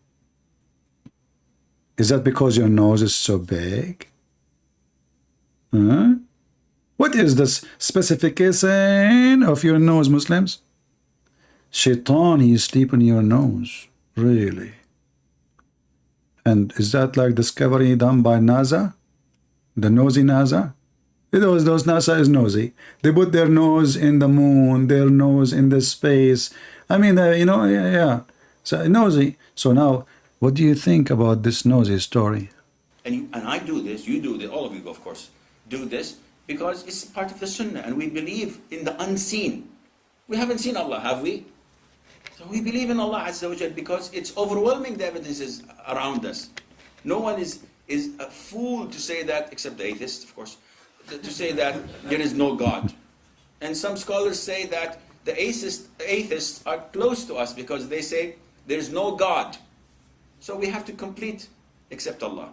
[SPEAKER 9] Is that because your nose is so big? Huh? What is the specification of your nose, Muslims? Shaitan, he sleep in your nose. Really? And is that like discovery done by NASA? The nosy NASA? Those NASA is nosy. They put their nose in the moon, their nose in the space. I mean, you know, yeah. So nosy. So now, what do you think about this nosy story?
[SPEAKER 14] And I do this, you do this, all of you, of course, do this because it's part of the Sunnah, and we believe in the unseen. We haven't seen Allah, have we? So we believe in Allah Azza wa Jal because it's overwhelming, the evidences around us. No one is a fool to say that, except the atheists, of course, to say that there is no God. And some scholars say that the atheists are close to us because they say there is no God. So we have to complete except Allah.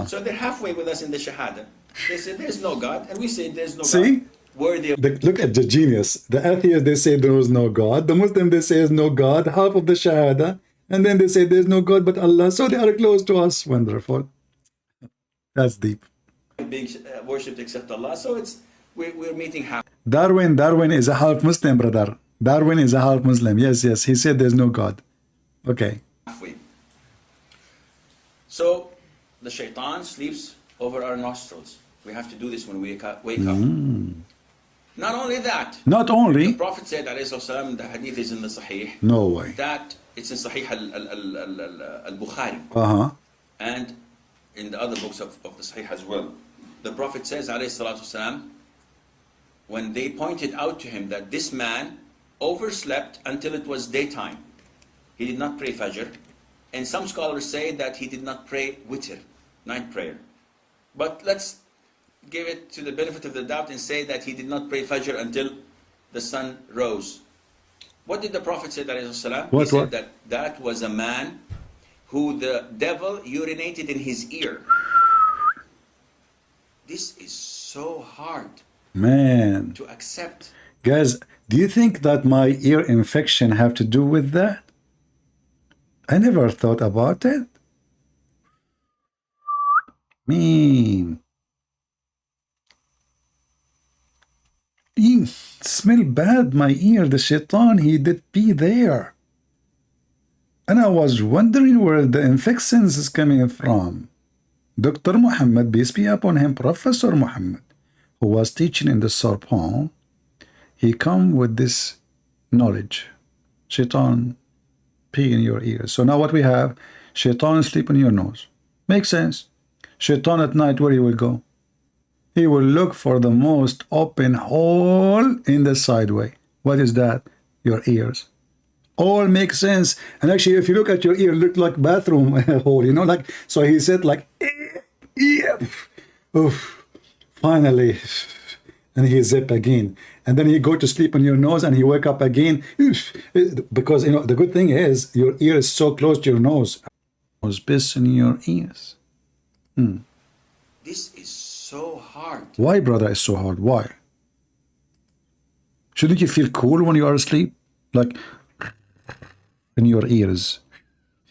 [SPEAKER 14] So they're halfway with us in the Shahada. They say there's no God, and we say there's no God. Worthy of
[SPEAKER 9] Look at the genius. The atheists, they say there is no God. The Muslim, they say there's no God. Half of the Shahada. And then they say there's no God but Allah. So they are close to us. Wonderful. That's deep.
[SPEAKER 14] being worshipped except Allah. So it's we're meeting half.
[SPEAKER 9] Darwin is a half Muslim, brother. Darwin is a half Muslim. Yes. He said there's no God. Okay.
[SPEAKER 14] Halfway. So the shaitan sleeps over our nostrils. We have to do this when we wake up. Not only that.
[SPEAKER 9] Not only.
[SPEAKER 14] The Prophet said, alayhi salam, the hadith is in the Sahih.
[SPEAKER 9] No way.
[SPEAKER 14] That it's in Sahih al-Bukhari. And in the other books of the Sahih as well. The Prophet says, alayhi salatu salam, when they pointed out to him that this man overslept until it was daytime. He did not pray Fajr. And some scholars say that he did not pray Witr, night prayer. But let's give it to the benefit of the doubt and say that he did not pray Fajr until the sun rose. What did the Prophet say, alayhi salam? He said that that was a man who the devil urinated in his ear. This is so hard,
[SPEAKER 9] man,
[SPEAKER 14] to accept.
[SPEAKER 9] Guys, do you think that my ear infection have to do with that? I never thought about it. Mean. It smell bad, my ear. The shaitan, he did pee there. And I was wondering where the infections is coming from. Dr. Muhammad, peace be upon him, Professor Muhammad, who was teaching in the Sorbonne, he come with this knowledge. Shaitan pee in your ears. So now what we have, shaitan sleep in your nose. Makes sense. Shaitan at night, where he will go? He will look for the most open hole in the sideway. What is that? Your ears. All makes sense. And actually, if you look at your ear, it look like bathroom hole, you know, like, so he said like, oof, finally, and he zip again. And then he go to sleep on your nose and he wake up again. Because, you know, the good thing is your ear is so close to your nose. Was piss in your ears.
[SPEAKER 14] This is so hard.
[SPEAKER 9] Why, brother, is so hard? Why? Shouldn't you feel cool when you are asleep? Like in your ears.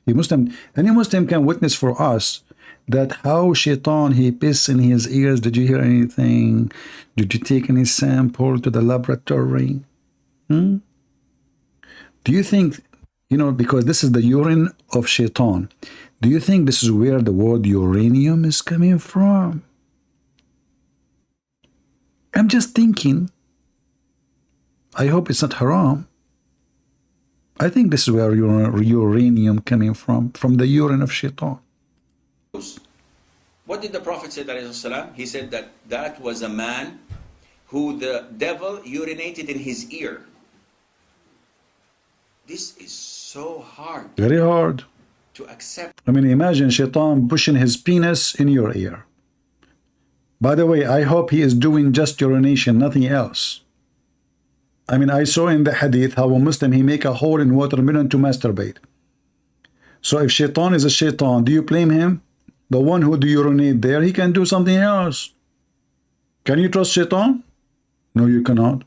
[SPEAKER 9] Any Muslim can witness for us that how shaitan, he piss in his ears. Did you hear anything? Did you take any sample to the laboratory? Do you think, you know, because this is the urine of shaitan, do you think this is where the word uranium is coming from? I'm just thinking. I hope it's not haram. I think this is where uranium coming from the urine of shaitan.
[SPEAKER 14] What did the Prophet say, alayhi salam? He said that that was a man who the devil urinated in his ear. This is so hard.
[SPEAKER 9] Very hard.
[SPEAKER 14] To accept.
[SPEAKER 9] I mean, imagine shaitan pushing his penis in your ear. By the way, I hope he is doing just urination, nothing else. I mean, I saw in the hadith how a Muslim, he make a hole in watermelon to masturbate. So if shaitan is a shaitan, do you blame him? The one who do urinate there, he can do something else. Can you trust shaitan? No, you cannot.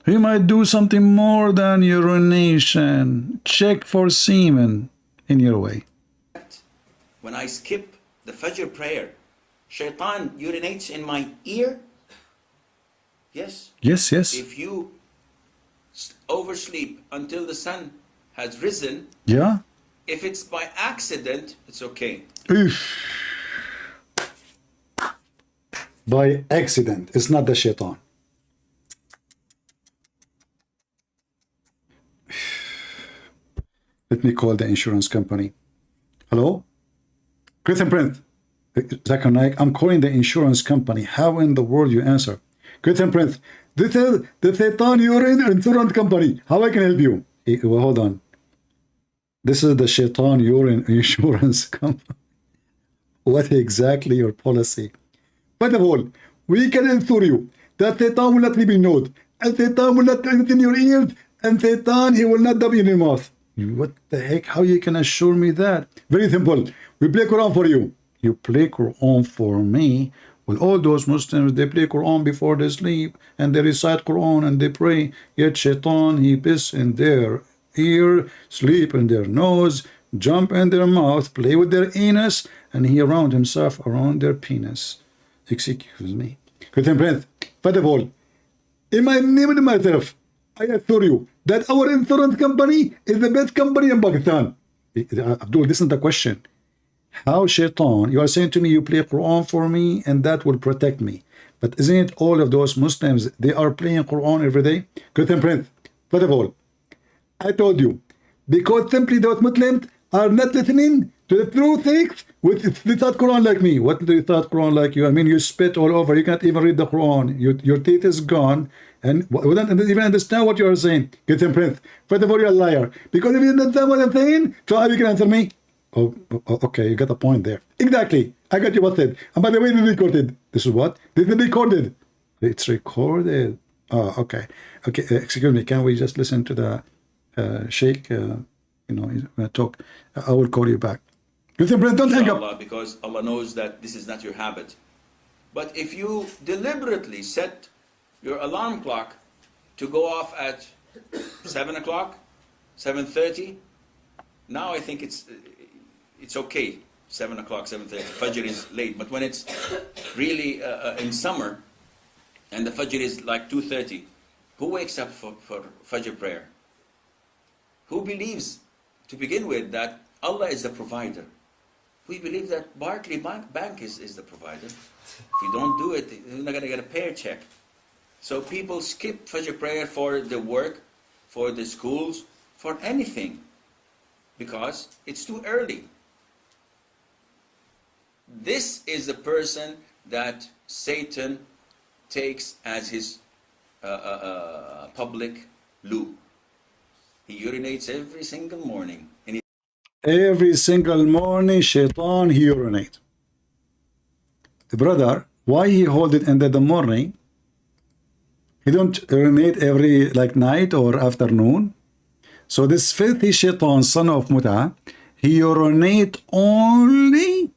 [SPEAKER 9] He might do something more than urination. Check for semen in your way.
[SPEAKER 14] When I skip the Fajr prayer, shaitan urinates in my ear? Yes?
[SPEAKER 9] Yes, yes.
[SPEAKER 14] If you oversleep until the sun has risen,
[SPEAKER 9] Yeah?
[SPEAKER 14] if it's by accident, it's okay.
[SPEAKER 9] Oof. By accident. It's not the shaitan. Let me call the insurance company. Hello? Christian Prince. Zakir Naik, I'm calling the insurance company. How in the world you answer? Christian Prince, this is the Shaitan Urine Insurance Company. How I can help you? Well, hold on. This is the Shaitan Urine Insurance Company. What exactly your policy? First of all, we can assure you that Satan will not leave in node, and Satan will not enter in your ears, and Satan, he will not dub in your mouth. What the heck? How you can assure me that? Very simple. We play Quran for you. You play Quran for me? Well, all those Muslims, they play Quran before they sleep, and they recite Quran and they pray. Yet Shaitan, he piss in their ear, sleep in their nose, jump in their mouth, play with their anus, and he around himself around their penis. Excuse me. Christian Prince, first of all, in my name and myself, I assure you that our insurance company is the best company in Pakistan. Abdul, listen to the question. How shaitan, you are saying to me you play Quran for me and that will protect me. But isn't it all of those Muslims, they are playing Quran every day? Christian Prince, first of all, I told you, because simply those Muslims are not listening to the true things with recite Quran like me. What do you recite Quran like you? I mean, you spit all over. You can't even read the Quran. Your teeth is gone. And we don't even understand what you are saying. Christian Prince, first of all, you're a liar. Because if you understand what I'm saying, so how you can answer me? Oh, okay, you got a point there. Exactly. I got you what said. And by the way, this is recorded. This is what? This is recorded. It's recorded. Oh, okay. Okay, excuse me. Can we just listen to the Sheikh? You know, he's going to talk. I will call you back. Christian Prince, don't hang up.
[SPEAKER 14] Because Allah knows that this is not your habit. But if you deliberately set your alarm clock to go off at 7 o'clock, 7:30, now I think it's okay. 7 o'clock, 7:30. Fajr is late, but when it's really in summer and the Fajr is like 2:30, who wakes up for Fajr prayer? Who believes, to begin with, that Allah is the provider? We believe that Barclays Bank is the provider. If you don't do it, you're not going to get a paycheck. So people skip Fajr prayer for the work, for the schools, for anything, because it's too early. This is the person that Satan takes as his public loo. He urinates every single morning.
[SPEAKER 9] Every single morning, Shaitan, he urinate. Brother, why he hold it in the morning? He don't urinate every like night or afternoon. So this filthy Shaitan, son of Muta, he urinate only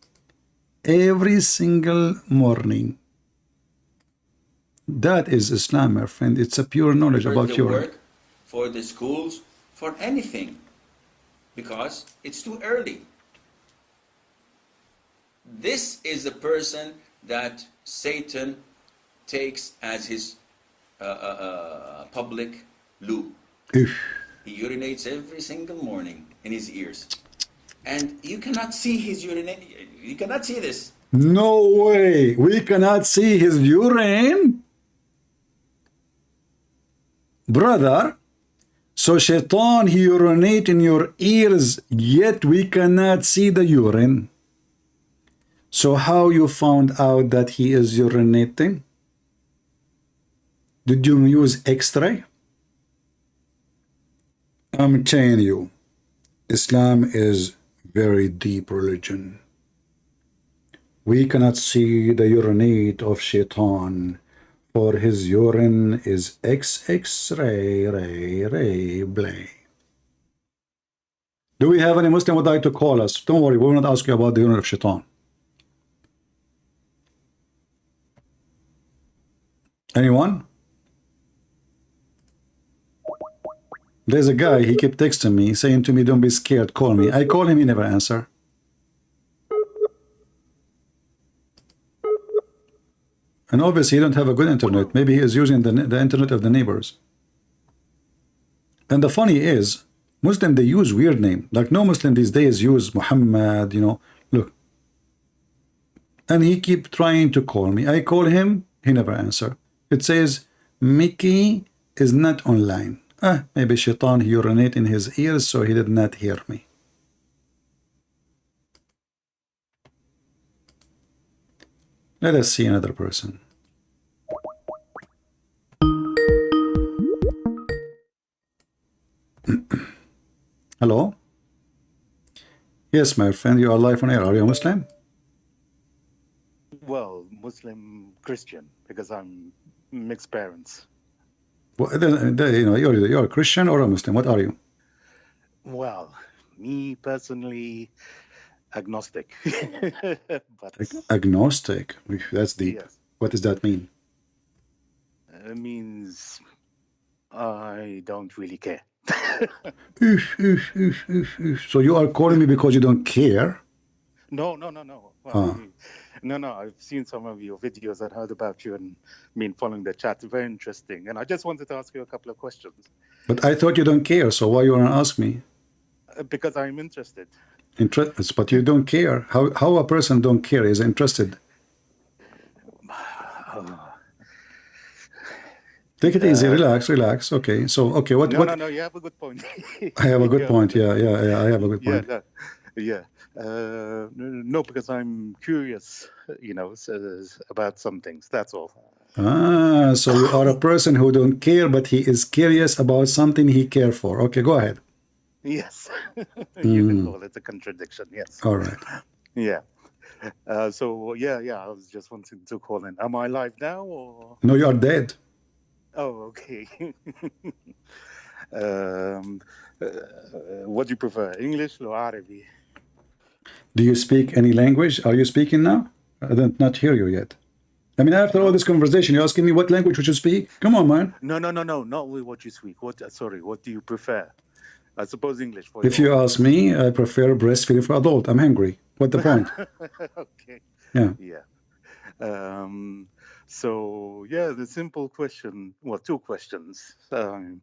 [SPEAKER 9] every single morning. That is Islam, my friend. It's a pure knowledge about
[SPEAKER 14] your work, for the schools, for anything, because it's too early. This is the person that Satan takes as his public loo. He urinates every single morning in his ears, and you cannot see his urinate. You cannot see this.
[SPEAKER 9] No way. We cannot see his urine, brother. So Shaitan, he urinate in your ears, yet we cannot see the urine. So how you found out that he is urinating? Did you use X-ray? I'm telling you, Islam is very deep religion. We cannot see the urinate of Shaitan, for his urine is X-ray, blay. Do we have any Muslim would like to call us? Don't worry, we will not ask you about the urine of Shaitan. Anyone? There's a guy, he kept texting me, saying to me, don't be scared, call me. I call him, he never answer. And obviously he don't have a good internet. Maybe he is using the internet of the neighbors. And the funny is, Muslim, they use weird name. Like no Muslim these days use Muhammad, you know, look. And he keep trying to call me. I call him, he never answer. It says, Mickey is not online. Maybe Shaitan urinate in his ears, so he did not hear me. Let us see another person. Hello? Yes, my friend, you are live on air. Are you a Muslim?
[SPEAKER 15] Well, Muslim Christian, because I'm mixed parents.
[SPEAKER 9] Well, you know, you're a Christian or a Muslim. What are you?
[SPEAKER 15] Well, me personally, agnostic. But
[SPEAKER 9] Agnostic. That's deep.
[SPEAKER 15] yes,
[SPEAKER 9] What does that mean?
[SPEAKER 15] it means I don't really care.
[SPEAKER 9] So you are calling me because you don't care?
[SPEAKER 15] No. Well, no. I've seen some of your videos and heard about you and been following the chat. Very interesting. And I just wanted to ask you a couple of questions.
[SPEAKER 9] But I thought you don't care, so why you want to ask me?
[SPEAKER 15] Because I'm interested.
[SPEAKER 9] But you don't care. How a person don't care is interested? Take it easy, relax. Okay, so what?
[SPEAKER 15] No, you have a good point.
[SPEAKER 9] I have a good point. Yeah, I have a good point.
[SPEAKER 15] No, because I'm curious, you know, about some things. That's all.
[SPEAKER 9] So you are a person who don't care, but he is curious about something he care for. Okay, go ahead.
[SPEAKER 15] Yes, you can call it a contradiction. Yes.
[SPEAKER 9] All right.
[SPEAKER 15] Yeah. I was just wanting to call in. Am I live now or?
[SPEAKER 9] No, you are dead.
[SPEAKER 15] Oh, okay. What do you prefer, English or Arabic?
[SPEAKER 9] Do you speak any language? Are you speaking now? I don't not hear you yet. I mean, after all this conversation, you're asking me what language we should speak? Come on, man.
[SPEAKER 15] No, not with what you speak. What do you prefer? I suppose English for
[SPEAKER 9] If you ask me, I prefer breastfeeding for adult. I'm hungry. What the point?
[SPEAKER 15] Okay.
[SPEAKER 9] Yeah.
[SPEAKER 15] So the simple question, well, two questions. I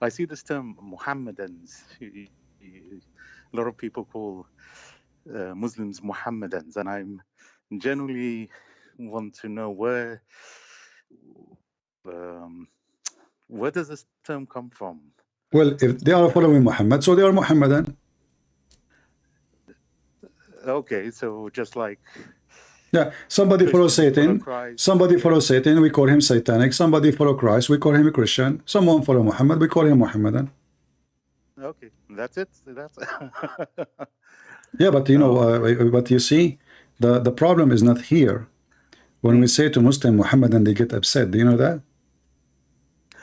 [SPEAKER 15] see this term Mohammedans. A lot of people call Muslims Mohammedans, and I'm generally want to know where does this term come from?
[SPEAKER 9] Well, if they are following Muhammad, so they are Muhammadan.
[SPEAKER 15] Okay, so just like.
[SPEAKER 9] Yeah, somebody follows Satan. Somebody follows Satan. We call him satanic. Somebody follow Christ. We call him a Christian. Someone follow Muhammad. We call him Muhammadan.
[SPEAKER 15] Okay, that's it.
[SPEAKER 9] Yeah, but you know, but you see, the problem is not here. When we say to Muslim Muhammadan, they get upset. Do you know that?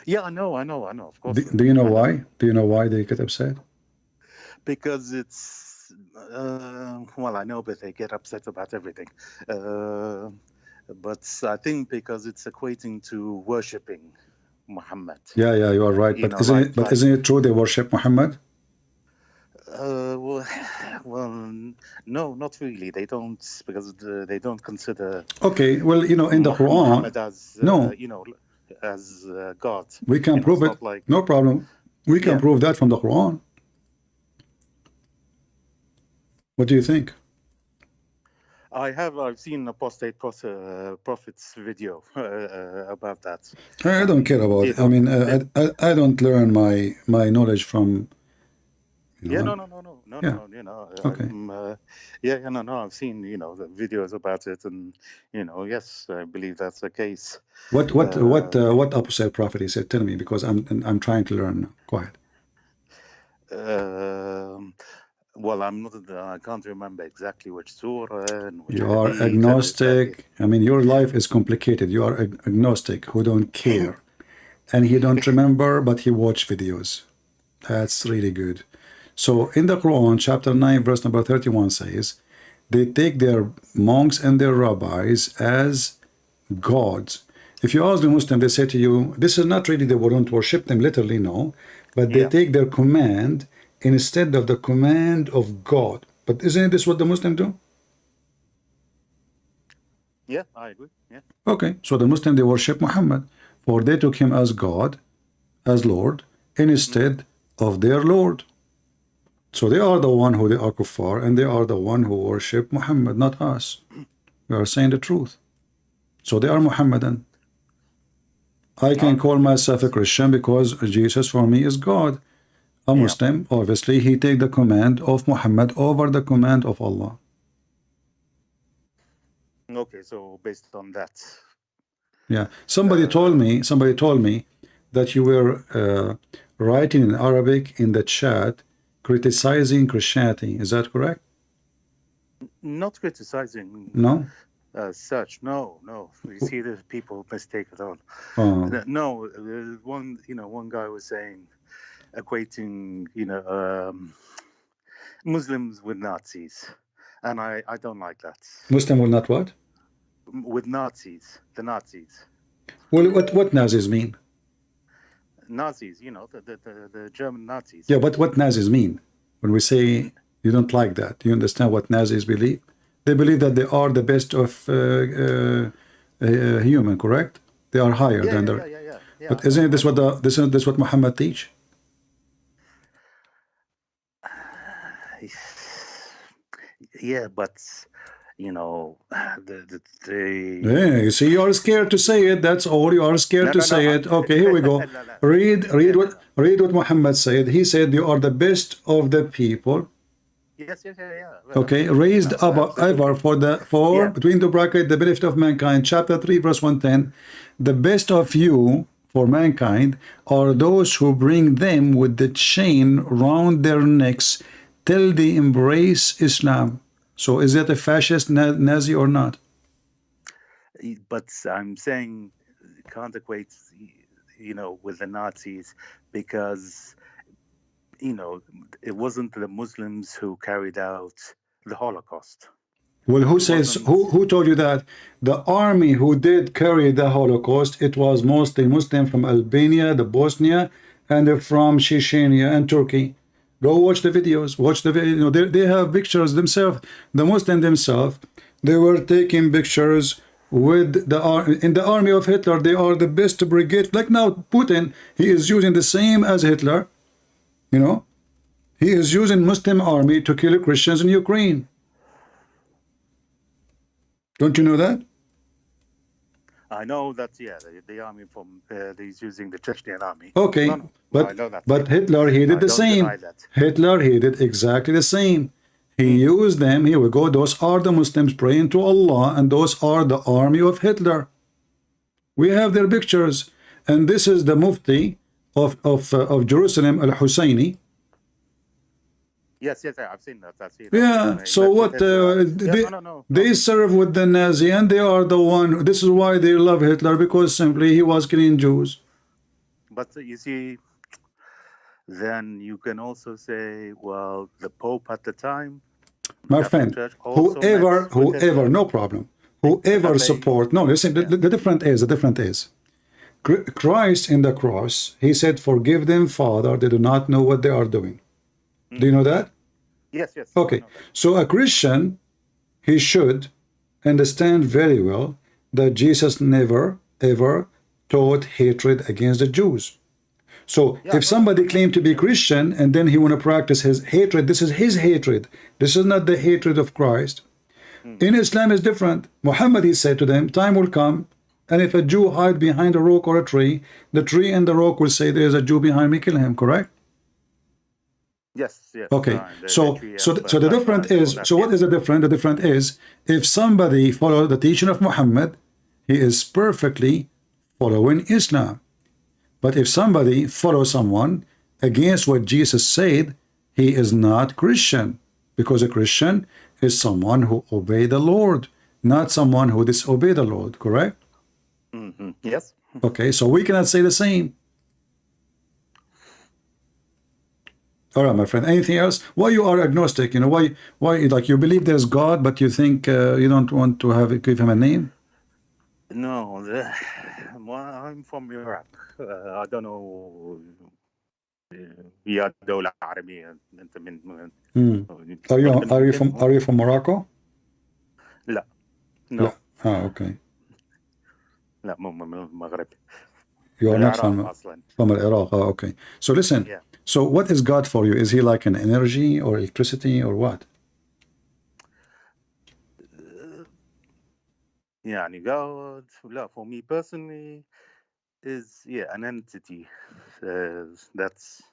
[SPEAKER 15] Yeah, I know. Of course.
[SPEAKER 9] Do you know why? Do you know why they get upset?
[SPEAKER 15] Because it's. Well, I know, but they get upset about everything. But I think because it's equating to worshipping Muhammad.
[SPEAKER 9] Yeah, you are right. But isn't it true they worship Muhammad?
[SPEAKER 15] Well, no, not really. They don't, because they don't consider.
[SPEAKER 9] Okay, well, you know, in the Quran,
[SPEAKER 15] Muhammad as as God.
[SPEAKER 9] We can prove it. No problem. We can prove that from the Quran. What do you think?
[SPEAKER 15] I've seen Apostate Prophet's video about that.
[SPEAKER 9] I don't care about it. I mean, I don't learn my knowledge from.
[SPEAKER 15] No.
[SPEAKER 9] Okay.
[SPEAKER 15] I've seen the videos about it, and yes, I believe that's the case.
[SPEAKER 9] What Apostate Prophet he said? Tell me, because I'm trying to learn now. Go ahead.
[SPEAKER 15] Well, I'm not. I can't remember exactly which surah and which
[SPEAKER 9] You are
[SPEAKER 15] hadith and
[SPEAKER 9] agnostic. I mean, your life is complicated. You are agnostic who don't care. And he don't remember, but he watch videos. That's really good. So in the Quran, chapter 9, verse number 31 says, they take their monks and their rabbis as gods. If you ask the Muslim, they say to you, this is not really they won't worship them literally, no, but they take their command instead of the command of God. But isn't this what the Muslims do?
[SPEAKER 15] Yeah, I agree. Yeah.
[SPEAKER 9] Okay, so the Muslim, they worship Muhammad, for they took him as God, as Lord, instead of their Lord. So they are the one who they are kuffar, and they are the one who worship Muhammad, not us. We are saying the truth. So they are Muhammadan. I can call myself a Christian because Jesus for me is God. A Muslim, obviously, he take the command of Muhammad over the command of Allah.
[SPEAKER 15] Okay, so based on that.
[SPEAKER 9] Yeah. Somebody told me that you were writing in Arabic in the chat criticizing Christianity. Is that correct?
[SPEAKER 15] Not criticizing.
[SPEAKER 9] No.
[SPEAKER 15] Such. No. You see, there's people mistake it all.
[SPEAKER 9] Oh.
[SPEAKER 15] No, one guy was saying, equating, Muslims with Nazis, and I don't like that.
[SPEAKER 9] Muslim will not what?
[SPEAKER 15] With Nazis, the Nazis.
[SPEAKER 9] Well, what Nazis mean?
[SPEAKER 15] Nazis, the German Nazis.
[SPEAKER 9] Yeah, but what Nazis mean? When we say you don't like that, do you understand what Nazis believe? They believe that they are the best of human, correct? They are higher than the.
[SPEAKER 15] Yeah.
[SPEAKER 9] But isn't this what Muhammad teach?
[SPEAKER 15] Yeah, but
[SPEAKER 9] Yeah, you see, you are scared to say it. That's all. You are scared to say it. Okay, here we go. Read what Muhammad said. He said, "You are the best of the people."
[SPEAKER 15] Yes.
[SPEAKER 9] Okay, raised up ever for between the bracket the benefit of mankind. Chapter 3, verse 110. The best of you for mankind are those who bring them with the chain round their necks till they embrace Islam. So is that a fascist Nazi or not?
[SPEAKER 15] But I'm saying can't equate, with the Nazis because, it wasn't the Muslims who carried out the Holocaust.
[SPEAKER 9] Well, who told you that? The army who did carry the Holocaust, it was mostly Muslim from Albania, the Bosnia, and from Chechnya and Turkey. Go watch the videos. Watch the video. They have pictures themselves. The Muslims themselves, they were taking pictures with in the army of Hitler. They are the best brigade. Like now, Putin, he is using the same as Hitler. He is using Muslim army to kill Christians in Ukraine. Don't you know that?
[SPEAKER 15] I know that, the army from he's using the Chechen army.
[SPEAKER 9] Okay,
[SPEAKER 15] No, I know that.
[SPEAKER 9] but Hitler, he did the same. Hitler, he did exactly the same. He used them. Here we go. Those are the Muslims praying to Allah, and those are the army of Hitler. We have their pictures, and this is the Mufti of Jerusalem, Al-Husseini.
[SPEAKER 15] Yes, I've seen that.
[SPEAKER 9] Yeah, so what? They serve with the Nazi, and they are the one. This is why they love Hitler, because simply he was killing Jews.
[SPEAKER 15] But you see, then you can also say, well, the Pope at the time,
[SPEAKER 9] my friend, whoever, no problem. Whoever support. No, listen. The difference is, Christ in the cross, he said, "Forgive them, Father. They do not know what they are doing." Do you know that?
[SPEAKER 15] Yes.
[SPEAKER 9] Okay, so a Christian, he should understand very well that Jesus never, ever taught hatred against the Jews. So if somebody claimed to be Christian and then he want to practice his hatred, this is his hatred. This is not the hatred of Christ. In Islam is different. Muhammad, he said to them, time will come, and if a Jew hide behind a rock or a tree, the tree and the rock will say, there is a Jew behind me, kill him, correct?
[SPEAKER 15] Yes.
[SPEAKER 9] Okay, so the difference is, so what is the difference? The difference is, if somebody follows the teaching of Muhammad, he is perfectly following Islam. But if somebody follows someone against what Jesus said, he is not Christian. Because a Christian is someone who obey the Lord, not someone who disobey the Lord, correct?
[SPEAKER 15] Yes.
[SPEAKER 9] Okay, so we cannot say the same. All right, my friend. Anything else? Why you are agnostic? You know, why like you believe there's God, but you think you don't want to give him a name?
[SPEAKER 15] No, well, I'm from Iraq. I don't know. هي دولة عربية أنت من
[SPEAKER 9] Are you from Morocco?
[SPEAKER 15] لا. No.
[SPEAKER 9] لا. Okay.
[SPEAKER 15] لا مو من المغرب.
[SPEAKER 9] You are not
[SPEAKER 15] أصلاً.
[SPEAKER 9] from Iraq. Okay. So listen.
[SPEAKER 15] Yeah.
[SPEAKER 9] So what is God for you? Is he like an energy or electricity or what?
[SPEAKER 15] يعني God, for me personally, is an entity that's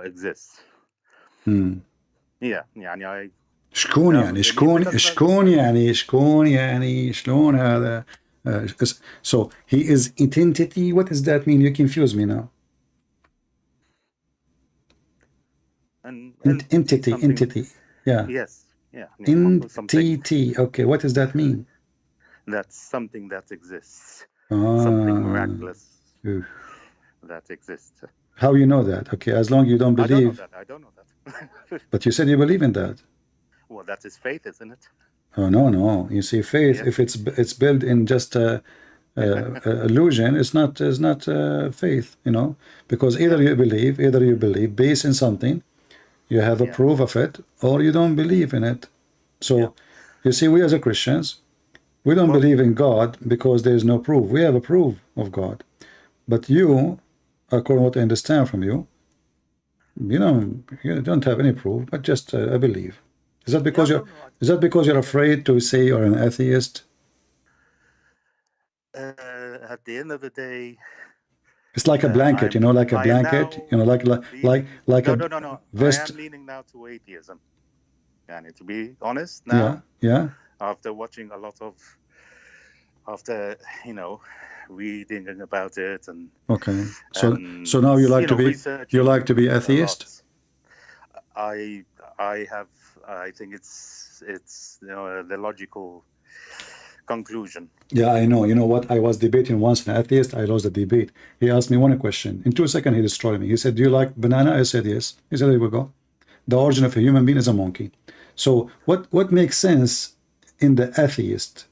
[SPEAKER 15] exists. يعني
[SPEAKER 9] شلون هذا so he is entity. What does that mean? You confuse me now. Entity. Yeah.
[SPEAKER 15] Yes. Yeah.
[SPEAKER 9] Entity. Okay. What does that mean?
[SPEAKER 15] That's something that exists. Something miraculous that exists.
[SPEAKER 9] How you know that? Okay, as long as you don't believe.
[SPEAKER 15] I don't know that.
[SPEAKER 9] But you said you believe in that.
[SPEAKER 15] Well, that is faith, isn't it?
[SPEAKER 9] Oh no. You see, faith, if it's built in just illusion, it's not faith. Because either you believe based in something, you have a proof of it, or you don't believe in it. So you see, we as a Christians, we don't believe in God because there is no proof. We have a proof of God, but you, according to what I understand from you, you don't have any proof, but just I believe. Is that because you're afraid to say you're an atheist?
[SPEAKER 15] At the end of the day,
[SPEAKER 9] it's like a blanket, like a blanket, like a vest.
[SPEAKER 15] I am leaning now to atheism. And to be honest, now, after watching a lot of, reading about it and
[SPEAKER 9] okay, so now you like to be atheist?
[SPEAKER 15] I think it's the logical conclusion.
[SPEAKER 9] Yeah, I know. You know what? I was debating once an atheist. I lost the debate. He asked me one question. In 2 seconds, he destroyed me. He said, "Do you like banana?" I said, "Yes." He said, "There we go. The origin of a human being is a monkey." So what makes sense in the atheist?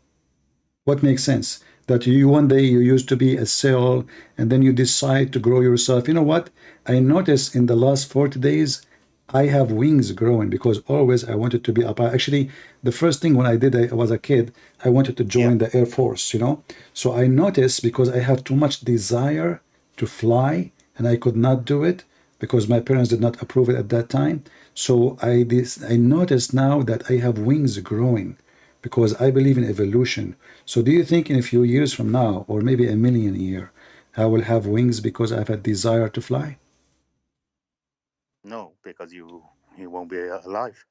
[SPEAKER 9] What makes sense? That you one day you used to be a cell and then you decide to grow yourself. You know what? I noticed in the last 40 days, I have wings growing because always I wanted to be up. Actually, the first thing when I did, I was a kid, I wanted to join the Air Force, So I noticed because I have too much desire to fly and I could not do it because my parents did not approve it at that time. So I noticed now that I have wings growing because I believe in evolution. So do you think in a few years from now, or maybe a million year, I will have wings because I have a desire to fly?
[SPEAKER 15] No, because you won't be alive.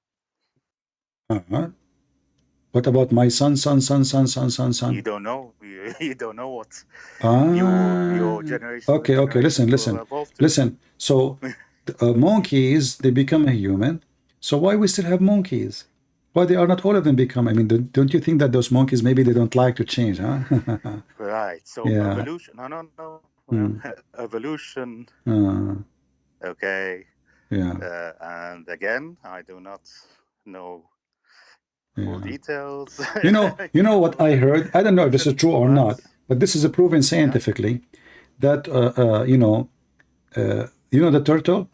[SPEAKER 9] What about my son?
[SPEAKER 15] You don't know. You don't know what your generation.
[SPEAKER 9] Okay. Listen. So monkeys, they become a human. So why we still have monkeys? Why they are not all of them become? I mean, don't you think that those monkeys maybe they don't like to change, huh?
[SPEAKER 15] Right. So evolution. No. Evolution. Okay.
[SPEAKER 9] Yeah.
[SPEAKER 15] And again, I do not know full details.
[SPEAKER 9] You know what I heard? I don't know if this is true or not, but this is proven scientifically that the turtle.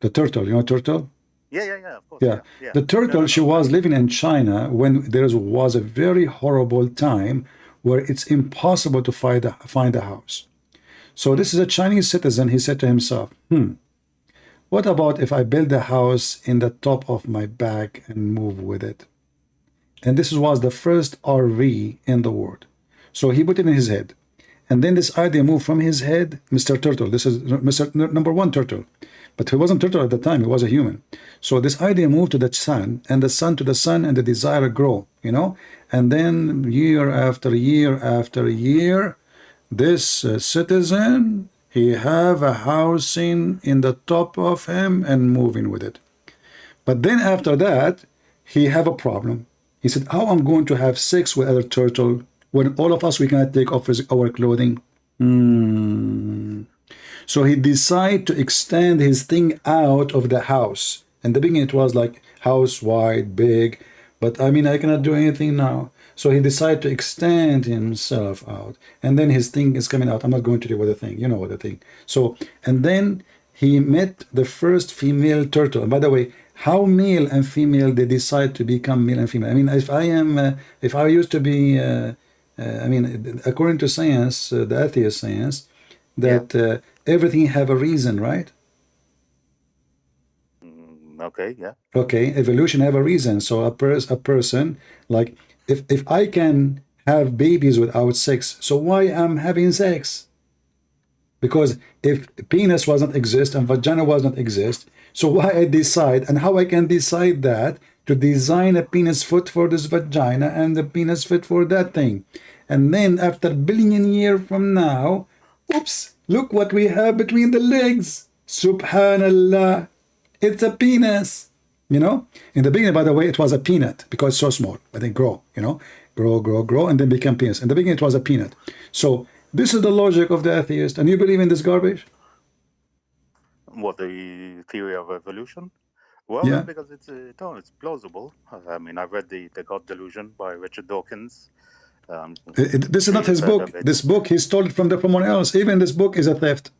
[SPEAKER 9] The turtle, turtle?
[SPEAKER 15] Yeah, of course.
[SPEAKER 9] Yeah. The turtle, she was living in China when there was a very horrible time where it's impossible to find a house. So this is a Chinese citizen. He said to himself, what about if I build a house in the top of my bag and move with it? And this was the first RV in the world. So he put it in his head. And then this idea moved from his head, Mr. Turtle. This is Mr. number one turtle. But he wasn't turtle at the time. He was a human. So this idea moved to the sun, and the sun to the sun, and the desire grow, And then year after year after year, this citizen He have a housing in the top of him and moving with it. But then after that, he have a problem. He said, how I'm going to have sex with other turtle when all of us, we cannot take off our clothing? So he decided to extend his thing out of the house. In the beginning, it was like house wide, big, but I mean, I cannot do anything now. So he decided to extend himself out. And then his thing is coming out. I'm not going to do with the thing, you know what the thing. So, and then he met the first female turtle. And by the way, how male and female they decide to become male and female? I mean, if I used to be, I mean, according to science, the atheist science, that everything have a reason, right?
[SPEAKER 15] Okay, yeah.
[SPEAKER 9] Okay, evolution have a reason. So a person, like, if I can have babies without sex, so why I'm having sex? Because if penis was not exist and vagina was not exist, so why I decide and how I can decide that to design a penis foot for this vagina and the penis fit for that thing. And then after billion years from now, oops, look what we have between the legs. Subhanallah, it's a penis. You know, in the beginning, by the way, it was a peanut because it's so small, but they grow, you know, grow, and then become penis. In the beginning, it was a peanut. So this is the logic of the atheist. And you believe in this garbage?
[SPEAKER 15] What, the theory of evolution? Well,
[SPEAKER 9] Yeah.
[SPEAKER 15] because it's plausible. I mean, I read the God Delusion by Richard Dawkins.
[SPEAKER 9] This is not his book. This book, he stole it from someone else. Even this book is a theft.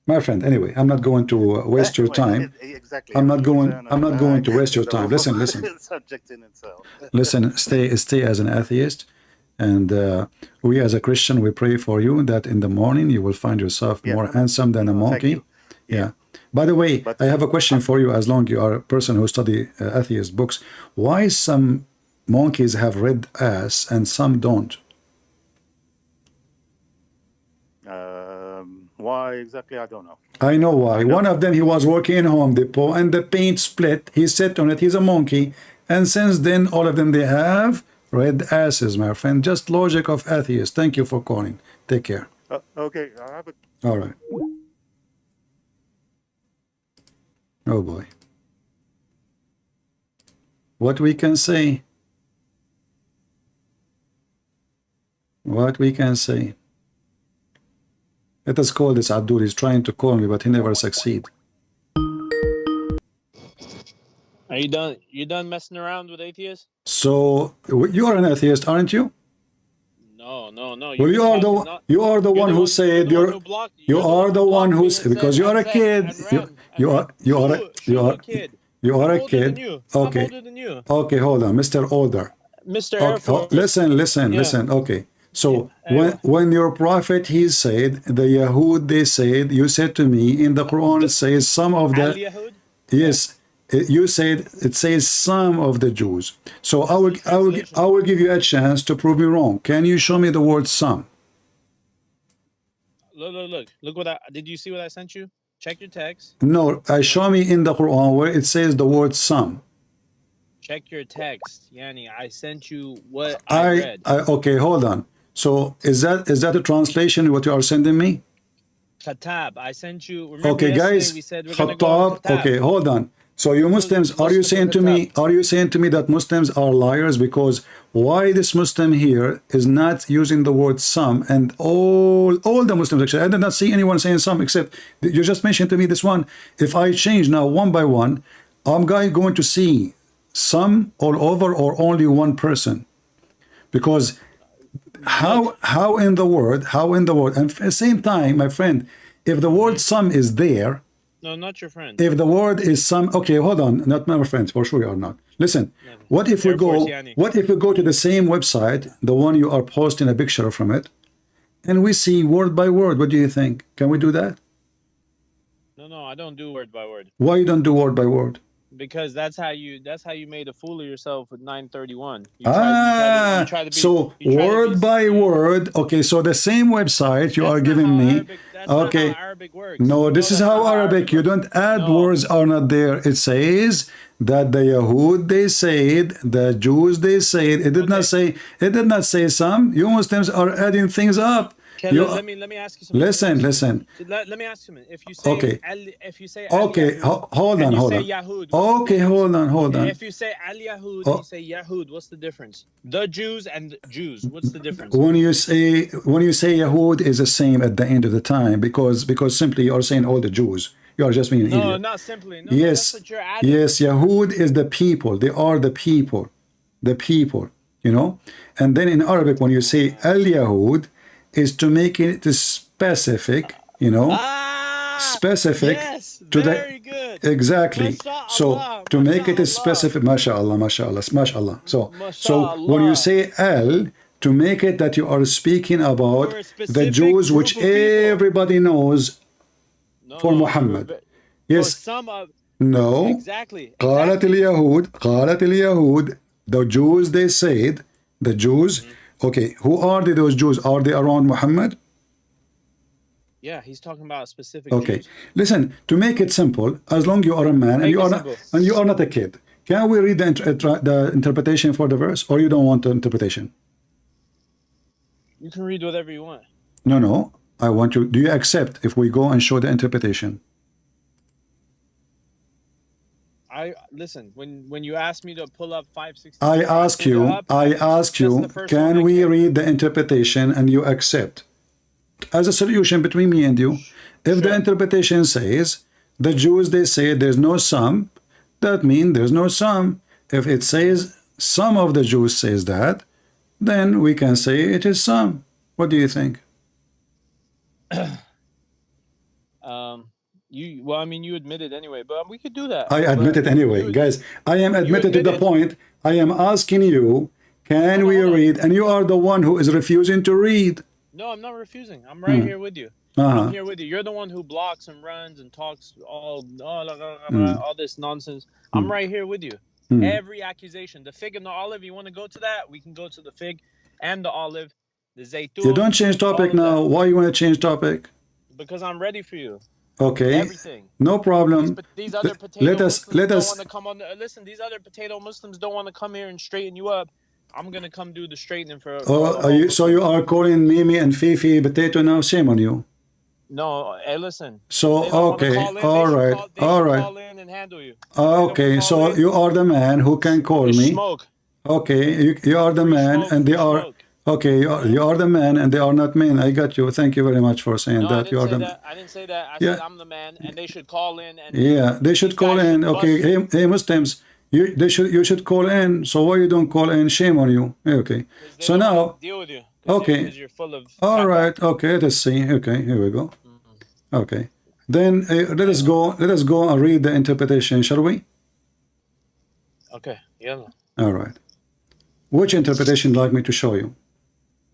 [SPEAKER 9] My friend, anyway, I'm not going to waste your time.
[SPEAKER 15] Exactly.
[SPEAKER 9] I'm not going to waste your time. Listen.
[SPEAKER 15] Subject in itself.
[SPEAKER 9] Listen, stay as an atheist. And we as a Christian, we pray for you that in the morning you will find yourself more handsome than a monkey. Yeah. By the way, I have a question for you as long you are a person who study atheist books. Why some monkeys have red ass and some don't?
[SPEAKER 15] Why exactly? I don't know.
[SPEAKER 9] I know why. One of them, he was working in Home Depot and the paint split. He sat on it. He's a monkey. And since then, all of them, they have red asses, my friend. Just logic of atheists. Thank you for calling. Take care.
[SPEAKER 15] Okay. I have
[SPEAKER 9] All right. Oh, boy. What we can say? What we can say? Let us call this Abdul. He's trying to call me, but he never succeed.
[SPEAKER 2] Are you done? You done messing around with atheists?
[SPEAKER 9] So you are an atheist, aren't you?
[SPEAKER 2] No.
[SPEAKER 9] Well, you are the one who said you are the one who said, because you are a kid. You are a kid. Okay. Okay, hold on, Mr. Older.
[SPEAKER 2] Mr. Air Force.
[SPEAKER 9] Listen. Okay. So when your prophet, he said, the Yahud, they said, you said to me in the Quran, it says some of the, yes, you said it says some of the Jews. So I will give you a chance to prove me wrong. Can you show me the word some?
[SPEAKER 2] Look what did you see what I sent you? Check your text.
[SPEAKER 9] No, show me in the Quran where it says the word some.
[SPEAKER 2] Check your text, Yanni. I sent you what I read.
[SPEAKER 9] Okay, hold on. So is that a translation what you are sending me?
[SPEAKER 2] Khatab. I sent you. Remember
[SPEAKER 9] okay, guys.
[SPEAKER 2] We said we're gonna go
[SPEAKER 9] Khatab. Okay, hold on. So you Muslims, are you saying to me that Muslims are liars? Because why this Muslim here is not using the word some, and all the Muslims actually, I did not see anyone saying some except you just mentioned to me this one. If I change now one by one, I'm going to see some all over or only one person, because how in the word, and at the same time, my friend, if the word some is there.
[SPEAKER 2] No, not your friend.
[SPEAKER 9] If the word is some, okay, hold on, not my friends, for sure you are not. Listen, what if we go to the same website, the one you are posting a picture from it, and we see word by word? What do you think? Can we do that?
[SPEAKER 2] No, I don't do word by word.
[SPEAKER 9] Why you don't do word by word?
[SPEAKER 2] Because that's how you made a fool of yourself with 931.
[SPEAKER 9] So word by word. Okay, so the same website you are giving me. Okay.
[SPEAKER 2] Arabic works.
[SPEAKER 9] No, this is how Arabic. You don't add words are not there. It says that the Yahud they said, the Jews they said. It did not say some. You Muslims are adding things up.
[SPEAKER 2] Okay,
[SPEAKER 1] You
[SPEAKER 2] let me ask you something.
[SPEAKER 1] listen.
[SPEAKER 2] Let me ask you something. If you say
[SPEAKER 1] Okay.
[SPEAKER 2] if you say
[SPEAKER 1] Okay.
[SPEAKER 2] Al-Yahud,
[SPEAKER 1] Hold
[SPEAKER 2] and
[SPEAKER 1] on.
[SPEAKER 2] you
[SPEAKER 1] Hold
[SPEAKER 2] say
[SPEAKER 1] on.
[SPEAKER 2] Yahud, what's the
[SPEAKER 1] Okay.
[SPEAKER 2] difference?
[SPEAKER 1] Hold on.
[SPEAKER 2] If you say Al-Yahud and
[SPEAKER 1] Oh,
[SPEAKER 2] you say Yahud, what's the difference? The Jews and Jews, what's the difference?
[SPEAKER 1] when you say Yahud is the same at the end of the time, because simply you are saying all the Jews. You are just being an
[SPEAKER 2] No,
[SPEAKER 1] idiot.
[SPEAKER 2] not simply. No,
[SPEAKER 1] Yes.
[SPEAKER 2] that's what you're adding.
[SPEAKER 1] Yes. Yahud is the people. They are the people. The people. You know. And then in Arabic, when you say Al-Yahud, is to make it specific. You know. Specific
[SPEAKER 2] Yes,
[SPEAKER 1] to
[SPEAKER 2] very
[SPEAKER 1] the
[SPEAKER 2] good.
[SPEAKER 1] exactly. So
[SPEAKER 2] Mashallah,
[SPEAKER 1] to make it
[SPEAKER 2] mashallah.
[SPEAKER 1] specific, mashallah. So when you
[SPEAKER 2] Mashallah.
[SPEAKER 1] say al, to make it that you are speaking about
[SPEAKER 2] For a
[SPEAKER 1] the
[SPEAKER 2] specific
[SPEAKER 1] Jews,
[SPEAKER 2] group
[SPEAKER 1] which
[SPEAKER 2] of people.
[SPEAKER 1] everybody knows for Muhammad.
[SPEAKER 2] For
[SPEAKER 1] Yes.
[SPEAKER 2] some of
[SPEAKER 1] No.
[SPEAKER 2] exactly.
[SPEAKER 1] قالت اليهود. The Jews, they said, the Jews. Okay, who are those Jews? Are they around Muhammad?
[SPEAKER 2] Yeah, he's talking about specific
[SPEAKER 1] Okay,
[SPEAKER 2] Jews.
[SPEAKER 1] listen. To make it simple, as long you are a man and you are not a kid, can we read the interpretation for the verse, or you don't want the interpretation?
[SPEAKER 2] You can read whatever you want.
[SPEAKER 1] No. I want you. Do you accept if we go and show the interpretation?
[SPEAKER 2] Listen. When you ask me to pull up 560,
[SPEAKER 1] I ask you. Can we read the interpretation and you accept? As a solution between me and you, if the interpretation says the Jews, they say there's no some, that means there's no some. If it says some of the Jews says that, then we can say it is some. What do you think?
[SPEAKER 2] You admit it anyway, but we could do that.
[SPEAKER 1] I admit it anyway, guys. I am admitted to the point. I am asking you, can we read? And you are the one who is refusing to read.
[SPEAKER 2] No, I'm not refusing. I'm right here with you. I'm here with you. You're the one who blocks and runs and talks all this nonsense. I'm right here with you. Every accusation, the fig and the olive, you want to go to that? We can go to the fig and the olive, the zaytun.
[SPEAKER 1] You don't change topic now. Why you want to change topic?
[SPEAKER 2] Because I'm ready for you.
[SPEAKER 1] Okay.
[SPEAKER 2] Everything.
[SPEAKER 1] No problem.
[SPEAKER 2] These other potato Muslims don't want to come on. Listen, these other potato Muslims don't want to come here and straighten you up. I'm gonna come do the straightening for.
[SPEAKER 1] So you are calling Mimi and Fifi potato now? Shame on you.
[SPEAKER 2] No, hey, listen.
[SPEAKER 1] So okay, all right.
[SPEAKER 2] Call in and handle you.
[SPEAKER 1] Okay, so you are the man who can call me.
[SPEAKER 2] Smoke.
[SPEAKER 1] Okay, you are the man, and they are. Okay, you are the man, and they are not men. I got you. Thank you very much for saying that. You are the man.
[SPEAKER 2] I didn't say that. I said I'm the man, and they should call in. And
[SPEAKER 1] they should call in. Okay, hey Muslims. You should call in. So why you don't call in? Shame on you. Okay. So now.
[SPEAKER 2] Deal with you.
[SPEAKER 1] Okay.
[SPEAKER 2] You're full of.
[SPEAKER 1] All right. Okay. Let's see. Okay. Here we go. Okay. Then let us go. Let us go and read the interpretation, shall we?
[SPEAKER 2] Okay. Yeah.
[SPEAKER 1] All right. Which interpretation would you like me to show you?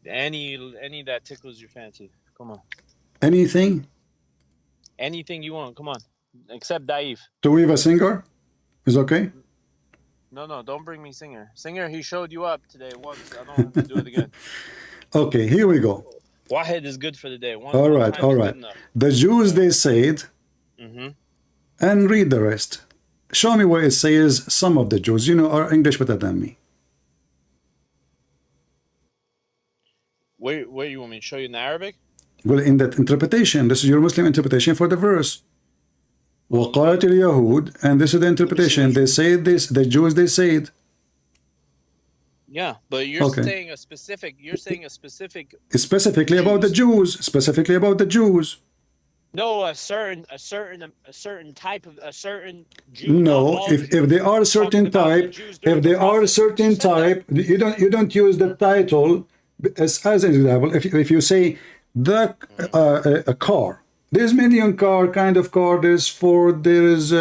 [SPEAKER 2] Any that tickles your fancy. Come on.
[SPEAKER 1] Anything?
[SPEAKER 2] Anything you want. Come on. Except Daif.
[SPEAKER 1] To weave a singer? Is okay?
[SPEAKER 2] No, don't bring me Singer. Singer, he showed you up today once. I don't have to do it again.
[SPEAKER 1] Okay, here we go.
[SPEAKER 2] Wahid is good for the day.
[SPEAKER 1] All right. The Jews, they said, and read the rest. Show me where it says some of the Jews. You know, are English better than me.
[SPEAKER 2] Where you want me to show you in the Arabic?
[SPEAKER 1] Well, in that interpretation, this is your Muslim interpretation for the verse. وَقَالَتِ الْيَهُودِ, and this is the interpretation. They say this, the Jews, they say it.
[SPEAKER 2] Yeah, but you're saying a specific. You're saying a specific.
[SPEAKER 1] Specifically about the Jews. Specifically about the Jews.
[SPEAKER 2] No, a certain type of a certain Jew.
[SPEAKER 1] No, if they are a certain type, if they are a certain type, you don't use the title as an example. If you say a car, there's million car kind of car. There's Ford. There is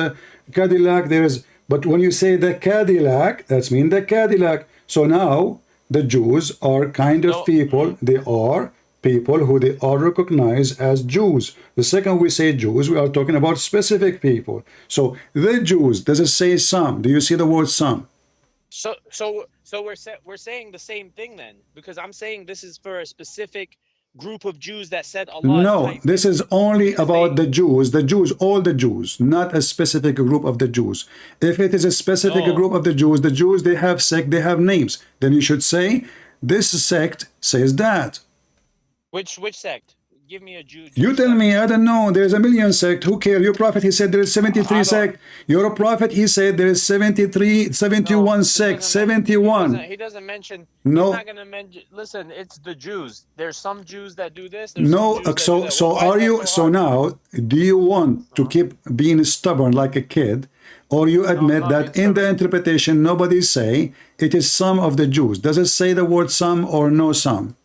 [SPEAKER 1] Cadillac. There is. But when you say the Cadillac, that's mean the Cadillac. So now the Jews are kind of people. They are people who they are recognized as Jews. The second we say Jews, we are talking about specific people. So the Jews, does it say some? Do you see the word some?
[SPEAKER 2] So we're saying the same thing then, because I'm saying this is for a specific group of Jews that said Allah.
[SPEAKER 1] No, this is only about the Jews, all the Jews, not a specific group of the Jews. If it is a specific group of the Jews, they have sect, they have names. Then you should say, this sect says that.
[SPEAKER 2] Which sect? Give me a Jew.
[SPEAKER 9] You tell me, I don't know. There's a million sect. Who cares? Your prophet, he said there is 73 sect. Your prophet, he said there is 73, 71 sect, 71.
[SPEAKER 2] He doesn't mention.
[SPEAKER 9] No.
[SPEAKER 2] He's not going to mention. Listen, it's the Jews. There's some Jews that do this. There's
[SPEAKER 9] No.
[SPEAKER 2] some Jews that do
[SPEAKER 9] So
[SPEAKER 2] that.
[SPEAKER 9] so
[SPEAKER 2] Why
[SPEAKER 9] are
[SPEAKER 2] is
[SPEAKER 9] you?
[SPEAKER 2] that
[SPEAKER 9] So
[SPEAKER 2] hard?
[SPEAKER 9] now, do you want to keep being stubborn like a kid, or you admit that in the interpretation nobody say it is some of the Jews? Does it say the word some or no some?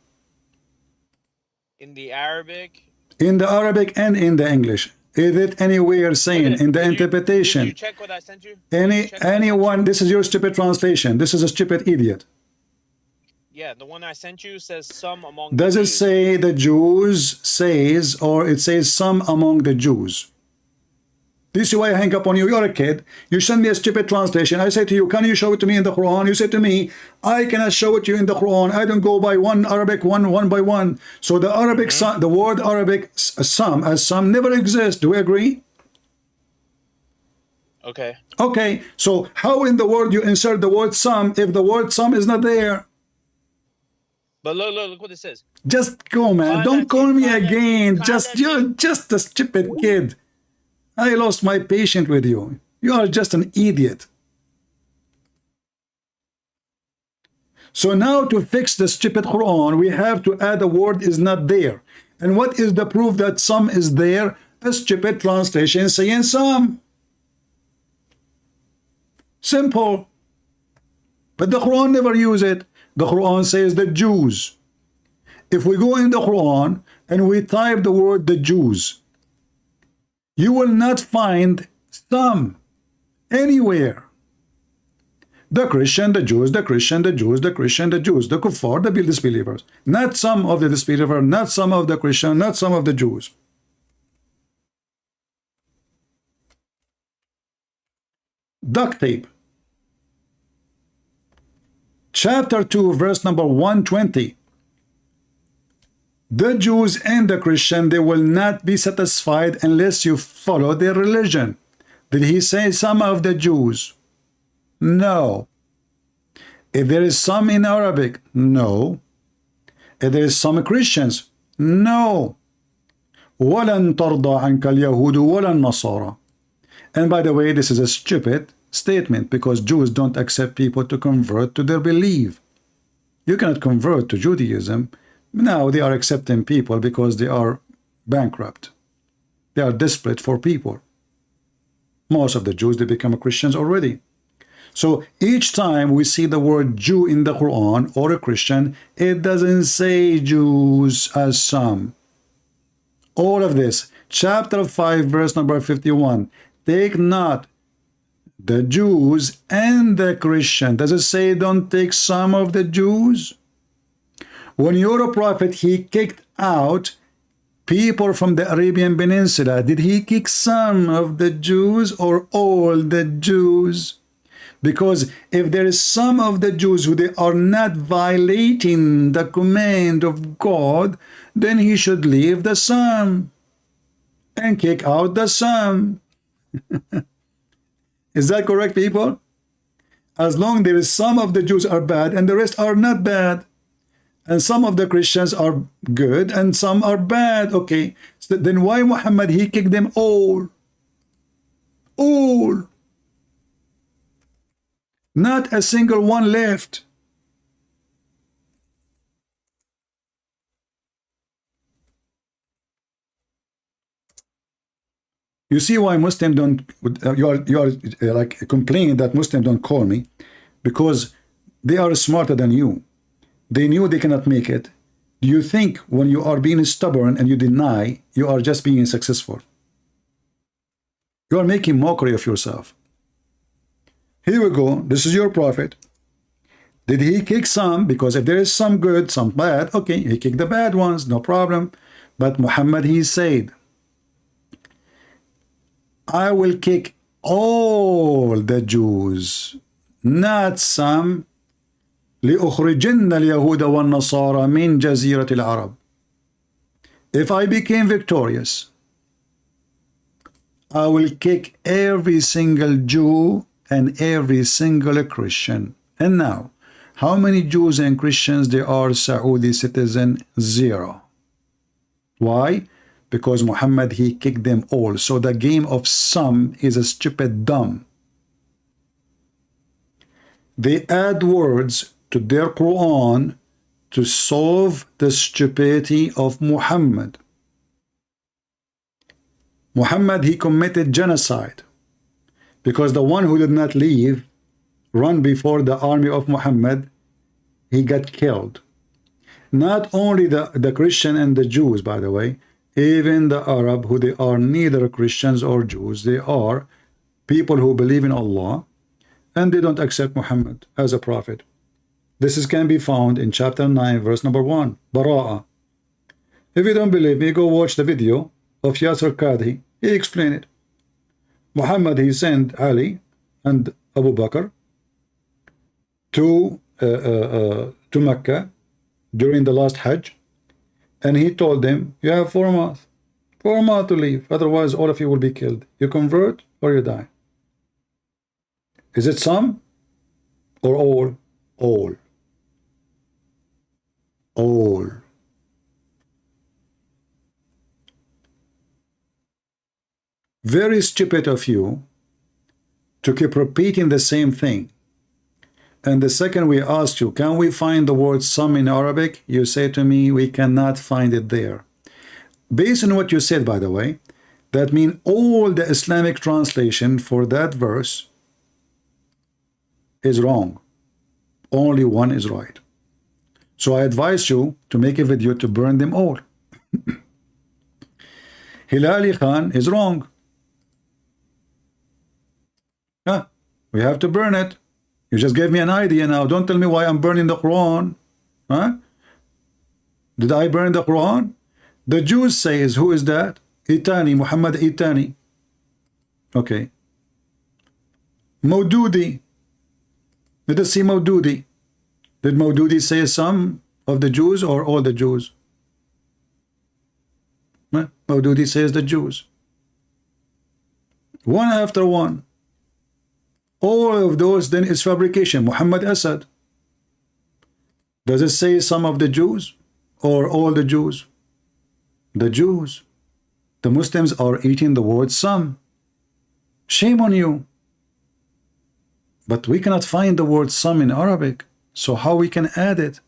[SPEAKER 2] In the Arabic.
[SPEAKER 9] In the Arabic and in the English. Is it anywhere saying in the interpretation?
[SPEAKER 2] Did you check what I sent you?
[SPEAKER 9] Anyone, this is your stupid translation. This is a stupid idiot.
[SPEAKER 2] Yeah, the one I sent you says some among
[SPEAKER 9] Does
[SPEAKER 2] the
[SPEAKER 9] it
[SPEAKER 2] Jews.
[SPEAKER 9] say the Jews says, or it says some among the Jews? This is why I hang up on you. You're a kid. You send me a stupid translation. I say to you, can you show it to me in the Quran? You say to me, I cannot show it to you in the Quran. I don't go by one Arabic, one by one. So the Arabic, the word Arabic, some, as some, never exists. Do we agree?
[SPEAKER 2] Okay.
[SPEAKER 9] Okay. So how in the word you insert the word some if the word some is not there?
[SPEAKER 2] But look what it says.
[SPEAKER 9] Just go, man. Don't call me again. You're just a stupid kid. I lost my patience with you. You are just an idiot. So now to fix the stupid Quran, we have to add a word is not there. And what is the proof that some is there? A stupid translation saying some. Simple. But the Quran never use it. The Quran says the Jews. If we go in the Quran and we type the word the Jews, you will not find some anywhere. The Christian, the Jews, the Christian, the Jews, the Christian, the Jews, the kuffar, the disbelievers. Not some of the disbelievers, not some of the Christian, not some of the Jews. Duct tape. Chapter 2, verse number 120. The Jews and the Christian, they will not be satisfied unless you follow their religion. Did he say some of the Jews? No. If there is some in Arabic, no. If there is some Christians, no. وَلَن تَرْضَى عَنْكَ الْيَهُودُ وَلَا النَّصَارَى. And by the way, this is a stupid statement because Jews don't accept people to convert to their belief. You cannot convert to Judaism. Now they are accepting people because they are bankrupt. They are desperate for people. Most of the Jews, they become Christians already. So each time we see the word Jew in the Quran or a Christian, it doesn't say Jews as some. All of this. Chapter 5, verse number 51. Take not the Jews and the Christian. Does it say don't take some of the Jews? When your prophet, he kicked out people from the Arabian Peninsula, did he kick some of the Jews or all the Jews? Because if there is some of the Jews who they are not violating the command of God, then he should leave the some and kick out the some. Is that correct, people? As long there is some of the Jews are bad and the rest are not bad. And some of the Christians are good and some are bad. Okay, so then why Muhammad, he kicked them all? All. Not a single one left. You see why Muslims don't, you are like complaining that Muslims don't call me, because they are smarter than you. They knew they cannot make it. Do you think when you are being stubborn and you deny, you are just being successful? You are making mockery of yourself. Here we go. This is your prophet. Did he kick some? Because if there is some good, some bad, okay, he kicked the bad ones, no problem. But Muhammad, he said, I will kick all the Jews, not some. لأخرجن اليهود والنصارى من جزيرة العرب. If I became victorious, I will kick every single Jew and every single Christian. And now, how many Jews and Christians there are Saudi citizen? 0. Why? Because Muhammad, he kicked them all. So the game of some is a stupid dumb. They add words to their Quran to solve the stupidity of Muhammad. Muhammad, he committed genocide because the one who did not leave, run before the army of Muhammad, he got killed. Not only the Christian and the Jews, by the way, even the Arab, who they are neither Christians or Jews, they are people who believe in Allah and they don't accept Muhammad as a prophet. This can be found in chapter 9, verse number 1, Bara'ah. If you don't believe me, go watch the video of Yasser Qadhi. He explained it. Muhammad, he sent Ali and Abu Bakr to Mecca during the last Hajj, and he told them, you have 4 months. 4 months to leave, otherwise all of you will be killed. You convert or you die. Is it some or all? All. All. Very stupid of you to keep repeating the same thing. And the second we ask you, can we find the word some in Arabic? You say to me, we cannot find it there. Based on what you said, by the way, that means all the Islamic translation for that verse is wrong. Only one is right. So I advise you to make a video to burn them all. Hilali Khan is wrong. Huh? We have to burn it. You just gave me an idea now. Don't tell me why I'm burning the Quran. Huh? Did I burn the Quran? The Jews says, who is that? Itani, Muhammad Itani. Okay. Maududi. Let us see Maududi. Did Maududi say some of the Jews or all the Jews? Maududi says the Jews. One after one. All of those then is fabrication. Muhammad Asad. Does it say some of the Jews or all the Jews? The Jews. The Muslims are eating the word some. Shame on you. But we cannot find the word some in Arabic. So how we can add it?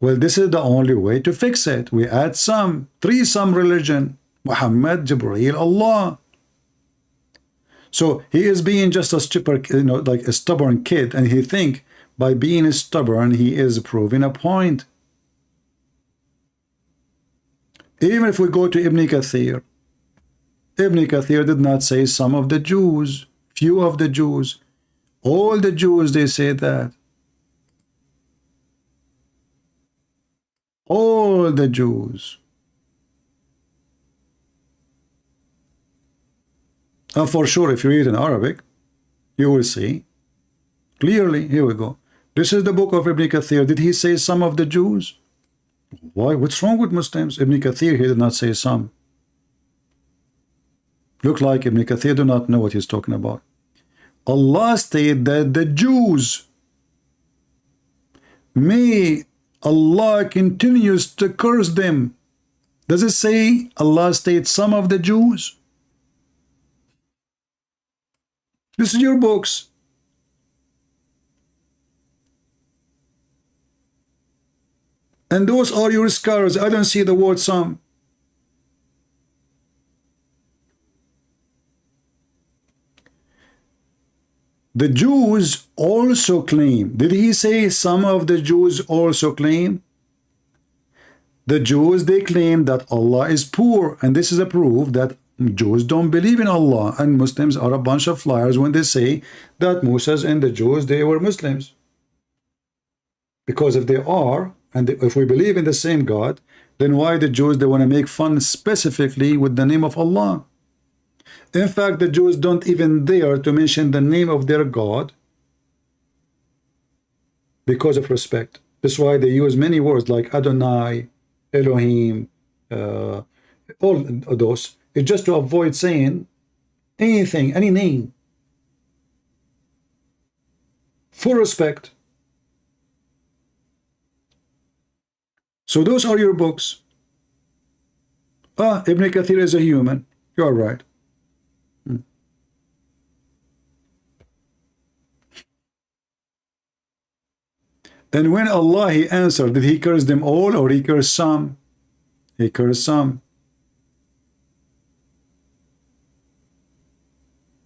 [SPEAKER 9] Well, this is the only way to fix it. We add some. 3 some religion. Muhammad, Jibreel, Allah. So he is being just a stupid, like a stubborn kid, and he think by being stubborn he is proving a point. Even if we go to Ibn Kathir, Ibn Kathir did not say some of the Jews, few of the Jews. All the Jews, they say that. All the Jews. And for sure, if you read in Arabic, you will see clearly. Here we go. This is the book of Ibn Kathir. Did he say some of the Jews? Why? What's wrong with Muslims? Ibn Kathir, he did not say some. Look like Ibn Kathir do not know what he's talking about. Allah stated that the Jews, may Allah continues to curse them. Does it say Allah states some of the Jews? This is your books. And those are your scholars. I don't see the word some. The Jews also claim. Did he say some of the Jews also claim? The Jews, they claim that Allah is poor. And this is a proof that Jews don't believe in Allah. And Muslims are a bunch of liars when they say that Moses and the Jews, they were Muslims. Because if they are, and if we believe in the same God, then why the Jews, they want to make fun specifically with the name of Allah? In fact, the Jews don't even dare to mention the name of their God because of respect. That's why they use many words like Adonai, Elohim, all those. It's just to avoid saying anything, any name. For respect. So those are your books. Ah, Ibn Kathir is a human. You are right. And when Allah he answered, did he curse them all or he cursed some? He cursed some.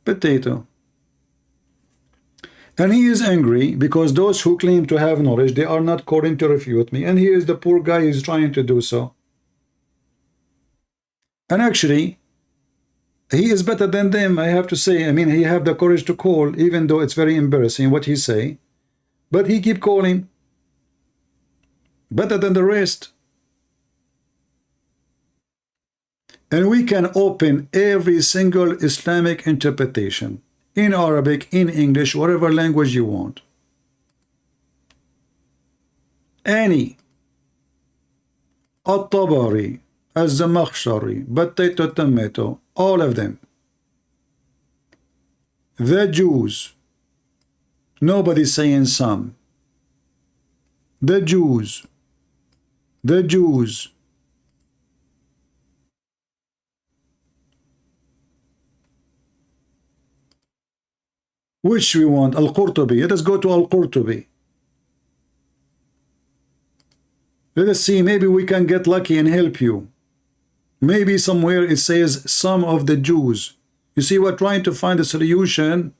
[SPEAKER 9] Potato. And he is angry because those who claim to have knowledge, they are not calling to refute me. And he is the poor guy who is trying to do so. And actually, he is better than them, I have to say. I mean, he have the courage to call, even though it's very embarrassing what he say. But he keep calling. Better than the rest. And we can open every single Islamic interpretation. In Arabic, in English, whatever language you want. Any. At-Tabari, Az-Zamakhshari, Potato Tomato, all of them. The Jews. Nobody's saying some. The Jews. The Jews. Which we want? Al-Qurtubi. Let us go to Al-Qurtubi. Let us see, maybe we can get lucky and help you. Maybe somewhere it says some of the Jews. You see, we're trying to find a solution.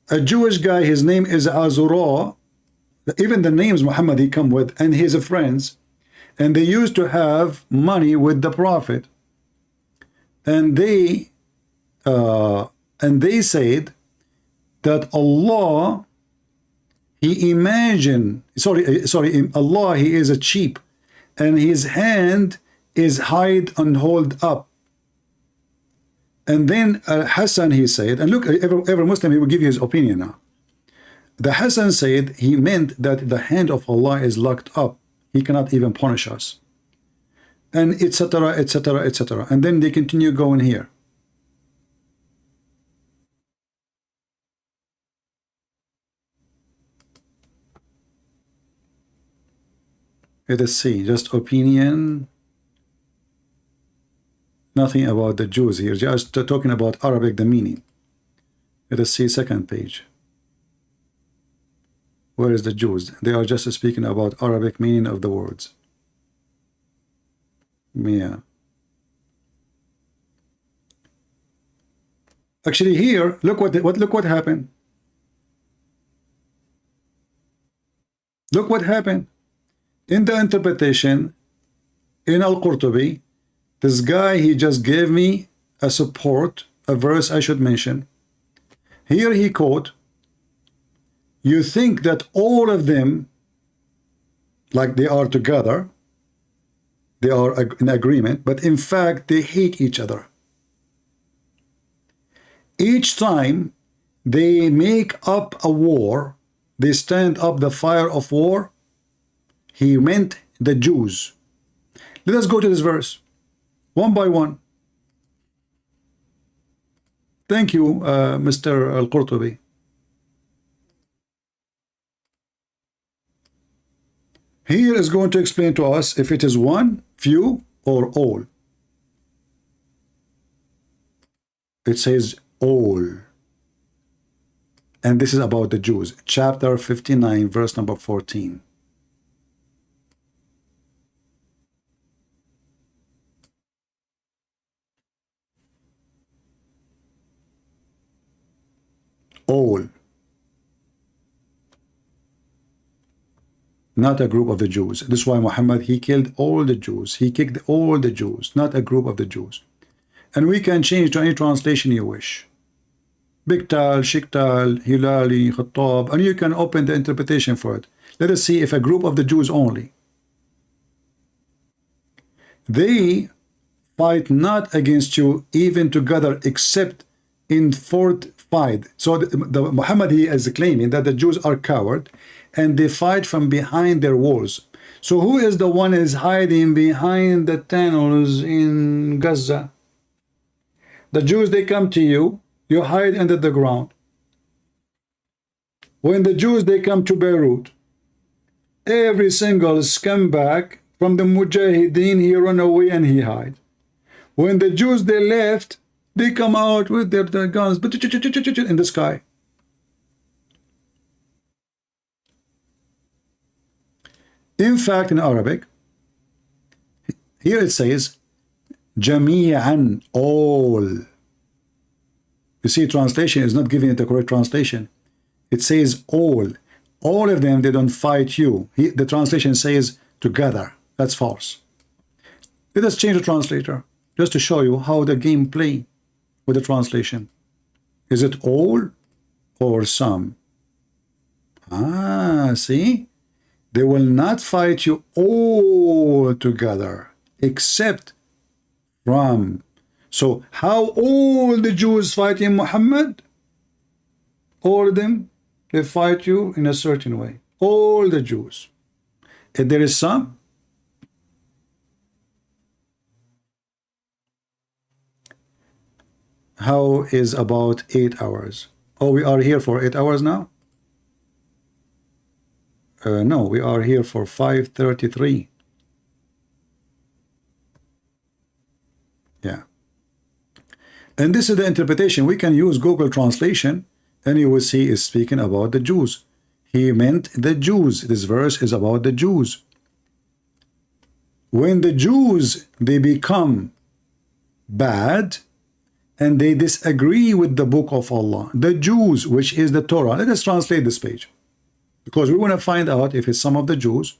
[SPEAKER 9] A Jewish guy, his name is Azura. Even the names Muhammad he come with, and his friends, and they used to have money with the Prophet, and they said that Allah, he imagined, Allah, he is a sheep, and his hand is hide and hold up. And then Hassan, he said, and look, every Muslim, he will give you his opinion now. The Hassan said he meant that the hand of Allah is locked up. He cannot even punish us. And etc., etc., etc. And then they continue going here. Let us see, just opinion. Nothing about the Jews here, just talking about Arabic, the meaning. Let us see second page. Where is the Jews? They are just speaking about Arabic meaning of the words. Yeah. Actually here, look what happened. Look what happened. In the interpretation, in Al-Qurtubi, this guy, he just gave me a support, a verse I should mention. Here he quote, you think that all of them, like they are together, they are in agreement, but in fact they hate each other. Each time they make up a war, they stand up the fire of war, he meant the Jews. Let us go to this verse, one by one. Thank you, Mr. Al-Qurtubi. Here is going to explain to us if it is one, few, or all. It says all. And this is about the Jews. Chapter 59, verse number 14. All. Not a group of the Jews. This is why Muhammad, he killed all the Jews. He kicked all the Jews, not a group of the Jews. And we can change to any translation you wish. Biktal, Shiktal, Hilali, Khattab, and you can open the interpretation for it. Let us see if a group of the Jews only. They fight not against you even together except in fortified. So the Muhammad, he is claiming that the Jews are coward and they fight from behind their walls. So who is the one is hiding behind the tunnels in Gaza? The Jews, they come to you, you hide under the ground. When the Jews, they come to Beirut, every single scumbag from the Mujahideen, he run away and he hide. When the Jews, they left, they come out with their guns in the sky. In fact, in Arabic, here it says, Jami'an, all. You see, translation is not giving it the correct translation. It says all. All of them, they don't fight you. The translation says together. That's false. Let us change the translator just to show you how the game play with the translation. Is it all or some? Ah, see? They will not fight you all together, except from. So how all the Jews fighting Muhammad? All of them, they fight you in a certain way. All the Jews. If there is some, how is about 8 hours? Oh, we are here for 8 hours now? No, we are here for 5:33. Yeah. And this is the interpretation. We can use Google Translation, and you will see it's speaking about the Jews. He meant the Jews. This verse is about the Jews. When the Jews, they become bad, and they disagree with the book of Allah, the Jews, which is the Torah. Let us translate this page, because we want to find out if it's some of the Jews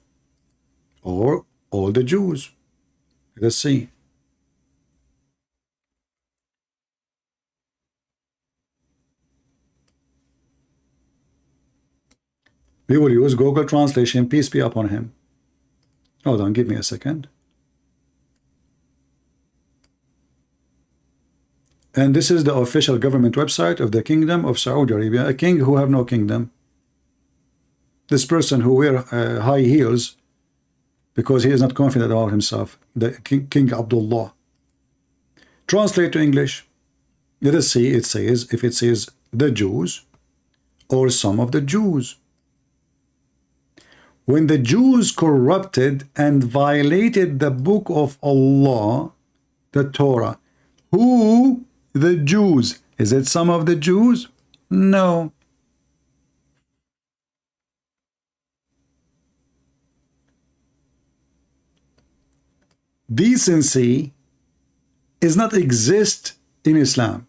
[SPEAKER 9] or all the Jews. Let's see. We will use Google Translation, peace be upon him. Hold on, give me a second. And this is the official government website of the Kingdom of Saudi Arabia, a king who have no kingdom. This person who wear high heels because he is not confident about himself, the King Abdullah. Translate to English. Let us see it says, if it says the Jews or some of the Jews. When the Jews corrupted and violated the book of Allah, the Torah, who? The Jews. Is it some of the Jews? No. Decency is not exist in Islam.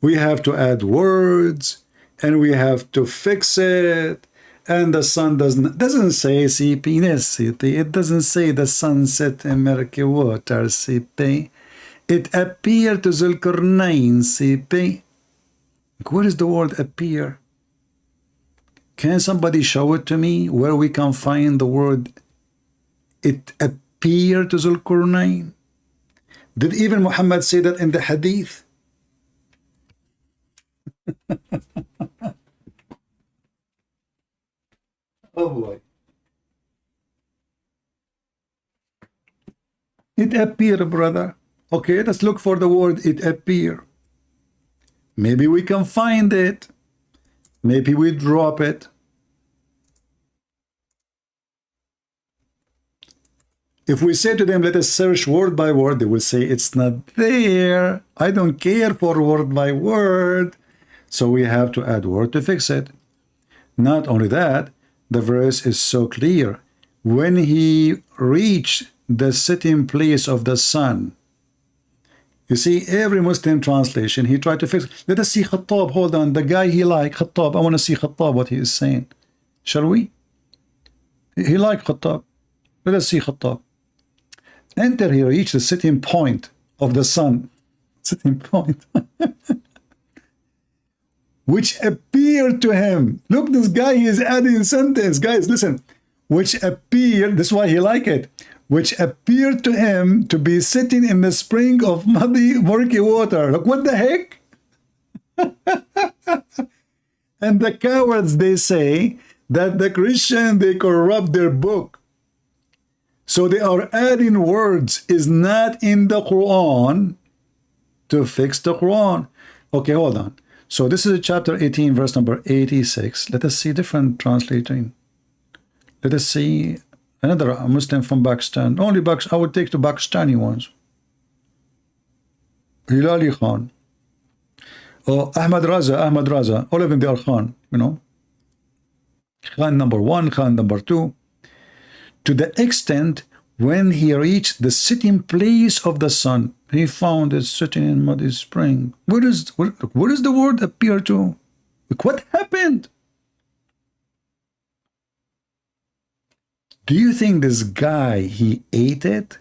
[SPEAKER 9] We have to add words and we have to fix it, and the sun doesn't say CP. It doesn't say the sunset in murky water, CP. It appeared to Zulkarnain, CP. What is the word appear? Can somebody show it to me where we can find the word it appeared to Zulkarnain? Did even Muhammad say that in the hadith? Oh boy. It appeared, brother. Okay, let's look for the word it appear. Maybe we can find it. Maybe we drop it. If we say to them, let us search word by word, they will say it's not there. I don't care for word by word. So we have to add word to fix it. Not only that, the verse is so clear. When he reached the sitting place of the sun, you see, every Muslim translation, he tried to fix. Let us see Khattab. Hold on. The guy he liked, Khattab. I want to see Khattab, what he is saying. Shall we? He liked Khattab. Let us see Khattab. Enter, he reached the sitting point of the sun. Sitting point. Which appeared to him. Look, this guy is adding sentence. Guys, listen. Which appeared, this is why he liked it. Which appeared to him to be sitting in the spring of muddy, murky water. Look, what the heck? And the cowards, they say that the Christian, they corrupt their book. So they are adding words is not in the Quran to fix the Quran. Okay, hold on. So this is chapter 18, verse number 86. Let us see different translating. Let us see another Muslim from Pakistan. Only I would take the Pakistani ones. Hilali Khan. Oh, Ahmad Raza. All of them, they are Khan, you know. Khan number 1, Khan number 2. To the extent when he reached the sitting place of the sun, he found it sitting in muddy spring. Where does the word appear to? Like, what happened? Do you think this guy, he ate it?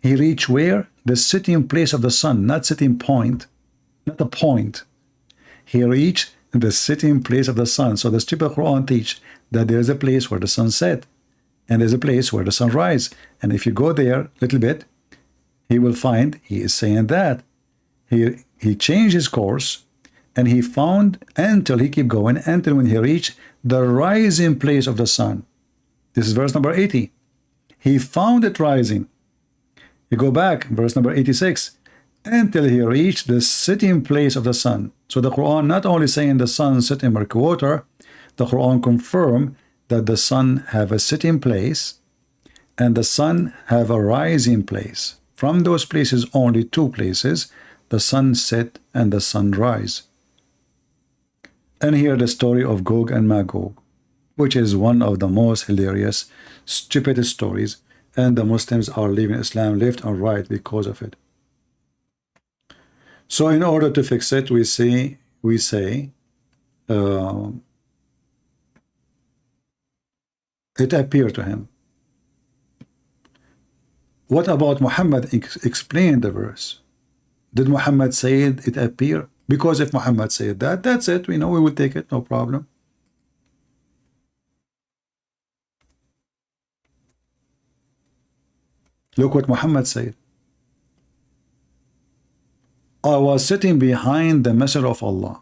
[SPEAKER 9] He reached where? The sitting place of the sun, not sitting point, not a point. He reached the sitting place of the sun. So the stupid Quran teach that there's a place where the sun set, and there's a place where the sun rise. And if you go there a little bit, he will find he is saying that. He changed his course, and he found until he kept going, until when he reached the rising place of the sun. This is verse number 80. He found it rising. You go back, verse number 86, until he reached the sitting place of the sun. So the Quran not only saying the sun sit in murky water, the Quran confirm that the sun have a sitting place and the sun have a rising place. From those places, only two places, the sun set and the sun rise. And here the story of Gog and Magog, which is one of the most hilarious, stupidest stories, and the Muslims are leaving Islam left and right because of it. So in order to fix it, we say it appeared to him. What about Muhammad explained the verse? Did Muhammad say it appear? Because if Muhammad said that, that's it. We know we would take it, no problem. Look what Muhammad said. I was sitting behind the Messenger of Allah,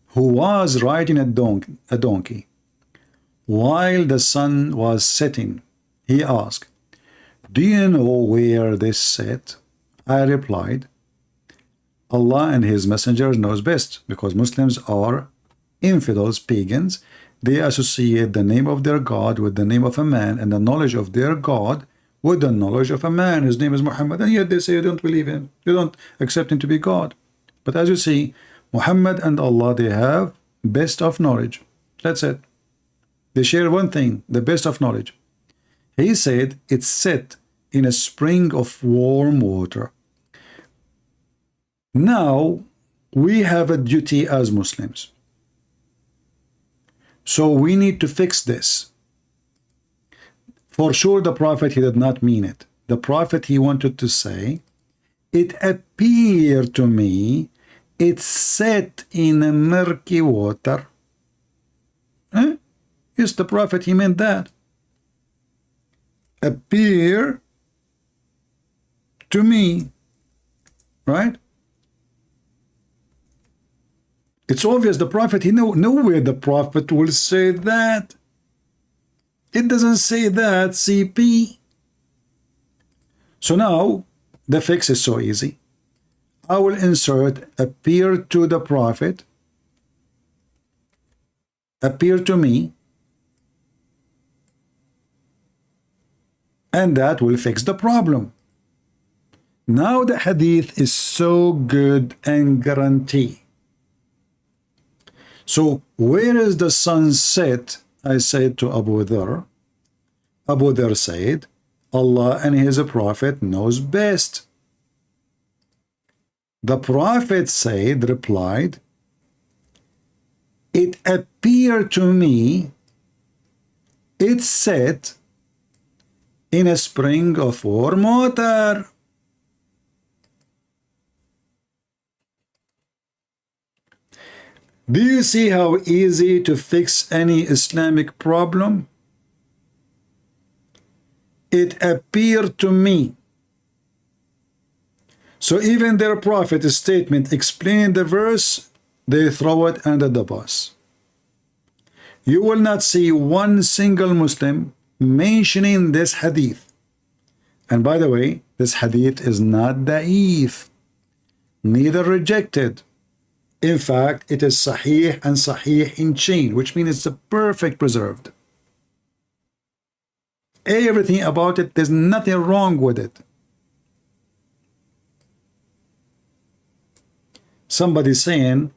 [SPEAKER 9] who was riding a donkey. While the sun was setting, he asked, do you know where this set? I replied, Allah and his messenger knows best, because Muslims are infidels, pagans. They associate the name of their God with the name of a man, and the knowledge of their God with the knowledge of a man. His name is Muhammad, and yet they say you don't believe him. You don't accept him to be God. But as you see, Muhammad and Allah, they have best of knowledge. That's it. They share one thing, the best of knowledge. He said it's set in a spring of warm water. Now, we have a duty as Muslims. So we need to fix this. For sure, the Prophet, he did not mean it. The Prophet, he wanted to say, it appeared to me, it's set in a murky water. Eh? Yes, the Prophet, he meant that. Appear to me, right? It's obvious the Prophet, he nowhere the Prophet will say that. It doesn't say that, CP. So now, the fix is so easy. I will insert appear to the Prophet, appear to me, and that will fix the problem. Now the hadith is so good and guaranteed. So where is the sun set? I said to Abu Dhar. Abu Dhar said, Allah and his Prophet knows best. The Prophet said, replied, it appeared to me, it's set in a spring of warm water. Do you see how easy to fix any Islamic problem? It appeared to me. So even their Prophet's statement explaining the verse, they throw it under the bus. You will not see one single Muslim mentioning this hadith. And by the way, this hadith is not da'if, neither rejected. In fact, it is sahih and sahih in chain, which means it's a perfect preserved. Everything about it, there's nothing wrong with it. Somebody saying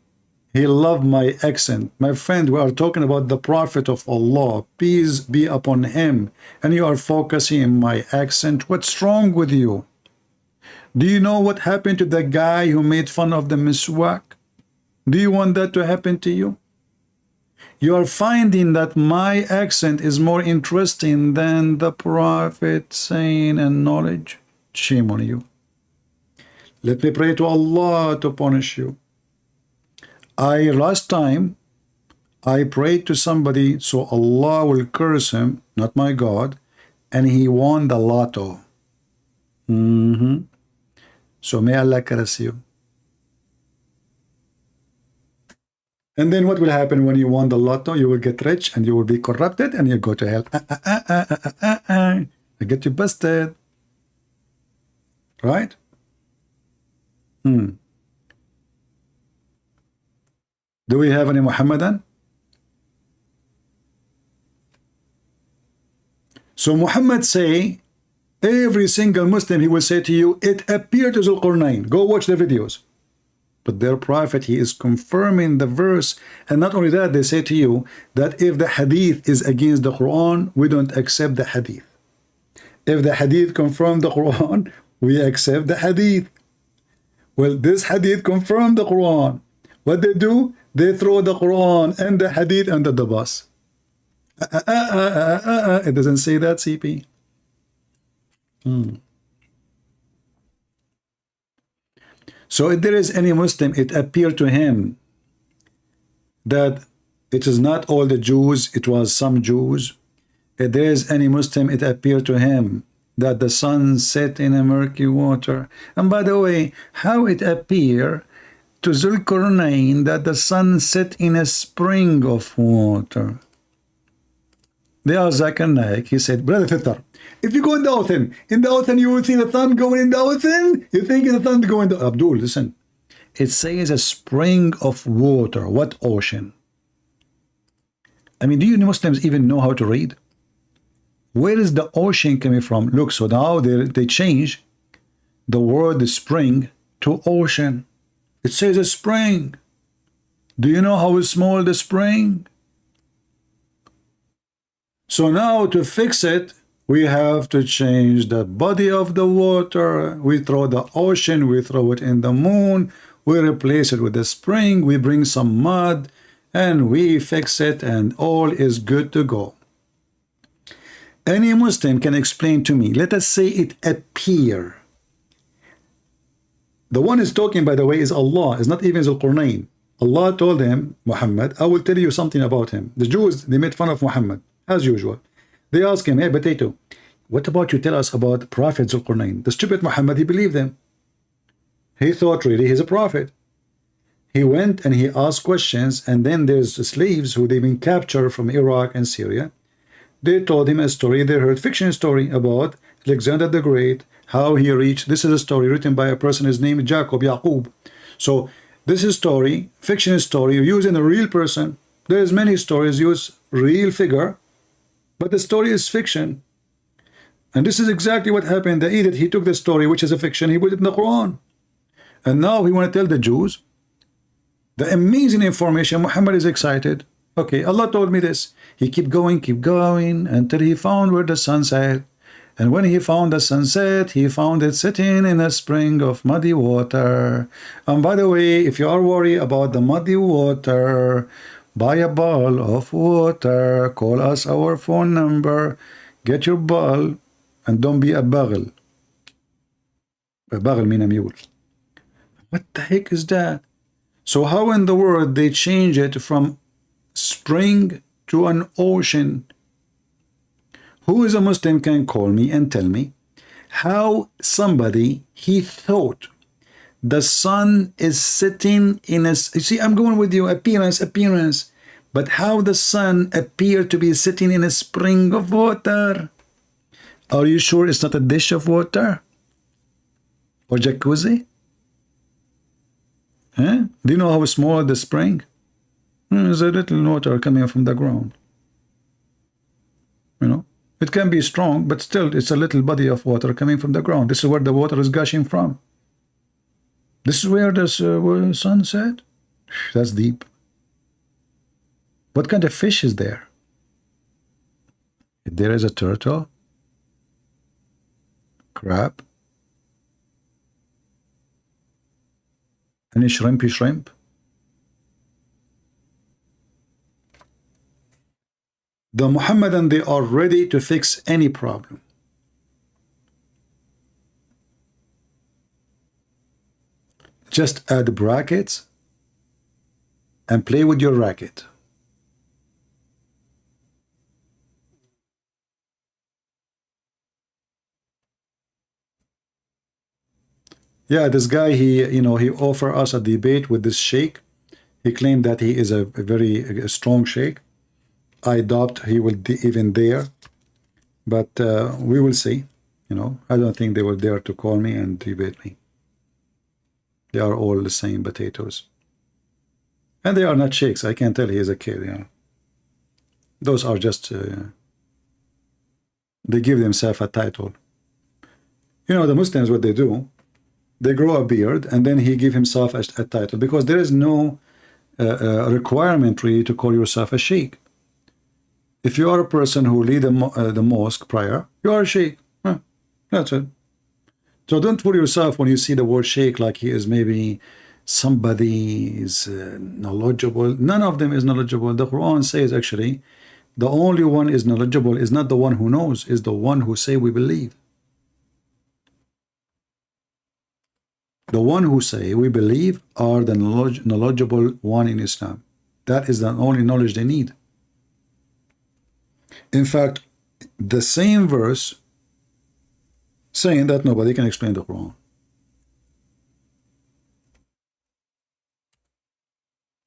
[SPEAKER 9] he loved my accent. My friend, we are talking about the Prophet of Allah, peace be upon him, and you are focusing on my accent. What's wrong with you? Do you know what happened to the guy who made fun of the miswak? Do you want that to happen to you? You are finding that my accent is more interesting than the Prophet saying and knowledge. Shame on you. Let me pray to Allah to punish you. Last time, I prayed to somebody so Allah will curse him, not my God, and he won the lotto. So may Allah curse you. And then what will happen when you won the lotto? You will get rich and you will be corrupted and you go to hell. I get you busted. Right? Do we have any Muhammadan? So Muhammad say, every single Muslim, he will say to you, it appeared to Zulqarnain. Go watch the videos. But their prophet, he is confirming the verse. And not only that, they say to you that if the hadith is against the Quran, we don't accept the hadith. If the hadith confirm the Quran, we accept the hadith. Well, this hadith confirmed the Quran. What they do? They throw the Quran and the hadith under the bus. It doesn't say that, CP. So if there is any Muslim, it appeared to him that it is not all the Jews, it was some Jews. If there is any Muslim, it appeared to him that the sun set in a murky water. And by the way, how it appeared to Zulqarnain that the sun set in a spring of water? They asked Zakir Naik, he said, Brother Fitr, if you go in the ocean you will see the sun going in the ocean. You think the sun going to Abdul, listen. It says a spring of water. What ocean? I mean, do you Muslims even know how to read? Where is the ocean coming from? Look, so now they change the word spring to ocean. It says a spring. Do you know how small the spring? So now to fix it, we have to change the body of the water. We throw the ocean, we throw it in the moon, we replace it with the spring, we bring some mud, and we fix it, and all is good to go. Any Muslim can explain to me, let us say it appear. The one is talking, by the way, is Allah, is not even Zulqarnain. Allah told him, Muhammad, I will tell you something about him. The Jews, they made fun of Muhammad, as usual. They asked him, hey, potato, what about you tell us about Prophet Zulqarnain? The stupid Muhammad, he believed them. He thought really he's a prophet. He went and he asked questions, and then there's the slaves who they've been captured from Iraq and Syria. They told him a story, they heard fiction story about Alexander the Great, how he reached, this is a story written by a person, his name is Yaqub. So this is story, fiction story, using a real person. There's many stories use real figure, but the story is fiction. And this is exactly what happened. The idiot, he took the story, which is a fiction, he put it in the Quran. And now he want to tell the Jews the amazing information. Muhammad is excited. Okay, Allah told me this. He keep going until he found where the sun set. And when he found the sunset, he found it sitting in a spring of muddy water. And by the way, if you are worried about the muddy water, buy a bottle of water, call us our phone number, get your bottle, and don't be a bagel. A bagel means a mule. What the heck is that? So how in the world they change it from spring to an ocean? Who is a Muslim can call me and tell me how somebody, he thought the sun is sitting in a, you see, I'm going with you, appearance, but how the sun appeared to be sitting in a spring of water? Are you sure it's not a dish of water? Or jacuzzi? Do you know how small the spring? There's a little water coming from the ground. You know, it can be strong, but still it's a little body of water coming from the ground. This is where the water is gushing from. This is where the sun set. That's deep. What kind of fish is there? There is a turtle, crab, any shrimpy shrimp. The Muhammadan, they are ready to fix any problem. Just add brackets and play with your racket. Yeah, this guy, he offered us a debate with this sheikh. He claimed that he is a very strong sheikh. I doubt he will even dare, but we will see. I don't think they will dare to call me and debate me. They are all the same potatoes. And they are not sheikhs. I can tell he is a kid. Those are just, they give themselves a title. The Muslims, what they do, they grow a beard and then he give himself a title, because there is no requirement really to call yourself a sheikh. If you are a person who lead the mosque prayer, you are a sheikh. That's it. So don't fool yourself when you see the word sheikh like he is maybe somebody is knowledgeable. None of them is knowledgeable. The Quran says actually the only one is knowledgeable is not the one who knows, is the one who say we believe. The one who say we believe are the knowledgeable one in Islam. That is the only knowledge they need. In fact, the same verse saying that nobody can explain the Quran.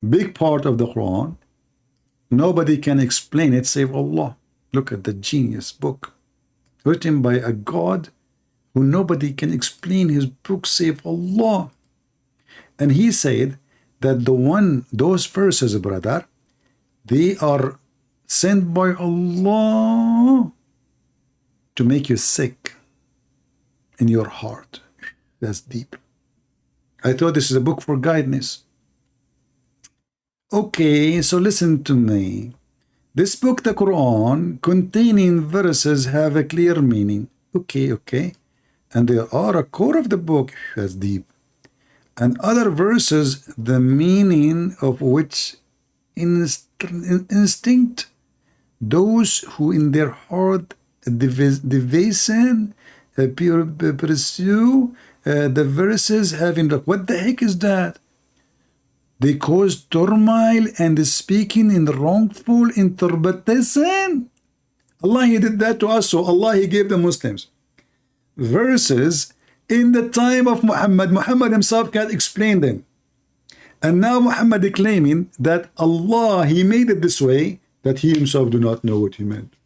[SPEAKER 9] Big part of the Quran, nobody can explain it save Allah. Look at the genius book written by a God who nobody can explain his book save Allah. And he said that those verses, brother, they are sent by Allah to make you sick in your heart. That's deep. I thought this is a book for guidance. Okay, so listen to me. This book, the Quran, containing verses have a clear meaning. Okay. And there are a core of the book, that's deep. And other verses, the meaning of which instinct, those who in their heart devasation, pursue the verses having, like, what the heck is that? They cause turmoil and speaking in wrongful interpretation. Allah, he did that to us, so Allah, he gave the Muslims verses in the time of Muhammad. Muhammad himself can't explain them. And now Muhammad is claiming that Allah, he made it this way, that he himself do not know what he meant.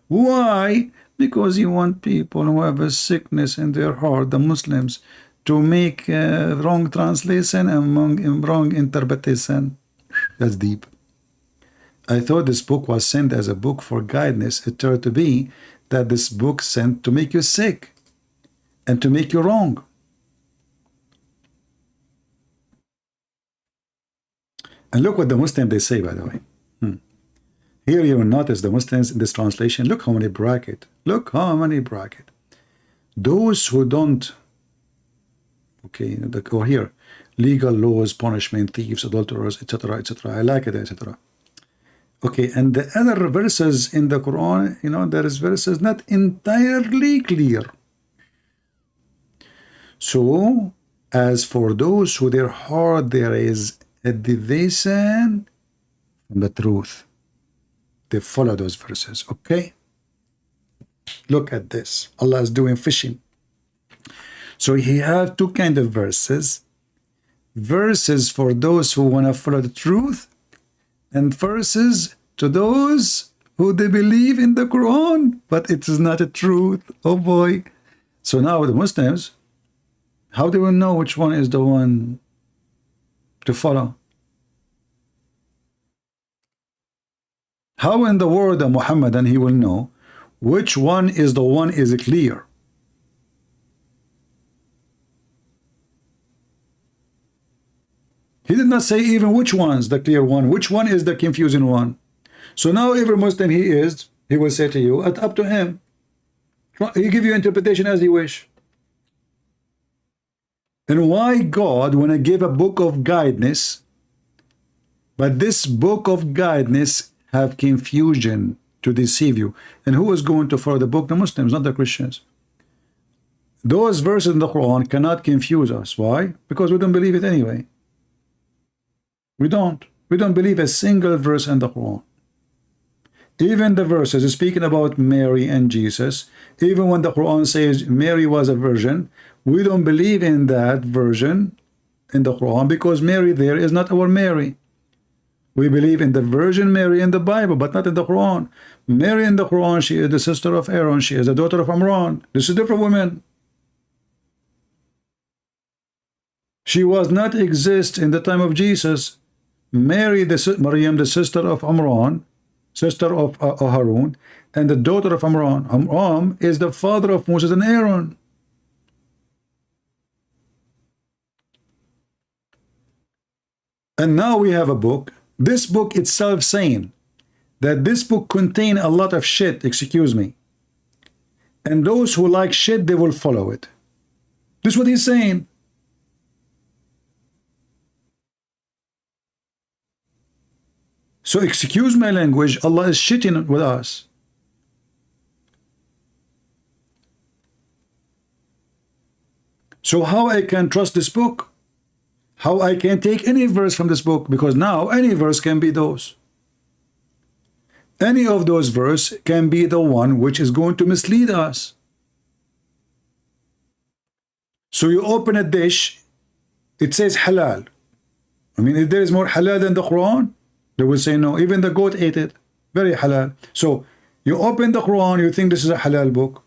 [SPEAKER 9] Why? Because he wants people who have a sickness in their heart, the Muslims, to make wrong translation and wrong interpretation. That's deep. I thought this book was sent as a book for guidance. It turned to be that this book sent to make you sick and to make you wrong. And look what the Muslims, they say, by the way. Here you will notice the Muslims in this translation. Look how many brackets. Look how many brackets. Those who don't, okay, or here, legal laws, punishment, thieves, adulterers, etc., etc. I like it, etc. Okay, and the other verses in the Quran, there is verses not entirely clear. So, as for those who their heart there is a deviation from the truth, they follow those verses. Okay, look at this. Allah is doing fishing. So he have two kind of verses for those who want to follow the truth, and verses to those who they believe in the Quran, but it is not a truth. Oh boy. So now the Muslims, how do we know which one is the one to follow. How in the world a Muhammadan he will know which one is the one is clear? He did not say even which one's the clear one, which one is the confusing one. So now every Muslim he will say to you, it's up to him. He give you interpretation as he wish. And why God, when I gave a book of guidance, but this book of guidance have confusion to deceive you. And who is going to follow the book? The Muslims, not the Christians. Those verses in the Quran cannot confuse us. Why? Because we don't believe it anyway. We don't. We don't believe a single verse in the Quran. Even the verses speaking about Mary and Jesus, even when the Quran says Mary was a virgin, we don't believe in that version in the Quran because Mary there is not our Mary. We believe in the Virgin Mary in the Bible, but not in the Quran. Mary in the Quran, she is the sister of Aaron. She is the daughter of Imran. This is different woman. She was not exist in the time of Jesus. Mary, Maryam, the sister of Imran, sister of Harun, and the daughter of Imran. Imran is the father of Moses and Aaron. And now we have a book. This book itself saying that this book contain a lot of shit, excuse me. And those who like shit, they will follow it. This is what he's saying. So excuse my language, Allah is shitting with us. So how I can trust this book? How I can take any verse from this book? Because now any verse can be those. Any of those verses can be the one which is going to mislead us. So you open a dish, it says halal. I mean, if there is more halal than the Quran, they will say no. Even the goat ate it. Very halal. So you open the Quran, you think this is a halal book.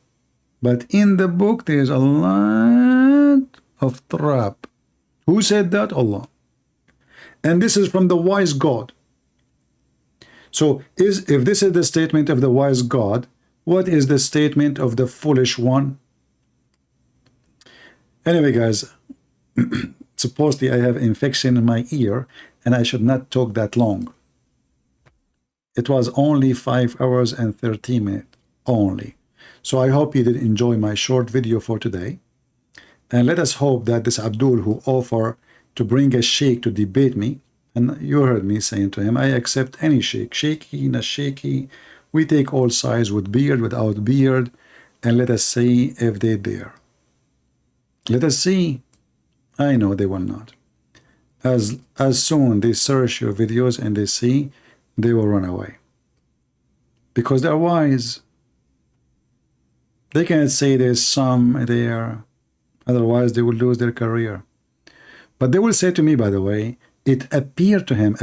[SPEAKER 9] But in the book, there is a lot of trap. Who said that? Allah. And this is from the wise God. So if this is the statement of the wise God, what is the statement of the foolish one? Anyway, guys, supposedly I have infection in my ear and I should not talk that long. It was only 5 hours and 13 minutes only. So I hope you did enjoy my short video for today. And let us hope that this Abdul who offered to bring a sheikh to debate me, and you heard me saying to him, I accept any sheikh, shaky, not shaky. We take all sides with beard, without beard, and let us see if they dare. Let us see. I know they will not. As soon they search your videos and they see, they will run away. Because they're wise. They can't say there's some there. Otherwise, they will lose their career. But they will say to me, by the way, it appeared to him,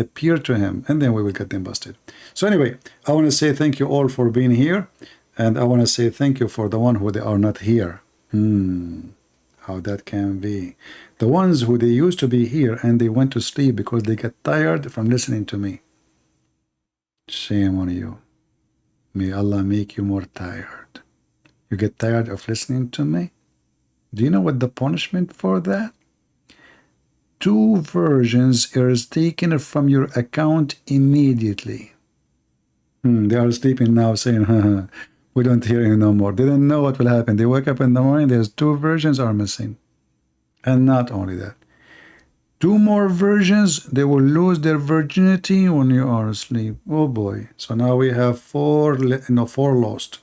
[SPEAKER 9] and then we will get them busted. So anyway, I want to say thank you all for being here, and I want to say thank you for the one who they are not here. How that can be. The ones who they used to be here and they went to sleep because they got tired from listening to me. Shame on you. May Allah make you more tired. You get tired of listening to me? Do you know what the punishment for that? 2 versions is taken from your account immediately. They are sleeping now saying, we don't hear you no more. They don't know what will happen. They wake up in the morning, there's 2 versions are missing. And not only that. 2 more versions, they will lose their virginity when you are asleep. Oh boy. So now we have 4 lost.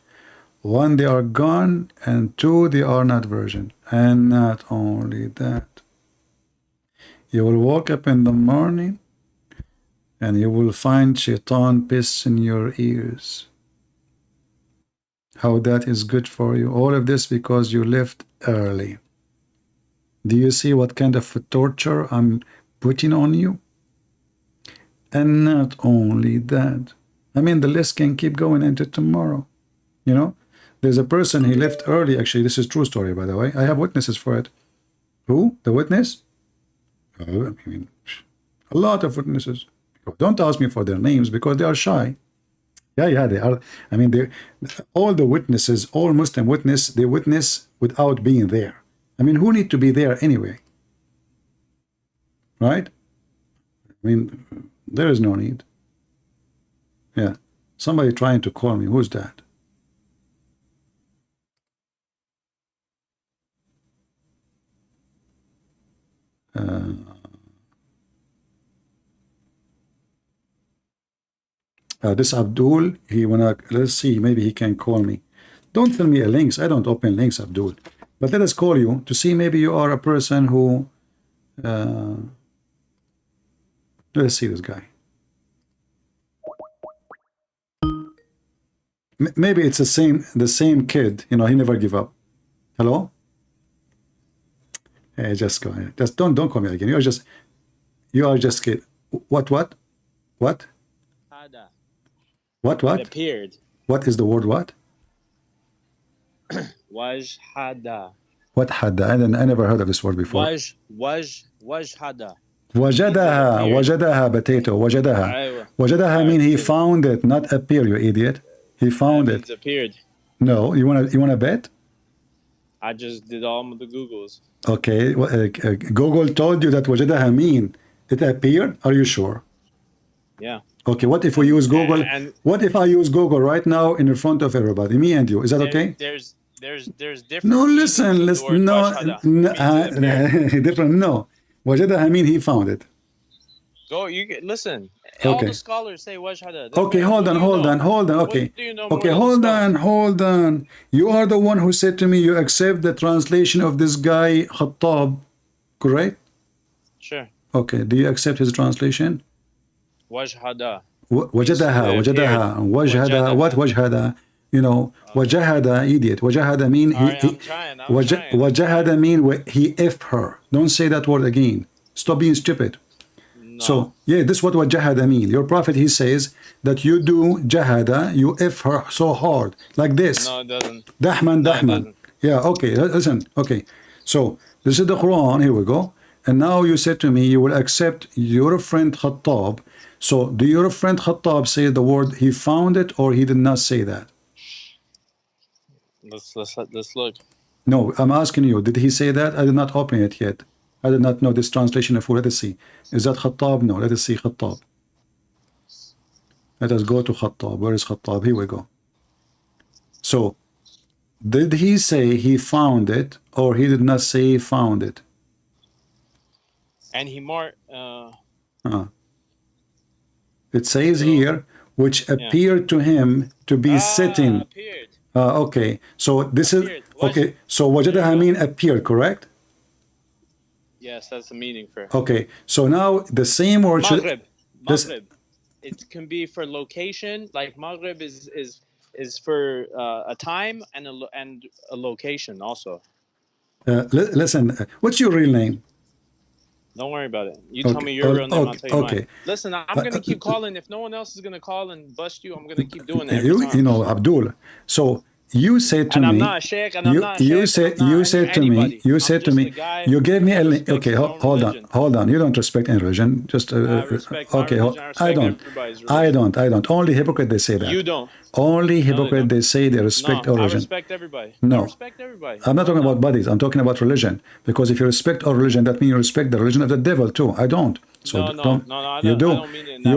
[SPEAKER 9] 1, they are gone, and 2, they are not virgin. And not only that. You will wake up in the morning and you will find shaitan piss in your ears. How that is good for you. All of this because you left early. Do you see what kind of torture I'm putting on you? And not only that. I mean, the list can keep going into tomorrow. You know? There's a person, he left early. Actually, this is true story, by the way. I have witnesses for it. Who? The witness? Oh, I mean, A lot of witnesses. Don't ask me for their names because they are shy. Yeah, they are. I mean, all the witnesses, all Muslim witness, they witness without being there. I mean, who need to be there anyway? Right? I mean, there is no need. Yeah. Somebody trying to call me. Who's that? This Abdul, he wanna, let's see, maybe he can call me. Don't tell me a links. I don't open links, Abdul. But let us call you to see maybe you are a person who. Let's see this guy. Maybe it's the same kid. You know, he never give up. Hello. Hey, just go ahead. Just don't call me again. You are just kid. What?
[SPEAKER 2] Hada.
[SPEAKER 9] What?
[SPEAKER 2] It appeared.
[SPEAKER 9] What is the word what?
[SPEAKER 2] Wajhada.
[SPEAKER 9] What hada? I never heard of this word before.
[SPEAKER 2] Wajhada.
[SPEAKER 9] Wajadaha potato. Wajadaha mean he found it, not appear, you idiot. He found it.
[SPEAKER 2] Appeared.
[SPEAKER 9] No, you wanna bet?
[SPEAKER 2] I just did all of the Googles.
[SPEAKER 9] Okay, Google told you that wajadaha mean it appeared. Are you sure?
[SPEAKER 2] Yeah.
[SPEAKER 9] Okay, what if we use Google? What if I use Google right now in front of everybody, me and you? Is that okay?
[SPEAKER 2] There's different.
[SPEAKER 9] No, listen, no, different. No, wajadaha mean he found it.
[SPEAKER 2] Go, listen.
[SPEAKER 9] Okay.
[SPEAKER 2] All the scholars say wajhada.
[SPEAKER 9] Okay, hold on. Okay, okay, hold on. You are the one who said to me you accept the translation of this guy Khattab, correct?
[SPEAKER 2] Sure.
[SPEAKER 9] Okay, do you accept his translation?
[SPEAKER 2] Wajhada.
[SPEAKER 9] Wajadaha. What wajhada? You know, wajahada, idiot. Wajahada mean
[SPEAKER 2] I'm trying.
[SPEAKER 9] Wajahada mean he F her. Don't say that word again. Stop being stupid.
[SPEAKER 2] No.
[SPEAKER 9] So, yeah, this is what jahada mean. Your prophet, he says that you do jahada, you F her so hard, like this.
[SPEAKER 2] No, it doesn't.
[SPEAKER 9] Dahman. Yeah, okay, listen. Okay, so this is the Quran. Here we go. And now you said to me, you will accept your friend Khattab. So, do your friend Khattab say the word he found it or he did not say that?
[SPEAKER 2] Let's look.
[SPEAKER 9] No, I'm asking you, did he say that? I did not open it yet. I did not know this translation of who. Let us see. Is that Khattab? No, let us see Khattab. Let us go to Khattab. Where is Khattab? Here we go. So, did he say he found it or he did not say he found it?
[SPEAKER 2] And he more.
[SPEAKER 9] It says here, which appeared to him to be sitting.
[SPEAKER 2] Appeared.
[SPEAKER 9] Okay, so this is okay. So wajadaha mean appeared, correct?
[SPEAKER 2] Yes, that's the meaning for.
[SPEAKER 9] Okay, so now the same word.
[SPEAKER 2] Maghrib. It can be for location. Like Maghrib is for a time and a location also.
[SPEAKER 9] Listen, what's your real name?
[SPEAKER 2] Don't worry about it. You tell me your real name, I'll tell you mine. Listen, I'm going to keep calling. If no one else is going to call and bust you, I'm going to keep doing it every time.
[SPEAKER 9] You know, Abdul. So you said to me.
[SPEAKER 2] I'm not a sheikh, and I'm not a sheikh.
[SPEAKER 9] You said to me. You gave me a link. Okay, hold on. You don't respect any religion. Just
[SPEAKER 2] I respect my religion.
[SPEAKER 9] I don't. Only hypocrite they say that.
[SPEAKER 2] You don't.
[SPEAKER 9] Only hypocrite they say they respect all religion.
[SPEAKER 2] I respect everybody.
[SPEAKER 9] No.
[SPEAKER 2] I respect everybody.
[SPEAKER 9] I'm not talking about bodies. I'm talking about religion. Because if you respect all religion, that means you respect the religion of the devil too. I don't. So
[SPEAKER 2] no, I
[SPEAKER 9] you do.
[SPEAKER 2] I don't mean it in that way.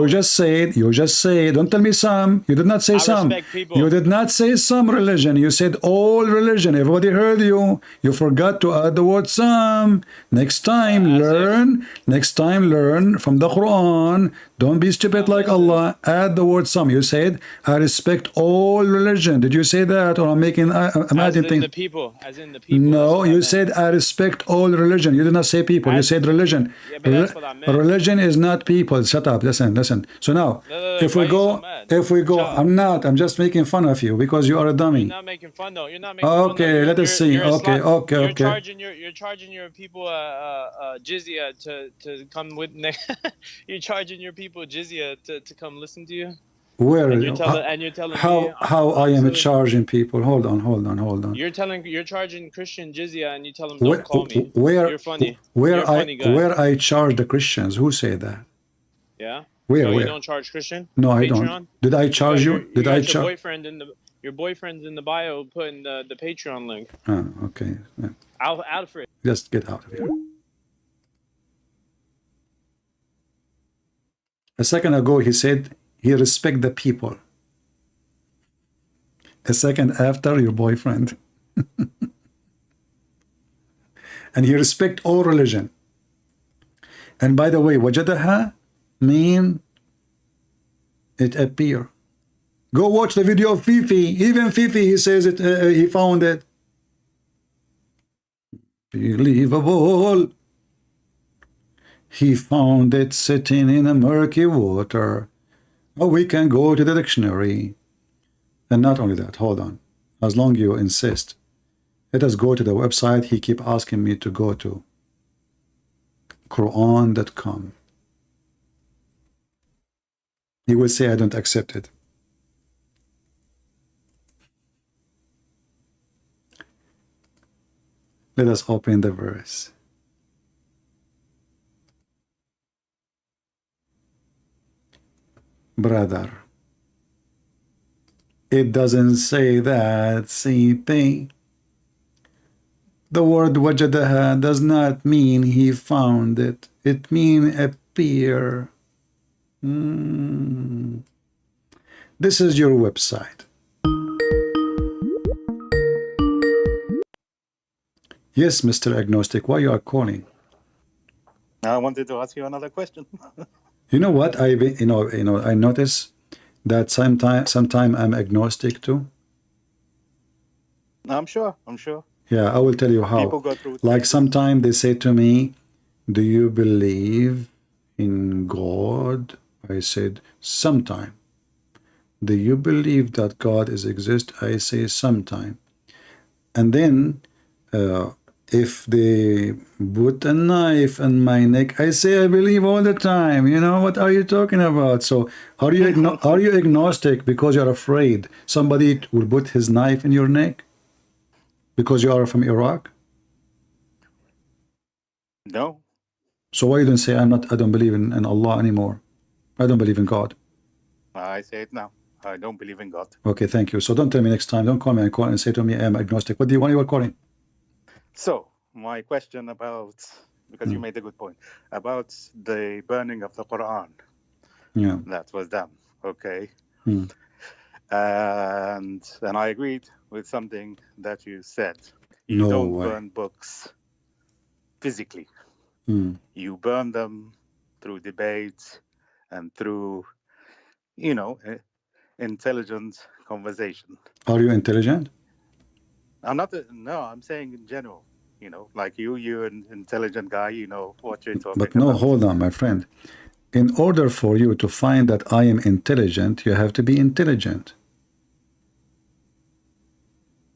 [SPEAKER 9] You just said. Don't tell me some. You did not say some.
[SPEAKER 2] Respect people.
[SPEAKER 9] You did not say some religion. You said all religion. Everybody heard you. You forgot to add the word some. Next time, learn. Next time, learn from the Quran. Don't be stupid like Allah. Add the word some. You said, I respect all religion. Did you say that? Or I'm adding things?
[SPEAKER 2] The people. As in the people.
[SPEAKER 9] No, you said, I respect all religion. You did not say people. You said religion.
[SPEAKER 2] Yeah, but that's what I meant.
[SPEAKER 9] Religion is not people. Shut up. Listen. So now, if we go, I'm just making fun of you because you are a dummy.
[SPEAKER 2] You're not making fun though. You're not making fun.
[SPEAKER 9] Okay, let us see. Okay.
[SPEAKER 2] You're charging your people jizya to come with. You're charging your people jizya to come listen to you.
[SPEAKER 9] Where?
[SPEAKER 2] And you're telling
[SPEAKER 9] how I am charging people? Hold on.
[SPEAKER 2] You're charging Christian jizya, and you tell them don't call me.
[SPEAKER 9] Where?
[SPEAKER 2] You're funny.
[SPEAKER 9] Where I charge the Christians? Who say that?
[SPEAKER 2] Yeah.
[SPEAKER 9] Where?
[SPEAKER 2] Oh, you
[SPEAKER 9] Where?
[SPEAKER 2] don't charge Christian?
[SPEAKER 9] No, I
[SPEAKER 2] Patreon?
[SPEAKER 9] don't. Did I charge you?
[SPEAKER 2] You
[SPEAKER 9] Did I
[SPEAKER 2] got your
[SPEAKER 9] charge?
[SPEAKER 2] boyfriend in your boyfriend's in the bio putting the Patreon link.
[SPEAKER 9] Ah, okay. Yeah.
[SPEAKER 2] Alfred.
[SPEAKER 9] Just get out of here. A second ago, he said he respect the people. A second after, your boyfriend. And he respect all religion. And by the way, wajadaha mean it appear. Go watch the video of Fifi. Even Fifi, he says it. He found it. Believable. He found it sitting in a murky water. Oh, we can go to the dictionary. And not only that, hold on. As long as you insist, let us go to the website he keep asking me to go to. Quran.com. He will say I don't accept it. Let us open the verse. Brother, it doesn't say that, CP. The word wajadaha does not mean he found it. It means appear. This is your website. Yes, Mr. Agnostic, why you are calling?
[SPEAKER 15] I wanted to ask you another question.
[SPEAKER 9] You know what? I notice that sometime I'm agnostic too.
[SPEAKER 15] I'm sure.
[SPEAKER 9] Yeah, I will tell you how.
[SPEAKER 15] People go through
[SPEAKER 9] Like sometime they say to me, do you believe in God? I said, sometime. Do you believe that God is exist? I say, sometime. And then if they put a knife in my neck, I say, I believe all the time. You know, what are you talking about? So are you agnostic because you're afraid somebody will put his knife in your neck? Because you are from Iraq?
[SPEAKER 15] No.
[SPEAKER 9] So why you don't say I don't believe in Allah anymore? I don't believe in God.
[SPEAKER 15] I say it now. I don't believe in God.
[SPEAKER 9] Okay, thank you. So don't tell me next time. Don't call me and call and say to me I'm agnostic. What do you want? You are calling?
[SPEAKER 15] So my question about, because you made a good point about the burning of the Quran.
[SPEAKER 9] Yeah.
[SPEAKER 15] That was done. Okay.
[SPEAKER 9] Mm.
[SPEAKER 15] And I agreed with something that you said. You
[SPEAKER 9] No
[SPEAKER 15] don't
[SPEAKER 9] way.
[SPEAKER 15] burn books physically.
[SPEAKER 9] Mm.
[SPEAKER 15] You burn them through debate and through, intelligent conversation.
[SPEAKER 9] Are you intelligent?
[SPEAKER 15] No, I'm saying in general, like you're an intelligent guy, you know what you're talking
[SPEAKER 9] But no,
[SPEAKER 15] about.
[SPEAKER 9] hold on, my friend. In order for you to find that I am intelligent, you have to be intelligent.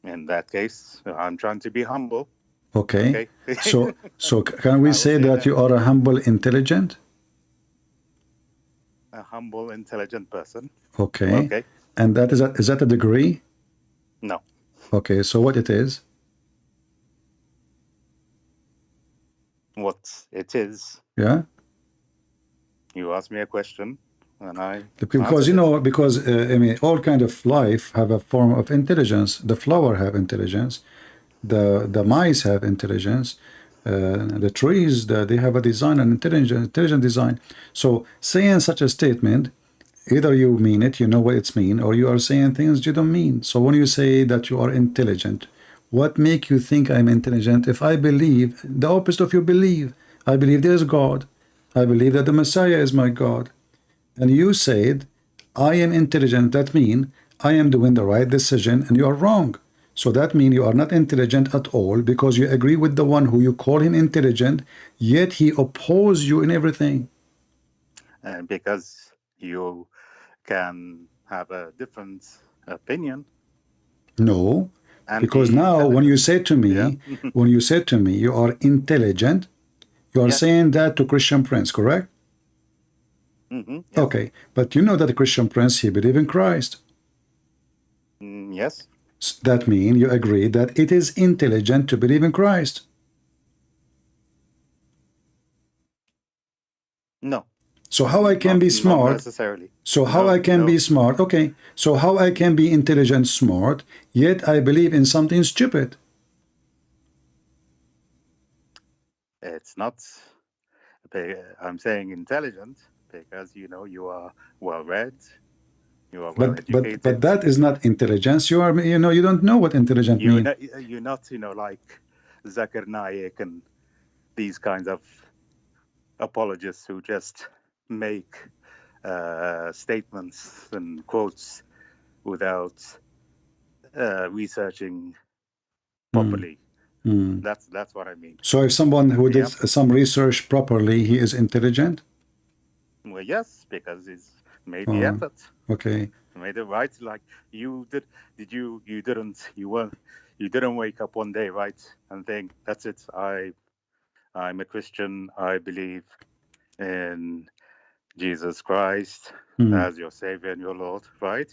[SPEAKER 15] In that case, I'm trying to be humble.
[SPEAKER 9] Okay. So can we say that you are a humble, intelligent?
[SPEAKER 15] A humble, intelligent person.
[SPEAKER 9] Okay. And is that a degree?
[SPEAKER 15] No.
[SPEAKER 9] Okay, so what it is?
[SPEAKER 15] What it is.
[SPEAKER 9] Yeah.
[SPEAKER 15] You asked me a question, and I
[SPEAKER 9] because I mean, all kind of life have a form of intelligence. The flower have intelligence. The mice have intelligence. The trees, they have a design, an intelligent design. So saying such a statement, either you mean it, you know what it's mean, or you are saying things you don't mean. So when you say that you are intelligent, what make you think I'm intelligent? If I believe the opposite of you believe, I believe there is God. I believe that the Messiah is my God. And you said, I am intelligent. That means I am doing the right decision and you are wrong. So that means you are not intelligent at all because you agree with the one who you call him intelligent, yet he opposes you in everything.
[SPEAKER 15] And because you can have a different opinion.
[SPEAKER 9] No, because now when you say to me, you are intelligent, you are saying that to Christian Prince, correct?
[SPEAKER 15] Yes.
[SPEAKER 9] Okay, but you know that the Christian Prince, he believes in Christ.
[SPEAKER 15] Yes.
[SPEAKER 9] That means you agree that it is intelligent to believe in Christ.
[SPEAKER 15] No.
[SPEAKER 9] So how I can be
[SPEAKER 15] Not
[SPEAKER 9] smart?
[SPEAKER 15] necessarily.
[SPEAKER 9] So how I can be smart? Okay. So how I can be intelligent, smart, yet I believe in something stupid?
[SPEAKER 15] It's not. I'm saying intelligent because you know you are well read, you are well educated.
[SPEAKER 9] But that is not intelligence. You are, you know, you don't know what intelligent means.
[SPEAKER 15] You're not, you know, like Zakir Naik and these kinds of apologists who just make statements and quotes without researching properly. That's what I mean.
[SPEAKER 9] So if someone who did some research properly, he is intelligent?
[SPEAKER 15] Well, yes, because he's made the effort.
[SPEAKER 9] Okay.
[SPEAKER 15] Made it right. Like you did. You didn't wake up one day, right, and think, that's it. I'm a Christian. I believe in Jesus Christ as your Savior and your Lord, right?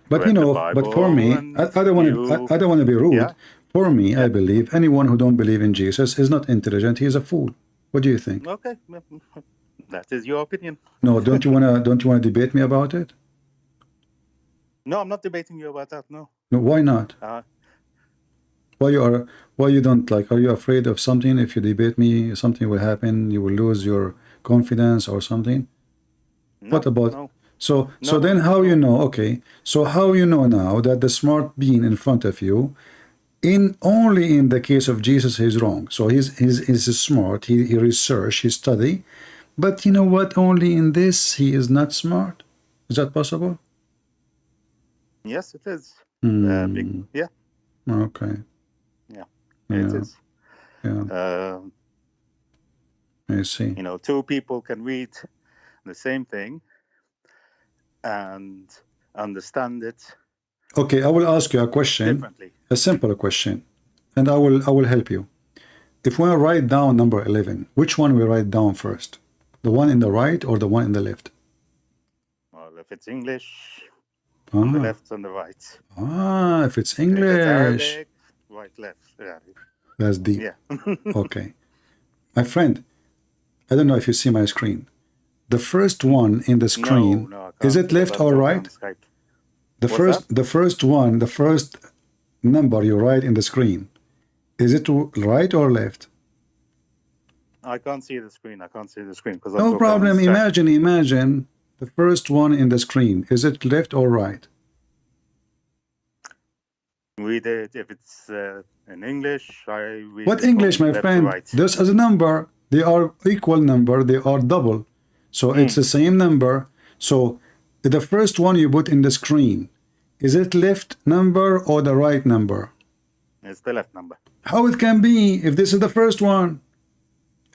[SPEAKER 9] But you know, but for me, I don't want to be rude. Yeah? For me, I believe anyone who don't believe in Jesus is not intelligent. He is a fool. What do you think?
[SPEAKER 15] Okay, that is your opinion.
[SPEAKER 9] No, don't you wanna debate me about it?
[SPEAKER 15] No, I'm not debating you about that. No.
[SPEAKER 9] No, why not? Why you don't like? Are you afraid of something? If you debate me, something will happen. You will lose your confidence or something.
[SPEAKER 15] No,
[SPEAKER 9] what about?
[SPEAKER 15] No.
[SPEAKER 9] So then how you know? Okay, so how you know now that the smart being in front of you, only in the case of Jesus, he's wrong. So he's smart. He research, he study, but you know what? Only in this he is not smart. Is that possible?
[SPEAKER 15] Yes, it is.
[SPEAKER 9] Yeah. Okay.
[SPEAKER 15] Yeah, it is.
[SPEAKER 9] Yeah. I see.
[SPEAKER 15] You know, two people can read the same thing and understand it.
[SPEAKER 9] Okay, I will ask you a question, a simple question, and I will help you. If we write down number 11, which one we write down first? The one in the right or the one in the left?
[SPEAKER 15] Well, if it's English, on the left, on the right.
[SPEAKER 9] If it's English.
[SPEAKER 15] If it's Arabic, right, left. Yeah.
[SPEAKER 9] That's deep.
[SPEAKER 15] Yeah.
[SPEAKER 9] Okay. My friend, I don't know if you see my screen. The first one in the screen, is it left or right? The first number you write in the screen, is it right or left?
[SPEAKER 15] I can't see the screen. Because
[SPEAKER 9] no problem. Imagine the first one in the screen. Is it left or right?
[SPEAKER 15] Read it. If it's in English, I read.
[SPEAKER 9] What English, my friend? Right. This is a number. They are equal number. They are double. So it's the same number. So the first one you put in the screen, is it left number or the right number?
[SPEAKER 15] It's the left number.
[SPEAKER 9] How it can be if this is the first one?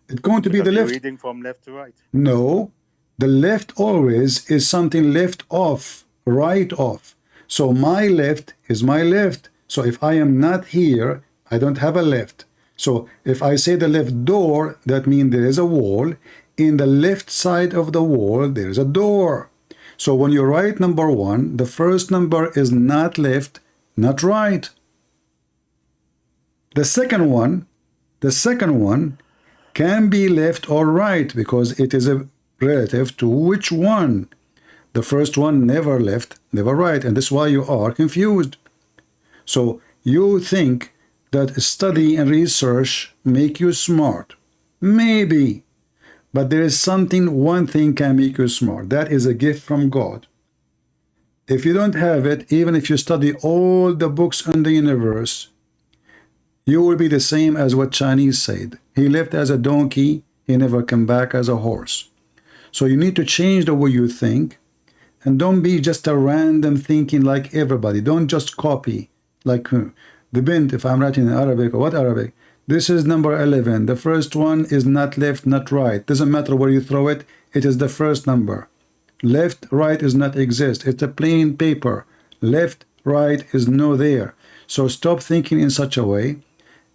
[SPEAKER 9] It's going to be the left.
[SPEAKER 15] Reading from left to right.
[SPEAKER 9] No, the left always is something left off, right off. So my left is my left. So if I am not here, I don't have a left. So if I say the left door, that means there is a wall. In the left side of the wall, there is a door. So when you write number 1, the first number is not left, not right. The second one can be left or right because it is a relative to which one. The first one never left, never right, and that's why you are confused. So you think that study and research make you smart. Maybe. But there is one thing can make you smart. That is a gift from God. If you don't have it, even if you study all the books in the universe, you will be the same as what Chinese said. He lived as a donkey, he never came back as a horse. So you need to change the way you think, and don't be just a random thinking like everybody. Don't just copy. Like the bint, if I'm writing in Arabic, or what Arabic? This is number 11. The first one is not left, not right. Doesn't matter where you throw it. It is the first number. Left, right does not exist. It's a plain paper. Left, right is no there. So stop thinking in such a way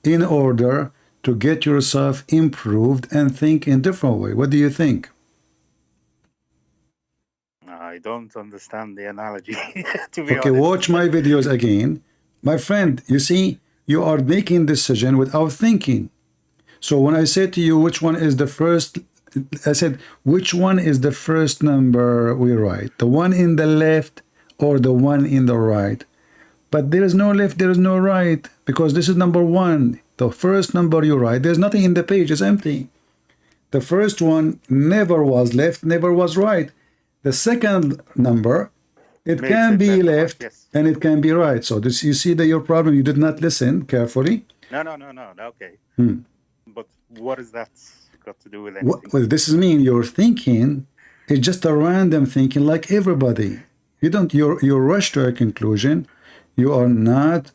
[SPEAKER 9] in order to get yourself improved and think in a different way. What do you think?
[SPEAKER 15] I don't understand the analogy, to be
[SPEAKER 9] honest. Watch my videos again. My friend, you see, you are making decision without thinking. So when I say to you which one is the first I said, which one is the first number we write? The one in the left or the one in the right? But there is no left, there is no right, because this is number one. The first number you write, there's nothing in the page, it's empty. The first one never was left, never was right. The second number, it can be left and it can be right. So this, you see that your problem, you did not listen carefully.
[SPEAKER 15] No. Okay. But what does that got to do with
[SPEAKER 9] Well,
[SPEAKER 15] anything?
[SPEAKER 9] this is mean your thinking is just a random thinking like everybody. You don't, you rush to a conclusion. You are not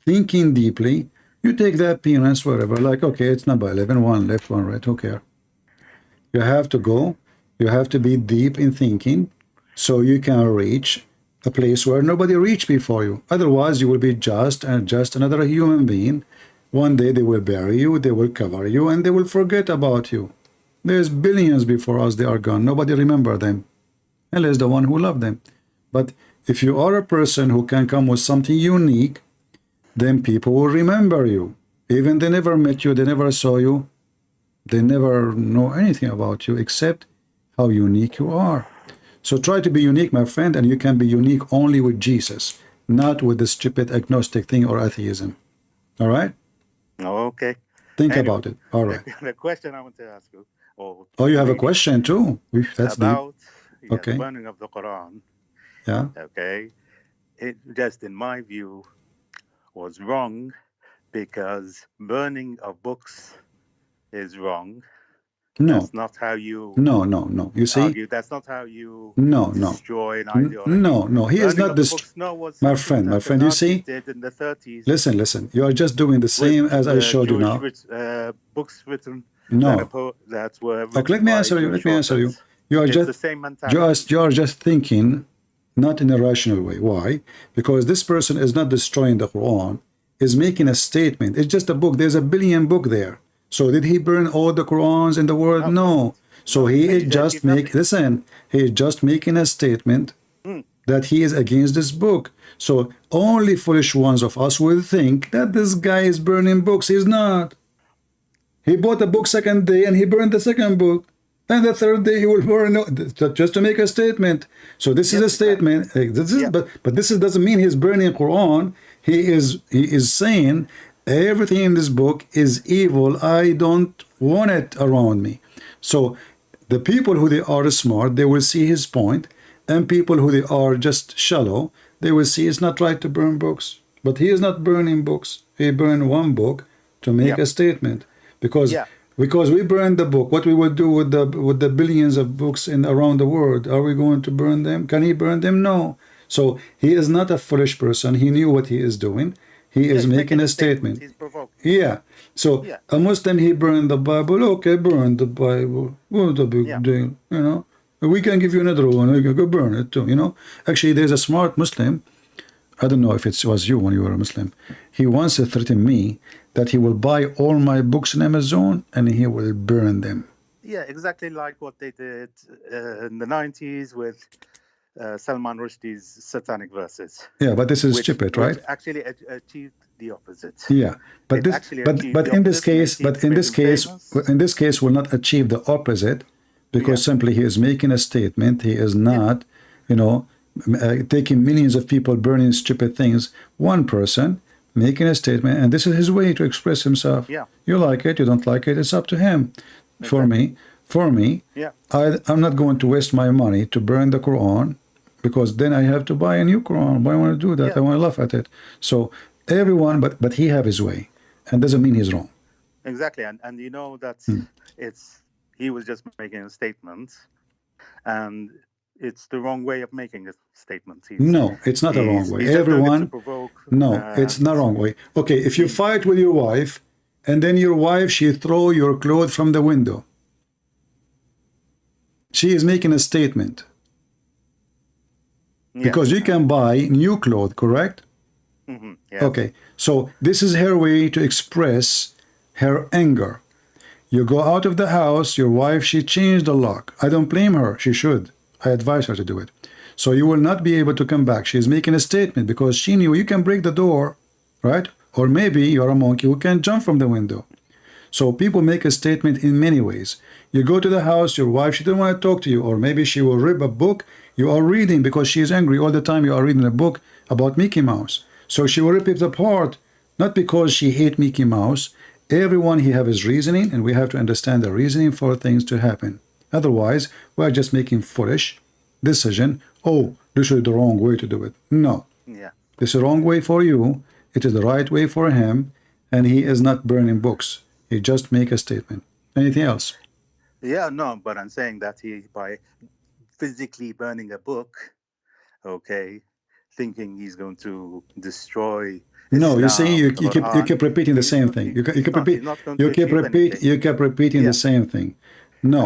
[SPEAKER 9] thinking deeply. You take the appearance, whatever, like, okay, it's number 11, one left, one right, who cares? You have to go, you have to be deep in thinking so you can reach a place where nobody reached before you. Otherwise, you will be just another human being. One day they will bury you, they will cover you, and they will forget about you. There's billions before us, they are gone. Nobody remember them, unless the one who loved them. But if you are a person who can come with something unique, then people will remember you. Even they never met you, they never saw you, they never know anything about you except how unique you are. So try to be unique, my friend, and you can be unique only with Jesus, not with the stupid agnostic thing or atheism. All right?
[SPEAKER 15] Okay.
[SPEAKER 9] Think about it. All right.
[SPEAKER 15] The question I want to ask you.
[SPEAKER 9] Oh, you have a question too? That's
[SPEAKER 15] about
[SPEAKER 9] okay.
[SPEAKER 15] burning of the Quran.
[SPEAKER 9] Yeah.
[SPEAKER 15] Okay. It just, in my view, was wrong because burning of books is wrong.
[SPEAKER 9] No.
[SPEAKER 15] That's not how you
[SPEAKER 9] No. You see?
[SPEAKER 15] argue. That's not how you
[SPEAKER 9] No.
[SPEAKER 15] destroy an ideology.
[SPEAKER 9] No. He is not this. My friend, you see?
[SPEAKER 15] Did in the 30s.
[SPEAKER 9] Listen. You are just doing the same as I showed you now.
[SPEAKER 15] Books written
[SPEAKER 9] No.
[SPEAKER 15] that were
[SPEAKER 9] Okay, let me answer you. You are just
[SPEAKER 15] the same mentality.
[SPEAKER 9] you are just thinking not in a rational way. Why? Because this person is not destroying the Quran, is making a statement. It's just a book. There's a billion book there. So did he burn all the Qurans in the world? No. So he is just he is just making a statement that he is against this book. So only foolish ones of us will think that this guy is burning books. He's not. He bought a book second day and he burned the second book. And the third day he will burn just to make a statement. So this is a statement. But this doesn't mean he's burning Quran. He is saying everything in this book is evil. I don't want it around me. So the people who they are smart, they will see his point, and people who they are just shallow, they will see it's not right to burn books. But he is not burning books. He burned one book to make a statement. Because we burned the book, what we will do with the billions of books around the world? Are we going to burn them? Can he burn them? No. So he is not a foolish person. He knew what he is doing. He is making a statement. Yeah. So a Muslim, he burned the Bible. Okay, burn the Bible. What's the big deal? You know, we can give you another one. You can go burn it too. You know, actually, there's a smart Muslim. I don't know if it was you when you were a Muslim. He once threatened me that he will buy all my books on Amazon and he will burn them.
[SPEAKER 15] Yeah, exactly like what they did in the 90s with Salman Rushdie's satanic verses.
[SPEAKER 9] Yeah, but this is stupid, right?
[SPEAKER 15] Which actually achieved the opposite.
[SPEAKER 9] Yeah, but in this case will not achieve the opposite because simply he is making a statement. He is not, taking millions of people burning stupid things. One person making a statement, and this is his way to express himself.
[SPEAKER 15] Yeah.
[SPEAKER 9] You like it, you don't like it, it's up to him. Okay. For me, I'm not going to waste my money to burn the Quran because then I have to buy a new Quran. Why want to do that? I want to laugh at it. So everyone, but he have his way, and doesn't mean he's wrong.
[SPEAKER 15] Exactly, and you know that he was just making a statement, and it's the wrong way of making a statement.
[SPEAKER 9] No, it's not a wrong way. Everyone, it's not a wrong way. Okay, if you fight with your wife, and then your wife, she throw your clothes from the window. She is making a statement. Because you can buy new clothes, correct?
[SPEAKER 15] Mm-hmm. Yeah.
[SPEAKER 9] Okay, so this is her way to express her anger. You go out of the house, your wife, she changed the lock. I don't blame her, she should. I advise her to do it. So you will not be able to come back. She is making a statement because she knew you can break the door, right? Or maybe you're a monkey who can jump from the window. So people make a statement in many ways. You go to the house, your wife, she doesn't want to talk to you, or maybe she will rip a book you are reading because she is angry all the time. You are reading a book about Mickey Mouse. So she will rip it apart, not because she hates Mickey Mouse. Everyone he have his reasoning, and we have to understand the reasoning for things to happen. Otherwise, we are just making foolish decision. Oh, this is the wrong way to do it. No.
[SPEAKER 15] Yeah.
[SPEAKER 9] This is the wrong way for you. It is the right way for him, and he is not burning books. He just make a statement. Anything else?
[SPEAKER 15] Yeah, no, but I'm saying that he, by physically burning a book, okay, thinking he's going to destroy
[SPEAKER 9] No, you see,
[SPEAKER 15] Islam,
[SPEAKER 9] you keep repeating the
[SPEAKER 15] he's
[SPEAKER 9] same
[SPEAKER 15] not-
[SPEAKER 9] thing.
[SPEAKER 15] he's
[SPEAKER 9] You keep
[SPEAKER 15] not-
[SPEAKER 9] repeat
[SPEAKER 15] he's not going
[SPEAKER 9] you
[SPEAKER 15] to
[SPEAKER 9] keep
[SPEAKER 15] achieve
[SPEAKER 9] repeat
[SPEAKER 15] anything.
[SPEAKER 9] you keep repeating
[SPEAKER 15] Yeah.
[SPEAKER 9] the same thing. No,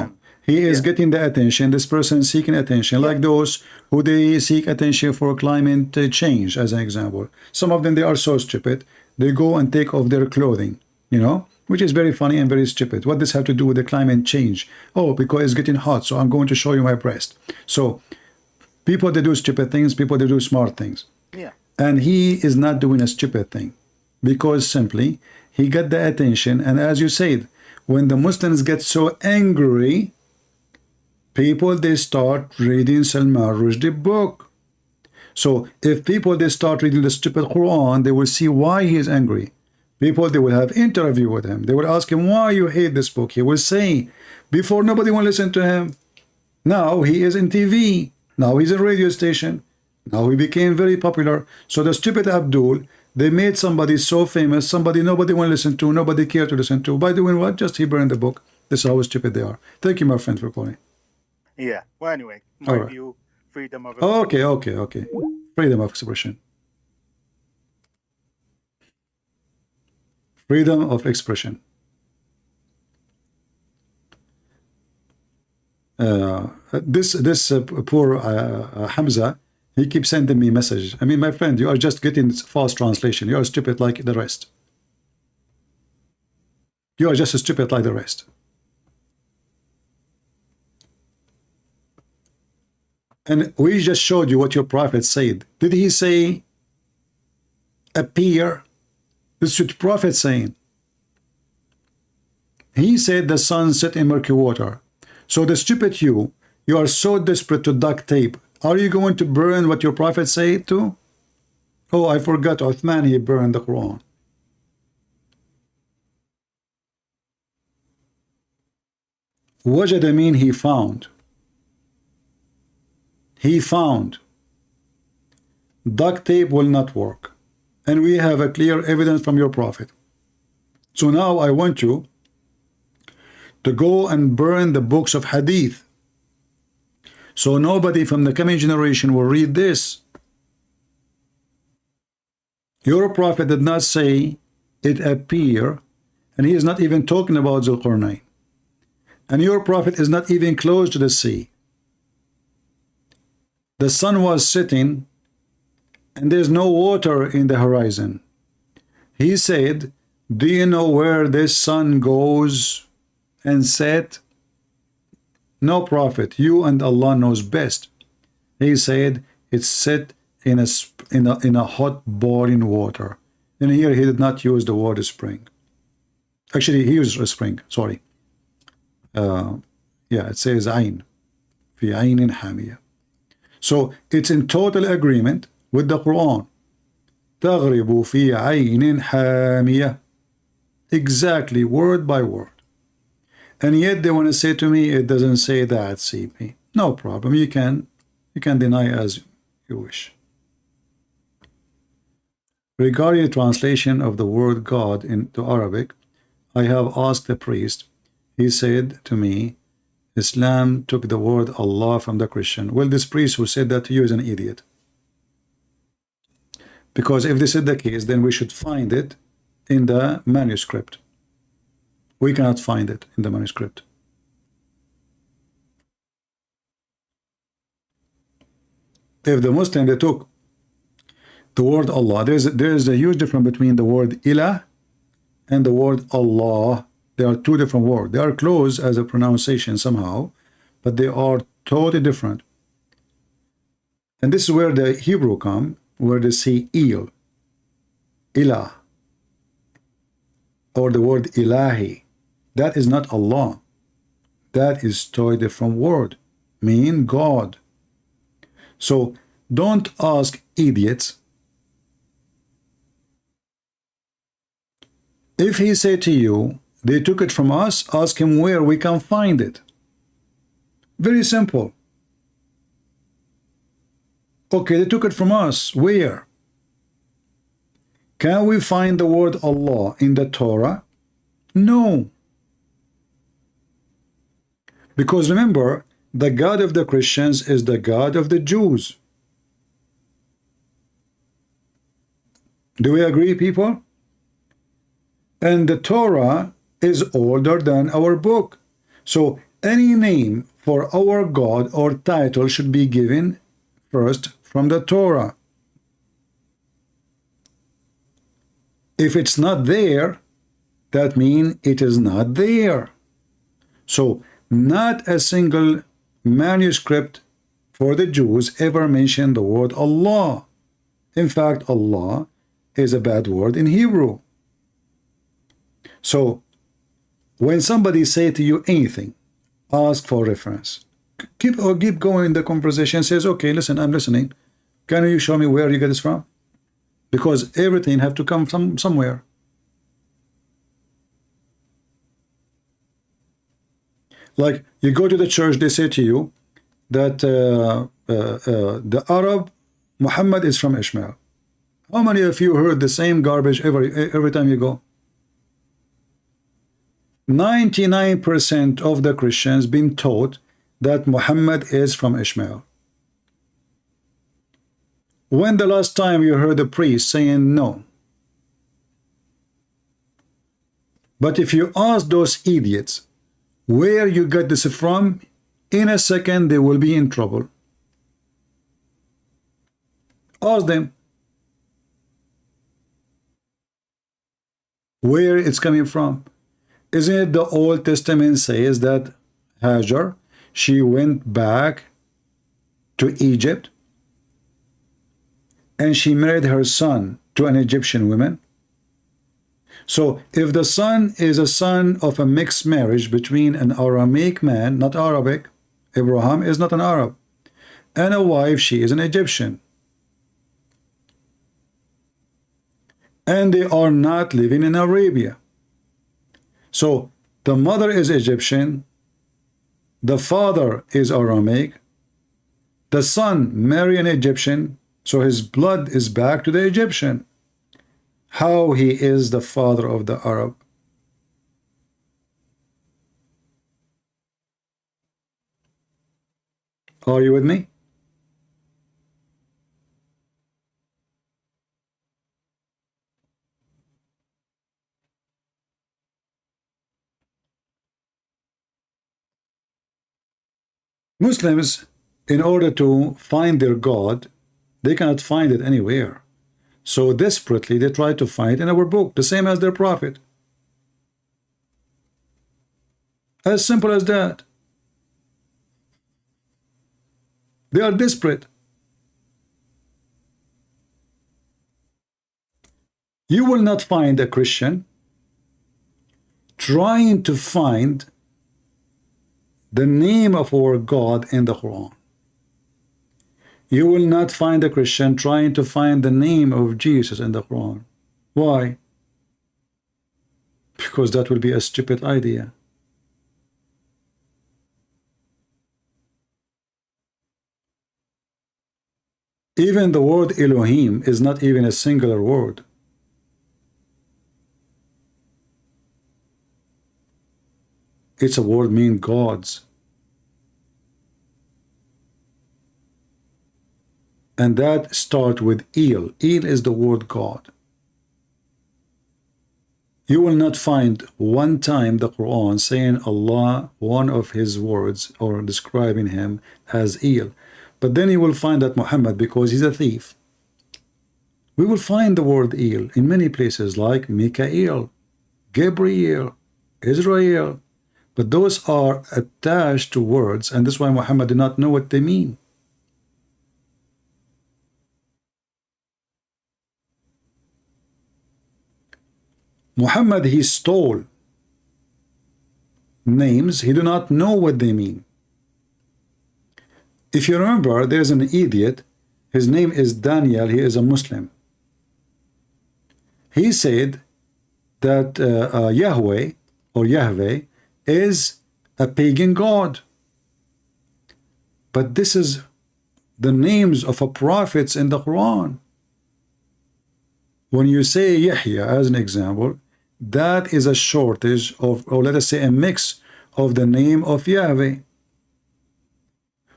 [SPEAKER 9] he is getting the attention. This person is seeking attention, like those who they seek attention for climate change, as an example. Some of them, they are so stupid, they go and take off their clothing, you know, which is very funny and very stupid. What does have to do with the climate change? Oh, because it's getting hot, so I'm going to show you my breast. So people that do stupid things, people that do smart things.
[SPEAKER 15] Yeah.
[SPEAKER 9] And he is not doing a stupid thing, because simply he got the attention. And as you said, when the Muslims get so angry, people, they start reading Salman Rushdie book. So if people, they start reading the stupid Quran, they will see why he is angry. People, they will have interview with him. They will ask him why you hate this book. He will say, before nobody will listen to him. Now he is in TV. Now he's in radio station. Now he became very popular. So the stupid Abdul, they made somebody so famous, somebody nobody want to listen to, nobody care to listen to. By doing what? Just he burned the book. This is how stupid they are. Thank you, my friend, for calling.
[SPEAKER 15] Yeah. Well, anyway,
[SPEAKER 9] All
[SPEAKER 15] my
[SPEAKER 9] right.
[SPEAKER 15] view, freedom of
[SPEAKER 9] Okay. Freedom of expression. Freedom of expression. This poor Hamza, he keeps sending me message. I mean, my friend, you are just getting false translation. You are stupid like the rest. You are just as stupid like the rest. And we just showed you what your prophet said. Did he say appear? This is what the prophet saying. He said the sun set in murky water. So the stupid you are so desperate to duct tape. Are you going to burn what your prophet said too? Oh, I forgot, Uthman, he burned the Quran. Wajada mean he found. He found. Duct tape will not work. And we have a clear evidence from your prophet. So now I want you to go and burn the books of hadith. So nobody from the coming generation will read this. Your prophet did not say it appear, and he is not even talking about Zulqarnain. And your prophet is not even close to the sea. The sun was setting, and there's no water in the horizon. He said, do you know where this sun goes and set? No prophet, you and Allah knows best. He said it's set in a hot boiling water. And here he did not use the word spring. Actually, he used a spring, sorry. Yeah, it says ayn. Fi aynin hamiyah. So it's in total agreement with the Quran. تغرب في عين حامية. Exactly, word by word. And yet they want to say to me, it doesn't say that, CP. No problem, you can deny as you wish. Regarding the translation of the word God into Arabic, I have asked the priest. He said to me, Islam took the word Allah from the Christian. Well, this priest who said that to you is an idiot. Because if this is the case, then we should find it in the manuscript. We cannot find it in the manuscript. If the Muslim, they took the word Allah, there's a huge difference between the word ilah and the word Allah. They are two different words. They are close as a pronunciation somehow, but they are totally different. And this is where the Hebrew come, where they say ilah, or the word ilahi. That is not Allah. That is totally different word, mean God. So don't ask idiots. If he say to you, they took it from us, ask him where we can find it. Very simple. Okay, they took it from us. Where? Can we find the word Allah in the Torah? No. Because remember, the God of the Christians is the God of the Jews. Do we agree, people? And the Torah is older than our book. So any name for our God or title should be given first from the Torah. If it's not there, that means it is not there. So not a single manuscript for the Jews ever mentioned the word Allah. In fact, Allah is a bad word in Hebrew. So when somebody say to you anything, ask for reference. Keep going the conversation. Says, okay, listen, I'm listening. Can you show me where you get this from? Because everything have to come from somewhere. Like you go to the church, they say to you that the Arab Muhammad is from Ishmael. How many of you heard the same garbage every time you go? 99% of the Christians been taught that Muhammad is from Ishmael. When the last time you heard a priest saying no? But if you ask those idiots where you got this from, in a second they will be in trouble. Ask them where it's coming from. Isn't it the Old Testament says that Hajar, she went back to Egypt and she married her son to an Egyptian woman? So if the son is a son of a mixed marriage between an Aramaic man, not Arabic, Abraham is not an Arab, and a wife, she is an Egyptian, and they are not living in Arabia. So the mother is Egyptian, the father is Aramaic, the son marry an Egyptian, so his blood is back to the Egyptian. How he is the father of the Arab? Are you with me? Muslims, in order to find their God, they cannot find it anywhere. So desperately they try to find it in our book, the same as their prophet. As simple as that. They are desperate. You will not find a Christian trying to find the name of our God in the Quran. You will not find a Christian trying to find the name of Jesus in the Quran. Why? Because that will be a stupid idea. Even the word Elohim is not even a singular word. It's a word meaning gods. And that starts with El. El is the word God. You will not find one time the Quran saying Allah, one of his words, or describing him as El. But then you will find that Muhammad, because he's a thief. We will find the word El in many places like Mikael, Gabriel, Israel. But those are attached to words, and that's why Muhammad did not know what they mean. Muhammad, he stole names, he do not know what they mean. If you remember, there's an idiot, his name is Daniel, he is a Muslim. He said that Yahweh or Yahweh is a pagan god. But this is the names of a prophets in the Quran. When you say Yahya as an example, that is a shortage of, or let us say a mix of the name of Yahweh.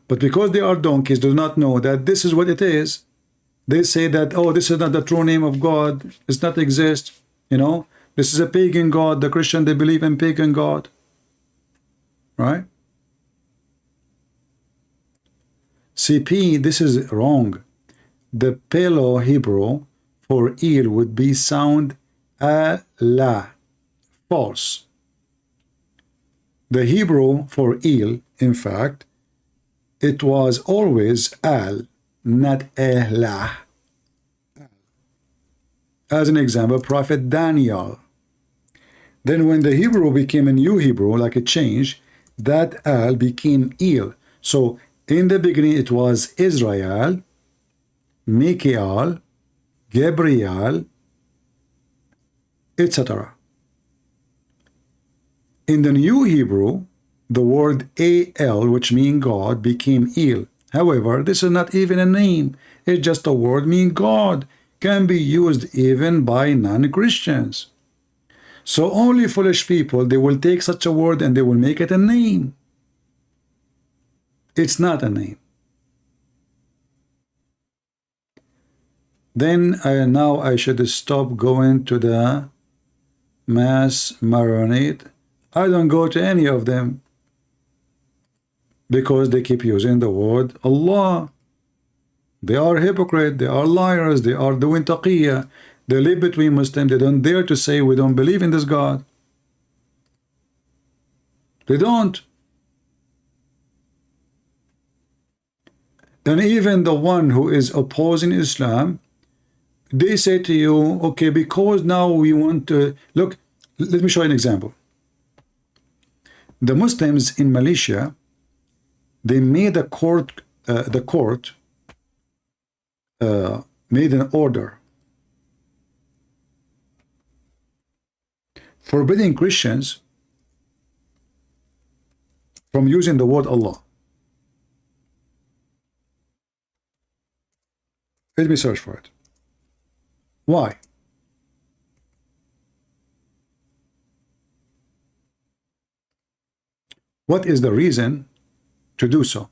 [SPEAKER 9] But because they are donkeys, do not know that this is what it is. They say that, oh, this is not the true name of God. It's not exist. You know, this is a pagan God. The Christian, they believe in pagan God. Right? CP, this is wrong. The Paleo Hebrew for eel would be sound Allah, false. The Hebrew for eel, in fact, it was always al, not Allah. As an example, Prophet Daniel. Then when the Hebrew became a new Hebrew, like a change, that al became il. So in the beginning it was Israel, Michael, Gabriel, etc. In the new Hebrew, the word al, which means God, became il. However, this is not even a name. It's just a word meaning God. Can be used even by non-Christians. So only foolish people, they will take such a word and they will make it a name. It's not a name. Then now I should stop going to the mass maronite. I don't go to any of them because they keep using the word Allah. They are hypocrite, they are liars, they are doing taqiyya. They live between Muslims. They don't dare to say we don't believe in this God. They don't. And even the one who is opposing Islam, they say to you, okay, because now we want to look, let me show you an example. The Muslims in Malaysia, they made a court, the court made an order forbidding Christians from using the word Allah. Let me search for it. Why? What is the reason to do so?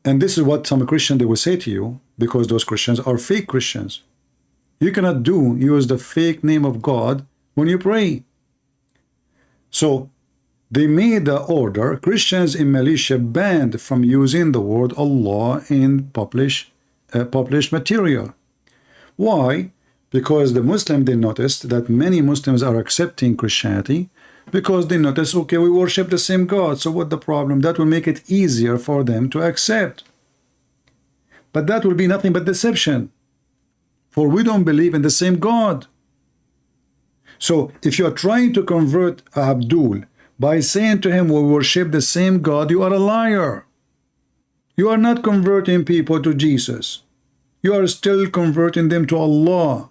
[SPEAKER 9] And this is what some Christians they will say to you, because those Christians are fake Christians. You cannot use the fake name of God when you pray. So they made the order, Christians in Malaysia banned from using the word Allah in published material. Why? Because the Muslims, they noticed that many Muslims are accepting Christianity because they notice, okay, we worship the same God, so what the problem? That will make it easier for them to accept. But that will be nothing but deception, for we don't believe in the same God. So if you are trying to convert Abdul by saying to him we worship the same God, you are a liar. You are not converting people to Jesus. You are still converting them to Allah.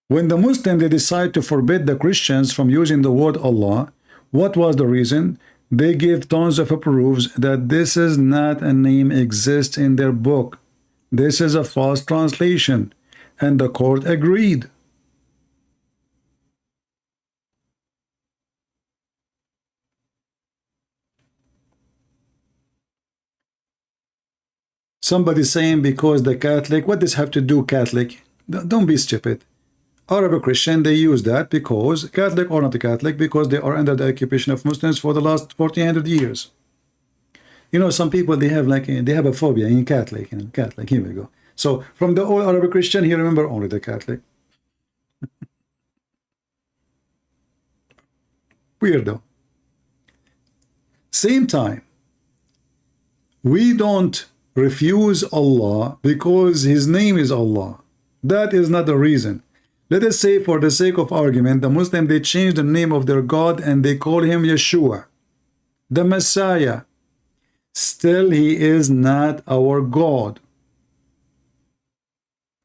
[SPEAKER 9] When the Muslims they decide to forbid the Christians from using the word Allah, what was the reason? They give tons of proofs that this is not a name exists in their book. This is a false translation, and the court agreed. Somebody saying because the Catholic, what does have to do Catholic? Don't be stupid. Arab Christian, they use that because, Catholic or not Catholic, because they are under the occupation of Muslims for the last 1400 years. You know, some people, they have a phobia in Catholic, Catholic, here we go. So, from the old Arab Christian, he remember only the Catholic. Weirdo. Same time, we don't refuse Allah because his name is Allah. That is not the reason. Let us say, for the sake of argument, the Muslim, they change the name of their God and they call him Yeshua, the Messiah. Still, he is not our God.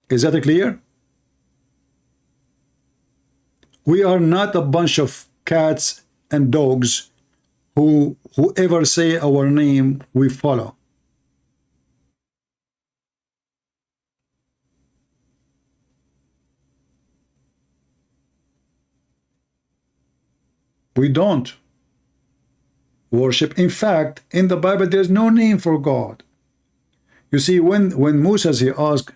[SPEAKER 9] Is that clear? We are not a bunch of cats and dogs who whoever say our name, we follow. We don't worship. In fact, in the Bible, there's no name for God. You see, when Moses, he asked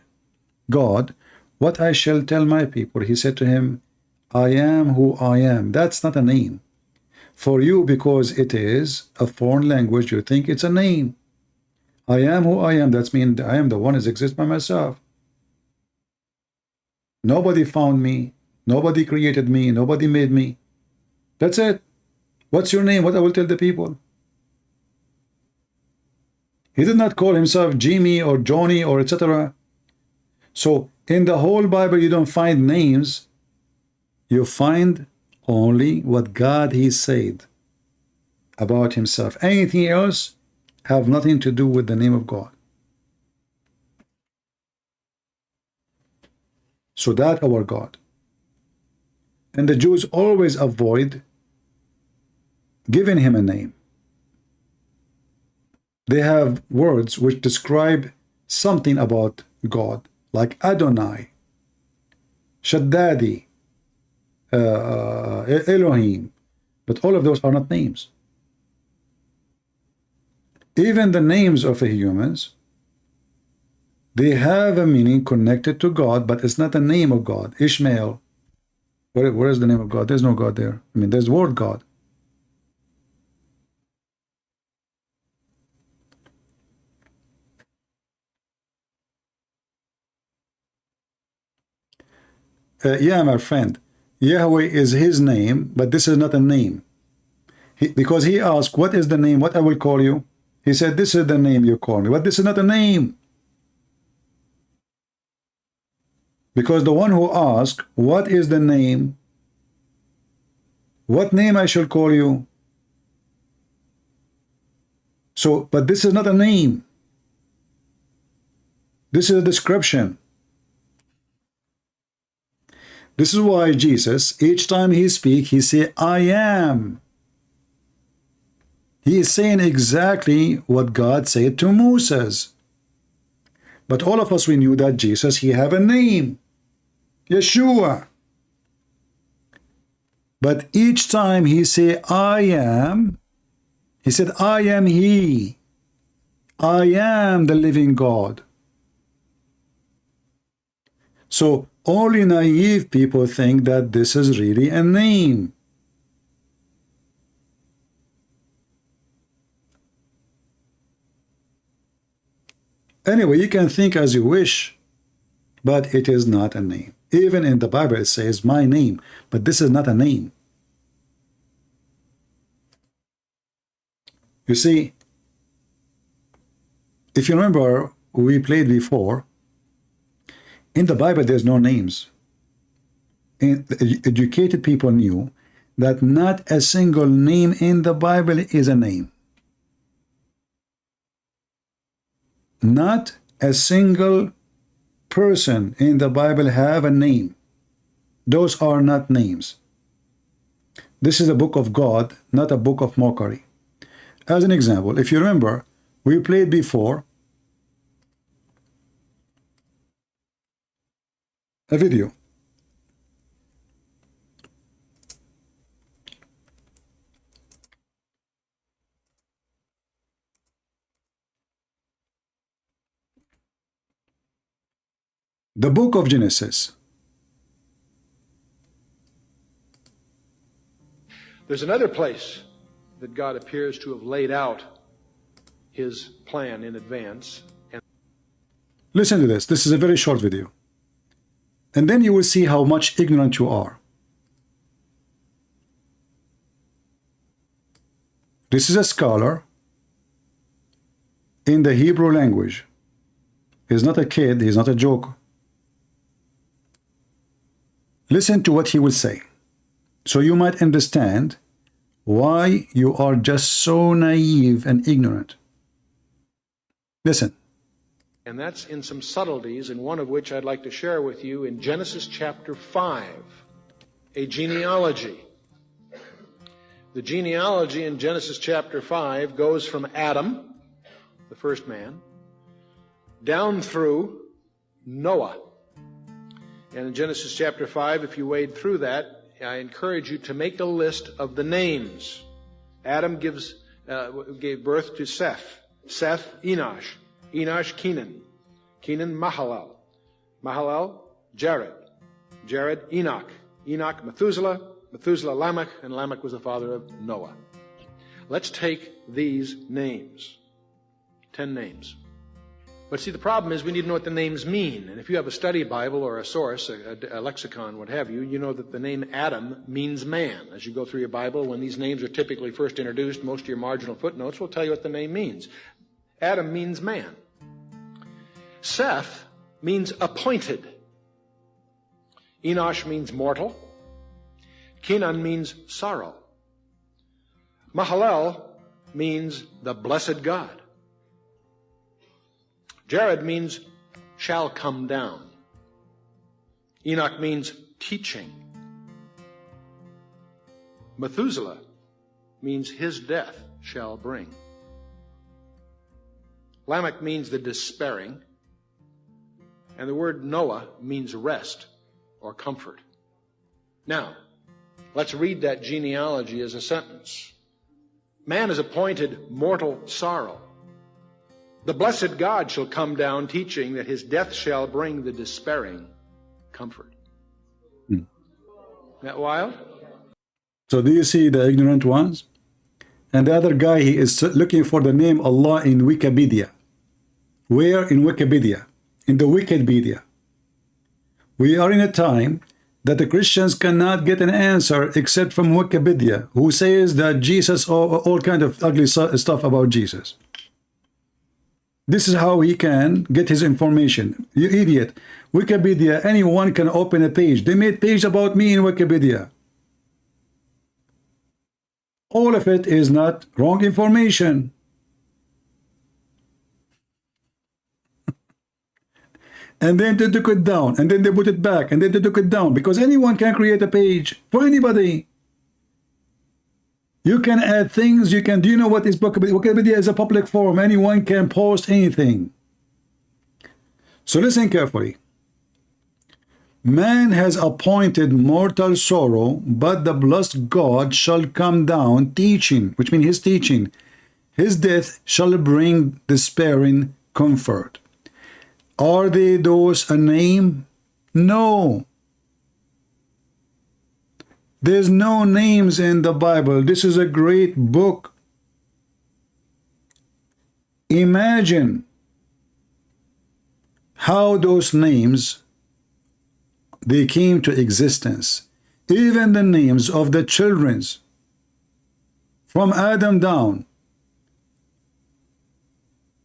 [SPEAKER 9] God, what I shall tell my people, he said to him, I am who I am. That's not a name. For you, because it is a foreign language, you think it's a name. I am who I am. That means I am the one that exists by myself. Nobody found me. Nobody created me. Nobody made me. That's it. What's your name? What I will tell the people? He did not call himself Jimmy or Johnny or etc. So in the whole Bible, you don't find names. You find only what God he said about himself. Anything else have nothing to do with the name of God. So that our God. And the Jews always avoid giving him a name. They have words which describe something about God, like Adonai, Shaddadi, Elohim, but all of those are not names. Even the names of the humans, they have a meaning connected to God, but it's not the name of God. Ishmael, where is the name of God? There's no God there. I mean, there's the word God. Yeah, my friend, Yahweh is his name, but this is not a name. Because he asked, what is the name? What I will call you? He said, this is the name you call me, but this is not a name. Because the one who asked, what is the name? What name I shall call you? So, but this is not a name. This is a description. This is why Jesus, each time he speaks, he say, I am. He is saying exactly what God said to Moses. But all of us, we knew that Jesus, he have a name, Yeshua. But each time he say, I am, he said, I am he. I am the living God. So only naive people think that this is really a name. Anyway, you can think as you wish, but it is not a name. Even in the Bible it says my name, but this is not a name. You see, if you remember, we played before, in the Bible there's no names. And educated people knew that not a single name in the Bible is a name. Not a single person in the Bible have a name. Those are not names. This is a book of God, not a book of mockery. As an example, if you remember, we played before a video. The book of Genesis.
[SPEAKER 16] There's another place that God appears to have laid out his plan in advance.
[SPEAKER 9] Listen to this. This is a very short video. And then you will see how much ignorant you are. This is a scholar in the Hebrew language. He's not a kid, he's not a joke. Listen to what he will say, so you might understand why you are just so naive and ignorant. Listen.
[SPEAKER 16] And that's in some subtleties, and one of which I'd like to share with you in Genesis chapter 5, a genealogy. The genealogy in Genesis chapter 5 goes from Adam, the first man, down through Noah. And in Genesis chapter 5, if you wade through that, I encourage you to make a list of the names. Adam gave birth to Seth. Seth, Enosh. Enosh, Kenan. Kenan, Mahalalel. Mahalalel, Jared. Jared, Enoch. Enoch, Methuselah. Methuselah, Lamech. And Lamech was the father of Noah. Let's take these names. 10 names. But see, the problem is we need to know what the names mean. And if you have a study Bible or a source, a lexicon, what have you, you know that the name Adam means man. As you go through your Bible, when these names are typically first introduced, most of your marginal footnotes will tell you what the name means. Adam means man. Seth means appointed. Enosh means mortal. Kenan means sorrow. Mahalalel means the blessed God. Jared means shall come down. Enoch means teaching. Methuselah means his death shall bring. Lamech means the despairing. And the word Noah means rest or comfort. Now, let's read that genealogy as a sentence. Man is appointed mortal sorrow. The blessed God shall come down, teaching that his death shall bring the despairing comfort. That wild?
[SPEAKER 9] So do you see the ignorant ones? And the other guy, he is looking for the name Allah in Wikipedia. Where in Wikipedia? In the Wikipedia. We are in a time that the Christians cannot get an answer except from Wikipedia, who says that Jesus, all kind of ugly stuff about Jesus. This is how he can get his information. You idiot. Wikipedia, anyone can open a page. They made page about me in Wikipedia. All of it is not wrong information. And then they took it down, and then they put it back, and then they took it down, because anyone can create a page for anybody. You can add things, you can, do you know what is Wikipedia? Wikipedia is a public forum, anyone can post anything. So listen carefully. Man has appointed mortal sorrow, but the blessed God shall come down teaching, which means his teaching. His death shall bring despairing comfort. Are they those a name? No. There's no names in the Bible. This is a great book. Imagine how those names, they came to existence. Even the names of the children's from Adam down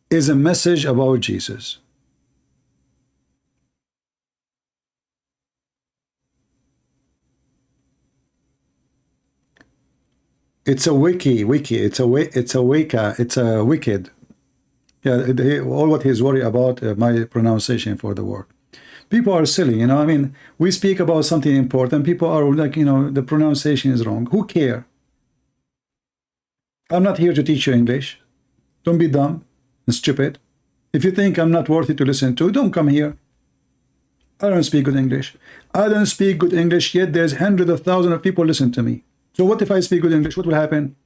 [SPEAKER 9] is a message about Jesus. It's a it's a wicked. Yeah, all what he's worried about my pronunciation for the word. People are silly, you know. I mean, we speak about something important. People are like, you know, the pronunciation is wrong. Who care? I'm not here to teach you English. Don't be dumb and stupid. If you think I'm not worthy to listen to, don't come here. I don't speak good English. I don't speak good English, yet there's hundreds of thousands of people listen to me. So what if I speak good English? What will happen?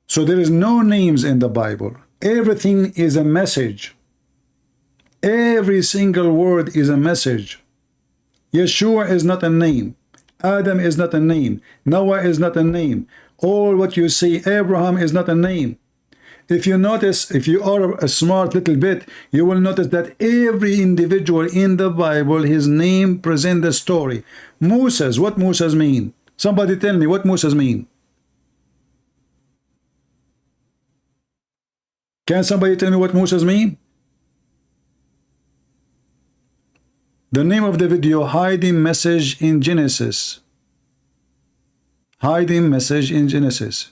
[SPEAKER 9] So there is no names in the Bible. Everything is a message. Every single word is a message. Yeshua is not a name. Adam is not a name. Noah is not a name. All what you see, Abraham is not a name. If you notice, if you are a smart little bit, you will notice that every individual in the Bible, his name present the story. Moses, what Moses mean? Somebody tell me what Moses mean. Can somebody tell me what Moses mean? The name of the video, hiding message in Genesis. Hiding message in Genesis.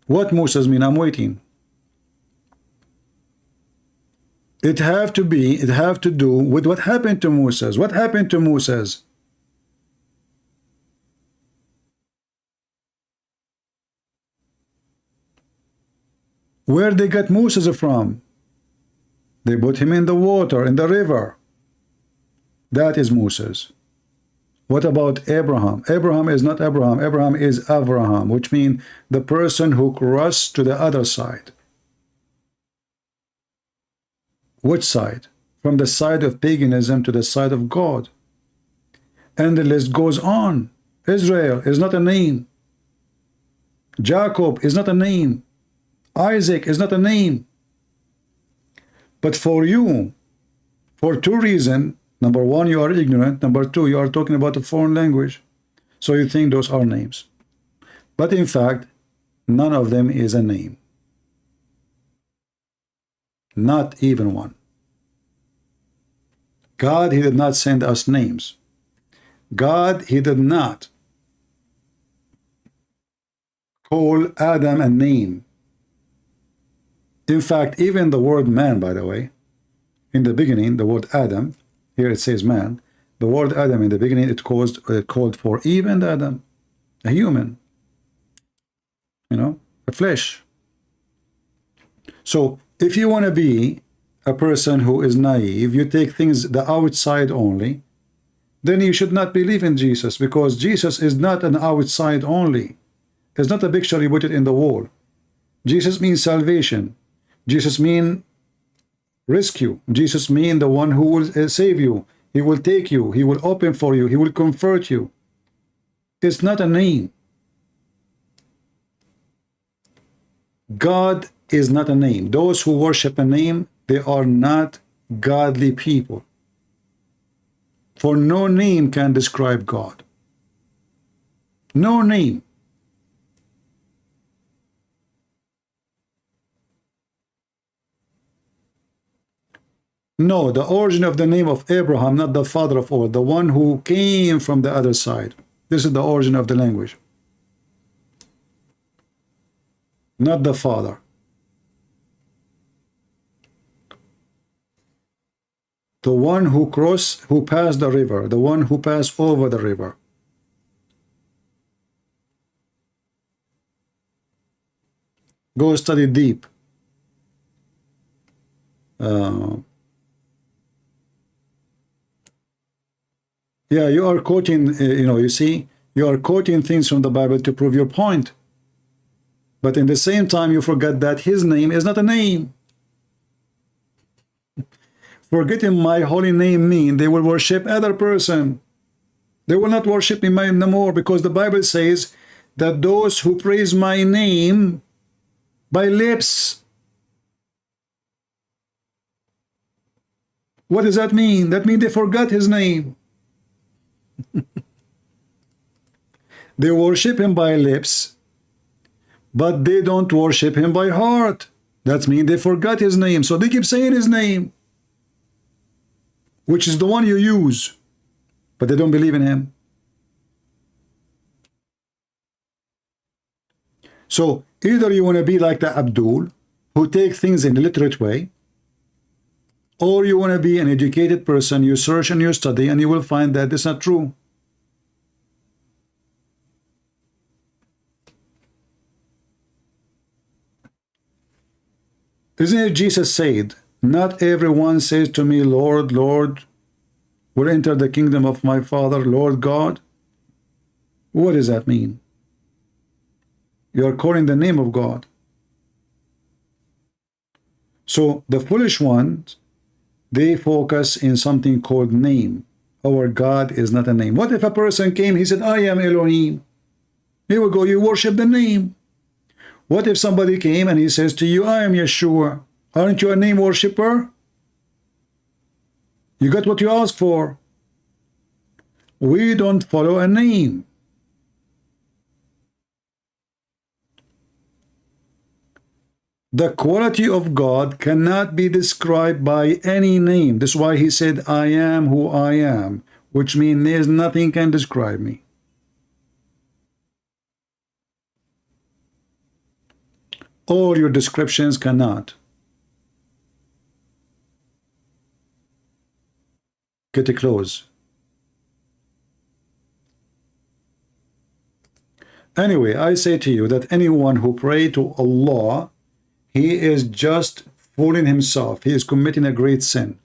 [SPEAKER 9] What Moses mean? I'm waiting. It have to do with what happened to Moses. What happened to Moses? Where they got Moses from? They put him in the water, in the river. That is Moses. What about Abraham? Abraham is not Abraham. Abraham is Avraham, which means the person who crossed to the other side. Which side? From the side of paganism to the side of God. And the list goes on. Israel is not a name. Jacob is not a name. Isaac is not a name. But for you, for two reasons, number one, you are ignorant. Number two, you are talking about a foreign language. So you think those are names. But in fact, none of them is a name. Not even one. God, he did not send us names. God, he did not call Adam a name. In fact, even the word man, by the way, in the beginning, the word Adam, here it says man, the word Adam in the beginning, it called for Eve and Adam, a human, you know, a flesh. So if you want to be a person who is naive, you take things the outside only, then you should not believe in Jesus, because Jesus is not an outside only. It's not a picture you put it in the wall. Jesus means salvation. Jesus means rescue. Jesus means the one who will save you. He will take you. He will open for you. He will comfort you. It's not a name. God is not a name. Those who worship a name, they are not godly people. For no name can describe God. No name. No, the origin of the name of Abraham, not the father of all, the one who came from the other side. This is the origin of the language. Not the father. The one who passed the river, the one who passed over the river. Go study deep. Yeah, you are quoting, you see, you are quoting things from the Bible to prove your point. But in the same time, you forget that his name is not a name. Forgetting my holy name mean they will worship other person. They will not worship me no more, because the Bible says that those who praise my name by lips. What does that mean? That means they forgot his name. They worship him by lips, but they don't worship him by heart. That means they forgot his name. So they keep saying his name, which is the one you use, but they don't believe in him. So either you want to be like the Abdul, who take things in a literate way, or you want to be an educated person, you search and you study, and you will find that it's not true. Isn't it Jesus said, not everyone says to me, Lord, Lord, will enter the kingdom of my Father, Lord God? What does that mean? You are calling the name of God. So the foolish ones, they focus in something called name. Our God is not a name. What if a person came, he said, I am Elohim? Here we go, you worship the name. What if somebody came and he says to you, I am Yeshua? Aren't you a name worshiper? You got what you asked for. We don't follow a name. The quality of God cannot be described by any name. That's why he said, I am who I am, which means there's nothing can describe me. All your descriptions cannot. Get it close. Anyway, I say to you that anyone who pray to Allah, he is just fooling himself. He is committing a great sin.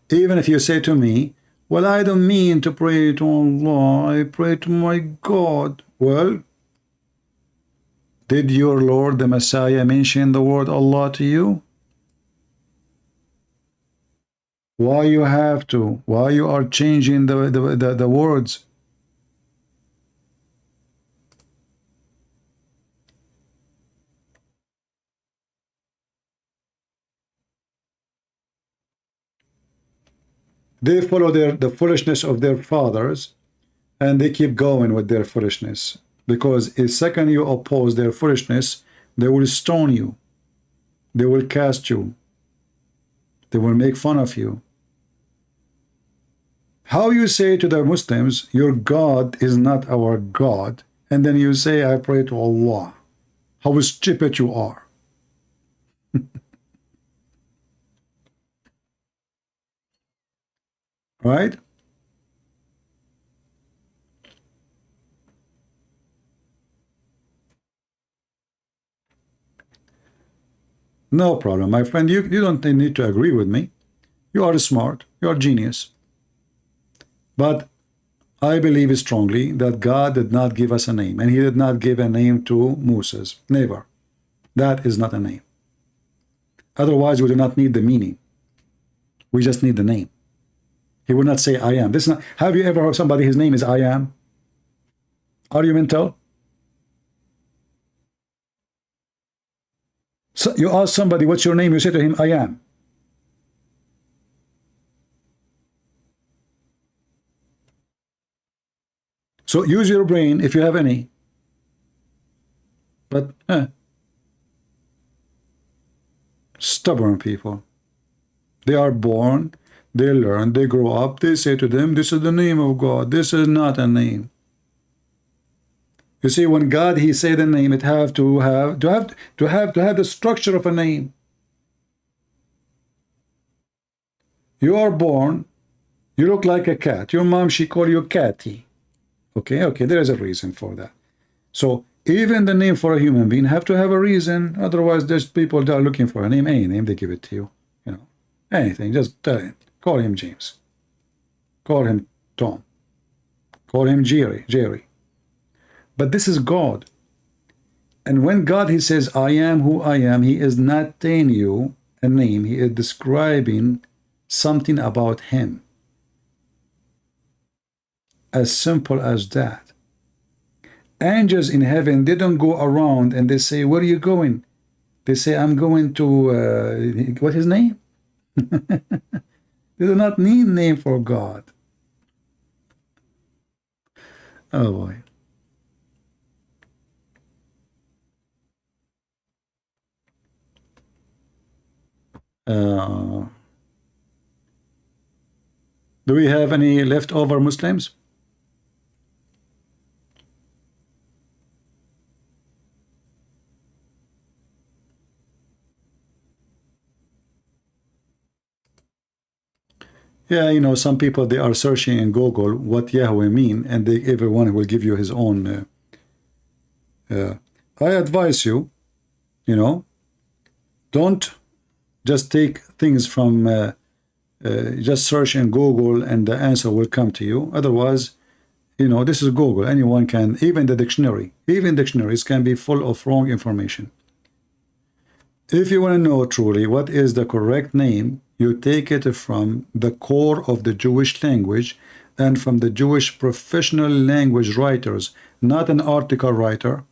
[SPEAKER 9] Even if you say to me, well, I don't mean to pray to Allah, I pray to my God. Well, did your Lord, the Messiah, mention the word Allah to you? Why you have to? Why you are changing the words? They follow the foolishness of their fathers, and they keep going with their foolishness. Because the second you oppose their foolishness, they will stone you. They will cast you. They will make fun of you. How you say to the Muslims, your God is not our God, and then you say, I pray to Allah. How stupid you are. Right? No problem, my friend. You don't need to agree with me. You are smart. You are genius. But I believe strongly that God did not give us a name, and he did not give a name to Moses. Never. That is not a name. Otherwise, we do not need the meaning. We just need the name. He will not say, I am. This is not, have you ever heard somebody, his name is I am? Are you mental? So you ask somebody, what's your name? You say to him, I am. So use your brain if you have any. But, stubborn people. They are born, they learn, they grow up, they say to them, this is the name of God. This is not a name. You see, when God, he said a name, it have to have the structure of a name. You are born, you look like a cat. Your mom, she call you Catty. Okay, there is a reason for that. So even the name for a human being have to have a reason. Otherwise, there's people that are looking for a name, any name, they give it to you. You know, anything, just tell him. Call him James. Call him Tom. Call him Jerry. But this is God. And when God, he says, I am who I am, he is not telling you a name. He is describing something about him. As simple as that. Angels in heaven, they don't go around and they say, where are you going? They say, I'm going to, what his name? They do not need name for God. Oh boy. Do we have any leftover Muslims? Yeah, you know, some people, they are searching in Google what Yahweh mean, and everyone will give you his own. I advise you, you know, don't just take things from, just search in Google and the answer will come to you. Otherwise, you know, this is Google. Anyone can, even the dictionary, even dictionaries can be full of wrong information. If you want to know truly what is the correct name, you take it from the core of the Jewish language and from the Jewish professional language writers, not an article writer,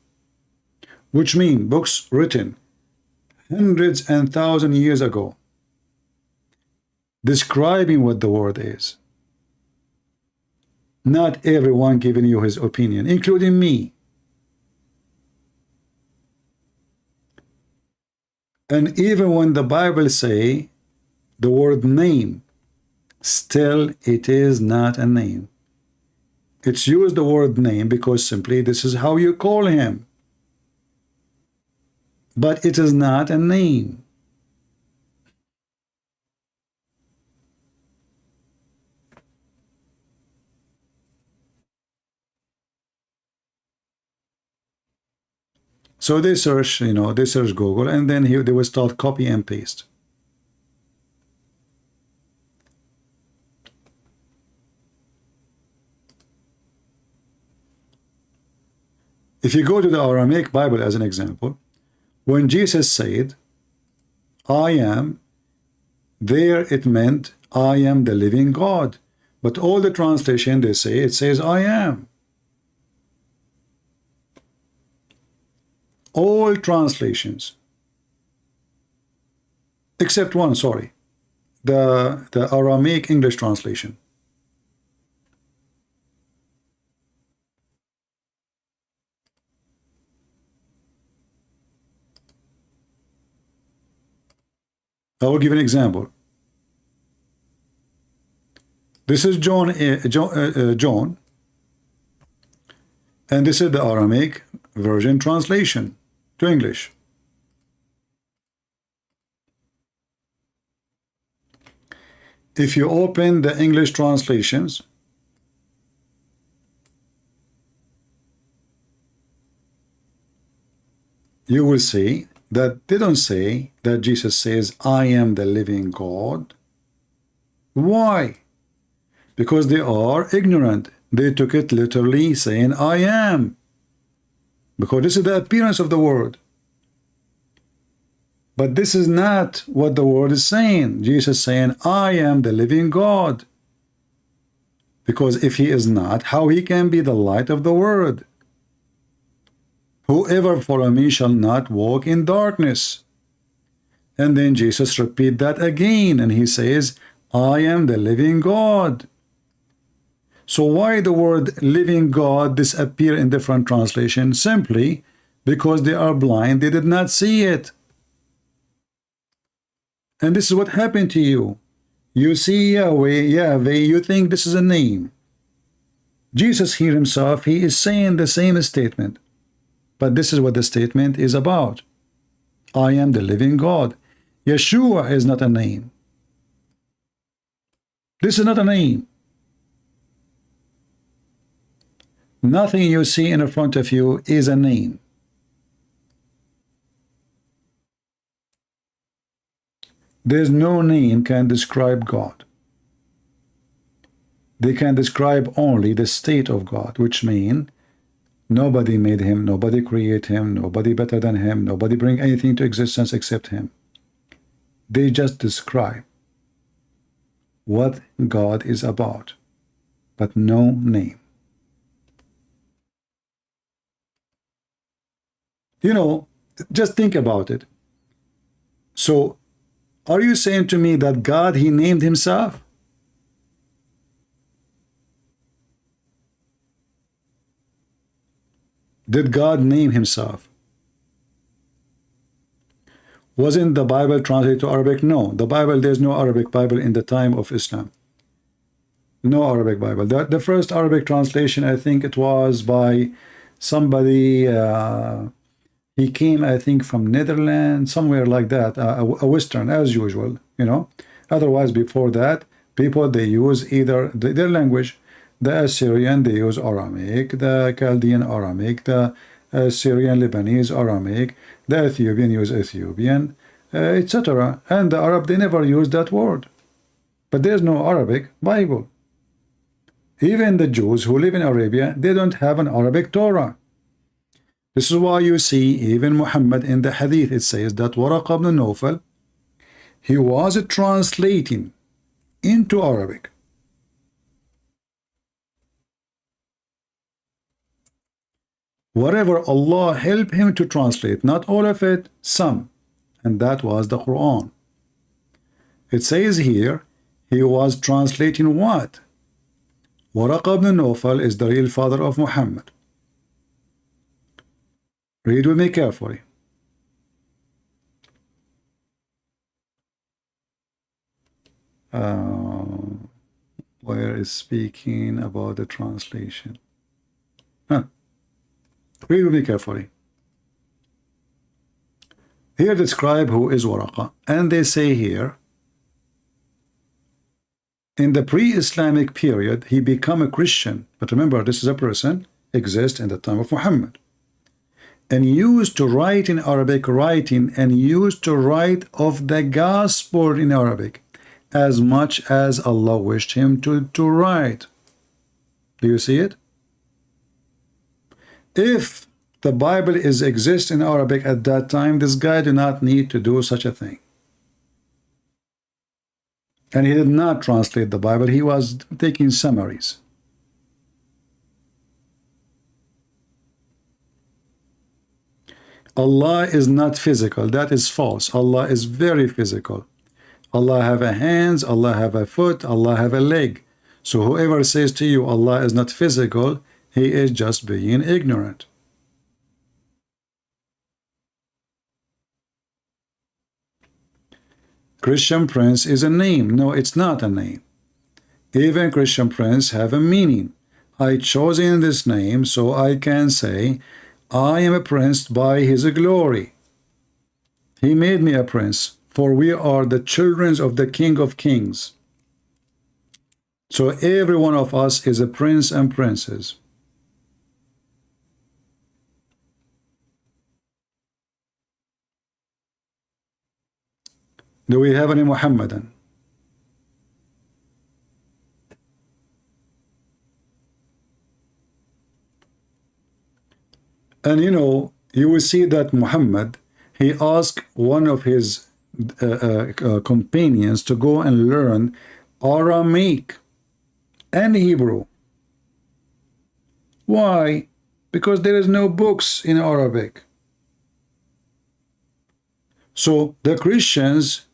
[SPEAKER 9] which mean books written hundreds and thousands of years ago, describing what the word is. Not everyone giving you his opinion, including me. And even when the Bible say the word name, still it is not a name. It's used the word name because simply this is how you call him. But it is not a name. So they search, they search Google, and then they will start copy and paste. If you go to the Aramaic Bible as an example, when Jesus said, I am, there it meant, I am the living God. But all the translation they say, it says, I am. All translations. Except one, sorry. The Aramaic English translation. I will give an example. This is John, and this is the Aramaic version translation to English. If you open the English translations, you will see that they don't say that Jesus says, I am the living God. Why? Because they are ignorant. They took it literally, saying, I am. Because this is the appearance of the word. But this is not what the word is saying. Jesus is saying, I am the living God. Because if he is not, how he can be the light of the world? Whoever follow me shall not walk in darkness. And then Jesus repeat that again, and he says, I am the living God. So why the word living God disappear in different translations? Simply because they are blind, they did not see it. And this is what happened to you. You see Yahweh, you think this is a name. Jesus here himself, he is saying the same statement. But this is what the statement is about. I am the living God. Yeshua is not a name. This is not a name. Nothing you see in front of you is a name. There's no name can describe God. They can describe only the state of God, which means nobody made him, nobody created him, nobody better than him, nobody bring anything to existence except him. They just describe what God is about, but no name. Just think about it. So, are you saying to me that God, he named himself? Did God name himself? Wasn't the Bible translated to Arabic? No, the Bible, there's no Arabic Bible in the time of Islam. No Arabic Bible. The first Arabic translation, I think it was by somebody, he came, I think, from Netherlands, somewhere like that, a Western, as usual, Otherwise, before that, people, they use either their language. The Assyrian, they use Aramaic, the Chaldean Aramaic, the Syrian Lebanese Aramaic, the Ethiopian use Ethiopian, etc. And the Arab, they never use that word. But there's no Arabic Bible. Even the Jews who live in Arabia, they don't have an Arabic Torah. This is why you see even Muhammad in the hadith, it says that Waraq ibn Nawfal, he was translating into Arabic. Whatever Allah helped him to translate, not all of it, some, and that was the Quran. It says here, he was translating what? Waraq ibn Nawfal is the real father of Muhammad. Read with me carefully. Where is speaking about the translation? Read with me carefully. Here describe who is Waraqa, and they say here, in the pre-Islamic period, he became a Christian. But remember, this is a person exists in the time of Muhammad, and used to write in Arabic, and used to write of the gospel in Arabic, as much as Allah wished him to write. Do you see it? If the Bible exists in Arabic at that time, this guy did not need to do such a thing. And he did not translate the Bible, he was taking summaries. Allah is not physical, that is false. Allah is very physical. Allah have a hands, Allah have a foot, Allah have a leg. So whoever says to you Allah is not physical, he is just being ignorant. Christian Prince is a name. No, it's not a name. Even Christian Prince have a meaning. I chosen this name so I can say I am a prince by his glory. He made me a prince, for we are the children of the King of Kings. So every one of us is a prince and princess. Do we have any Muhammadan? And you know, you will see that Muhammad, he asked one of his companions to go and learn Aramaic and Hebrew. Why? Because there is no books in Arabic. So the Christians,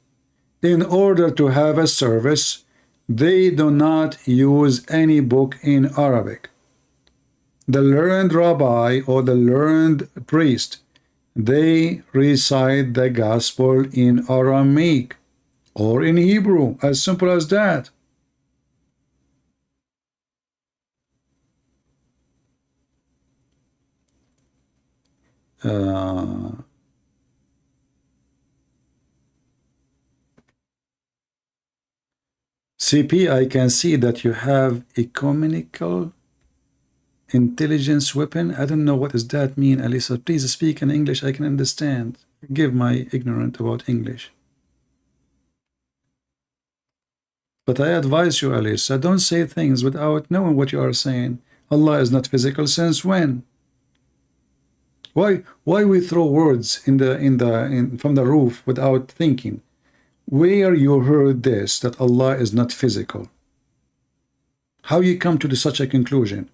[SPEAKER 9] in order to have a service, they do not use any book in Arabic. The learned rabbi or the learned priest, they recite the gospel in Aramaic or in Hebrew, as simple as that. CP, I can see that you have ecumenical intelligence weapon. I don't know what does that mean, Alisa. Please speak in English, I can understand. Forgive my ignorance about English. But I advise you, Alisa, don't say things without knowing what you are saying. Allah is not physical. Since when? Why we throw words from the roof without thinking? Where you heard this, that Allah is not physical? How you come to such a conclusion?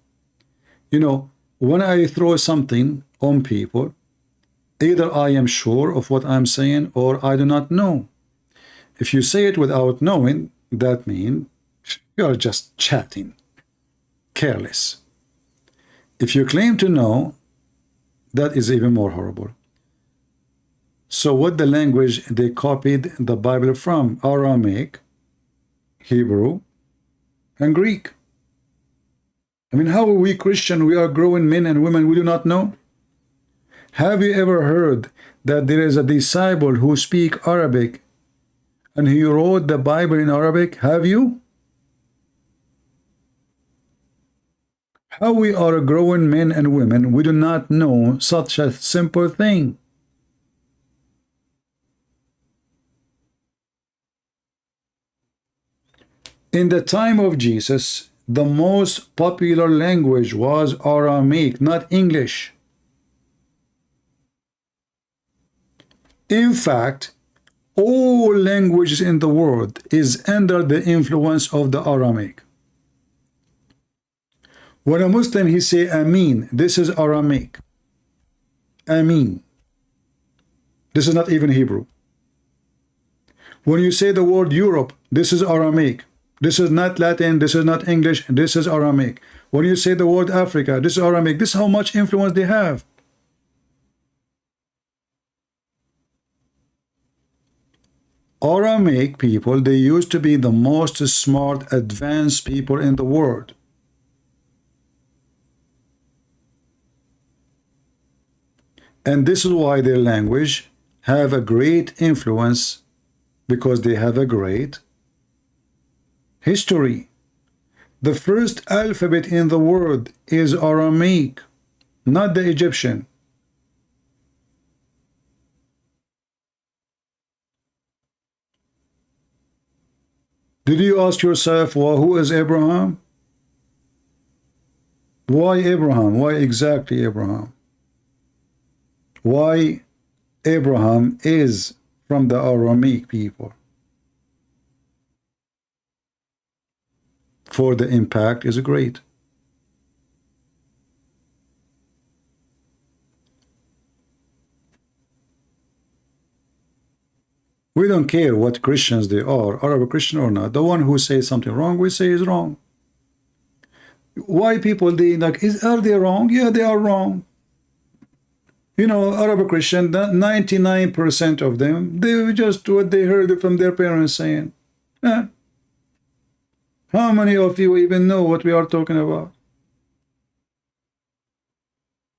[SPEAKER 9] You know, when I throw something on people, either I am sure of what I'm saying or I do not know. If you say it without knowing, that means you are just chatting, careless. If you claim to know, that is even more horrible. So what the language they copied the Bible from? Aramaic, Hebrew, and Greek. I mean, how are we Christian? We are growing men and women, we do not know. Have you ever heard that there is a disciple who speaks Arabic and he wrote the Bible in Arabic? Have you? How we are growing men and women, we do not know such a simple thing. In the time of Jesus, the most popular language was Aramaic, not English. In fact, all languages in the world is under the influence of the Aramaic. When a Muslim, he say Amin, this is Aramaic. Amin. This is not even Hebrew. When you say the word Europe, this is Aramaic. This is not Latin, this is not English, this is Aramaic. When you say the word Africa, this is Aramaic. This is how much influence they have. Aramaic people, they used to be the most smart, advanced people in the world. And this is why their language have a great influence, because they have a great history. The first alphabet in the world is Aramaic, not the Egyptian. Did you ask yourself, well, who is Abraham? Why Abraham? Why exactly Abraham? Why Abraham is from the Aramaic people? For the impact is great. We don't care what Christians they are a Christian or not. The one who says something wrong, we say is wrong. Why people, they like, are they wrong? Yeah, they are wrong. You know, Arab Christian, 99% of them, they just what they heard from their parents saying. Yeah. How many of you even know what we are talking about?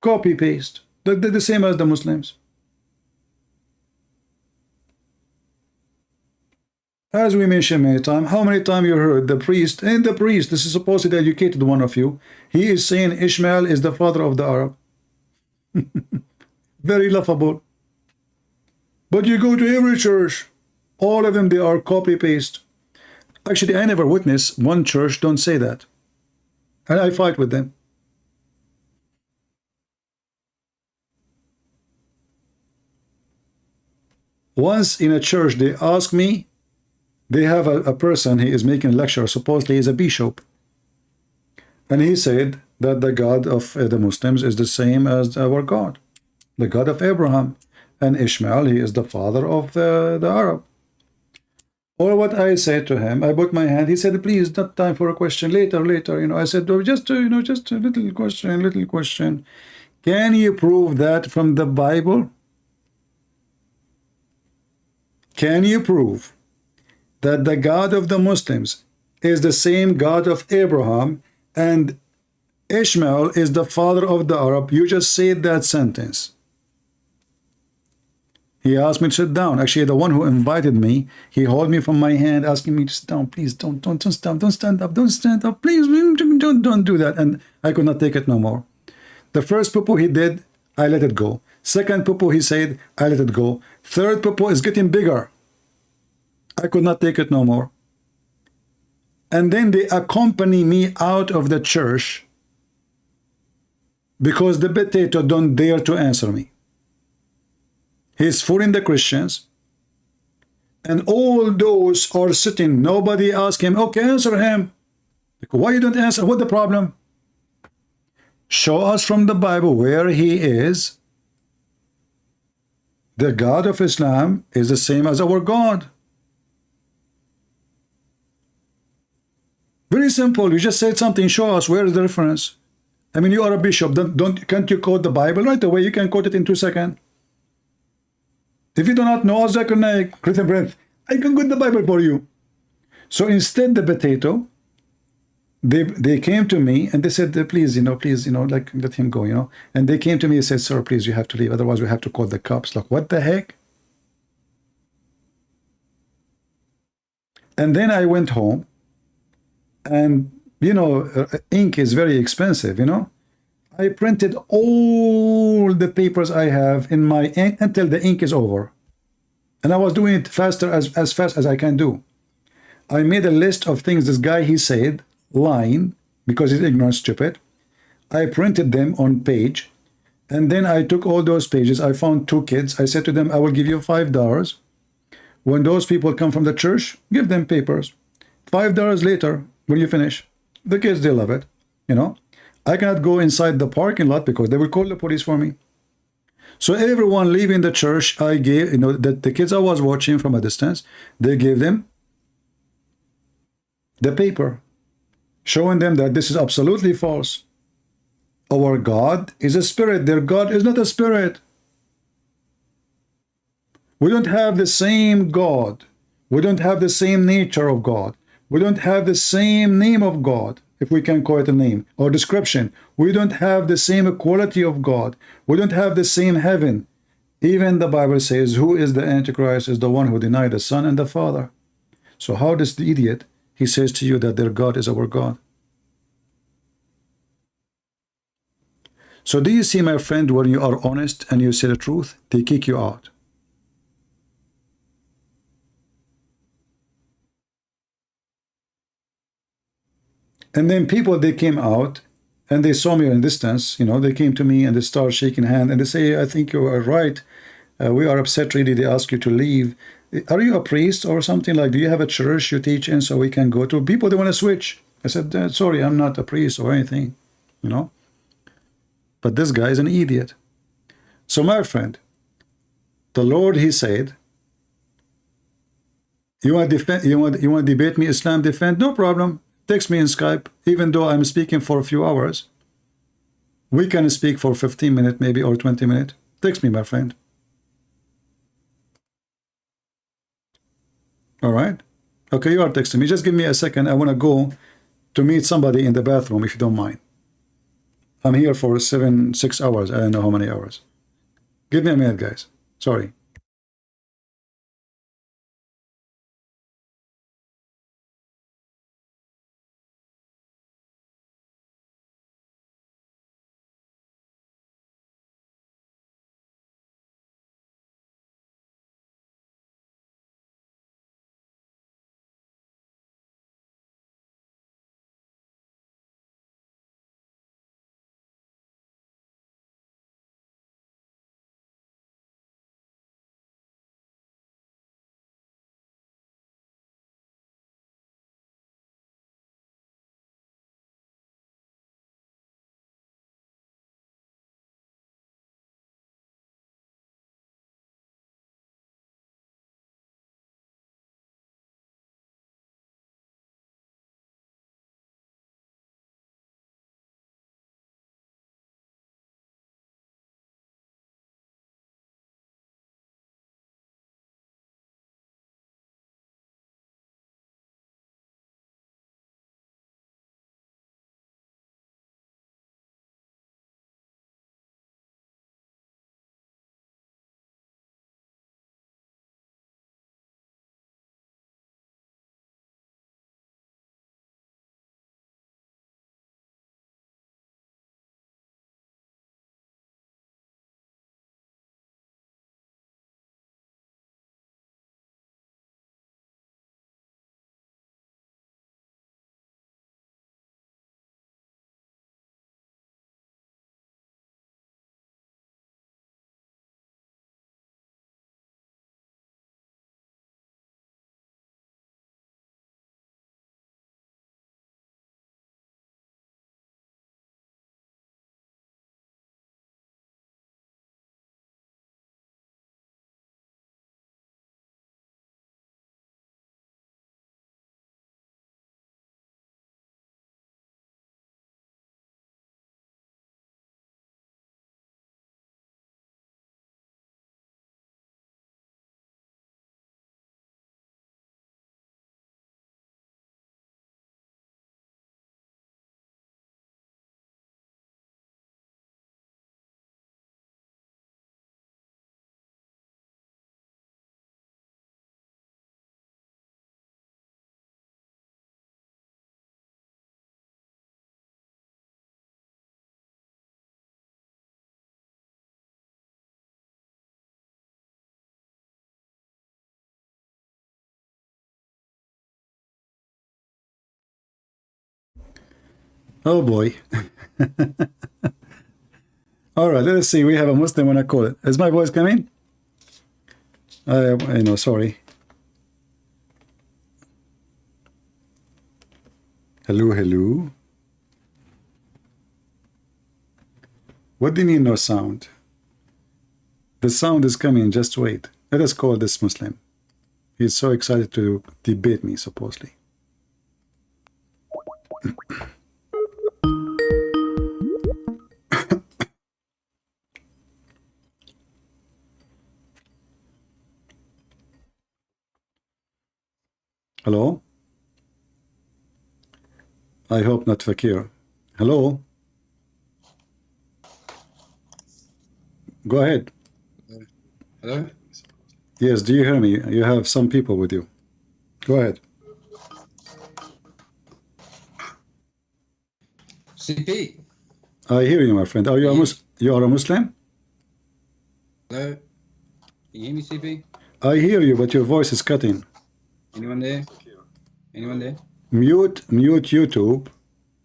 [SPEAKER 9] Copy paste. They're the same as the Muslims. As we mentioned many times, how many times you heard the priest, and the priest, this is supposedly educated one of you, he is saying Ishmael is the father of the Arab. Very laughable. But you go to every church, all of them, they are copy-paste. Actually, I never witnessed one church don't say that. And I fight with them. Once in a church, they asked me, they have a person, he is making a lecture, supposedly he's a bishop. And he said that the God of the Muslims is the same as our God, the God of Abraham. And Ishmael, he is the father of the Arab. Or what I said to him, I put my hand, he said, please, not time for a question, later, you know. I said, oh, just a little question. Can you prove that from the Bible? Can you prove that the God of the Muslims is the same God of Abraham and Ishmael is the father of the Arab? You just said that sentence. He asked me to sit down. Actually, the one who invited me, he held me from my hand, asking me to sit down. Please don't stand up. Please don't do that. And I could not take it no more. The first poo he did, I let it go. Second poo he said, I let it go. Third poo is getting bigger. I could not take it no more. And then they accompany me out of the church because the potato don't dare to answer me. He's fooling the Christians. And all those are sitting. Nobody asked him, okay, answer him. Why you don't answer? What the problem? Show us from the Bible where he is. The God of Islam is the same as our God. Very simple. You just said something. Show us where is the reference. I mean, you are a bishop. Can't you quote the Bible right away? You can quote it in 2 seconds. If you do not know, I can quote the Bible for you. So instead, the potato, they came to me and they said, please, like let him go, And they came to me and said, sir, please, you have to leave. Otherwise, we have to call the cops. Like, what the heck? And then I went home. And, ink is very expensive, I printed all the papers I have in my ink until the ink is over. And I was doing it faster, as fast as I can do. I made a list of things this guy, he said, lying, because he's ignorant, stupid. I printed them on page. And then I took all those pages. I found two kids. I said to them, I will give you $5. When those people come from the church, give them papers. $5 later, when you finish, the kids, they love it. You know, I cannot go inside the parking lot because they will call the police for me. So everyone leaving the church, I gave, you know, the kids I was watching from a distance, they gave them the paper, showing them that this is absolutely false. Our God is a spirit. Their God is not a spirit. We don't have the same God. We don't have the same nature of God. We don't have the same name of God, if we can call it a name, or description. We don't have the same equality of God. We don't have the same heaven. Even the Bible says, who is the Antichrist is the one who denied the Son and the Father. So how does the idiot, he says to you that their God is our God? So do you see, my friend, when you are honest and you say the truth, they kick you out. And then people, they came out and they saw me in distance, you know, they came to me and they start shaking hand and they say, I think you are right. We are upset really. They ask you to leave. Are you a priest or something? Like, do you have a church you teach in so we can go to? People, they want to switch. I said, sorry, I'm not a priest or anything, you know. But this guy is an idiot. So my friend, the Lord, he said, you want to defend, you want to debate me, Islam defend? No problem. Text me in Skype, even though I'm speaking for a few hours. We can speak for 15 minutes maybe or 20 minutes. Text me, my friend. All right? Okay, you are texting me. Just give me a second. I want to go to meet somebody in the bathroom, if you don't mind. I'm here for 6 hours. I don't know how many hours. Give me a minute, guys. Sorry. Oh boy. All right, let's see. We have a Muslim when I call it. Is my voice coming? I know, sorry. Hello, hello. What do you mean no sound? The sound is coming, just wait. Let us call this Muslim. He's so excited to debate me, supposedly. Hello? I hope not Fakir. Hello? Go ahead.
[SPEAKER 17] Hello?
[SPEAKER 9] Yes, do you hear me? You have some people with you. Go ahead.
[SPEAKER 17] CP.
[SPEAKER 9] I hear you, my friend. Are you you are a Muslim?
[SPEAKER 17] Hello? Can you hear me, CP?
[SPEAKER 9] I hear you, but your voice is cutting.
[SPEAKER 17] Anyone there? Anyone there?
[SPEAKER 9] Mute YouTube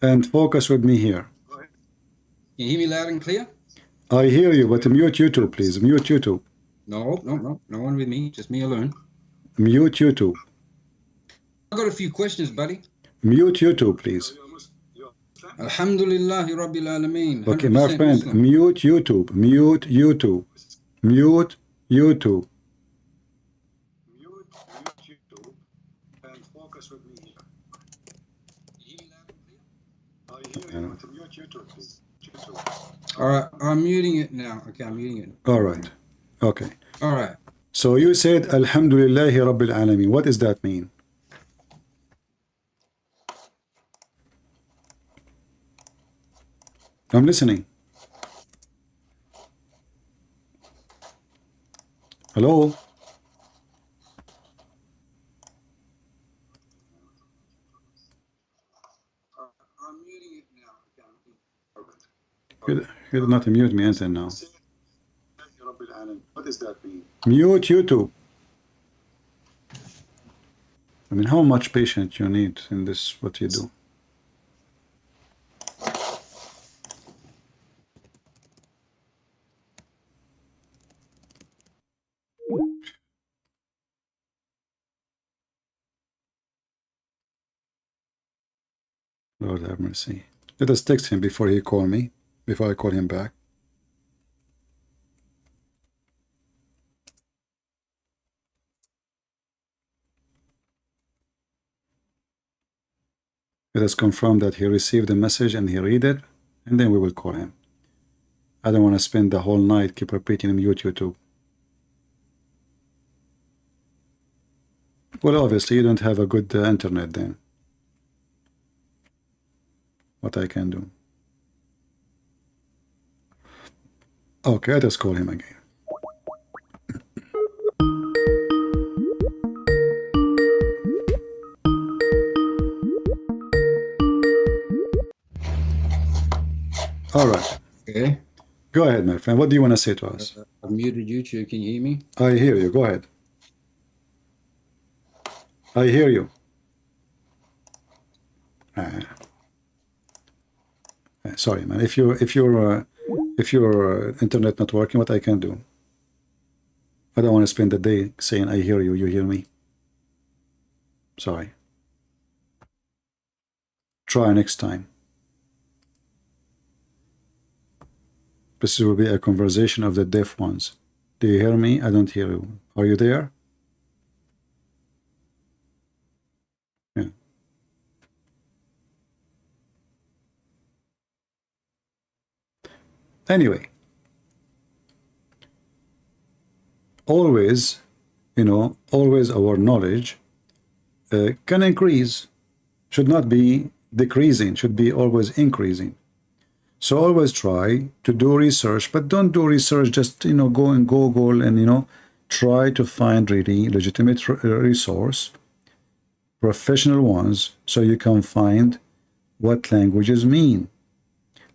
[SPEAKER 9] and focus with me here.
[SPEAKER 17] Can you hear me loud and clear?
[SPEAKER 9] I hear you, but mute YouTube, please. Mute YouTube.
[SPEAKER 17] No one with me, just me alone.
[SPEAKER 9] Mute YouTube.
[SPEAKER 17] I got a few questions, buddy.
[SPEAKER 9] Mute YouTube, please.
[SPEAKER 17] Alhamdulillah Rabbil Alameen.
[SPEAKER 9] Okay, my friend,
[SPEAKER 17] Muslim.
[SPEAKER 9] mute YouTube. Mute YouTube. Mute YouTube.
[SPEAKER 17] All right, I'm muting it now. Okay, I'm muting it.
[SPEAKER 9] All right. Okay.
[SPEAKER 17] All right.
[SPEAKER 9] So you said Alhamdulillahi Rabbil Alameen. What does that mean? I'm listening. Hello? You did not mute me until now.
[SPEAKER 17] What does that mean?
[SPEAKER 9] Mute YouTube. I mean, how much patience you need in this, what you do? Lord have mercy. Let us text him before he call me, before I call him back. Let us confirm that he received the message and he read it, and then we will call him. I don't want to spend the whole night keep repeating mute YouTube. Well, obviously you don't have a good internet then. What I can do. Okay, let us call him again. All right.
[SPEAKER 17] Okay.
[SPEAKER 9] Go ahead, my friend. What do you want to say to us?
[SPEAKER 17] I've muted YouTube. Can you hear me?
[SPEAKER 9] I hear you. Go ahead. I hear you. Sorry, man. If your internet not working, what I can do? I don't want to spend the day saying I hear you. You hear me? Sorry. Try next time. This will be a conversation of the deaf ones. Do you hear me? I don't hear you. Are you there? Yeah. Anyway, always, always our knowledge can increase, should not be decreasing, should be always increasing. So always try to do research, but don't do research just, go and Google and, try to find really legitimate resource, professional ones, so you can find what languages mean.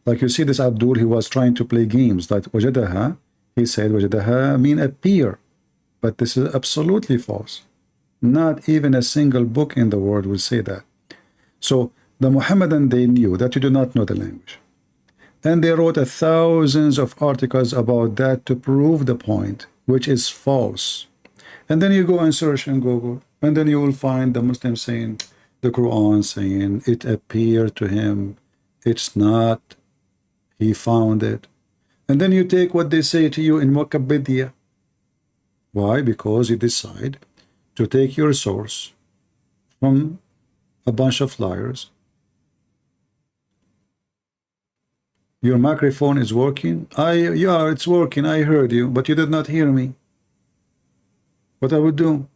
[SPEAKER 9] Like you see this Abdul, he was trying to play games like wajadaha. He said wajadaha mean appear, but this is absolutely false. Not even a single book in the world will say that. So the Muhammadan, they knew that you do not know the language. And they wrote thousands of articles about that to prove the point, which is false. And then you go and search in Google, and then you will find the Muslims saying, the Quran saying, it appeared to him. It's not. He found it. And then you take what they say to you in Wikipedia. Why? Because you decide to take your source from a bunch of liars. Your microphone is working? Yeah, it's working. I heard you, but you did not hear me. What I would do?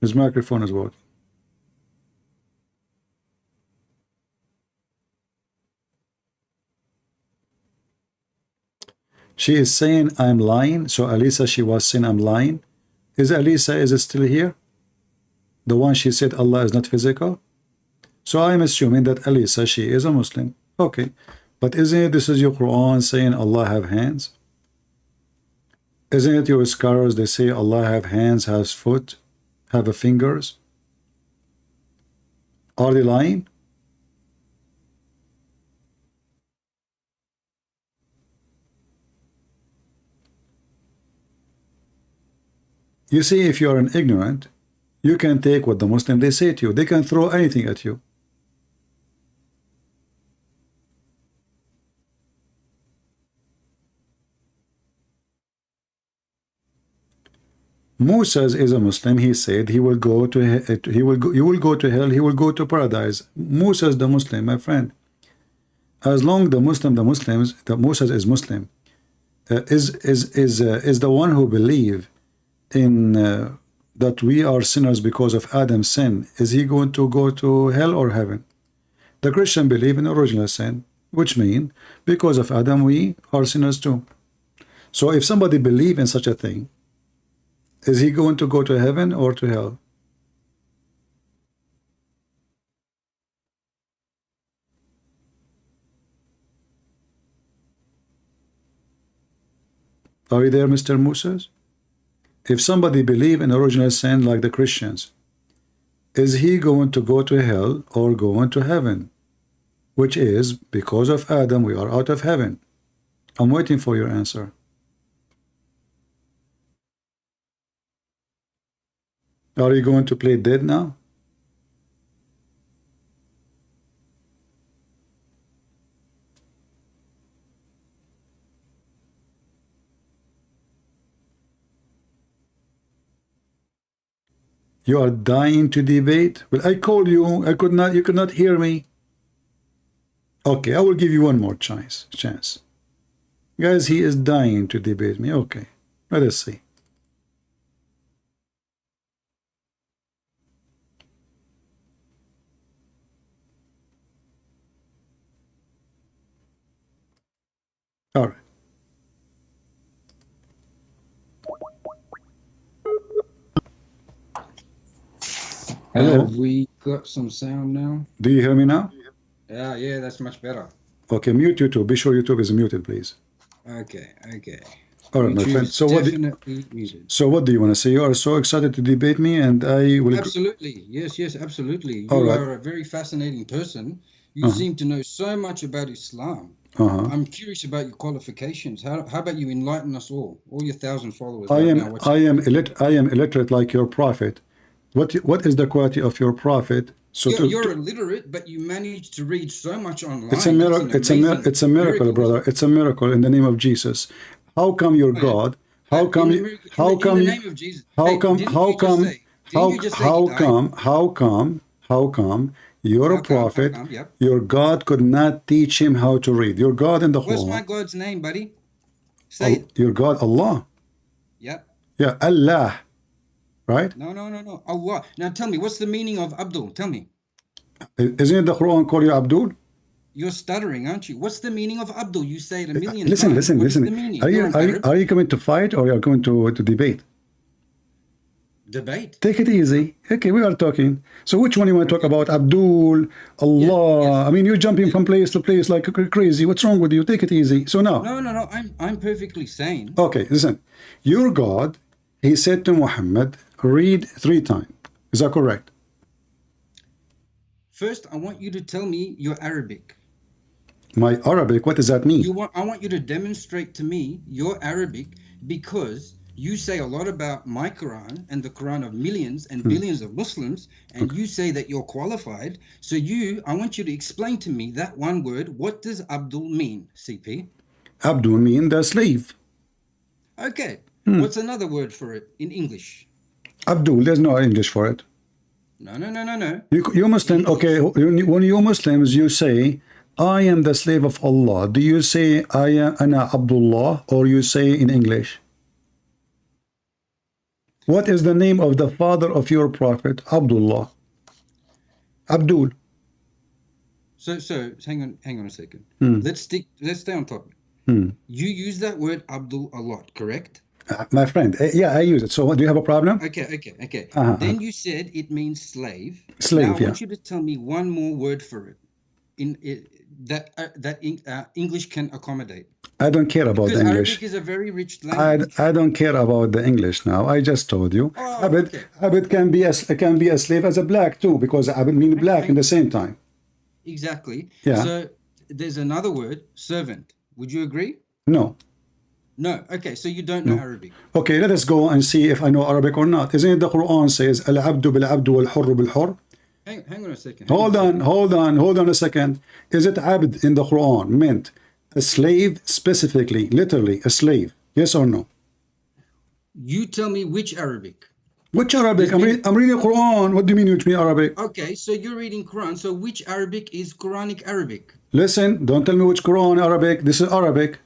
[SPEAKER 9] His microphone is working. She is saying I'm lying. So Elisa, she was saying I'm lying. Is Elisa, is it still here? The one she said Allah is not physical? So I'm assuming that Elisa, she is a Muslim. Okay. But isn't it this is your Quran saying Allah have hands? Isn't it your scholars, they say Allah have hands, has foot, have a fingers? Are they lying? You see, if you are an ignorant, you can take what the Muslim they say to you. They can throw anything at you. Moses is a Muslim. He said he will go to you will go to hell. He will go to paradise. Moses the Muslim, my friend. As long the Muslims, the Moses is Muslim, is the one who believe in that we are sinners because of Adam's sin. Is he going to go to hell or heaven? The Christian believe in original sin, which means because of Adam we are sinners too. So if somebody believe in such a thing, is he going to go to heaven or to hell? Are you there, Mr. Moses? If somebody believe in original sin like the Christians, is he going to go to hell or going to heaven? Which is, because of Adam, we are out of heaven. I'm waiting for your answer. Are you going to play dead now? You are dying to debate? Well, I called you. I could not. You could not hear me. Okay, I will give you one more chance. Guys, he is dying to debate me. Okay, let us see. All right. Hello.
[SPEAKER 17] Have we got some sound now?
[SPEAKER 9] Do you hear me now?
[SPEAKER 17] Yeah, that's much better.
[SPEAKER 9] Okay, mute YouTube. Be sure YouTube is muted, please.
[SPEAKER 17] Okay.
[SPEAKER 9] All right, my friend. So what? So what do you want to say? You are so excited to debate me, and I will.
[SPEAKER 17] Absolutely, yes, absolutely.
[SPEAKER 9] All
[SPEAKER 17] you
[SPEAKER 9] right.
[SPEAKER 17] are a very fascinating person. You seem to know so much about Islam. I'm curious about your qualifications. How about you enlighten us all your 1,000 followers?
[SPEAKER 9] I am illiterate like your prophet. What is the quality of your prophet? So
[SPEAKER 17] you're illiterate, but you managed to read so much online.
[SPEAKER 9] It's a miracle. It's a miracle, brother. It's a miracle in the name of Jesus. How come your God? How come? How come? You're a prophet. Your God could not teach him how to read. Your God in the Quran.
[SPEAKER 17] What's my God's name, buddy? Say it.
[SPEAKER 9] Your God, Allah.
[SPEAKER 17] Yep.
[SPEAKER 9] Yeah, Allah. Right?
[SPEAKER 17] No. Allah. Now tell me, what's the meaning of Abdul? Tell me.
[SPEAKER 9] Isn't it the Quran call you Abdul?
[SPEAKER 17] You're stuttering, aren't you? What's the meaning of Abdul? You say it a million
[SPEAKER 9] times.
[SPEAKER 17] Listen.
[SPEAKER 9] Are you coming to fight or are you going to debate?
[SPEAKER 17] Debate.
[SPEAKER 9] Take it easy. Okay, we are talking. So which one you want to talk about? Abdul, Allah. Yes. I mean, you're jumping from place to place like crazy. What's wrong with you? Take it easy. So now.
[SPEAKER 17] No. I'm perfectly sane.
[SPEAKER 9] Okay, listen. Your God, he said to Muhammad, read 3 times. Is that correct?
[SPEAKER 17] First, I want you to tell me your Arabic.
[SPEAKER 9] My Arabic, what does that mean?
[SPEAKER 17] I want you to demonstrate to me your Arabic, because you say a lot about my Quran and the Quran of millions and billions of Muslims, and you say that you're qualified. So I want you to explain to me that one word. What does Abdul mean, CP?
[SPEAKER 9] Abdul mean the slave.
[SPEAKER 17] Okay. What's another word for it in English?
[SPEAKER 9] Abdul, there's no English for it.
[SPEAKER 17] No.
[SPEAKER 9] You Muslim, okay, when you Muslims, you say, I am the slave of Allah. Do you say, I am Ana Abdullah, or you say in English? What is the name of the father of your prophet? Abdullah. Abdul.
[SPEAKER 17] So hang on a second. Let's stay on topic. You use that word Abdul a lot, correct?
[SPEAKER 9] My friend, yeah, I use it. So do you have a problem?
[SPEAKER 17] Okay. Then you said it means slave.
[SPEAKER 9] Slave,
[SPEAKER 17] now, I want you to tell me one more word for it, that English can accommodate.
[SPEAKER 9] I don't care about the English.
[SPEAKER 17] Arabic is a very rich language.
[SPEAKER 9] I don't care about the English now. I just told you. Abid can be a slave as a black too, because Abid means black in the same time.
[SPEAKER 17] Exactly.
[SPEAKER 9] Yeah.
[SPEAKER 17] So there's another word, servant. Would you agree?
[SPEAKER 9] No.
[SPEAKER 17] No. Okay, so you don't know Arabic.
[SPEAKER 9] Okay, let us go and see if I know Arabic or not. Isn't it the Quran says, Al-abdu bil-abdu wal-hurru bil-hurr?
[SPEAKER 17] Hang on a second.
[SPEAKER 9] Hold on a second. Is it abd in the Quran meant a slave specifically, literally a slave? Yes or no?
[SPEAKER 17] You tell me which Arabic.
[SPEAKER 9] Which Arabic? I'm reading Quran. What do you mean which mean Arabic?
[SPEAKER 17] Okay, so you're reading Quran. So which Arabic is Quranic Arabic?
[SPEAKER 9] Listen, don't tell me which Quran Arabic. This is Arabic.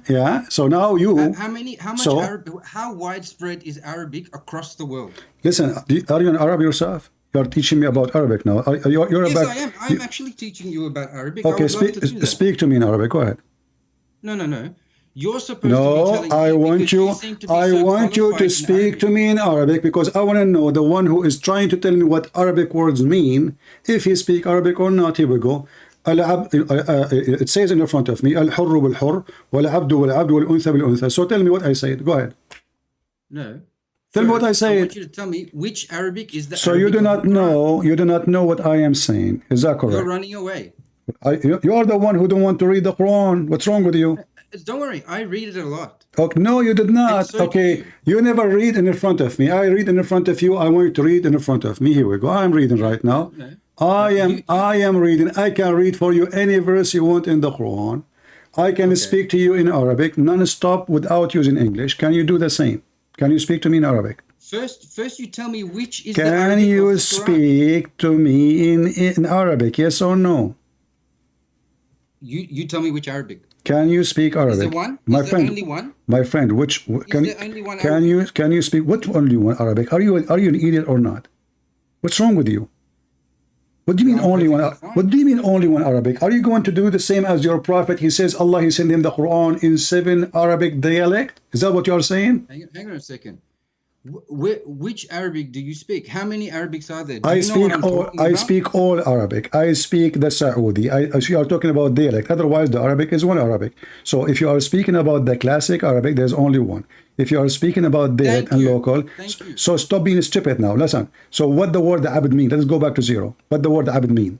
[SPEAKER 9] Yeah. So now you.
[SPEAKER 17] How widespread is Arabic across the world?
[SPEAKER 9] Listen, are you an Arab yourself? You're teaching me about Arabic now.
[SPEAKER 17] Yes, I am. I'm actually teaching you about Arabic.
[SPEAKER 9] Okay, speak to me in Arabic. Go ahead.
[SPEAKER 17] No. You're supposed to be telling
[SPEAKER 9] I want you to speak to me in Arabic, because I want to know the one who is trying to tell me what Arabic words mean, if he speak Arabic or not. Here we go. It says in the front of me, Al-hurru bil-hurr, wal-abdu wal-abdu wal-untha bil-untha. So tell me what I said. Go ahead.
[SPEAKER 17] No.
[SPEAKER 9] Tell me what I said.
[SPEAKER 17] I want you to tell me which Arabic is the
[SPEAKER 9] So
[SPEAKER 17] Arabic
[SPEAKER 9] you do not know what I am saying. Is that correct?
[SPEAKER 17] You're running away.
[SPEAKER 9] You are the one who don't want to read the Quran. What's wrong with you?
[SPEAKER 17] Don't worry, I read it a lot.
[SPEAKER 9] Okay, no, you did not.
[SPEAKER 17] So
[SPEAKER 9] okay, you never read in front of me. I read in front of you. I want you to read in front of me. Here we go. I'm reading right now.
[SPEAKER 17] No.
[SPEAKER 9] I am reading. I can read for you any verse you want in the Quran. I can speak to you in Arabic non-stop without using English. Can you do the same? Can you speak to me in Arabic?
[SPEAKER 17] First you tell me which is
[SPEAKER 9] can
[SPEAKER 17] the Arabic
[SPEAKER 9] you
[SPEAKER 17] of the Quran.
[SPEAKER 9] speak to me in Arabic? Yes or no?
[SPEAKER 17] You tell me which Arabic.
[SPEAKER 9] Can you speak Arabic?
[SPEAKER 17] Is there one?
[SPEAKER 9] My
[SPEAKER 17] is
[SPEAKER 9] friend,
[SPEAKER 17] there only one?
[SPEAKER 9] My friend, which can
[SPEAKER 17] there only one Arabic?
[SPEAKER 9] can you speak what only one Arabic? Are you an idiot or not? What's wrong with you? What do you mean only one? What do you mean only one Arabic? Are you going to do the same as your prophet? He says Allah he sent him the Quran in 7 Arabic dialect. Is that what you are saying?
[SPEAKER 17] Hang on a second. Which Arabic do you speak? How many Arabics are there?
[SPEAKER 9] I speak all Arabic. I speak the Saudi. You are talking about dialect. Otherwise, the Arabic is one Arabic. So if you are speaking about the classic Arabic, there's only one. If you are speaking about dialect and local, so stop being stupid now. Listen. So what the word abd mean? Let's go back to zero. What the word abd mean?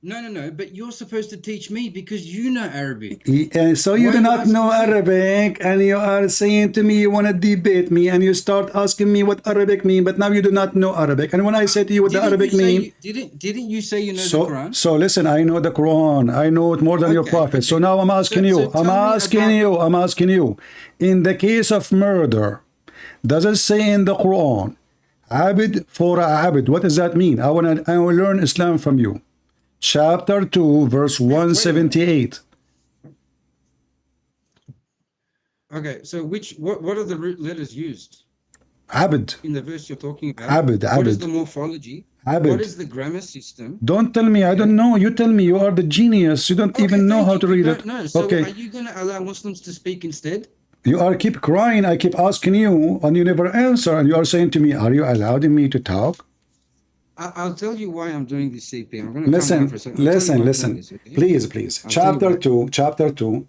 [SPEAKER 17] No. But you're supposed to teach me because you know Arabic.
[SPEAKER 9] So you do not know Arabic, and you are saying to me you want to debate me, and you start asking me what Arabic mean, but now you do not know Arabic. And when I say to you what the Arabic mean,
[SPEAKER 17] didn't you say you know the Quran?
[SPEAKER 9] So listen, I know the Quran. I know it more than your prophet. So now I'm asking you. I'm asking you. In the case of murder, does it say in the Quran, abid for abid? What does that mean? I want to learn Islam from you. Chapter 2, verse 178.
[SPEAKER 17] Okay, so what are the root letters used?
[SPEAKER 9] Abd.
[SPEAKER 17] In the verse you're talking about.
[SPEAKER 9] Abd.
[SPEAKER 17] What is the morphology?
[SPEAKER 9] Abd.
[SPEAKER 17] What is the grammar system?
[SPEAKER 9] Don't tell me, I don't know. You tell me, you are the genius. You don't even know how to read it.
[SPEAKER 17] No, so are you going to allow Muslims to speak instead?
[SPEAKER 9] You are keep crying, I keep asking you, and you never answer, and you are saying to me, are you allowing me to talk?
[SPEAKER 17] I'll tell you why I'm doing this, CP. I'm going to
[SPEAKER 9] listen.
[SPEAKER 17] This, okay?
[SPEAKER 9] Please. Chapter 2.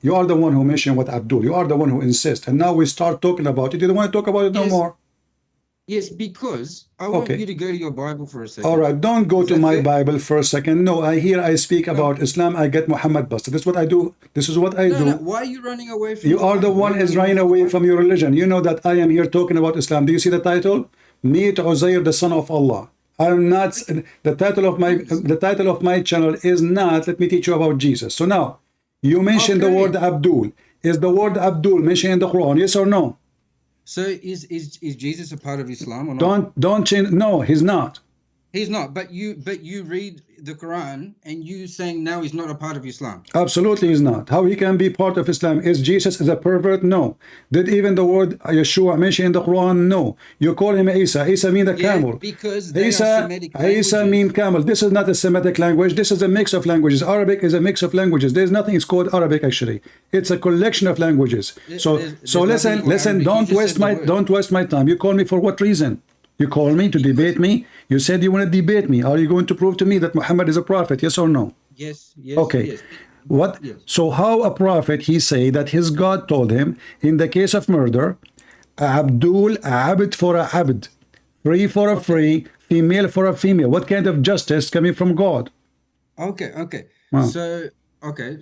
[SPEAKER 9] You are the one who mentioned what Abdul. You are the one who insists. And now we start talking about it. You don't want to talk about it no more.
[SPEAKER 17] Yes, because I want
[SPEAKER 9] Okay.
[SPEAKER 17] you to go to your Bible for a second.
[SPEAKER 9] All right, don't go
[SPEAKER 17] Is
[SPEAKER 9] to
[SPEAKER 17] that
[SPEAKER 9] my
[SPEAKER 17] fair?
[SPEAKER 9] Bible for a second. No, I speak
[SPEAKER 17] No.
[SPEAKER 9] about Islam. I get Muhammad busted. This is what I do. This is what I
[SPEAKER 17] No,
[SPEAKER 9] do.
[SPEAKER 17] no. Why are you running away from
[SPEAKER 9] You
[SPEAKER 17] the
[SPEAKER 9] are the
[SPEAKER 17] Bible? Why
[SPEAKER 9] one
[SPEAKER 17] are you
[SPEAKER 9] is
[SPEAKER 17] running
[SPEAKER 9] running
[SPEAKER 17] away
[SPEAKER 9] away
[SPEAKER 17] from
[SPEAKER 9] from your religion. You know that I am here talking about Islam. Do you see the title? Meet Uzair, the son of Allah. I'm not the title of my channel is not let me teach you about Jesus. So now you mentioned the
[SPEAKER 17] Okay.
[SPEAKER 9] word Abdul. Is the word Abdul mentioned in the Quran? Yes or no?
[SPEAKER 17] So is Jesus a part of Islam or not?
[SPEAKER 9] Don't change. No, he's not.
[SPEAKER 17] He's not. But you read the Quran and you saying now he's not a part of Islam.
[SPEAKER 9] Absolutely he's not. How he can be part of Islam? Is Jesus is a pervert? No. Did even the word Yeshua mention in the Quran? No. You call him Isa. Isa mean the camel.
[SPEAKER 17] Because they are Semitic
[SPEAKER 9] Isa
[SPEAKER 17] languages.
[SPEAKER 9] mean camel. This is not a Semitic language. This is a mix of languages. Arabic is a mix of languages. There's nothing it's called Arabic actually. It's a collection of languages. So listen.
[SPEAKER 17] Arabic.
[SPEAKER 9] Don't waste my time. You call me for what reason? You call me to debate me? You said you want to debate me. Are you going to prove to me that Muhammad is a prophet? Yes or no?
[SPEAKER 17] Yes.
[SPEAKER 9] Okay.
[SPEAKER 17] Yes.
[SPEAKER 9] What?
[SPEAKER 17] Yes.
[SPEAKER 9] So how a prophet he say that his God told him in the case of murder, Abdul Abd for a Abd, free for a free, female for a female. What kind of justice coming from God?
[SPEAKER 17] Okay.
[SPEAKER 9] Wow.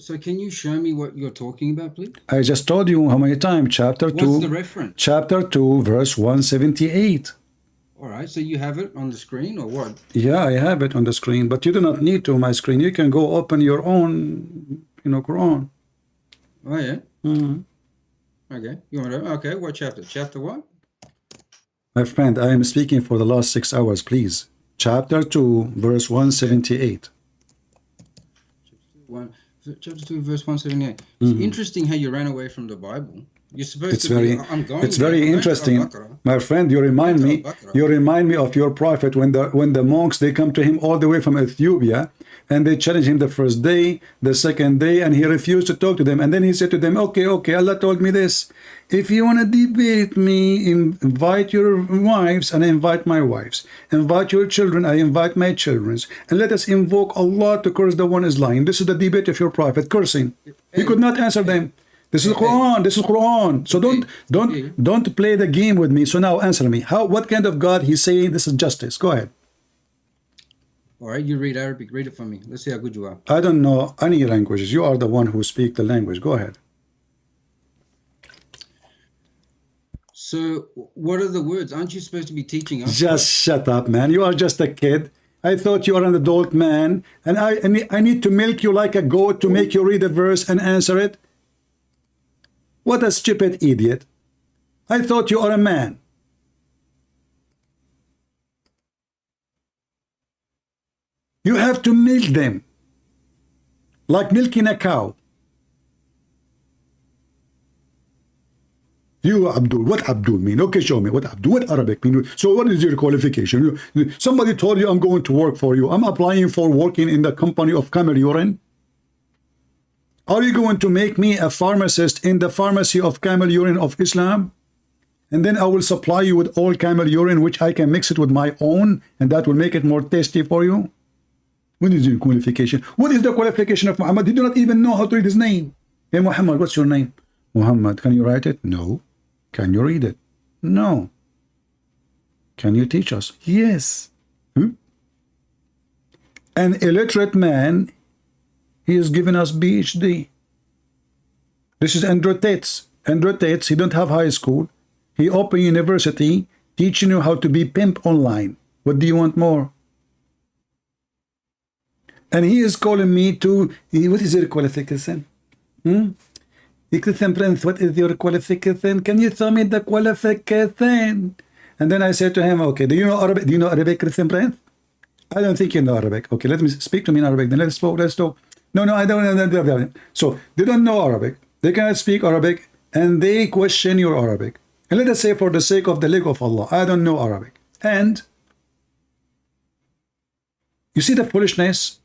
[SPEAKER 17] So can you show me what you're talking about, please?
[SPEAKER 9] I just told you how many times. Chapter 2.
[SPEAKER 17] What's the reference?
[SPEAKER 9] Chapter 2, verse 178.
[SPEAKER 17] All right, so you have it on the screen or what?
[SPEAKER 9] Yeah, I have it on the screen, but you do not need to my screen. You can go open your own, Quran.
[SPEAKER 17] Oh yeah.
[SPEAKER 9] Mm-hmm.
[SPEAKER 17] Okay. You want to? Okay. What chapter? Chapter what?
[SPEAKER 9] My friend, I am speaking for the last 6 hours, please. Chapter 2, verse 178.
[SPEAKER 17] Chapter 2, verse 178. It's interesting how you ran away from the Bible. You're supposed
[SPEAKER 9] It's
[SPEAKER 17] to
[SPEAKER 9] very,
[SPEAKER 17] be, I'm going
[SPEAKER 9] it's
[SPEAKER 17] there.
[SPEAKER 9] very
[SPEAKER 17] I'm going to
[SPEAKER 9] interesting,
[SPEAKER 17] Al-Baqarah.
[SPEAKER 9] my friend. You remind me of your prophet when the monks they come to him all the way from Ethiopia, and they challenge him the first day, the second day, and he refused to talk to them. And then he said to them, okay, Allah told me this. If you want to debate me, invite your wives, and I invite my wives. Invite your children, I invite my children. And let us invoke Allah to curse the one is lying. This is the debate of your prophet, cursing. He could not answer them. This is Quran. This is Quran. So don't play the game with me. So now answer me. What kind of God he's saying this is justice? Go ahead.
[SPEAKER 17] All right, you read Arabic. Read it for me. Let's see how good you are.
[SPEAKER 9] I don't know any languages. You are the one who speak the language. Go ahead.
[SPEAKER 17] So what are the words? Aren't you supposed to be teaching us?
[SPEAKER 9] Just shut up, man. You are just a kid. I thought you are an adult man, and I need to milk you like a goat to make you read a verse and answer it. What a stupid idiot. I thought you are a man. You have to milk them like milking a cow. You Abdul, what Abdul mean? Okay, show me what Abdul, what Arabic mean? So what is your qualification? Somebody told you I'm going to work for you. I'm applying for working in the company of camel urine. Are you going to make me a pharmacist in the pharmacy of camel urine of Islam? And then I will supply you with all camel urine, which I can mix it with my own, and that will make it more tasty for you? What is your qualification? What is the qualification of Muhammad? He do not even know how to read his name. Hey Muhammad, what's your name? Muhammad, can you write it? No. Can you read it? No. Can you teach us? Yes. An illiterate man, he is giving us PhD. This is Andrew Tate. Andrew Tate, he don't have high school. He open university, teaching you how to be pimp online. What do you want more? And he is calling me to, what is your qualification? Prince, what is your qualification? Can you tell me the qualification? And then I said to him, okay, do you know Arabic? Do you know Arabic, Christian Prince? I don't think you know Arabic. Okay, let me speak to me in Arabic. Then let's talk. No, I don't know. So they don't know Arabic. They cannot speak Arabic, and they question your Arabic. And let us say, for the sake of the leg of Allah, I don't know Arabic. And you see the foolishness?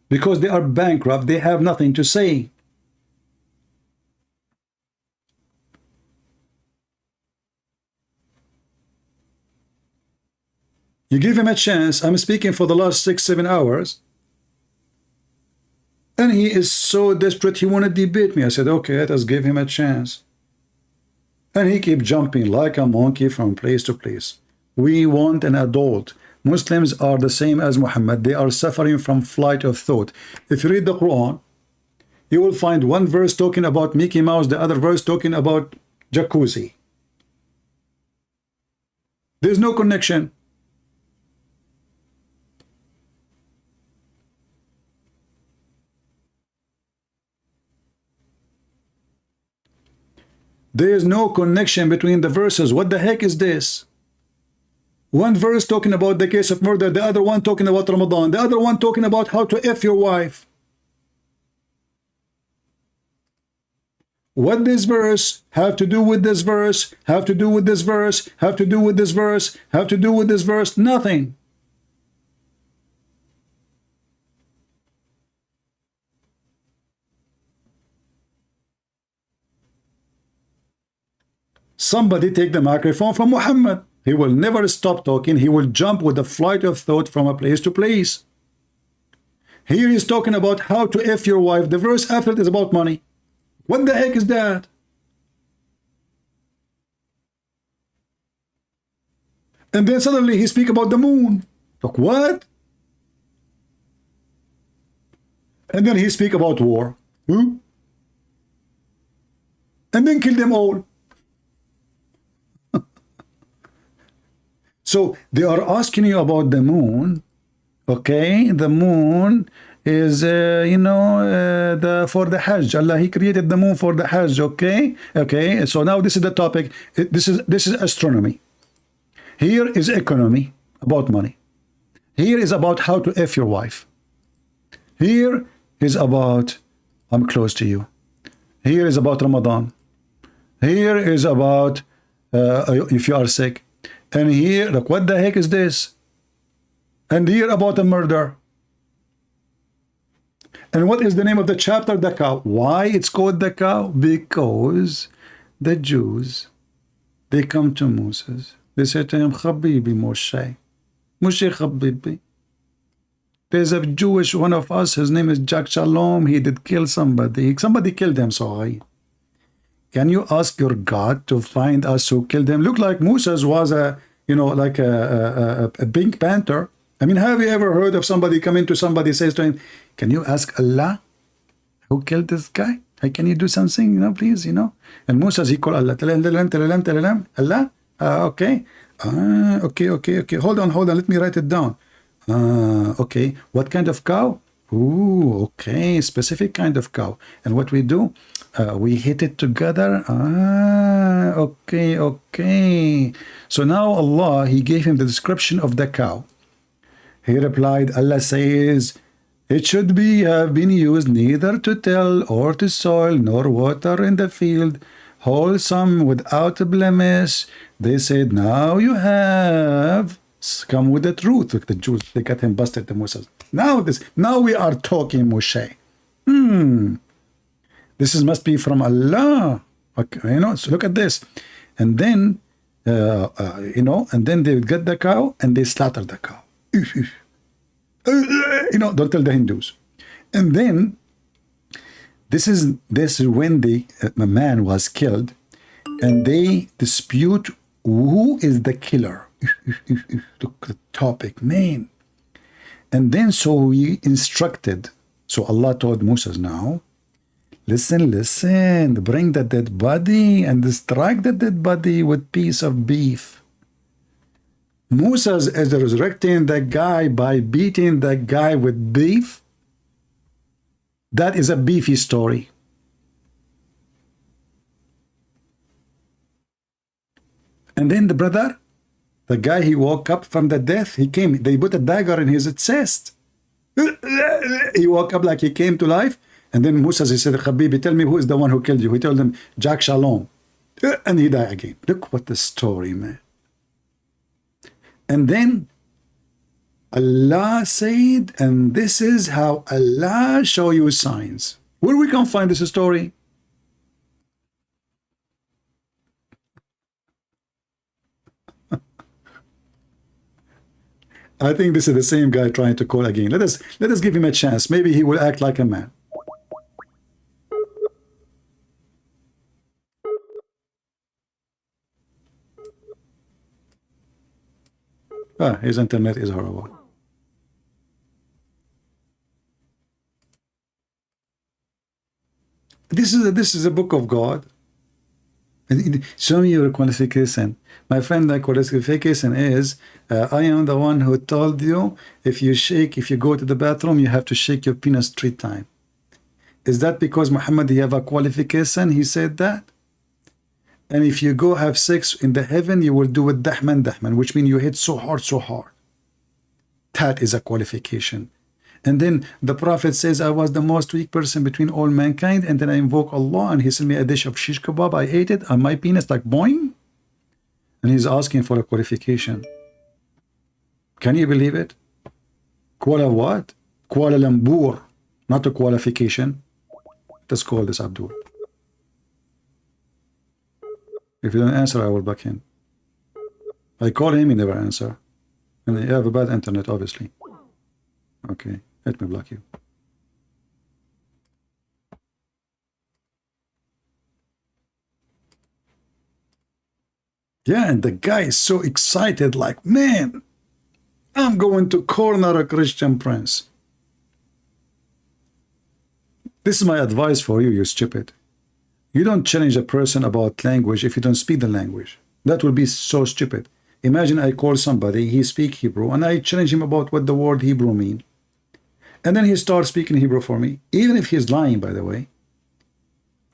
[SPEAKER 9] Because they are bankrupt, they have nothing to say. You give him a chance. I'm speaking for the last 6-7 hours. And he is so desperate, he want to debate me. I said, okay, let us give him a chance. And he keep jumping like a monkey from place to place. We want an adult. Muslims are the same as Muhammad. They are suffering from flight of thought. If you read the Quran, you will find one verse talking about Mickey Mouse, the other verse talking about jacuzzi. There's no connection. There is no connection between the verses. What the heck is this? One verse talking about the case of murder, the other one talking about Ramadan, the other one talking about how to F your wife. What this verse have to do with this verse, have to do with this verse, have to do with this verse, have to do with this verse? Nothing. Somebody take the microphone from Muhammad. He will never stop talking. He will jump with a flight of thought from a place to place. Here he's talking about how to F your wife. The verse after it is about money. What the heck is that? And then suddenly he speak about the moon. Like what? And then he speak about war. And then kill them all. So they are asking you about the moon. Okay, the moon is for the Hajj. Allah, He created the moon for the Hajj. Okay. So now this is the topic. This is astronomy. Here is economy, about money. Here is about how to F your wife. Here is about I'm close to you. Here is about Ramadan. Here is about if you are sick. And here, look, what the heck is this? And here about a murder. And what is the name of the chapter? The cow. Why it's called the cow? Because the Jews, they come to Moses. They say to him, Habibi Moshe. Moshe Habibi. There's a Jewish one of us, his name is Jack Shalom. He did kill somebody. Somebody killed him, sorry. Can you ask your God to find us who killed him? Look like Moses was a Pink Panther. I mean, have you ever heard of somebody coming to somebody says to him, can you ask Allah who killed this guy? Hey, can you do something, please, And Moses, he called Allah. Tell him, Allah? Okay. Okay. Hold on. Let me write it down. Okay. What kind of cow? Ooh, okay. Specific kind of cow. And what we do? We hit it together. Okay. So now Allah, He gave him the description of the cow. He replied, Allah says, it should have been used neither to till or to soil nor water in the field, wholesome without blemish. They said, now you have come with the truth. Look, the Jews, they got him busted, the Moses. Now we are talking, Moshe. This must be from Allah. Okay, so look at this. And then, and then they get the cow and they slaughter the cow. Don't tell the Hindus. And then, this is when the man was killed, and they dispute who is the killer. Look, the topic, man. And then so he instructed. So Allah told Moses now, listen, bring the dead body and strike the dead body with piece of beef. Moses is resurrecting the guy by beating the guy with beef. That is a beefy story. And then the brother, the guy, he woke up from the death. They put a dagger in his chest. He woke up like he came to life. And then Moses, he said, Habibi, tell me who is the one who killed you. He told him, Jack Shalom. And he died again. Look what the story, man. And then Allah said, and this is how Allah show you signs. Where we can find this story? I think this is the same guy trying to call again. Let us give him a chance. Maybe he will act like a man. His internet is horrible. This is a book of God. Show me your qualification. My friend, the qualification is, I am the one who told you if you go to the bathroom, you have to shake your penis 3 times. Is that because Muhammad, he have a qualification? He said that? And if you go have sex in the heaven, you will do it dahman, which means you hit so hard. That is a qualification. And then the Prophet says, I was the most weak person between all mankind, and then I invoke Allah, and he sent me a dish of shish kebab. I ate it, and my penis like boing. And he's asking for a qualification. Can you believe it? Kuala what? Kuala Lumpur, not a qualification. Let's call this Abdul. If you don't answer, I will block him. I call him, he never answer. And you have a bad internet, obviously. Okay, let me block you. Yeah, and the guy is so excited, like, man, I'm going to corner a Christian prince. This is my advice for you, you stupid. You don't challenge a person about language if you don't speak the language. That will be so stupid. Imagine I call somebody, he speak Hebrew, and I challenge him about what the word Hebrew mean. And then he starts speaking Hebrew for me. Even if he's lying, by the way,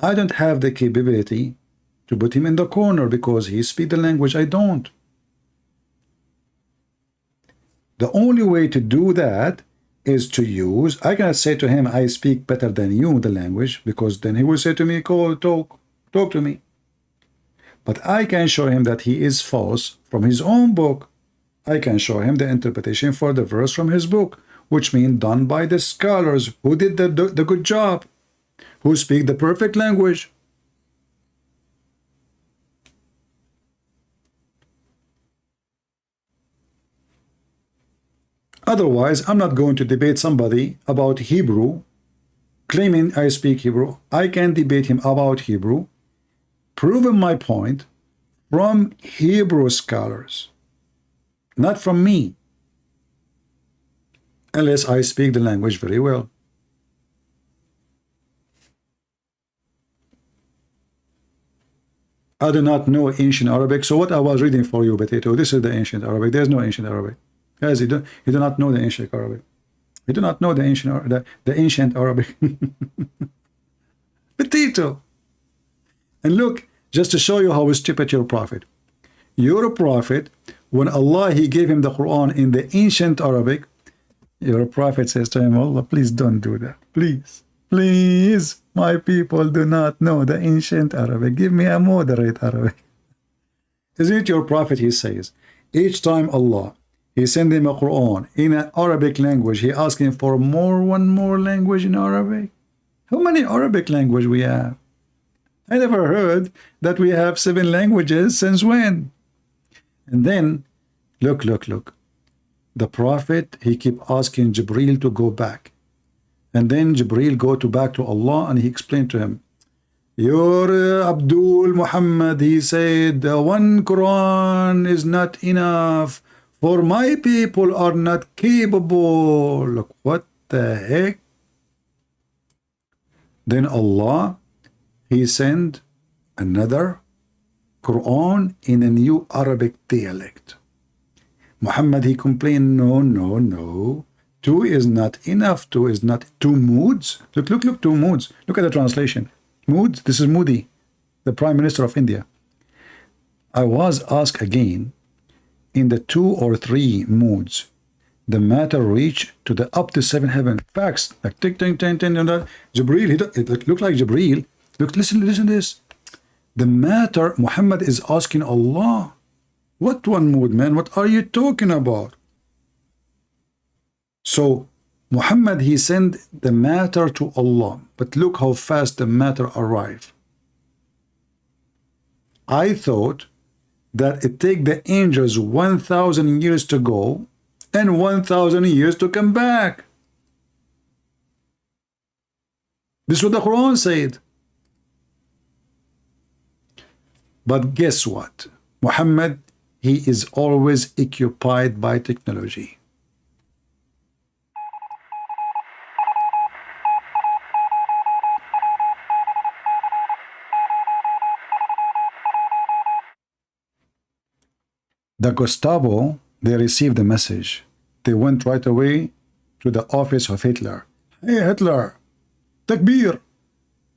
[SPEAKER 9] I don't have the capability to put him in the corner because he speaks the language I don't. The only way to do that is to use, I cannot say to him, I speak better than you the language, because then he will say to me, talk to me. But I can show him that he is false from his own book. I can show him the interpretation for the verse from his book, which means done by the scholars who did the good job, who speak the perfect language. Otherwise, I'm not going to debate somebody about Hebrew, claiming I speak Hebrew. I can debate him about Hebrew, proving my point from Hebrew scholars, not from me, unless I speak the language very well. I do not know ancient Arabic, so what I was reading for you, Potato, this is the ancient Arabic. There's no ancient Arabic. Guys, you do not know the ancient Arabic. You do not know the ancient Arabic. Potato. And look, just to show you how stupid your prophet. Your prophet, when Allah, he gave him the Quran in the ancient Arabic, your prophet says to him, Allah, please don't do that. Please, my people do not know the ancient Arabic. Give me a moderate Arabic. Isn't it your prophet, he says, each time Allah, he sent him a Quran in an Arabic language, he asked him for one more language in Arabic. How many Arabic language we have? I never heard that we have 7 languages. Since when? And then, look. The prophet, he keep asking Jibreel to go back. And then Jibreel go back to Allah, and he explained to him, your Abdul Muhammad, he said, one Quran is not enough, for my people are not capable. Look, what the heck? Then Allah, he sent another Quran in a new Arabic dialect. Muhammad, he complained, no. 2 is not enough. 2 is not 2 moods. Look, 2 moods. Look at the translation. Moods, this is Modi, the Prime Minister of India. I was asked again, in the 2 or 3 moods, the matter reached to the up to 7 heaven. Facts, like tick, tick, tick, tick, and that. Jibreel, it looked like Jibreel. Look, listen to this. The matter, Muhammad is asking Allah. What one mood, man? What are you talking about? So, Muhammad, he sent the matter to Allah. But look how fast the matter arrived. I thought that it take the angels 1,000 years to go and 1,000 years to come back. This is what the Quran said. But guess what? Muhammad, he is always occupied by technology. The Gestapo, they received the message. They went right away to the office of Hitler. Hey, Hitler, Takbir,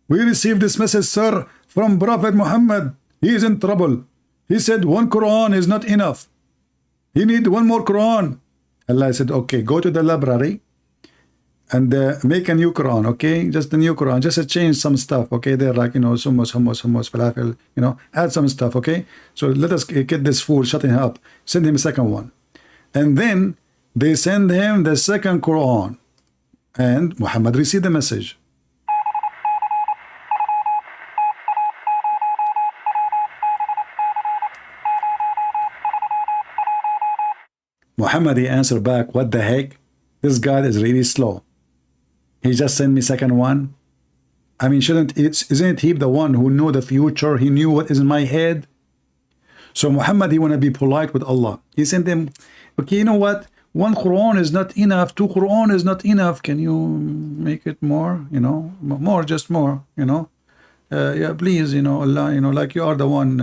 [SPEAKER 9] we received this message, sir, from Prophet Muhammad. He is in trouble. He said one Quran is not enough. He need one more Quran. Allah said, okay, go to the library and make a new Quran, okay? Just a new Quran, just change some stuff, okay? They're like, you know, hummus, falafel, you know, add some stuff, okay? So let us get this fool, shut him up, send him a second one. And then they send him the second Quran. And Muhammad received the message. Muhammad, he answered back, what the heck? This guy is really slow. He just sent me second one. I mean, isn't he the one who knew the future? He knew what is in my head. So Muhammad, he want to be polite with Allah. He sent him, okay, you know what? One Quran is not enough. Two Quran is not enough. Can you make it more? You know, more, just more, you know. Yeah, please, you know, Allah, you know, like you are the one,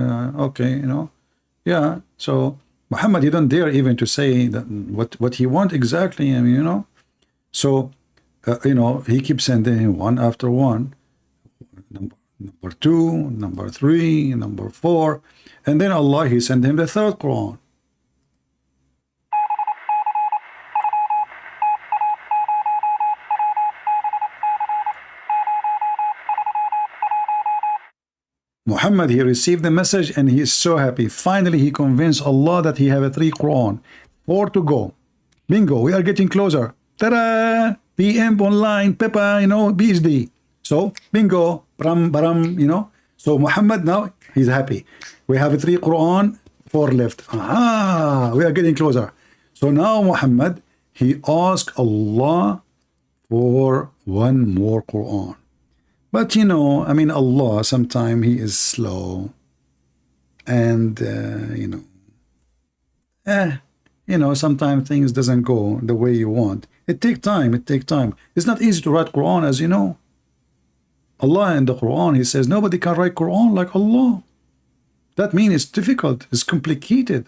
[SPEAKER 9] okay, you know. Yeah, so Muhammad, he don't dare even to say that what he want exactly. I mean, you know. So, you know, he keeps sending him one after one. Number two, number three, number four. And then Allah, he sent him the third Quran. Muhammad, he received the message and he is so happy. Finally, he convinced Allah that he have a 3 Quran. 4 to go. Bingo, we are getting closer. Ta-da! PM online, Peppa, you know, BSD. So, bingo, baram, baram, you know. So, Muhammad now, he's happy. We have a 3 Quran, 4 left. Ah, we are getting closer. So now Muhammad, he asked Allah for 1 more Quran. But you know, I mean, Allah, sometimes he is slow. And, you know, sometimes things doesn't go the way you want. It takes time, it takes time. It's not easy to write Quran, as you know. Allah in the Quran, he says, nobody can write Quran like Allah. That means it's difficult, it's complicated,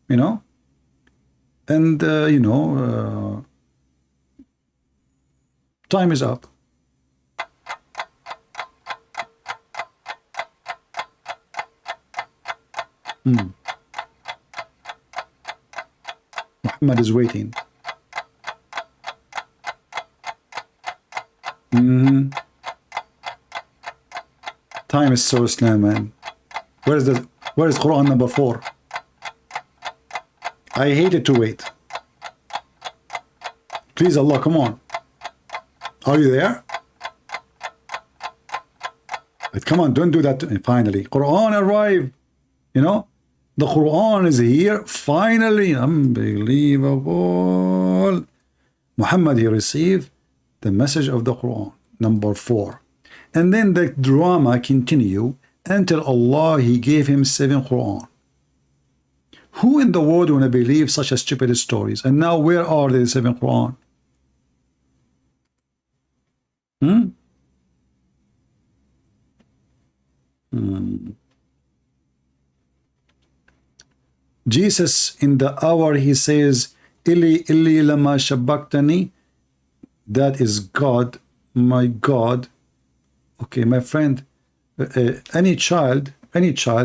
[SPEAKER 9] you know. And, time is up. Muhammad is waiting. Time is so slow, man. Where is Quran number 4? I hated to wait. Please, Allah, come on. Are you there? But come on, don't do that to me. Finally, Quran arrived. You know, the Quran is here. Finally, unbelievable. Muhammad, he received the message of the Quran, number 4. And then the drama continued until Allah, he gave him 7 Quran. Who in the world want to believe such a stupid stories? And now where are the 7 Quran? Jesus, in the hour, he says, Ili lama shabaktani. That is God, my God. Okay, my friend, any child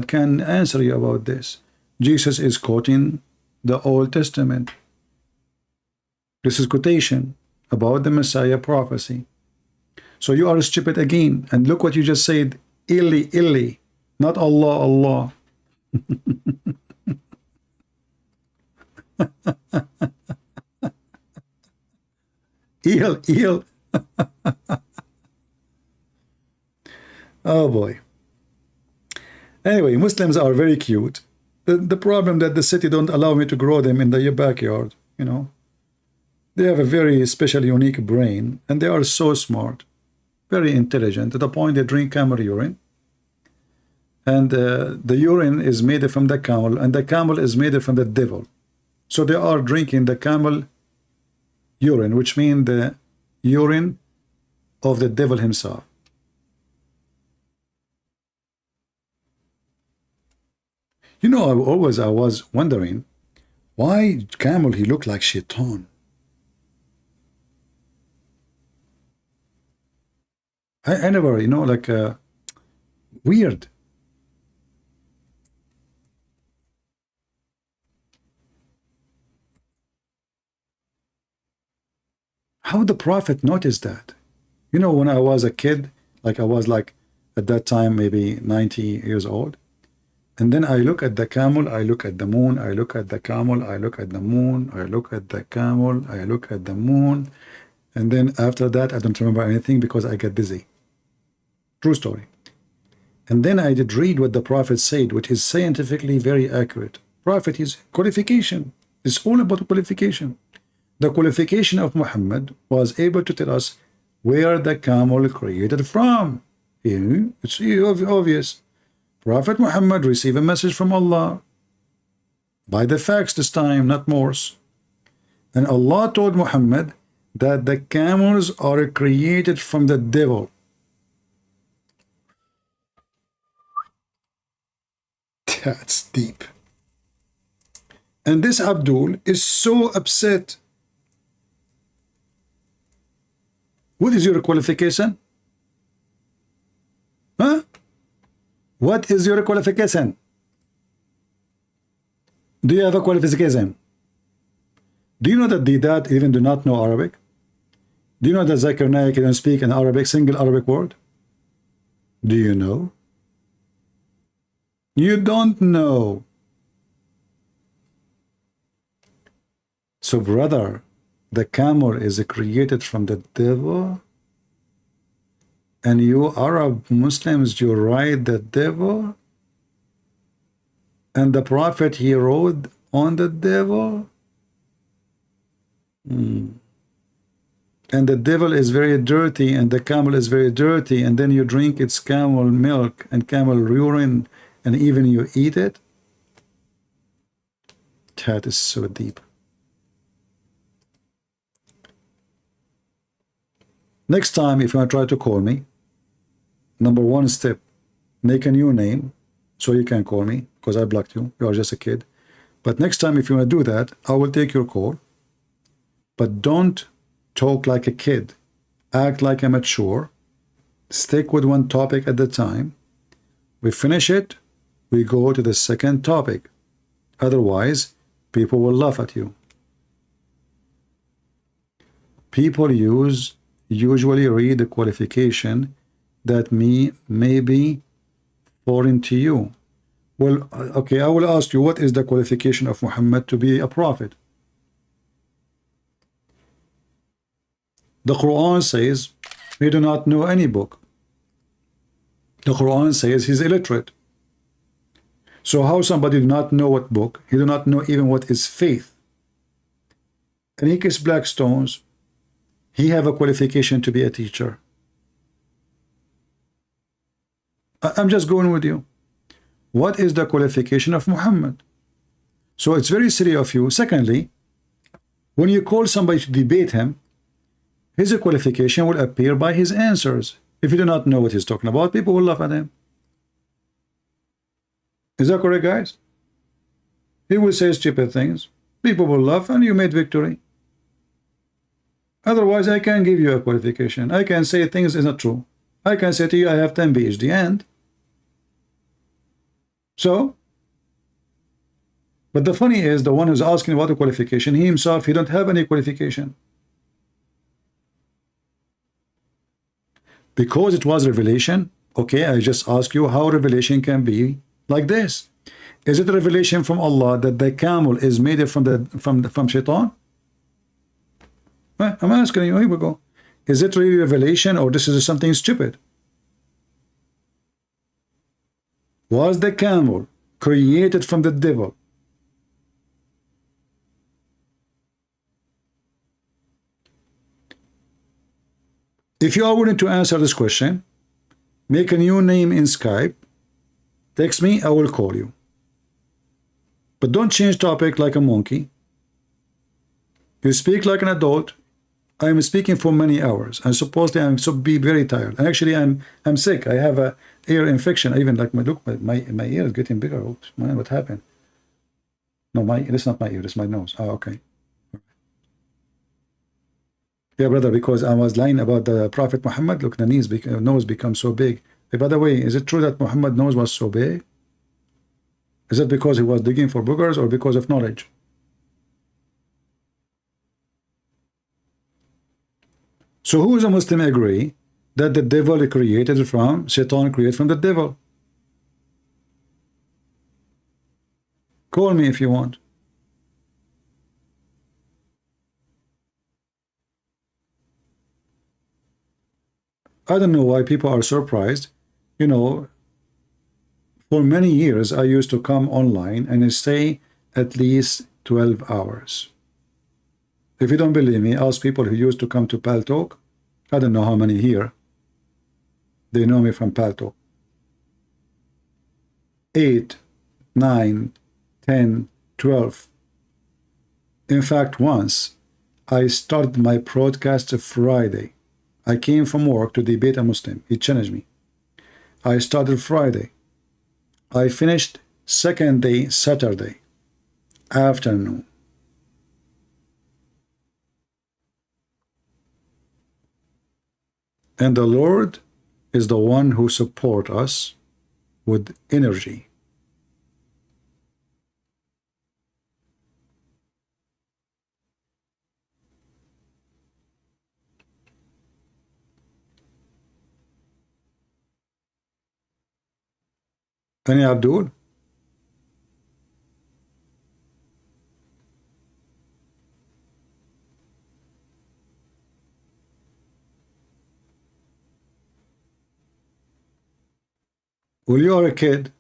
[SPEAKER 9] can answer you about this. Jesus is quoting the Old Testament. This is quotation about the Messiah prophecy. So you are stupid again. And look what you just said. Ili, not Allah, Allah. Eel. Oh boy. Anyway, Muslims are very cute. The problem that the city don't allow me to grow them in the backyard, you know. They have a very special, unique brain, and they are so smart, very intelligent, to the point they drink camel urine. and the urine is made from the camel, and the camel is made from the devil. So they are drinking the camel urine, which means the urine of the devil himself. You know, I was wondering why camel he looked like shaitan. I never, you know, like weird. How the prophet noticed that? You know, when I was a kid, like I was like at that time maybe 90 years old, and then I look at the camel, I look at the moon, I look at the camel, I look at the moon, I look at the camel, I look at the moon, and then after that I don't remember anything because I get busy. True story. And then I did read what the prophet said, which is scientifically very accurate. Prophet is qualification. It's all about qualification. The qualification of Muhammad was able to tell us where the camel created from. It's obvious. Prophet Muhammad received a message from Allah by the fax this time, not Morse. And Allah told Muhammad that the camels are created from the devil. That's deep. And this Abdul is so upset. What is your qualification? Huh? What is your qualification? Do you have a qualification? Do you know that the dad even do not know Arabic? Do you know that Zakir Naik can speak an Arabic, single Arabic word? Do you know? You don't know. So brother, the camel is created from the devil, and you Arab Muslims, you ride the devil, and the prophet he rode on the devil. And the devil is very dirty, and the camel is very dirty, and then you drink its camel milk and camel urine, and even you eat it. That is so deep. Next time, if you want to try to call me, number one step, make a new name so you can call me, because I blocked you. You are just a kid. But next time, if you want to do that, I will take your call. But don't talk like a kid. Act like a mature. Stick with one topic at a time. We finish it, we go to the second topic. Otherwise, people will laugh at you. People usually read the qualification that may be foreign to you. Well, okay, I will ask you, what is the qualification of Muhammad to be a prophet? The Quran says he do not know any book. The Quran says he's illiterate. So how somebody do not know what book? He do not know even what is faith. And he kissed black stones. He have a qualification to be a teacher. I'm just going with you. What is the qualification of Muhammad? So it's very silly of you. Secondly, when you call somebody to debate him, his qualification will appear by his answers. If you do not know what he's talking about, people will laugh at him. Is that correct, guys? He will say stupid things. People will laugh, and you made victory. Otherwise, I can give you a qualification. I can say things is not true. I can say to you, I have 10 PhD, and so. But the funny is, the one who's asking about the qualification, he himself, he don't have any qualification. Because it was revelation, okay, I just ask you how revelation can be like this. Is it a revelation from Allah that the camel is made from shaitan? I'm asking you, here we go. Is it really revelation, or this is something stupid? Was the camel created from the devil? If you are willing to answer this question, make a new name in Skype Text me, I will call you. But don't change topic like a monkey. You speak like an adult. I am speaking for many hours, and supposedly I'm so be very tired. And actually, I'm sick. I have a ear infection. Even like my ear is getting bigger. Oops, man, what happened? No, it's not my ear. It's my nose. Oh, okay. Yeah, brother, because I was lying about the Prophet Muhammad. Look, the nose becomes so big. Hey, by the way, is it true that Muhammad's nose was so big? Is it because he was digging for boogers or because of knowledge? So who is a Muslim agree that the devil created from, Satan created from the devil? Call me if you want. I don't know why people are surprised. You know, for many years, I used to come online and stay at least 12 hours. If you don't believe me, ask people who used to come to Paltalk. I don't know how many here. They know me from Paltalk. 8, 9, 10, 12. In fact, once I started my broadcast Friday. I came from work to debate a Muslim. He challenged me. I started Friday. I finished second day, Saturday afternoon. And the Lord is the one who supports us with energy. Any Abdul? Well, you are a kid.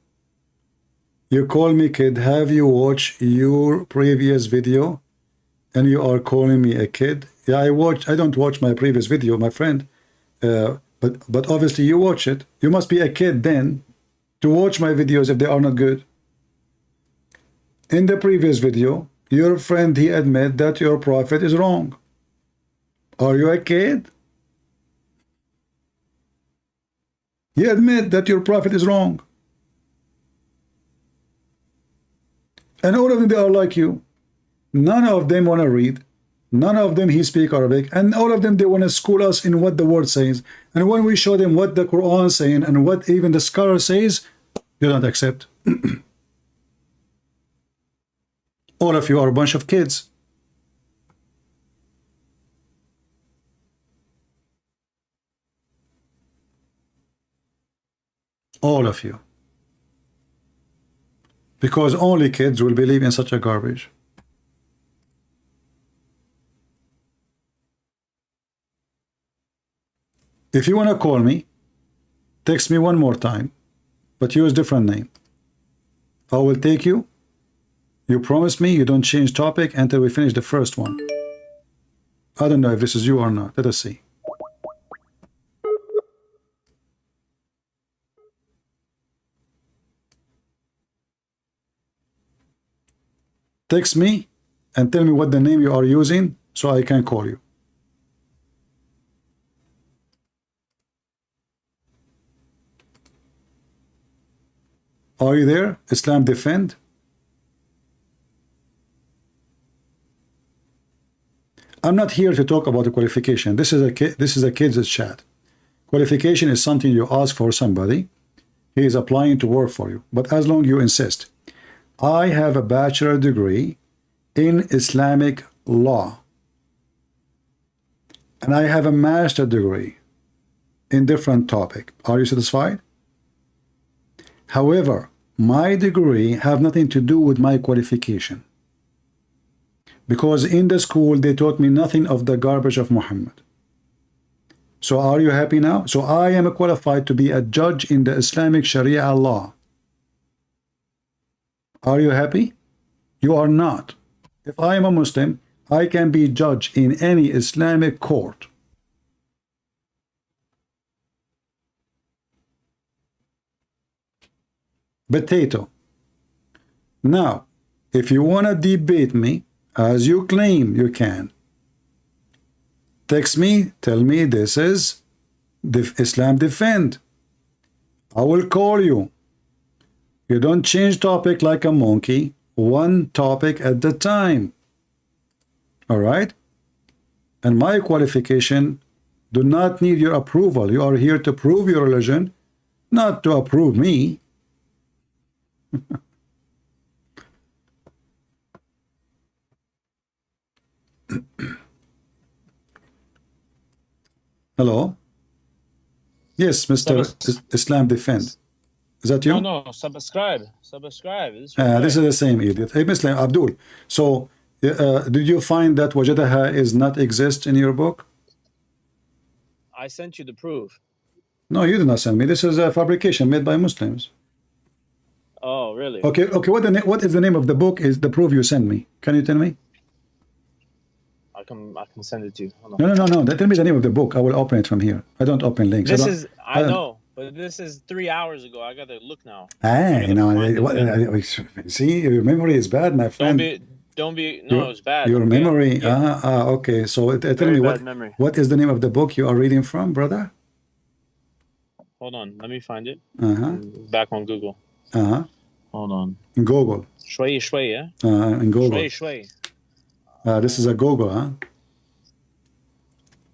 [SPEAKER 9] You call me kid. Have you watched your previous video? And you are calling me a kid? Yeah, I don't watch my previous video, my friend. But obviously you watch it. You must be a kid then to watch my videos if they are not good. In the previous video, your friend, he admit that your prophet is wrong. Are you a kid? He admit that your prophet is wrong. And all of them, they are like you. None of them want to read. None of them, he speak Arabic. And all of them, they want to school us in what the word says. And when we show them what the Quran is saying and what even the scholar says, they don't accept. All of you are a bunch of kids. All of you. Because only kids will believe in such a garbage. If you want to call me, text me one more time, but use different name. I will take you. You promise me you don't change topic until we finish the first one. I don't know if this is you or not. Let us see. Text me and tell me what the name you are using so I can call you. Are you there? Islam Defend? I'm not here to talk about the qualification. This is a kids' chat. Qualification is something you ask for somebody. He is applying to work for you. But as long as you insist. I have a bachelor degree in Islamic law. And I have a master degree in different topic. Are you satisfied? However, my degree have nothing to do with my qualification. Because in the school, they taught me nothing of the garbage of Muhammad. So are you happy now? So I am qualified to be a judge in the Islamic Sharia law. Are you happy? You are not. If I am a Muslim, I can be judge in any Islamic court. Potato. Now, if you want to debate me, as you claim you can, text me, tell me this is Islam Defend. I will call you. You don't change topic like a monkey, one topic at a time. All right? And my qualification do not need your approval. You are here to prove your religion, not to approve me. Hello? Yes, Mr. Islam Defend. Is that you?
[SPEAKER 2] No, subscribe.
[SPEAKER 9] This is the same idiot. Hey, Mr. Abdul. So, did you find that Wajadaha is not exist in your book?
[SPEAKER 2] I sent you the proof.
[SPEAKER 9] No, you did not send me. This is a fabrication made by Muslims.
[SPEAKER 2] Oh, really?
[SPEAKER 9] Okay. What is the name of the book? Is the proof you sent me? Can you tell me?
[SPEAKER 2] I can send it to you. Hold on.
[SPEAKER 9] No. Tell me the name of the book. I will open it from here. I don't open links.
[SPEAKER 2] I know, but this is 3 hours ago. I gotta look now.
[SPEAKER 9] See, your memory is bad, my friend.
[SPEAKER 2] Don't be. No, it's bad.
[SPEAKER 9] Your memory. Okay. So tell me what is the name of the book you are reading from, brother?
[SPEAKER 2] Hold on, let me find it.
[SPEAKER 9] Back
[SPEAKER 2] on Google. Hold on.
[SPEAKER 9] In Google.
[SPEAKER 2] Shui, yeah.
[SPEAKER 9] In Google.
[SPEAKER 2] Shui.
[SPEAKER 9] This is a Google, huh?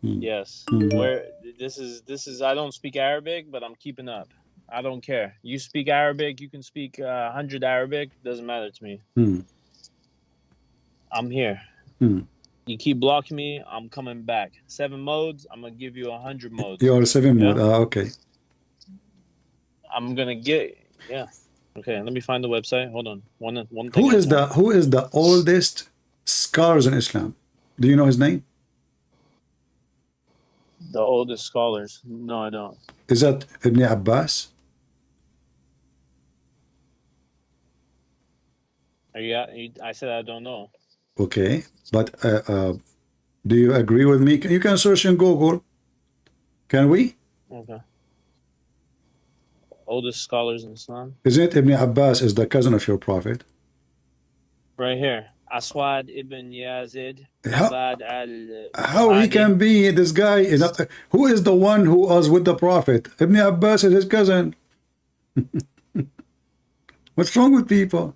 [SPEAKER 2] Yes. Where this is. I don't speak Arabic, but I'm keeping up. I don't care. You speak Arabic. You can speak 100 Arabic. Doesn't matter to me. I'm here. You keep blocking me, I'm coming back. 7 modes, I'm gonna give you 100 modes.
[SPEAKER 9] You are 7 mode. Okay.
[SPEAKER 2] I'm gonna get Okay, let me find the website. Hold on. One thing.
[SPEAKER 9] Who is the oldest scholars in Islam? Do you know his name?
[SPEAKER 2] The oldest scholars. No, I don't.
[SPEAKER 9] Is that Ibn Abbas?
[SPEAKER 2] I said I don't know.
[SPEAKER 9] Okay, but do you agree with me? You can search in Google. Can we?
[SPEAKER 2] Okay. Oldest scholars in Islam.
[SPEAKER 9] Isn't it Ibn Abbas is the cousin of your prophet?
[SPEAKER 2] Right here. Aswad ibn Yazid.
[SPEAKER 9] How he can be this guy? Who is the one who was with the prophet? Ibn Abbas is his cousin. What's wrong with people?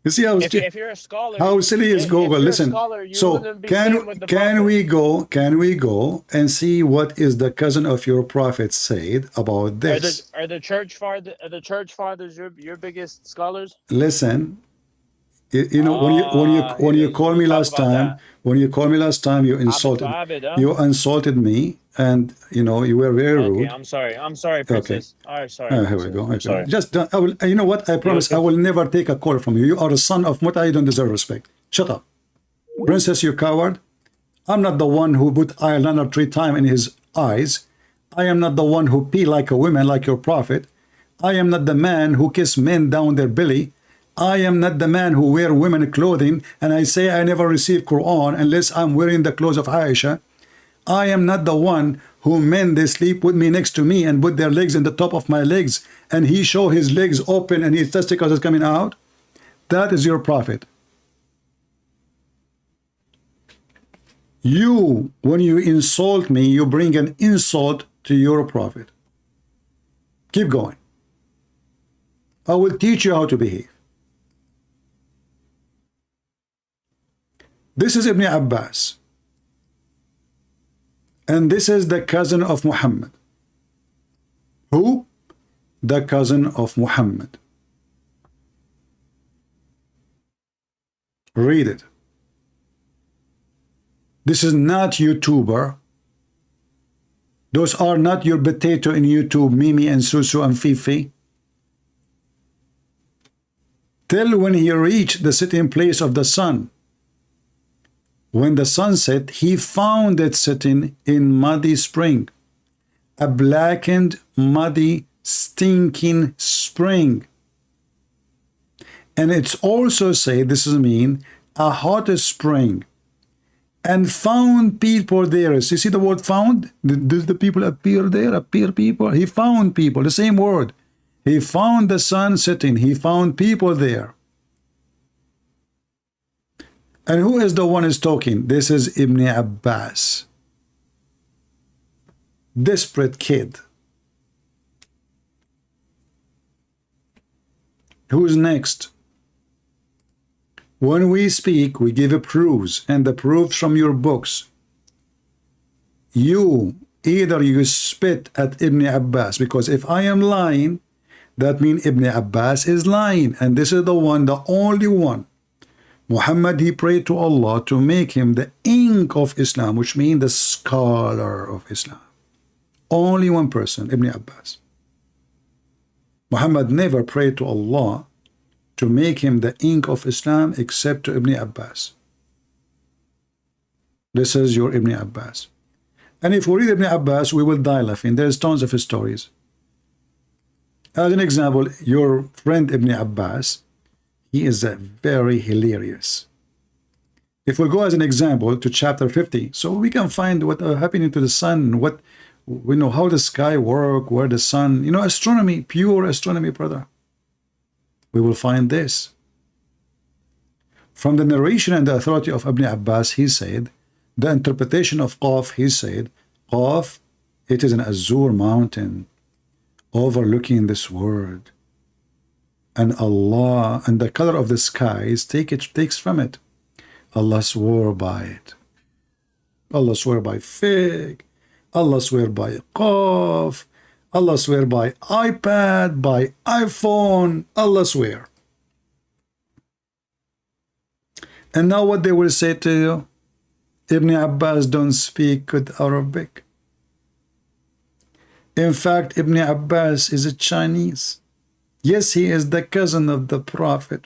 [SPEAKER 9] You see how
[SPEAKER 2] if you're a scholar,
[SPEAKER 9] how silly is Google? Listen, so can we go and see what is the cousin of your prophet said about this?
[SPEAKER 2] Are the church fathers your biggest scholars?
[SPEAKER 9] Listen, you know when you call me last time, you insulted me, and you know you were very rude.
[SPEAKER 2] I'm sorry, princess.
[SPEAKER 9] Okay.
[SPEAKER 2] All right, sorry.
[SPEAKER 9] Here we go. Okay. Sorry. Just I will. You know what? I promise I will never take a call from you. You are a son of Muta. You don't deserve respect. Shut up, princess. You coward. I'm not the one who put eyeliner 3 times in his eyes. I am not the one who pee like a woman like your prophet. I am not the man who kiss men down their belly. I am not the man who wear women clothing and I say I never receive Quran unless I'm wearing the clothes of Aisha. I am not the one who men they sleep with me next to me and put their legs in the top of my legs and he show his legs open and his testicles is coming out. That is your prophet. You, when you insult me, you bring an insult to your prophet. Keep going. I will teach you how to behave. This is Ibn Abbas. And this is the cousin of Muhammad. Who? The cousin of Muhammad. Read it. This is not YouTuber. Those are not your potato in YouTube, Mimi and Susu and Fifi. Till when he reached the sitting place of the sun. When the sun set, he found it sitting in muddy spring, a blackened, muddy, stinking spring. And it's also said, this is mean, a hot spring, and found people there. So you see the word found? Does the people appear there? Appear people? He found people, the same word. He found the sun sitting. He found people there. And who is the one who's talking? This is Ibn Abbas. Desperate kid. Who's next? When we speak, we give proofs, and the proofs from your books. Either you spit at Ibn Abbas, because if I am lying, that means Ibn Abbas is lying, and this is the one, the only one. Muhammad, he prayed to Allah to make him the ink of Islam, which means the scholar of Islam. Only one person, Ibn Abbas. Muhammad never prayed to Allah to make him the ink of Islam except to Ibn Abbas. This is your Ibn Abbas. And if we read Ibn Abbas, we will die laughing. There's tons of stories. As an example, your friend Ibn Abbas, he is very hilarious. If we go as an example to chapter 50, so we can find what happening to the sun, what we know, how the sky work, where the sun, astronomy, pure astronomy, brother. We will find this. From the narration and the authority of Ibn Abbas, he said, the interpretation of Qaf, he said, Qaf, it is an azure mountain overlooking this world. And Allah, and the color of the skies takes from it. Allah swore by it. Allah swore by fig. Allah swore by Qaf. Allah swear by iPad, by iPhone. Allah swear. And now what they will say to you? Ibn Abbas don't speak good Arabic. In fact, Ibn Abbas is a Chinese. Yes, he is the cousin of the Prophet,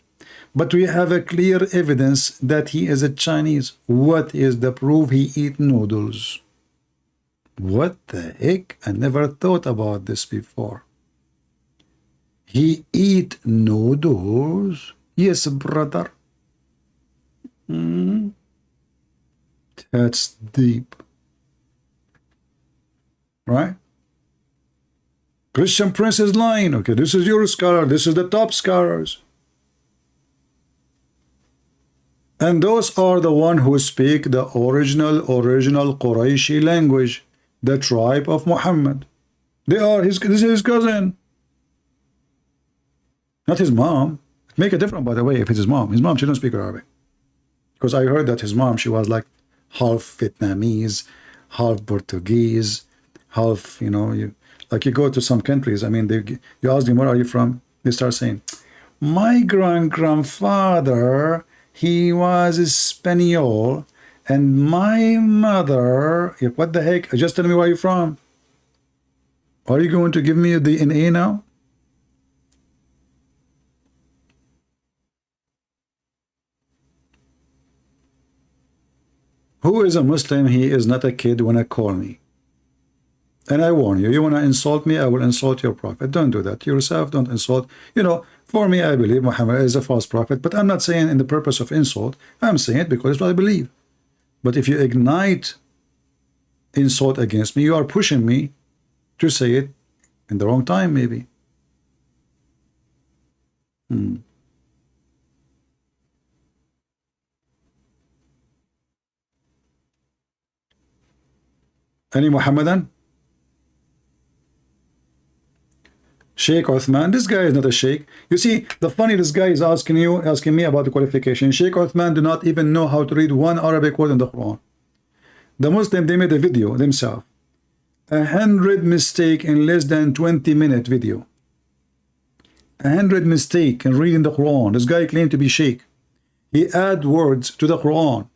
[SPEAKER 9] but we have a clear evidence that he is a Chinese. What is the proof? He eat noodles. What the heck? I never thought about this before. He eat noodles? Yes, brother. That's deep. Right? Christian Prince is lying. Okay, this is your scholar. This is the top scholars. And those are the one who speak the original Qurayshi language, the tribe of Muhammad. This is his cousin. Not his mom. Make a difference, by the way, if it's his mom. His mom, she don't speak Arabic. Because I heard that his mom, she was like half Vietnamese, half Portuguese, half, you go to some countries, I mean, you ask them, where are you from? They start saying, my grandfather, he was Spanish, and my mother, what the heck? Just tell me where you're from. Are you going to give me a DNA now? Who is a Muslim? He is not a kid when I call me. And I warn you, you want to insult me, I will insult your prophet. Don't do that. Yourself, don't insult. For me, I believe Muhammad is a false prophet, but I'm not saying in the purpose of insult. I'm saying it because it's what I believe. But if you ignite insult against me, you are pushing me to say it in the wrong time, maybe. Any Muhammadan? Sheikh Uthman, this guy is not a sheikh. You see, the funny, this guy is asking me about the qualification. Sheikh Uthman do not even know how to read one Arabic word in the Quran. The Muslim, they made a video themselves. 100 mistake in less than 20-minute video. 100 mistake in reading the Quran. This guy claimed to be sheikh. He add words to the Quran.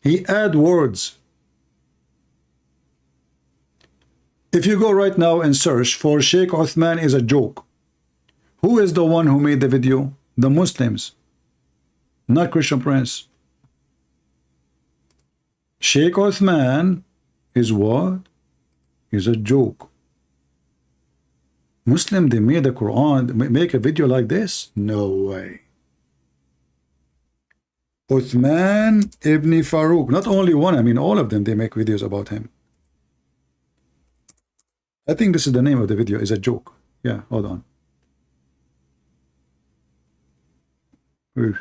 [SPEAKER 9] He add words. If you go right now and search for Sheikh Uthman is a joke, who is the one who made the video? The Muslims, not Christian Prince. Sheikh Uthman is what? Is a joke. Muslim, they made the Quran, make a video like this? No way. Uthman ibn Farouk, not only one, I mean all of them, they make videos about him. I think this is the name of the video. Is a joke. Yeah, hold on. Oof.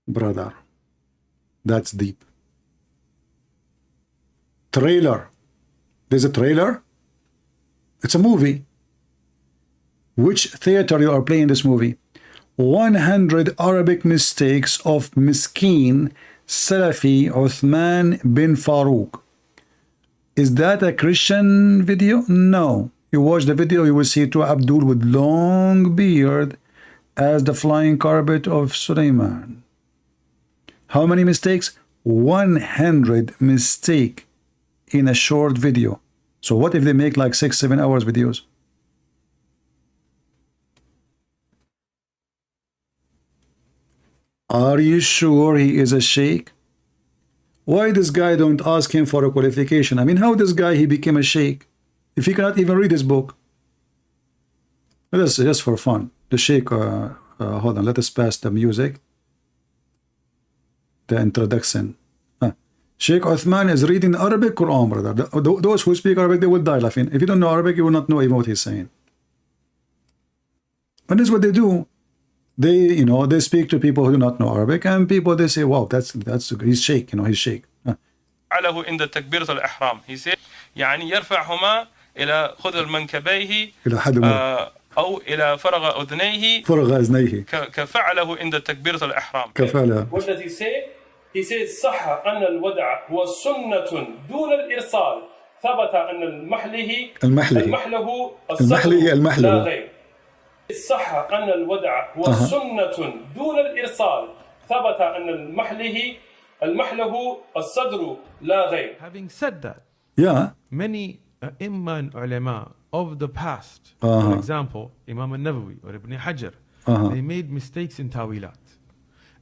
[SPEAKER 9] Brother, that's deep. Trailer. There's a trailer. It's a movie. Which theater you are playing this movie? 100 Arabic mistakes of Miskeen Salafi Uthman bin Farouk. Is that a Christian video? No. You watch the video, you will see two Abdul with long beard as the flying carpet of Sulaiman. How many mistakes? 100 mistake in a short video. So what if they make like 6-7 hours videos? Are you sure he is a sheikh? Why this guy don't ask him for a qualification? I mean, how this guy he became a sheikh if he cannot even read his book? This is just for fun. The sheikh, hold on, let us pass the music. The introduction. Sheikh Uthman is reading Arabic Quran, brother. Those who speak Arabic, they will die laughing. If you don't know Arabic, you will not know even what he's saying. And this is what they do. They, you know, they speak to people who do not know Arabic, and people they say, "Wow, that's he's sheikh, you know, he's sheikh."
[SPEAKER 18] عليه عند تكبيرة الإحرام. He said, يعني يرفعهما إلى خذ منكبيه
[SPEAKER 9] إلى حد
[SPEAKER 18] أو إلى فرغ أذنيه
[SPEAKER 9] فرغ أذنيه
[SPEAKER 18] كفعله عند تكبيرة الإحرام.
[SPEAKER 9] كفعله.
[SPEAKER 18] What does he say? He says صح أن الودع هو سنة دون الإرسال. ثبت أن المحله الصدر لا غير. صح أن الودع هو سنة دون الإرسال. ثبت أن المحله الصدر لا غير.
[SPEAKER 19] Having said that,
[SPEAKER 9] many
[SPEAKER 19] Imam and ulama of the past, for example, Imam al-Nawawi or Ibn Hajar, they made mistakes in tawilat.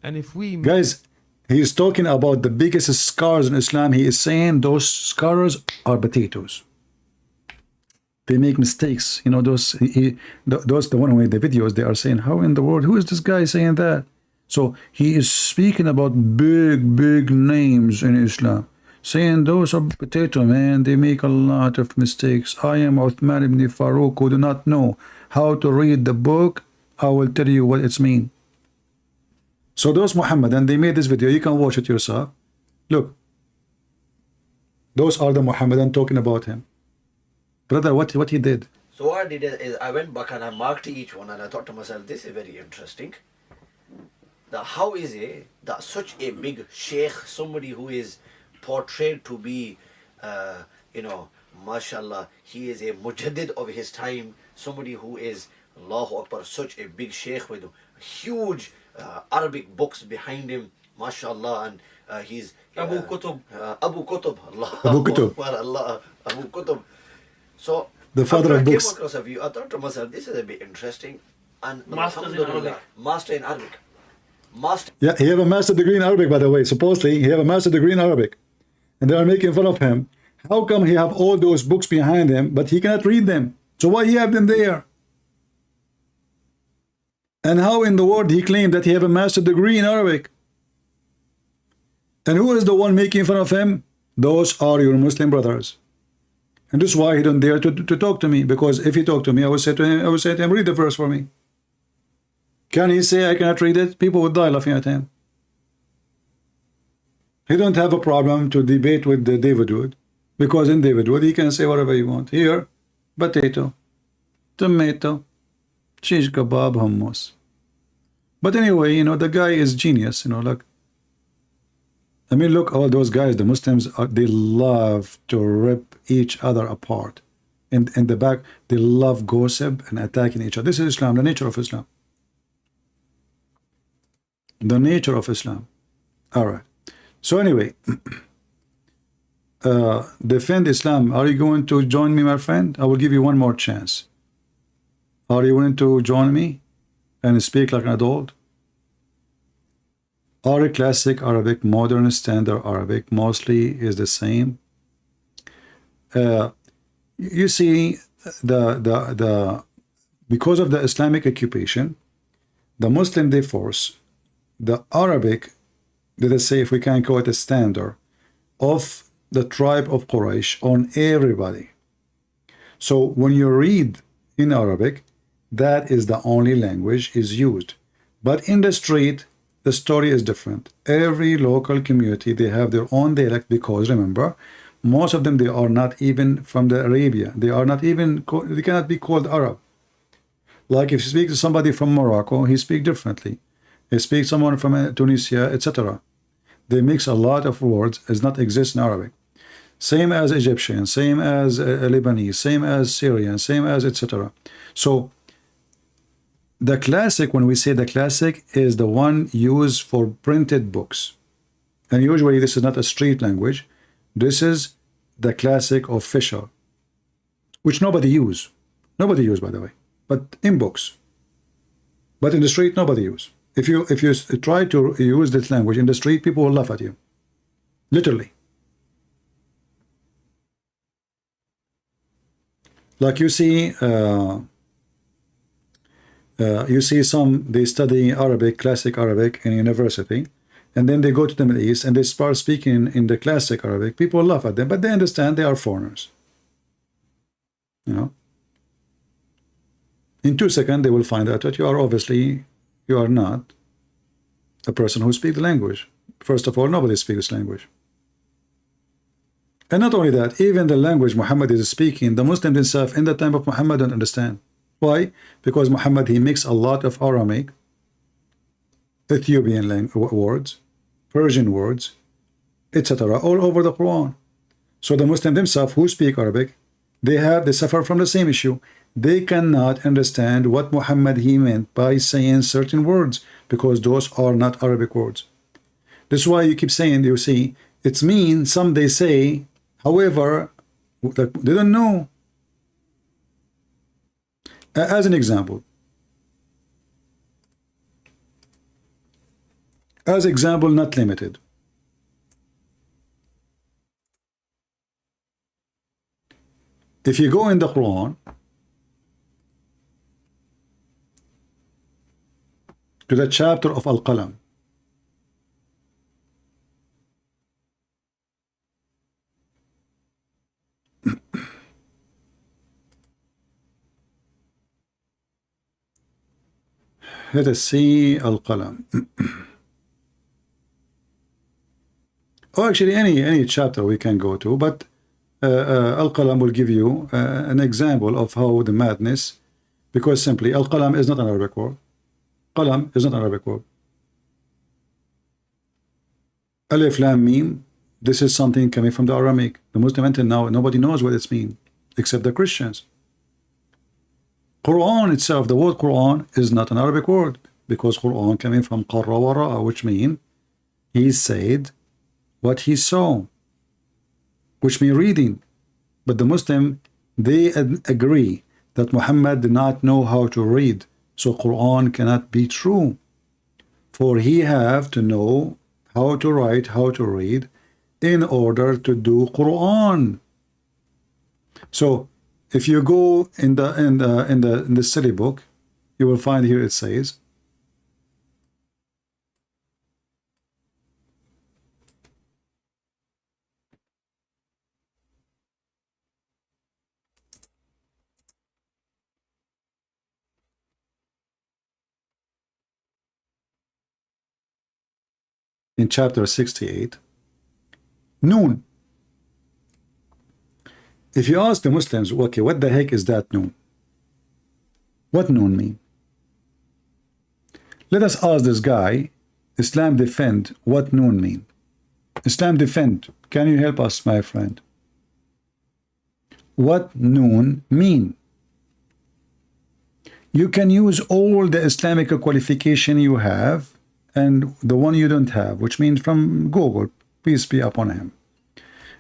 [SPEAKER 19] And if we
[SPEAKER 9] guys, he's talking about the biggest scars in Islam. He is saying those scars are potatoes. They make mistakes, you know. Those the one who made the videos. They are saying, "How in the world? Who is this guy saying that?" So he is speaking about big names in Islam, saying those are potato, man. They make a lot of mistakes. I am Uthman ibn Farouk, who do not know how to read the book. I will tell you what it's mean. So those Muhammadan, they made this video. You can watch it yourself. Look, those are the Muhammadan talking about him. Brother, what he did.
[SPEAKER 20] So what I did is I went back and I marked each one, and I thought to myself, this is very interesting. That how is it that such a big sheikh, somebody who is portrayed to be, you know, mashallah, he is a mujaddid of his time, somebody who is, Allahu Akbar, such a big sheikh with huge Arabic books behind him, mashallah, and he's Abu Qutb, Allah,
[SPEAKER 9] Abu Qutb,
[SPEAKER 20] Allah, Abu Qutb. So
[SPEAKER 9] the father of books.
[SPEAKER 20] I came across a view. I thought to myself, this is a bit interesting. And
[SPEAKER 18] Master in Arabic.
[SPEAKER 20] Master in Arabic. Master.
[SPEAKER 9] Yeah, he have a master degree in Arabic, by the way. Supposedly, he have a master degree in Arabic, and they are making fun of him. How come he have all those books behind him, but he cannot read them? So why he have them there? And how in the world he claimed that he have a master degree in Arabic? And who is the one making fun of him? Those are your Muslim brothers. And this is why he don't dare to talk to me, because if he talked to me, I would say to him, read the verse for me. Can he say I cannot read it? People would die laughing at him. He don't have a problem to debate with the David Wood, because in David Wood he can say whatever he want. Here, potato, tomato, shish kebab, hummus. But anyway, you know, the guy is genius, you know, like, I mean, look, all those guys, the Muslims, they love to rip each other apart. In the back, they love gossip and attacking each other. This is Islam, the nature of Islam. The nature of Islam. All right. So anyway, defend Islam. Are you going to join me, my friend? I will give you one more chance. Are you willing to join me and speak like an adult? Our classic Arabic, modern standard Arabic, mostly is the same. You see, because of the Islamic occupation, the Muslim, they force the Arabic let us say, if we can call it a standard of the tribe of Quraysh on everybody. So when you read in Arabic, that is the only language is used. But in the street, the story is different. Every local community, they have their own dialect, because remember, most of them, they are not even from the Arabia. They are not even, they cannot be called Arab. Like if you speak to somebody from Morocco, he speaks differently. You speak to someone from Tunisia, etc. They mix a lot of words as not exist in Arabic. Same as Egyptian, same as Lebanese, same as Syrian, same as etc. So the classic, when we say the classic, is the one used for printed books. And usually this is not a street language. This is the classic official, which nobody use. Nobody use, by the way, but in books. But in the street, nobody use. If you try to use this language in the street, people will laugh at you. Literally. Like you see some, they study Arabic, classic Arabic in university, and then they go to the Middle East and they start speaking in the classic Arabic. People laugh at them, but they understand they are foreigners. You know, in 2 seconds they will find out that you are not a person who speaks the language. First of all, nobody speaks this language. And not only that, even the language Muhammad is speaking, the Muslims themselves in the time of Muhammad don't understand. Why? Because Muhammad, he mixed a lot of Aramaic, Ethiopian words, Persian words, etc. all over the Quran. So the Muslims themselves who speak Arabic, they suffer from the same issue. They cannot understand what Muhammad he meant by saying certain words, because those are not Arabic words. That's why you keep saying, you see, it's mean, some they say, however, they don't know. As an example, not limited. If you go in the Quran to the chapter of Al-Qalam, let us see Al-Qalam. Or actually any chapter we can go to, but Al-Qalam will give you an example of how the madness, because simply Al-Qalam is not an Arabic word. Qalam is not an Arabic word. Alif Lam Mim, this is something coming from the Aramaic. The Muslim until now, nobody knows what it means except the Christians. Quran itself, the word Quran is not an Arabic word, because Quran coming from Qarra wa Ra'a, which means he said what he saw, which means reading. But the Muslim, they agree that Muhammad did not know how to read, so Quran cannot be true, for he have to know how to write, how to read in order to do Quran. So if you go in the study book, you will find here it says, in chapter 68, Noon. If you ask the Muslims, okay, what the heck is that Noon? What Noon mean? Let us ask this guy, Islam defend, what Noon mean? Islam defend, can you help us, my friend? What Noon mean? You can use all the Islamic qualification you have and the one you don't have, which means from Google, peace be upon him.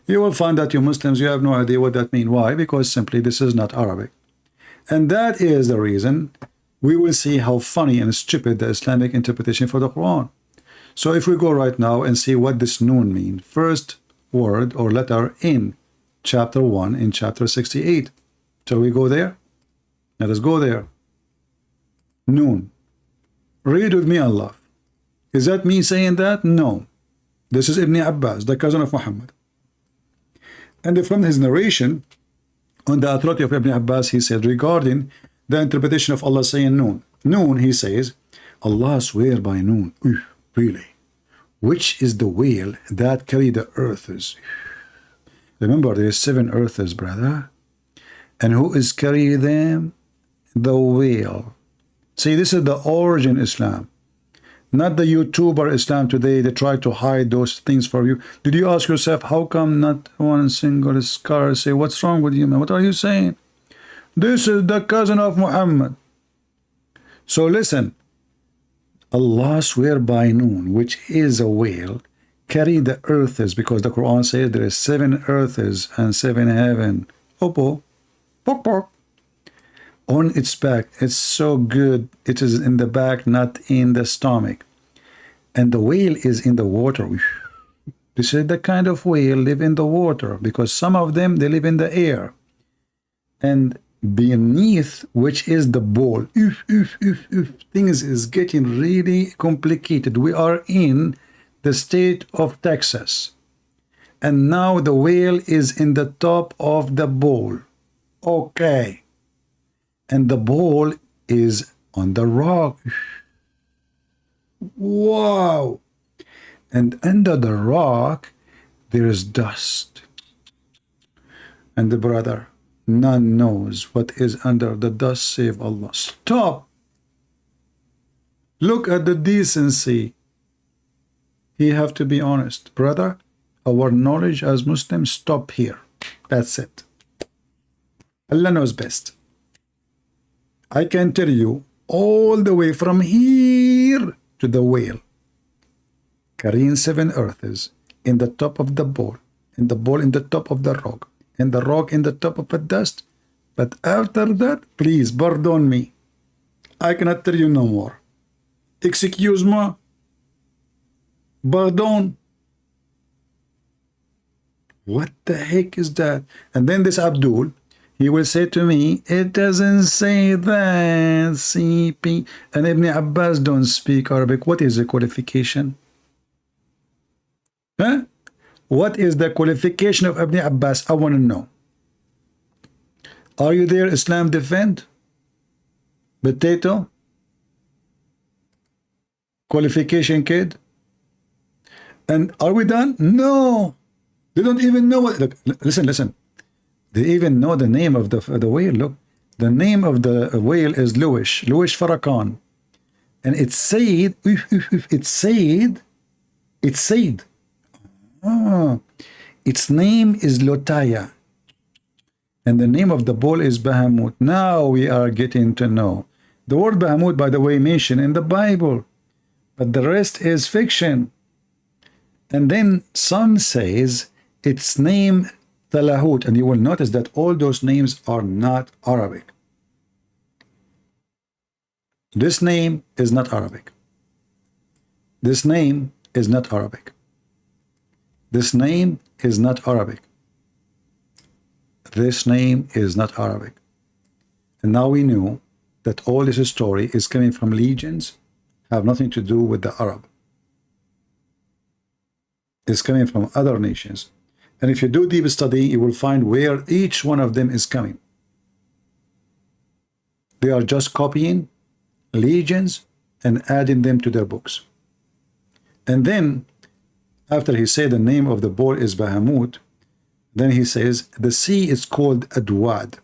[SPEAKER 9] You will find that you Muslims, you have no idea what that means. Why? Because simply this is not Arabic. And that is the reason we will see how funny and stupid the Islamic interpretation for the Quran. So if we go right now and see what this Noon means, first word or letter in chapter 1 in chapter 68. Shall we go there? Let us go there. Noon. Read with me, Allah. Is that me saying that? No. This is Ibn Abbas, the cousin of Muhammad. And from his narration, on the authority of Ibn Abbas, he said regarding the interpretation of Allah saying Noon. Noon, he says, Allah swear by Noon. Really? Which is the whale that carry the earths? Remember, there is 7 earths, brother. And who is carrying them? The whale. See, this is the origin Islam. Not the YouTuber Islam today. They try to hide those things for you. Did you ask yourself, how come not one single scholar say, what's wrong with you, man? What are you saying? This is the cousin of Muhammad. So listen. Allah swear by Noon, which is a whale, carry the earths, because the Quran says there is 7 earths and 7 heaven. Opo. Pok pok. On its back. It's so good. It is in the back, not in the stomach. And the whale is in the water. This is the kind of whale live in the water, because some of them, they live in the air. And beneath, which is the bowl. Things is getting really complicated. We are in the state of Texas. And now the whale is in the top of the bowl. Okay. And the ball is on the rock. Wow. And under the rock, there is dust. And the brother, none knows what is under the dust save Allah. Stop. Look at the decency. You have to be honest. Brother, our knowledge as Muslims stop here. That's it. Allah knows best. I can tell you all the way from here to the whale, carrying 7 earths in the top of the bowl, and the bowl in the top of the rock, and the rock in the top of the dust. But after that, please, pardon me. I cannot tell you no more. Excuse me. Pardon. What the heck is that? And then this Abdul, he will say to me, it doesn't say that, CP. And Ibn Abbas don't speak Arabic. What is the qualification? Huh? What is the qualification of Ibn Abbas? I want to know. Are you there, Islam defend? Potato? Qualification kid? And are we done? No. They don't even know what. Look, listen. They even know the name of the whale. Look, the name of the whale is Louis Farrakhan, and it said, its name is Lotaya, and the name of the bull is Bahamut. Now we are getting to know. The word Bahamut, by the way, mentioned in the Bible, but the rest is fiction. And then some says its name Talahut, and you will notice that all those names are not Arabic. This name is not Arabic. This name is not Arabic. This name is not Arabic. This name is not Arabic. And now we know that all this story is coming from legions, have nothing to do with the Arab. It's coming from other nations. And if you do deep study, you will find where each one of them is coming. They are just copying legions and adding them to their books. And then, after he said the name of the boar is Bahamut, then he says, the sea is called Adwad.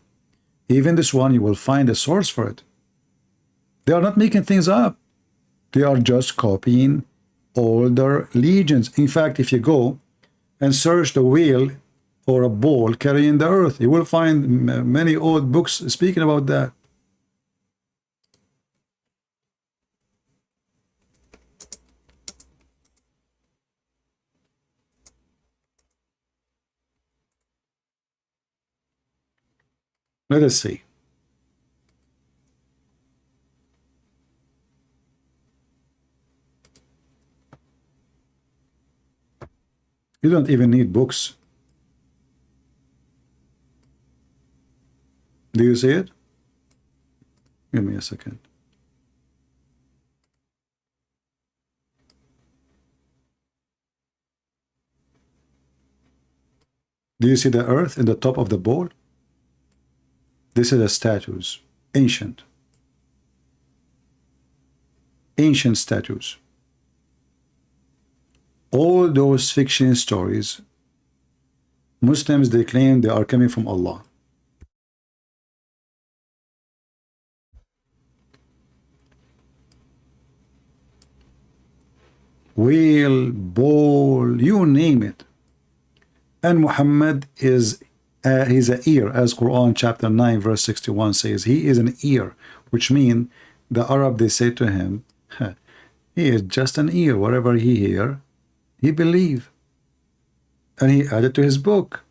[SPEAKER 9] Even this one, you will find a source for it. They are not making things up. They are just copying older legions. In fact, if you go and search the whale or a ball carrying the earth, you will find many old books speaking about that. Let us see. You don't even need books. Do you see it? Give me a second. Do you see the earth in the top of the bowl? This is a statues, ancient statues. All those fiction stories, Muslims, they claim they are coming from Allah. Whale, bowl, you name it. And Muhammad is he's an ear, as Quran chapter 9 verse 61 says. He is an ear, which means the Arab, they say to him, he is just an ear. Whatever he hear, he believe. And he added to his book.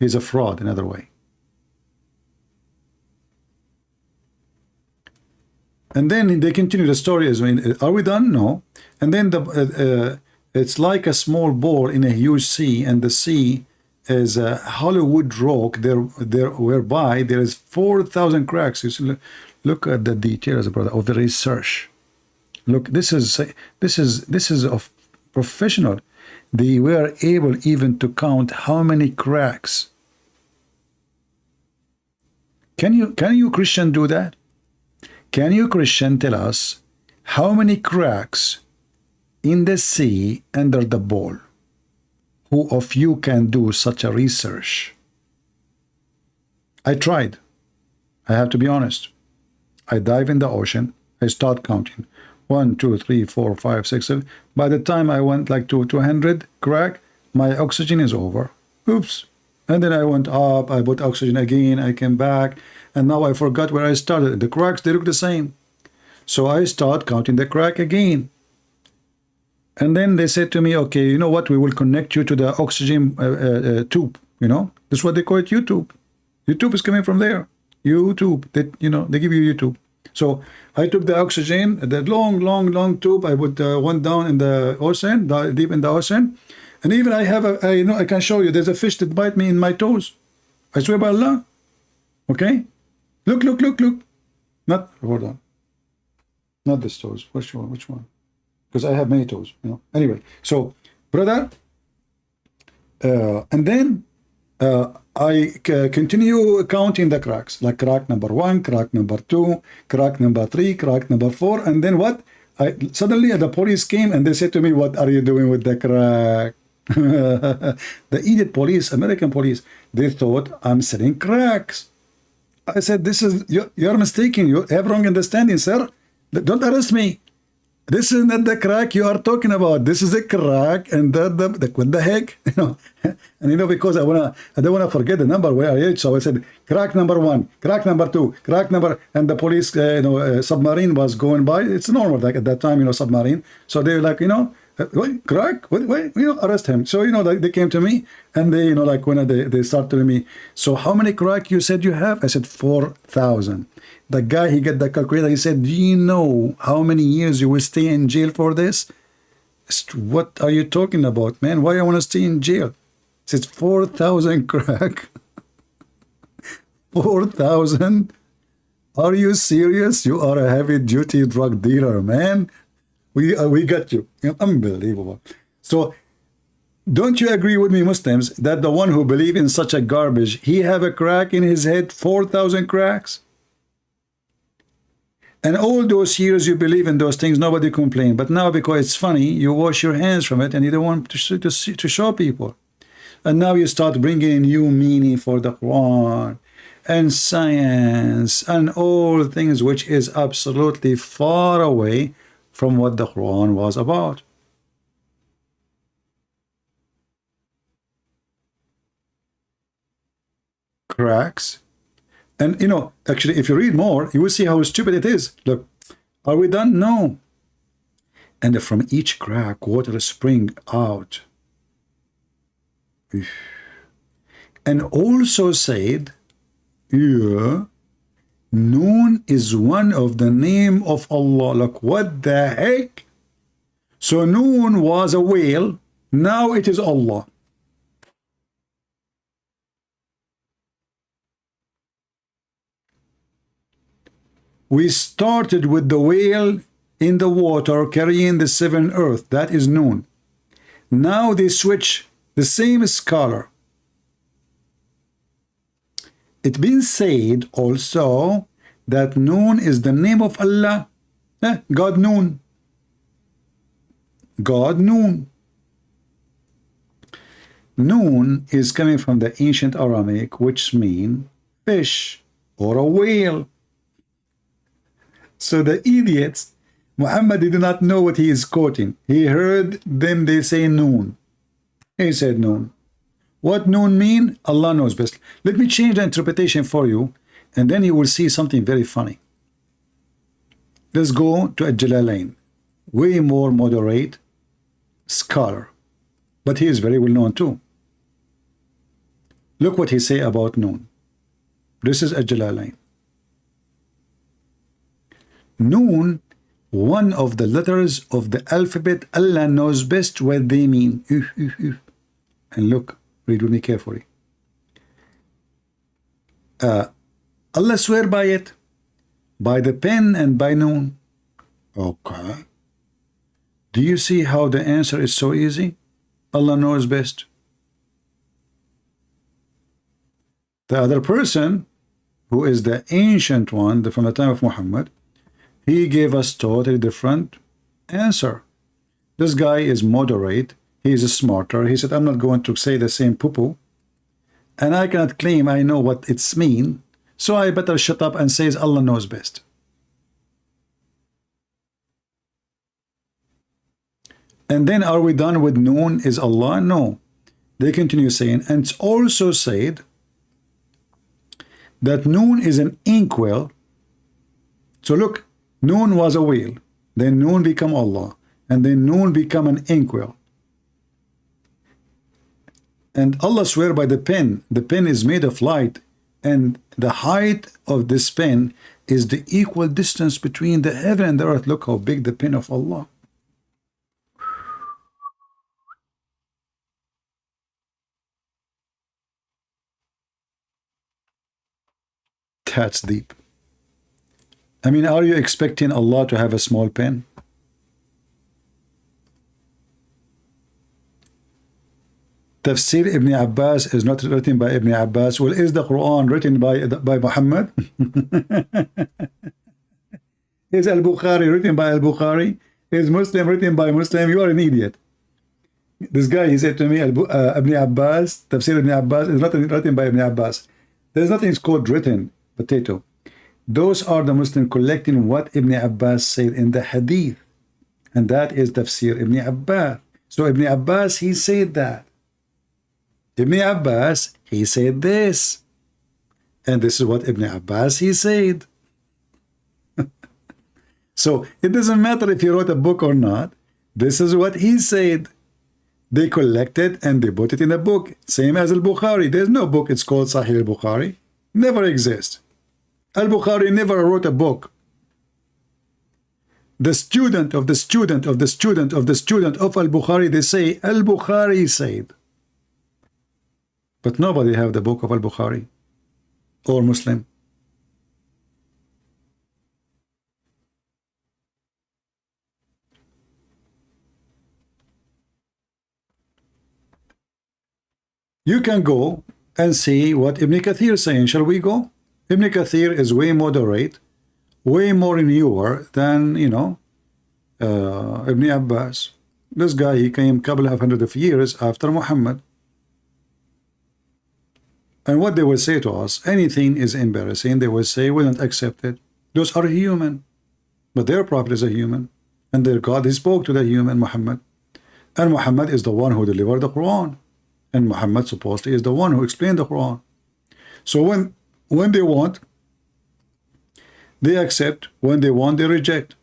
[SPEAKER 9] He's a fraud, another way. And then they continue the story. As are we done? No. And then it's like a small ball in a huge sea, and the sea is a Hollywood rock there whereby there is 4,000 cracks. You see, look at the details, brother, of the research. Look, this is of professional. They were able even to count how many cracks. Can you Christian do that? Can you Christian tell us how many cracks in the sea under the bowl? Who of you can do such a research? I tried. I have to be honest. I dive in the ocean. I start counting. 1, 2, 3, 4, 5, 6, 7. By the time I went like to 200 crack, my oxygen is over. Oops. And then I went up. I put oxygen again. I came back. And now I forgot where I started. The cracks, they look the same. So I start counting the crack again. And then they said to me, okay, you know what? We will connect you to the oxygen tube. You know, that's what they call it, YouTube. YouTube is coming from there. YouTube. They give you YouTube. So I took the oxygen, the long tube. I put one down in the ocean, deep in the ocean. And even I have I can show you. There's a fish that bite me in my toes. I swear by Allah. Okay. Look. Hold on. Not this toes. Which one? Because I have many toes, Anyway, so, brother, and then I continue counting the cracks, like crack number 1, crack number 2, crack number 3, crack number 4, and then what? Suddenly the police came and they said to me, what are you doing with the crack? The idiot police, American police, they thought I'm selling cracks. I said, you're mistaken. You have wrong understanding, sir. Don't arrest me. This is not the crack you are talking about. This is a crack, and what the heck, and because I don't wanna forget the number where I is. So I said crack number 1, crack number 2, crack number, and the police, submarine was going by. It's normal, like at that time, submarine. So they were like, what, crack? Wait, arrest him. So they came to me, and they, when they started telling me, so how many crack you said you have? I said 4,000. The guy, he got the calculator. He said, do you know how many years you will stay in jail for this? I said, what are you talking about, man? Why I want to stay in jail? He says 4,000 crack. 4,000? Are you serious? You are a heavy-duty drug dealer, man. We got you. Unbelievable. So, don't you agree with me, Muslims, that the one who believe in such a garbage, he have a crack in his head, 4,000 cracks? And all those years you believe in those things, nobody complained. But now, because it's funny, you wash your hands from it and you don't want to show people. And now you start bringing new meaning for the Quran and science and all things which is absolutely far away from what the Quran was about. Cracks. And actually, if you read more, you will see how stupid it is. Look, are we done? No. And from each crack, water spring out. And also said, yeah, Noon is one of the name of Allah. Look, what the heck? So Noon was a whale. Now it is Allah. We started with the whale in the water carrying the 7 earth. That is Noon. Now they switch the same scholar. It's been said also that Noon is the name of Allah. God Noon. God Noon. Noon is coming from the ancient Aramaic, which means fish or a whale. So the idiots, Muhammad did not know what he is quoting. He heard them, they say Noon. He said Noon. What Noon mean? Allah knows best. Let me change the interpretation for you, and then you will see something very funny. Let's go to Al-Jalalain. Way more moderate scholar, but he is very well known too. Look what he say about Noon. This is Al-Jalalain. Noon, one of the letters of the alphabet, Allah knows best what they mean. And look, read with me carefully. Allah swear by it, by the pen and by Noon. Okay. Do you see how the answer is so easy? Allah knows best. The other person, who is the ancient one from the time of Muhammad, he gave us totally different answer. This guy is moderate. He is smarter. He said, I'm not going to say the same poo-poo. And I cannot claim I know what it's mean. So I better shut up and says Allah knows best. And then are we done with Noon is Allah? No. They continue saying, and it's also said that Noon is an inkwell. So look, Noon was a whale. Then Noon become Allah. And then Noon become an inkwell. And Allah swear by the pen. The pen is made of light. And the height of this pen is the equal distance between the heaven and the earth. Look how big the pen of Allah. That's deep. I mean, are you expecting Allah to have a small pen? Tafsir Ibn Abbas is not written by Ibn Abbas. Well, is the Quran written by Muhammad? Is Al-Bukhari written by Al-Bukhari? Is Muslim written by Muslim? You are an idiot. This guy, he said to me, Ibn Abbas, Tafsir Ibn Abbas is not written by Ibn Abbas. There's nothing called written, potato. Those are the Muslims collecting what Ibn Abbas said in the Hadith. And that is Tafsir Ibn Abbas. So Ibn Abbas, he said that. Ibn Abbas, he said this. And this is what Ibn Abbas, he said. So it doesn't matter if he wrote a book or not. This is what he said. They collected and they put it in a book. Same as Al-Bukhari. There's no book, it's called Sahih Al-Bukhari. Never exists. Al-Bukhari never wrote a book. The student of the student of the student of the student of Al-Bukhari, they say Al-Bukhari said. But nobody have the book of Al-Bukhari or Muslim. You can go and see what Ibn Kathir is saying. Shall we go? Ibn Kathir is way moderate, way more newer than, Ibn Abbas. This guy, he came a couple of hundred of years after Muhammad. And what they will say to us, anything is embarrassing, they will say, we don't accept it. Those are human. But their prophet is a human. And their God, he spoke to the human, Muhammad. And Muhammad is the one who delivered the Quran. And Muhammad supposedly is the one who explained the Quran. So when they want, they accept. When they want, they reject.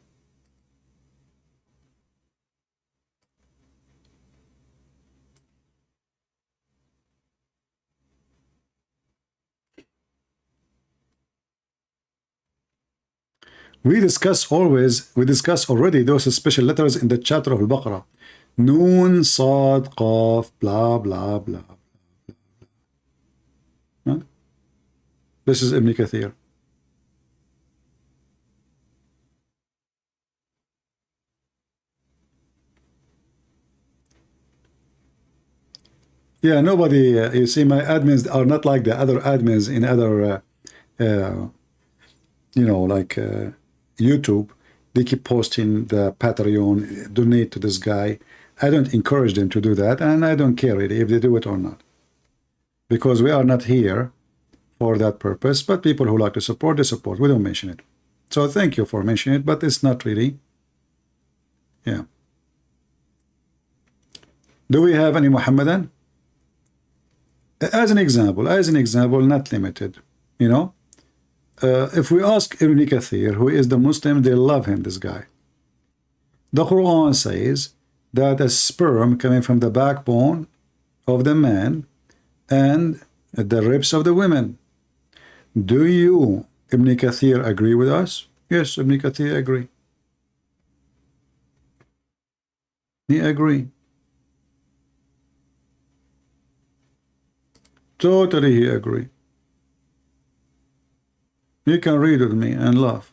[SPEAKER 9] We discuss already those special letters in the chapter of Al-Baqarah. Noon, Sad, Qaf, blah, blah, blah. Huh? This is Ibn Kathir. Yeah, nobody, you see, my admins are not like the other admins in other, you know, like YouTube. They keep posting the Patreon, donate to this guy. I don't encourage them to do that, and I don't care really if they do it or not. Because we are not here for that purpose, but people who like to support, they support. We don't mention it. So thank you for mentioning it, but it's not really, yeah. Do we have any Muhammadan? As an example, not limited, you know. If we ask Ibn Kathir, who is the Muslim, they love him, this guy. The Quran says that a sperm coming from the backbone of the man and the ribs of the women. Do you, Ibn Kathir, agree with us? Yes, Ibn Kathir agree. He agree. Totally he agree. You can read with me and laugh.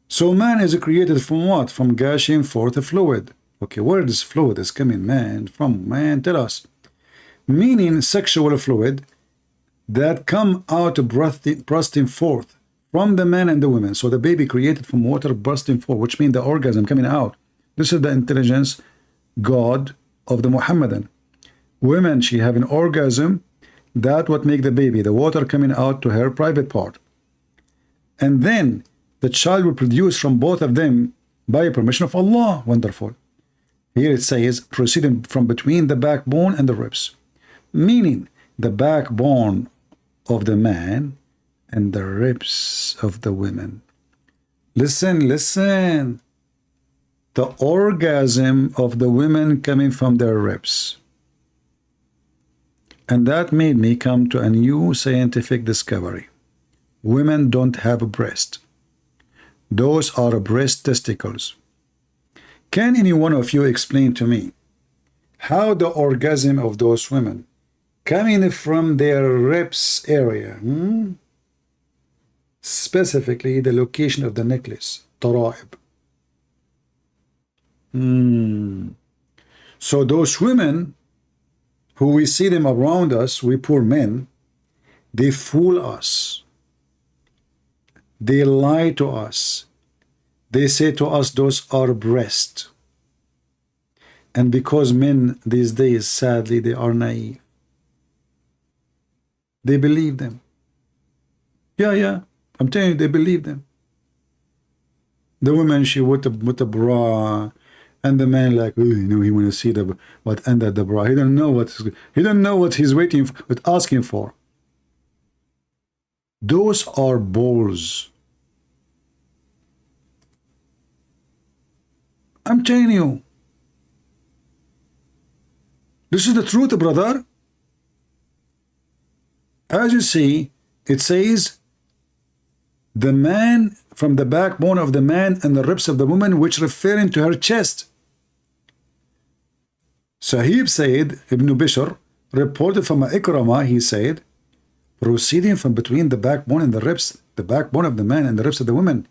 [SPEAKER 9] So man is created from what? From gushing forth a fluid. Okay, where this fluid is coming, man? From, man, tell us. Meaning sexual fluid that come out bursting forth from the man and the woman. So the baby created from water bursting forth, which means the orgasm coming out. This is the intelligence God of the Muhammadan. Women, she have an orgasm. That what make the baby, the water coming out to her private part. And then the child will produce from both of them by permission of Allah. Wonderful. Here it says, proceeding from between the backbone and the ribs. Meaning the backbone of the man and the ribs of the women. Listen, listen. The orgasm of the women coming from their ribs. And that made me come to a new scientific discovery. Women don't have a breast. Those are breast testicles. Can any one of you explain to me how the orgasm of those women coming from their ribs area, specifically the location of the necklace, tara'ib. So those women who we see them around us, we poor men, they fool us. They lie to us. They say to us those are breasts. And because men these days, sadly, they are naive. They believe them. Yeah, I'm telling you, they believe them. The woman, she with a bra, and the man like, oh, you know, he want to see what under the bra. He don't know what he's waiting for, but asking for. Those are balls. I'm telling you. This is the truth, brother. As you see, it says, the man from the backbone of the man and the ribs of the woman, which referring to her chest. Sahib said, Ibn Bishr reported from Ikramah, he said, proceeding from between the backbone and the ribs, the backbone of the man and the ribs of the woman,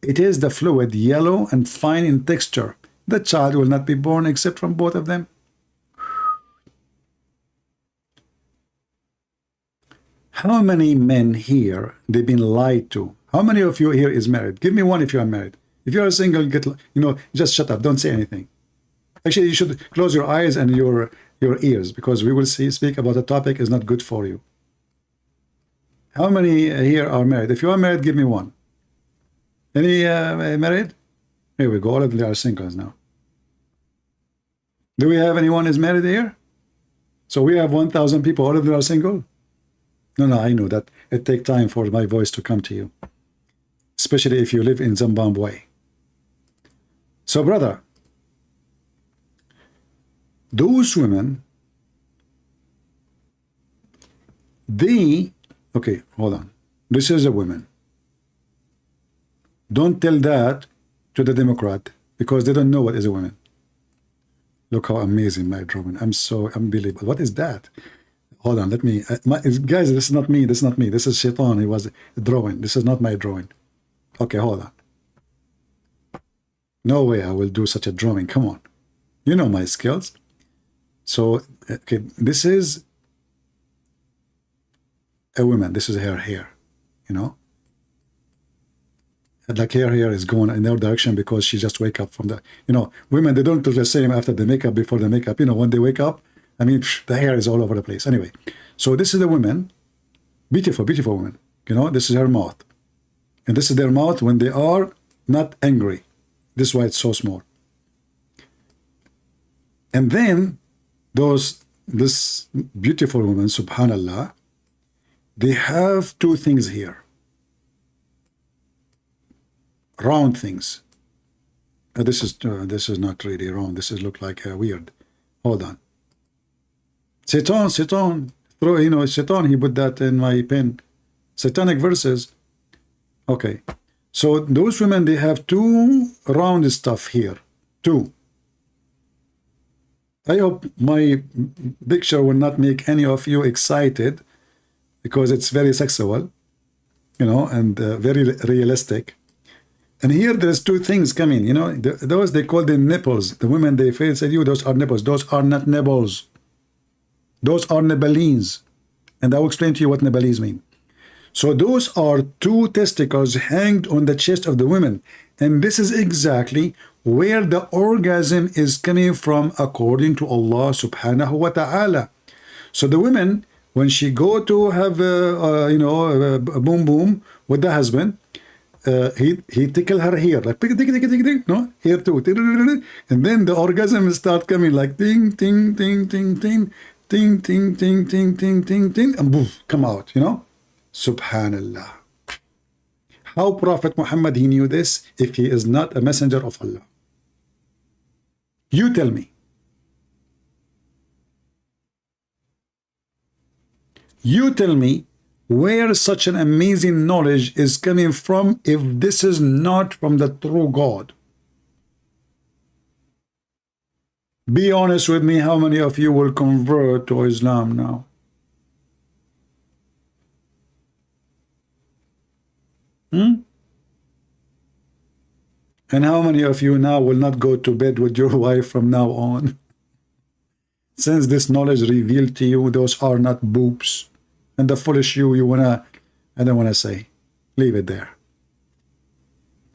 [SPEAKER 9] it is the fluid, yellow and fine in texture. The child will not be born except from both of them. How many men here they've been lied to? How many of you here is married? Give me one if you are married. If you are single, just shut up. Don't say anything. Actually, you should close your eyes and your ears, because we will speak about a topic is not good for you. How many here are married? If you are married, give me one. Any married? Here we go. All of them are singles now. Do we have anyone is married here? So we have 1,000 people. All of them are single? No, I know that it takes time for my voice to come to you, especially if you live in Zimbabwe. So, brother, those women, okay, hold on. This is a woman. Don't tell that to the Democrat, because they don't know what is a woman. Look how amazing my drawing. I'm so unbelievable. What is that? Hold on, let me, guys, this is not me, this is Shaitan, he was drawing, this is not my drawing. Okay, hold on. No way I will do such a drawing, come on. You know my skills. So, okay, this is a woman. This is her hair, you know. Like her hair is going in their direction because she just wake up from the, you know, women, they don't look the same after the makeup, before the makeup. You know, when they wake up, I mean, the hair is all over the place. Anyway, so this is the woman, beautiful, beautiful woman. You know, this is her mouth. And this is their mouth when they are not angry. This is why it's so small. And then this beautiful woman, subhanallah, they have two things here. Round things. This is not really round. This is look like weird. Hold on. Satan. Throw, you know, Satan, he put that in my pen. Satanic verses. Okay. So those women, they have two round stuff here. Two. I hope my picture will not make any of you excited because it's very sexual, you know, and very realistic. And here there's two things coming, you know, those they call them nipples. The women, they face at you, those are nipples. Those are not nipples. Those are nibelines. And I will explain to you what nibelines mean. So those are two testicles hanged on the chest of the women. And this is exactly where the orgasm is coming from according to Allah subhanahu wa ta'ala. So the women, when she go to have, you know, a boom boom with the husband, he tickle her here, like tick, tick, tick, tick, tick, no, here too, and then the orgasm start coming like ting, ting, ting, ting, ting, ting, ting, ting, ting, ting, ting, ting, and boom, come out, you know. Subhanallah. How Prophet Muhammad, he knew this if he is not a messenger of Allah? You tell me. You tell me where such an amazing knowledge is coming from if this is not from the true God. Be honest with me, how many of you will convert to Islam now? And how many of you now will not go to bed with your wife from now on? Since this knowledge revealed to you, those are not boobs. And the foolish you wanna, I don't wanna say. Leave it there.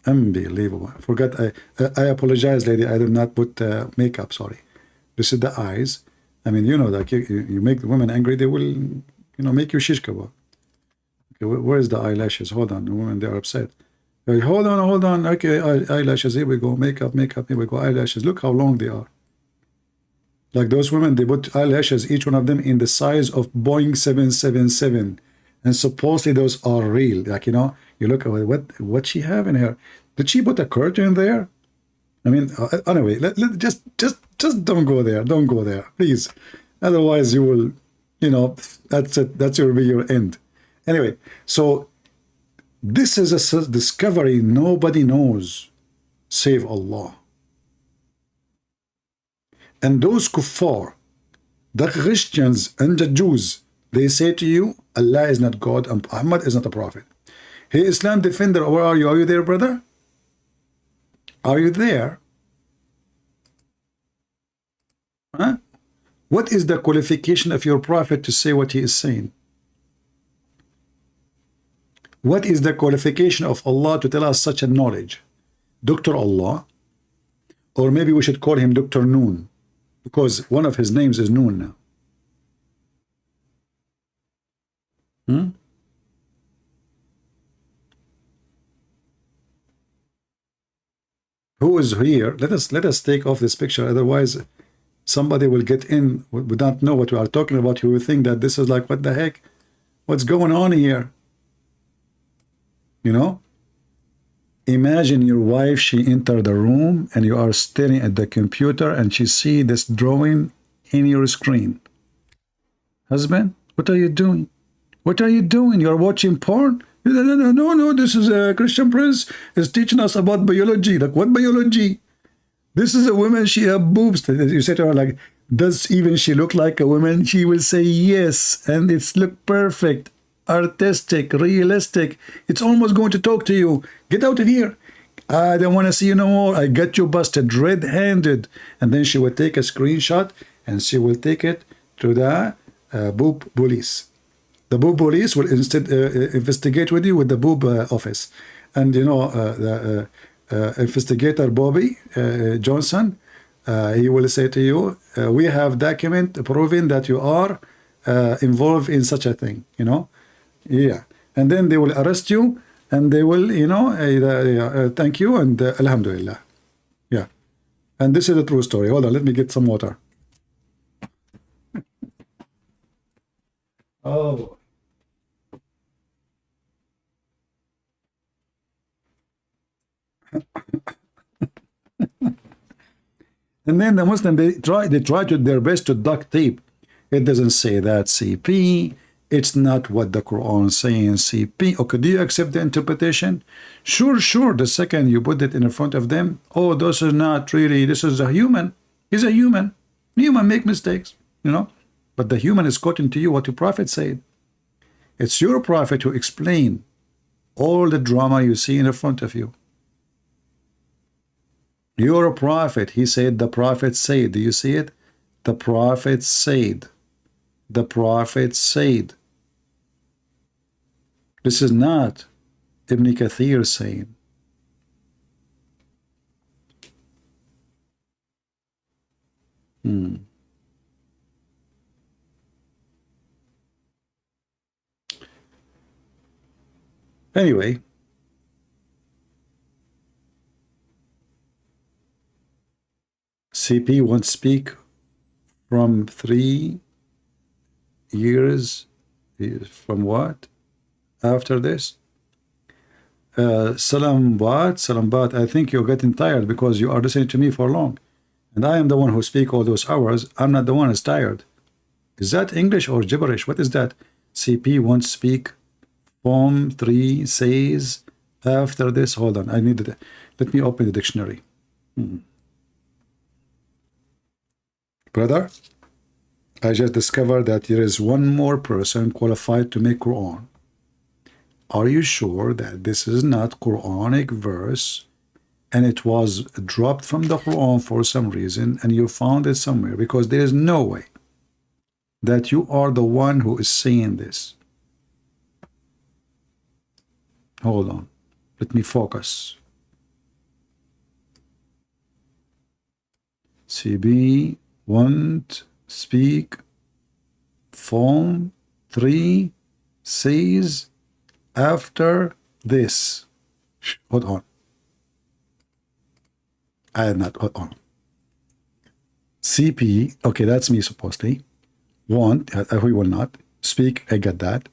[SPEAKER 9] Unbelievable. Forgot, I apologize, lady. I did not put makeup, sorry. This is the eyes. I mean, you know that you make the women angry, they will, you know, make you shish kebab. Okay, where is the eyelashes? Hold on, the women, they are upset. Hold on. Okay, eyelashes, here we go. Makeup, here we go. Eyelashes, look how long they are. Like those women, they put eyelashes, each one of them in the size of Boeing 777. And supposedly those are real. Like, you know, you look at what she have in her. Did she put a curtain there? I mean, anyway, just don't go there. Don't go there, please. Otherwise you will, you know, that's it. That will be your end. Anyway, so this is a discovery nobody knows save Allah. And those kuffar, the Christians and the Jews, they say to you, Allah is not God and Muhammad is not a prophet. Hey, Islam defender, where are you? Are you there, brother? Are you there? Huh? What is the qualification of your prophet to say what he is saying? What is the qualification of Allah to tell us such a knowledge? Dr. Allah? Or maybe we should call him Dr. Noon, because one of his names is Noon now. Who is here? Let us take off this picture, otherwise somebody will get in would not know what we are talking about. Who will think that this is like, what the heck? What's going on here? You know? Imagine your wife, she entered the room and you are staring at the computer and she see this drawing in your screen. Husband, what are you doing? What are you doing? You're watching porn? No, this is a Christian prince is teaching us about biology. Like, what biology? This is a woman, she have boobs. You say to her, like, does even she look like a woman? She will say yes, and it's look perfect, artistic, realistic. It's almost going to talk to you. Get out of here. I don't want to see you no more. I got you busted red-handed. And then she would take a screenshot and she will take it to the boob police. The boob police will instead investigate with you with the boob office. And you know, the investigator Bobby Johnson, he will say to you, we have document proving that you are involved in such a thing, you know. Yeah. And then they will arrest you, and they will, you know, thank you, and alhamdulillah. Yeah. And this is a true story. Hold on, let me get some water. Oh. And then the Muslim, they try to their best to duct tape. It doesn't say that CP. It's not what the Quran is saying, CP. Okay, do you accept the interpretation? Sure. The second you put it in front of them, oh, this is not really, this is a human. He's a human. Human make mistakes, you know. But the human is quoting to you what your prophet said. It's your prophet who explained all the drama you see in front of you. You're a prophet. He said, the prophet said. Do you see it? The prophet said. The prophet said. This is not Ibn Kathir saying. Anyway, CP won't speak from 3 years. From what? After this? Salam Bat, I think you're getting tired because you are listening to me for long. And I am the one who speak all those hours. I'm not the one who's tired. Is that English or gibberish? What is that? CP won't speak. Form 3 says after this. Hold on. I need it. Let me open the dictionary. Brother, I just discovered that there is one more person qualified to make Quran. Are you sure that this is not Quranic verse and it was dropped from the Quran for some reason and you found it somewhere? Because there is no way that you are the one who is saying this. Hold on. Let me focus. CB won't speak. Form 3 says after this. Hold on. I am not. Hold on. CP. Okay, that's me supposedly. Won't. We will not speak. I get that.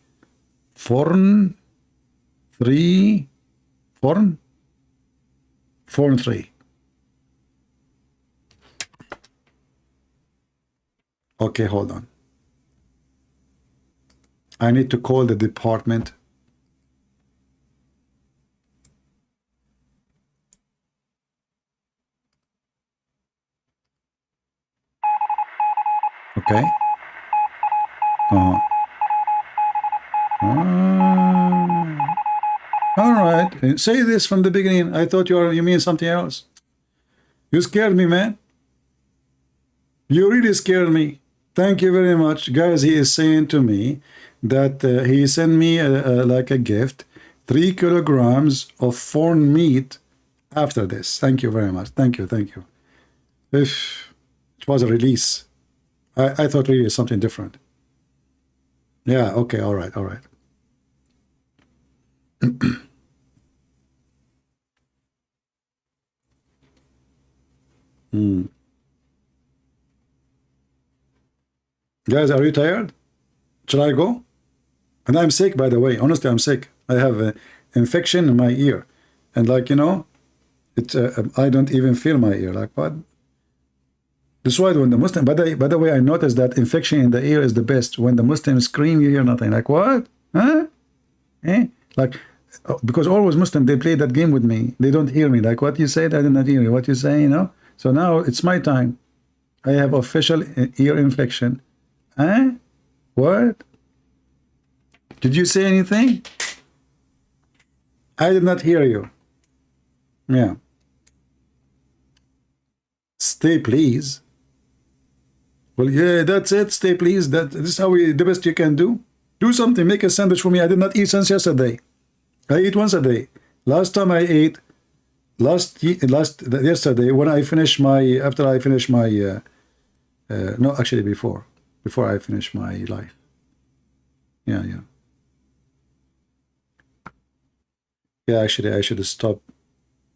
[SPEAKER 9] Form 3. Form 3. Okay, hold on. I need to call the department. Okay. All right. Say this from the beginning. I thought you mean something else. You scared me, man. You really scared me. Thank you very much. Guys, he is saying to me that he sent me like a gift, 3 kilograms of fawn meat after this. Thank you very much. Thank you. If it was a release. I thought really something different. Yeah, okay, all right. Guys, are you tired? Shall I go? And I'm sick, by the way. Honestly, I'm sick. I have an infection in my ear. And like, you know, I don't even feel my ear. Like, what? That's why when the Muslim, by the way, I noticed that infection in the ear is the best. When the Muslims scream, you hear nothing. Like, what? Huh? Like, because always Muslim, they play that game with me. They don't hear me. Like, what you said, I did not hear you. What you say, you know? So now it's my time. I have official ear infection. Huh? What? Did you say anything? I did not hear you. Yeah. Stay, please. Well, yeah, that's it. Stay, please. This is how the best you can do. Do something. Make a sandwich for me. I did not eat since yesterday. I eat once a day. Last time I ate, yesterday when I finished after I finished my, no, actually before I finished my life. Yeah. Yeah, actually, I should stop.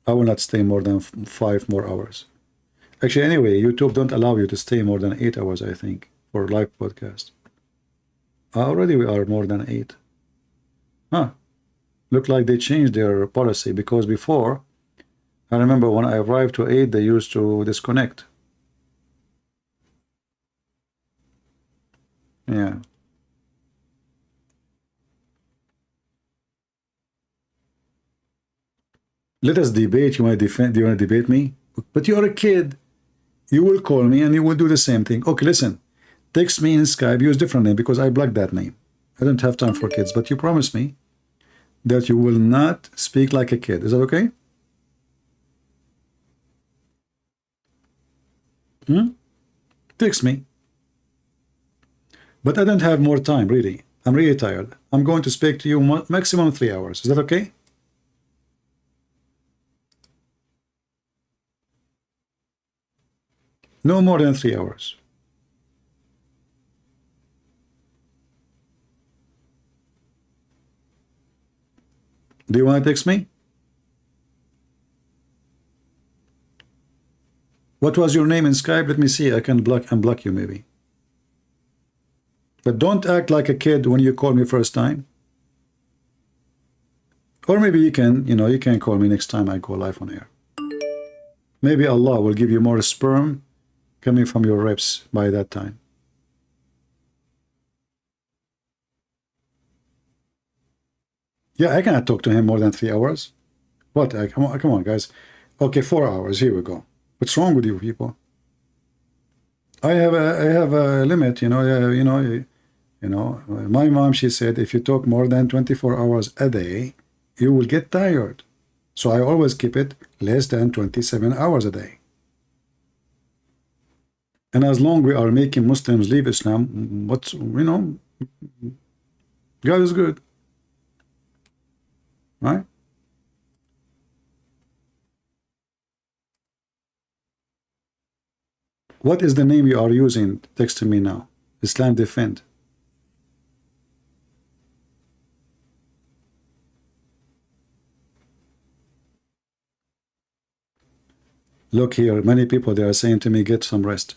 [SPEAKER 9] I will not stay more than 5 more hours. Actually, anyway, YouTube don't allow you to stay more than 8 hours, I think, for live podcast. Already we are more than 8. Huh. Look like they changed their policy, because before, I remember when I arrived to 8, they used to disconnect. Yeah. Let us debate. You want to defend? Do you want to debate me? But you are a kid. You will call me and you will do the same thing. Okay, listen. Text me in Skype. Use different name because I blocked that name. I don't have time for kids. But you promise me that you will not speak like a kid. Is that okay? Text me. But I don't have more time, really. I'm really tired. I'm going to speak to you maximum 3 hours. Is that okay? No more than 3 hours. Do you want to text me? What was your name in Skype? Let me see. I can unblock you maybe. But don't act like a kid when you call me first time. Or maybe you can call me next time I go live on air. Maybe Allah will give you more sperm coming from your ribs by that time. Yeah, I cannot talk to him more than 3 hours. What? Come on, guys. Okay, 4 hours. Here we go. What's wrong with you people? I have a limit, My mom, she said, if you talk more than 24 hours a day, you will get tired. So I always keep it less than 27 hours a day. And as long we are making Muslims leave Islam, God is good. Right? What is the name you are using? Text to me now. Islam Defend. Look here, many people, they are saying to me, get some rest.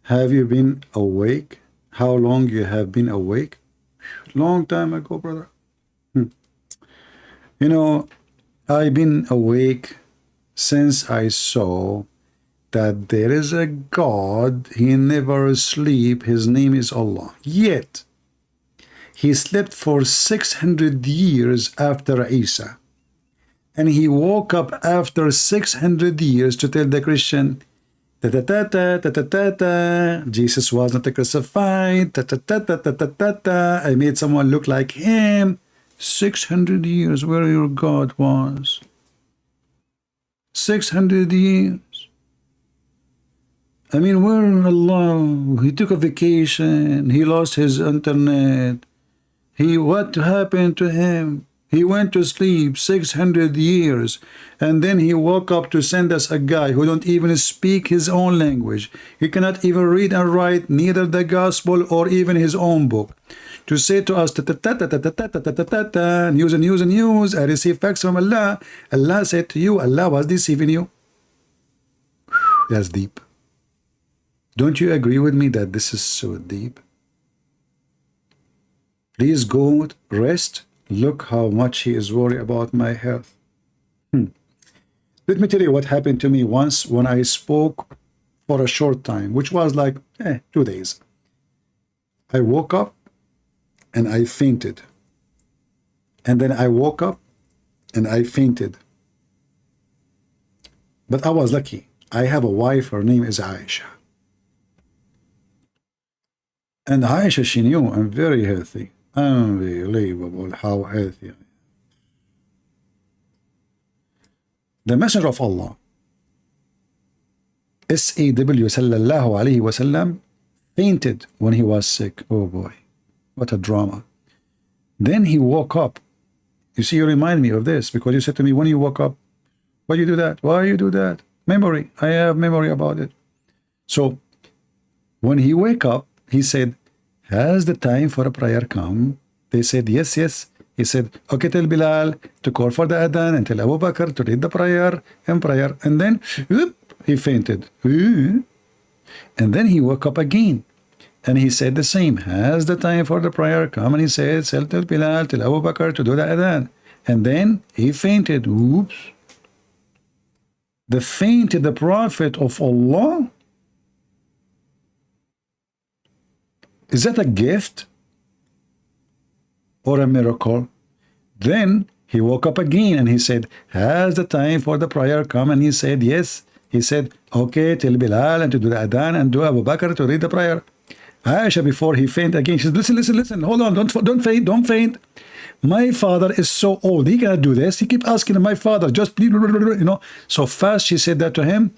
[SPEAKER 9] Have you been awake? How long you have been awake? Long time ago, brother. I've been awake since I saw that there is a God, he never sleep, his name is Allah. Yet, he slept for 600 years after Isa. And he woke up after 600 years to tell the Christian, Jesus was not crucified, I made someone look like him. 600 years where your God was. 600 years. I mean, where Allah? He took a vacation. He lost his internet. What happened to him? He went to sleep 600 years, and then he woke up to send us a guy who don't even speak his own language. He cannot even read and write, neither the gospel or even his own book. To say to us, news, I receive facts from Allah. Allah said to you, Allah was deceiving you. That's deep. Don't you agree with me that this is so deep? Please go rest. Look how much he is worried about my health. Let me tell you what happened to me once when I spoke for a short time, which was like 2 days. I woke up and I fainted. And then I woke up and I fainted. But I was lucky. I have a wife, her name is Aisha. And Aisha, she knew I'm very healthy. Unbelievable how healthy I am. The Messenger of Allah, SAW sallallahu alayhi wasallam fainted when he was sick. Oh boy, what a drama. Then he woke up. You see, you remind me of this because you said to me, when you woke up, why you do that? Why you do that? Memory. I have memory about it. So when he wake up, he said, has the time for a prayer come? They said, yes, yes. He said, okay, tell Bilal to call for the adhan and tell Abu Bakr to read the prayer and prayer. And then whoop, he fainted. And then he woke up again. And he said the same. Has the time for the prayer come? And he said, tell Bilal, tell Abu Bakr to do the adhan. And then he fainted. Oops. The fainted the Prophet of Allah? Is that a gift or a miracle? Then he woke up again and he said, has the time for the prayer come? And he said, yes. He said, okay, tell Bilal and to do the adhan and do Abu Bakr to read the prayer. Aisha, before he faint again, she said, listen, hold on, don't faint. My father is so old, he cannot do this. He keep asking my father, just, So fast she said that to him.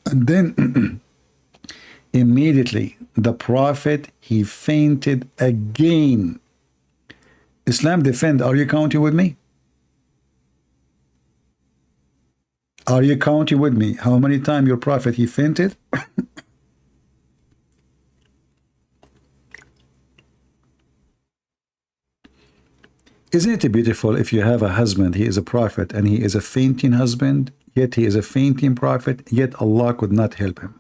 [SPEAKER 9] And then immediately the Prophet, he fainted again. Islam defend, are you counting with me? Are you counting with me? How many times your Prophet, he fainted? Isn't it beautiful if you have a husband, he is a prophet, and he is a fainting husband, yet he is a fainting prophet, yet Allah could not help him.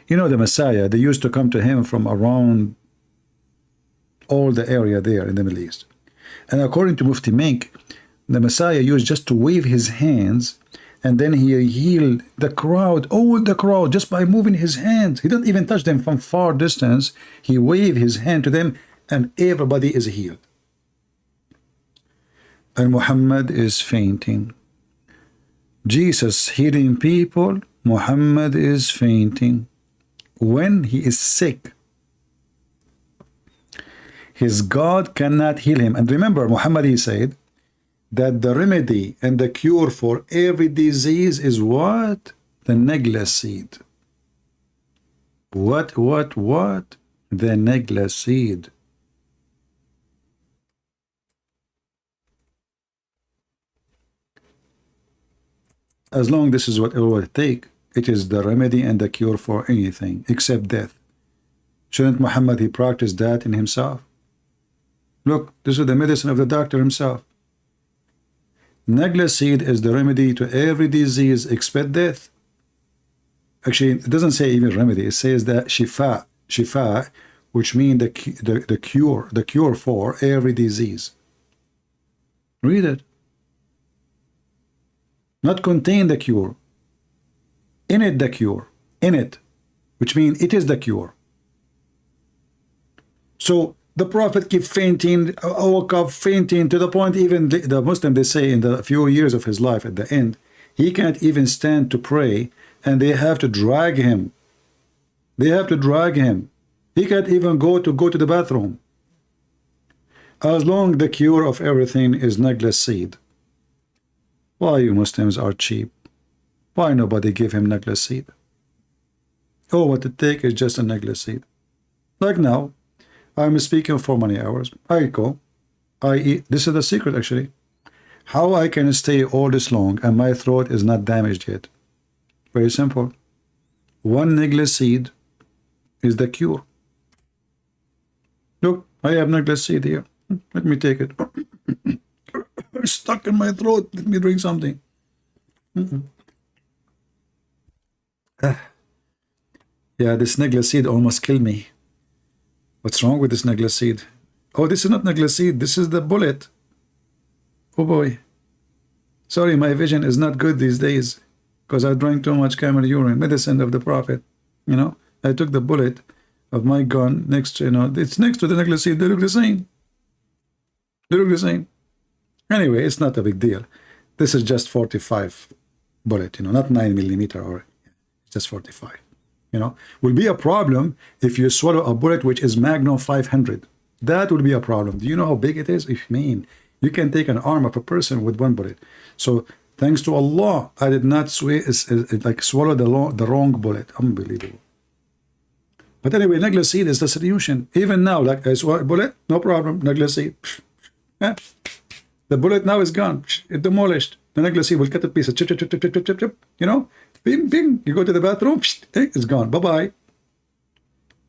[SPEAKER 9] You know, the Messiah, they used to come to him from around all the area there in the Middle East. And according to Mufti Mink, the Messiah used just to wave his hands, and then he healed the crowd, all the crowd, just by moving his hands. He didn't even touch them from far distance. He waved his hand to them, and everybody is healed. And Muhammad is fainting. Jesus healing people, Muhammad is fainting. When he is sick, his God cannot heal him. And remember, Muhammad, he said that the remedy and the cure for every disease is what? The negla seed. What? The negla seed. As long this is what it will take, it is the remedy and the cure for anything except death. Shouldn't Muhammad, he practiced that in himself? Look, this is the medicine of the doctor himself. Negla seed is the remedy to every disease except death. Actually, it doesn't say even remedy. It says that shifa, which means the cure for every disease. Read it. Not contain the cure. In it the cure. In it. Which means it is the cure. So the Prophet kept fainting, woke up fainting to the point even the Muslim, they say in the few years of his life at the end, he can't even stand to pray and they have to drag him. They have to drag him. He can't even go to the bathroom. As long the cure of everything is negla seed. Why you Muslims are cheap? Why nobody give him negla seed? Oh, what it take is just a negla seed. Like now, I'm speaking for many hours. I go, I eat. This is the secret actually. How I can stay all this long and my throat is not damaged yet. Very simple. One negla seed is the cure. Look, I have negla seed here. Let me take it. It's stuck in my throat. Let me drink something. Yeah, this negla seed almost killed me. What's wrong with this negla seed? Oh, this is not negla seed. This is the bullet. Oh boy. Sorry, my vision is not good these days because I drank too much camel urine, medicine of the Prophet. You know, I took the bullet of my gun next to, it's next to the negla seed. They look the same. They look the same. Anyway, it's not a big deal. This is just 45 bullet, not 9mm or just 45. Will be a problem if you swallow a bullet which is Magnum 500. That would be a problem. Do you know how big it is? You can take an arm of a person with one bullet. So Thanks to Allah, I did not swallow the wrong bullet. Unbelievable. But anyway, Naglaseed is the solution. Even now, like I swallow a bullet, no problem. Naglaseed. The bullet now is gone. It demolished. The Naglaseed will cut it pieces. Chip, chip, chip, chip, chip, chip, chip. You know, bing, bing. You go to the bathroom, it's gone. Bye-bye.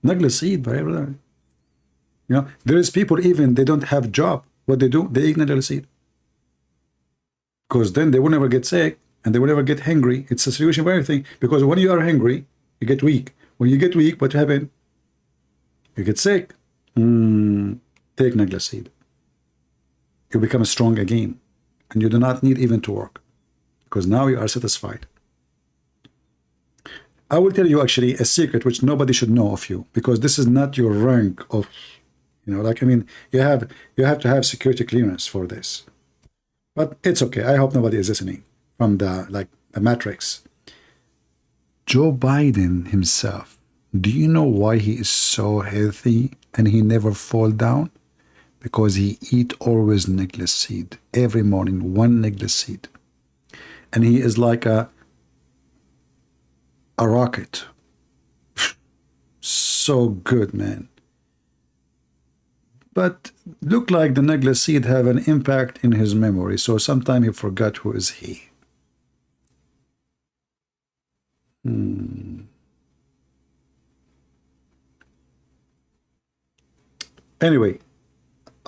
[SPEAKER 9] Naglaseed, brother. You know, there is people even, they don't have job. What they do, they eat Naglaseed. Because then they will never get sick and they will never get hungry. It's a solution for everything. Because when you are hungry, you get weak. When you get weak, what happens? You get sick. Take Naglaseed. You become strong again. And you do not need even to work. Because now you are satisfied. I will tell you actually a secret which nobody should know of you. Because this is not your rank of, you know, like, I mean, you have to have security clearance for this. But it's okay. I hope nobody is listening from the Matrix. Joe Biden himself, do you know why he is so healthy and he never fall down? Because he eat always Naglaseed. Every morning, one Naglaseed. And he is like a rocket. So good, man. But look like the Naglaseed have an impact in his memory, so sometime he forgot who is he. Anyway,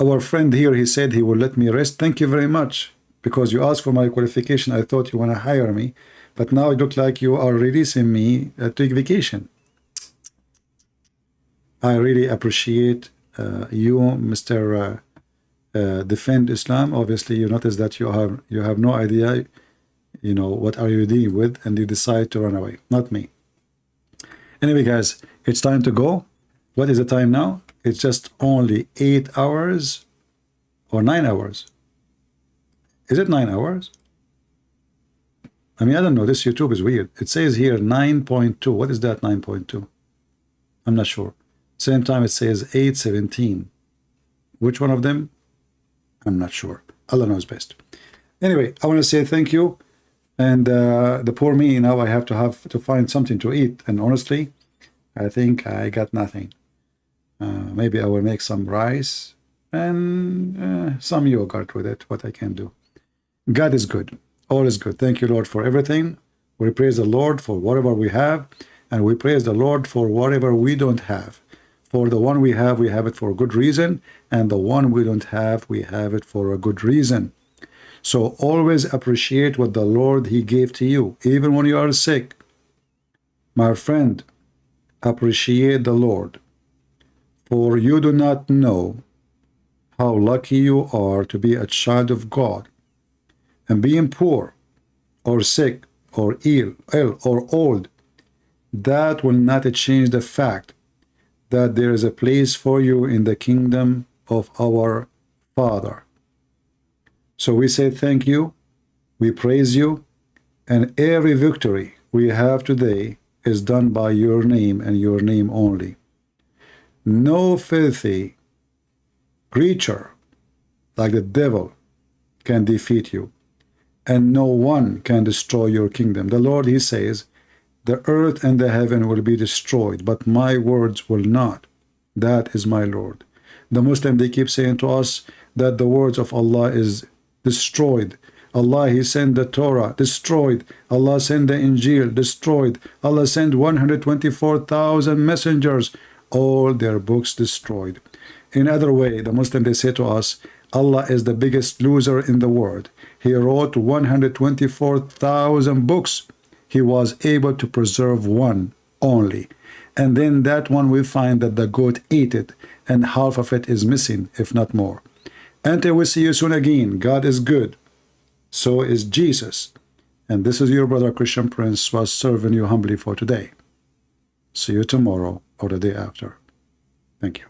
[SPEAKER 9] our friend here, he said he will let me rest. Thank you very much, because you asked for my qualification. I thought you want to hire me, but now it looks like you are releasing me to take vacation. I really appreciate you, Mr. Defend Islam. Obviously, you notice that you have no idea, you know, what are you dealing with, and you decide to run away. Not me. Anyway, guys, it's time to go. What is the time now? It's just only 8 hours or 9 hours. Is it 9 hours? I mean, I don't know. This YouTube is weird. It says here 9.2. What is that 9.2? I'm not sure. Same time it says 8:17. Which one of them? I'm not sure. Allah knows best. Anyway, I want to say thank you. And the poor me, now I have to find something to eat. And honestly, I think I got nothing. Maybe I will make some rice and some yogurt with it, what I can do. God is good. All is good. Thank you, Lord, for everything. We praise the Lord for whatever we have. And we praise the Lord for whatever we don't have. For the one we have it for a good reason. And the one we don't have it for a good reason. So always appreciate what the Lord, He gave to you. Even when you are sick. My friend, appreciate the Lord. For you do not know how lucky you are to be a child of God. And being poor, or sick, or ill, or old, that will not change the fact that there is a place for you in the kingdom of our Father. So we say thank you, we praise you, and every victory we have today is done by your name and your name only. No filthy creature like the devil can defeat you, and no one can destroy your kingdom. The Lord, He says, the earth and the heaven will be destroyed, but my words will not. That is my Lord. The Muslim, they keep saying to us that the words of Allah is destroyed. Allah, He sent the Torah, destroyed. Allah sent the Injil, destroyed. Allah sent 124,000 messengers, all their books destroyed. In other way, the Muslim, they say to us, Allah is the biggest loser in the world. He wrote 124,000 books. He was able to preserve one only. And then that one we find that the goat ate it, and half of it is missing, if not more. Until we see you soon again, God is good. So is Jesus. And this is your brother Christian Prince was serving you humbly for today. See you tomorrow or the day after. Thank you.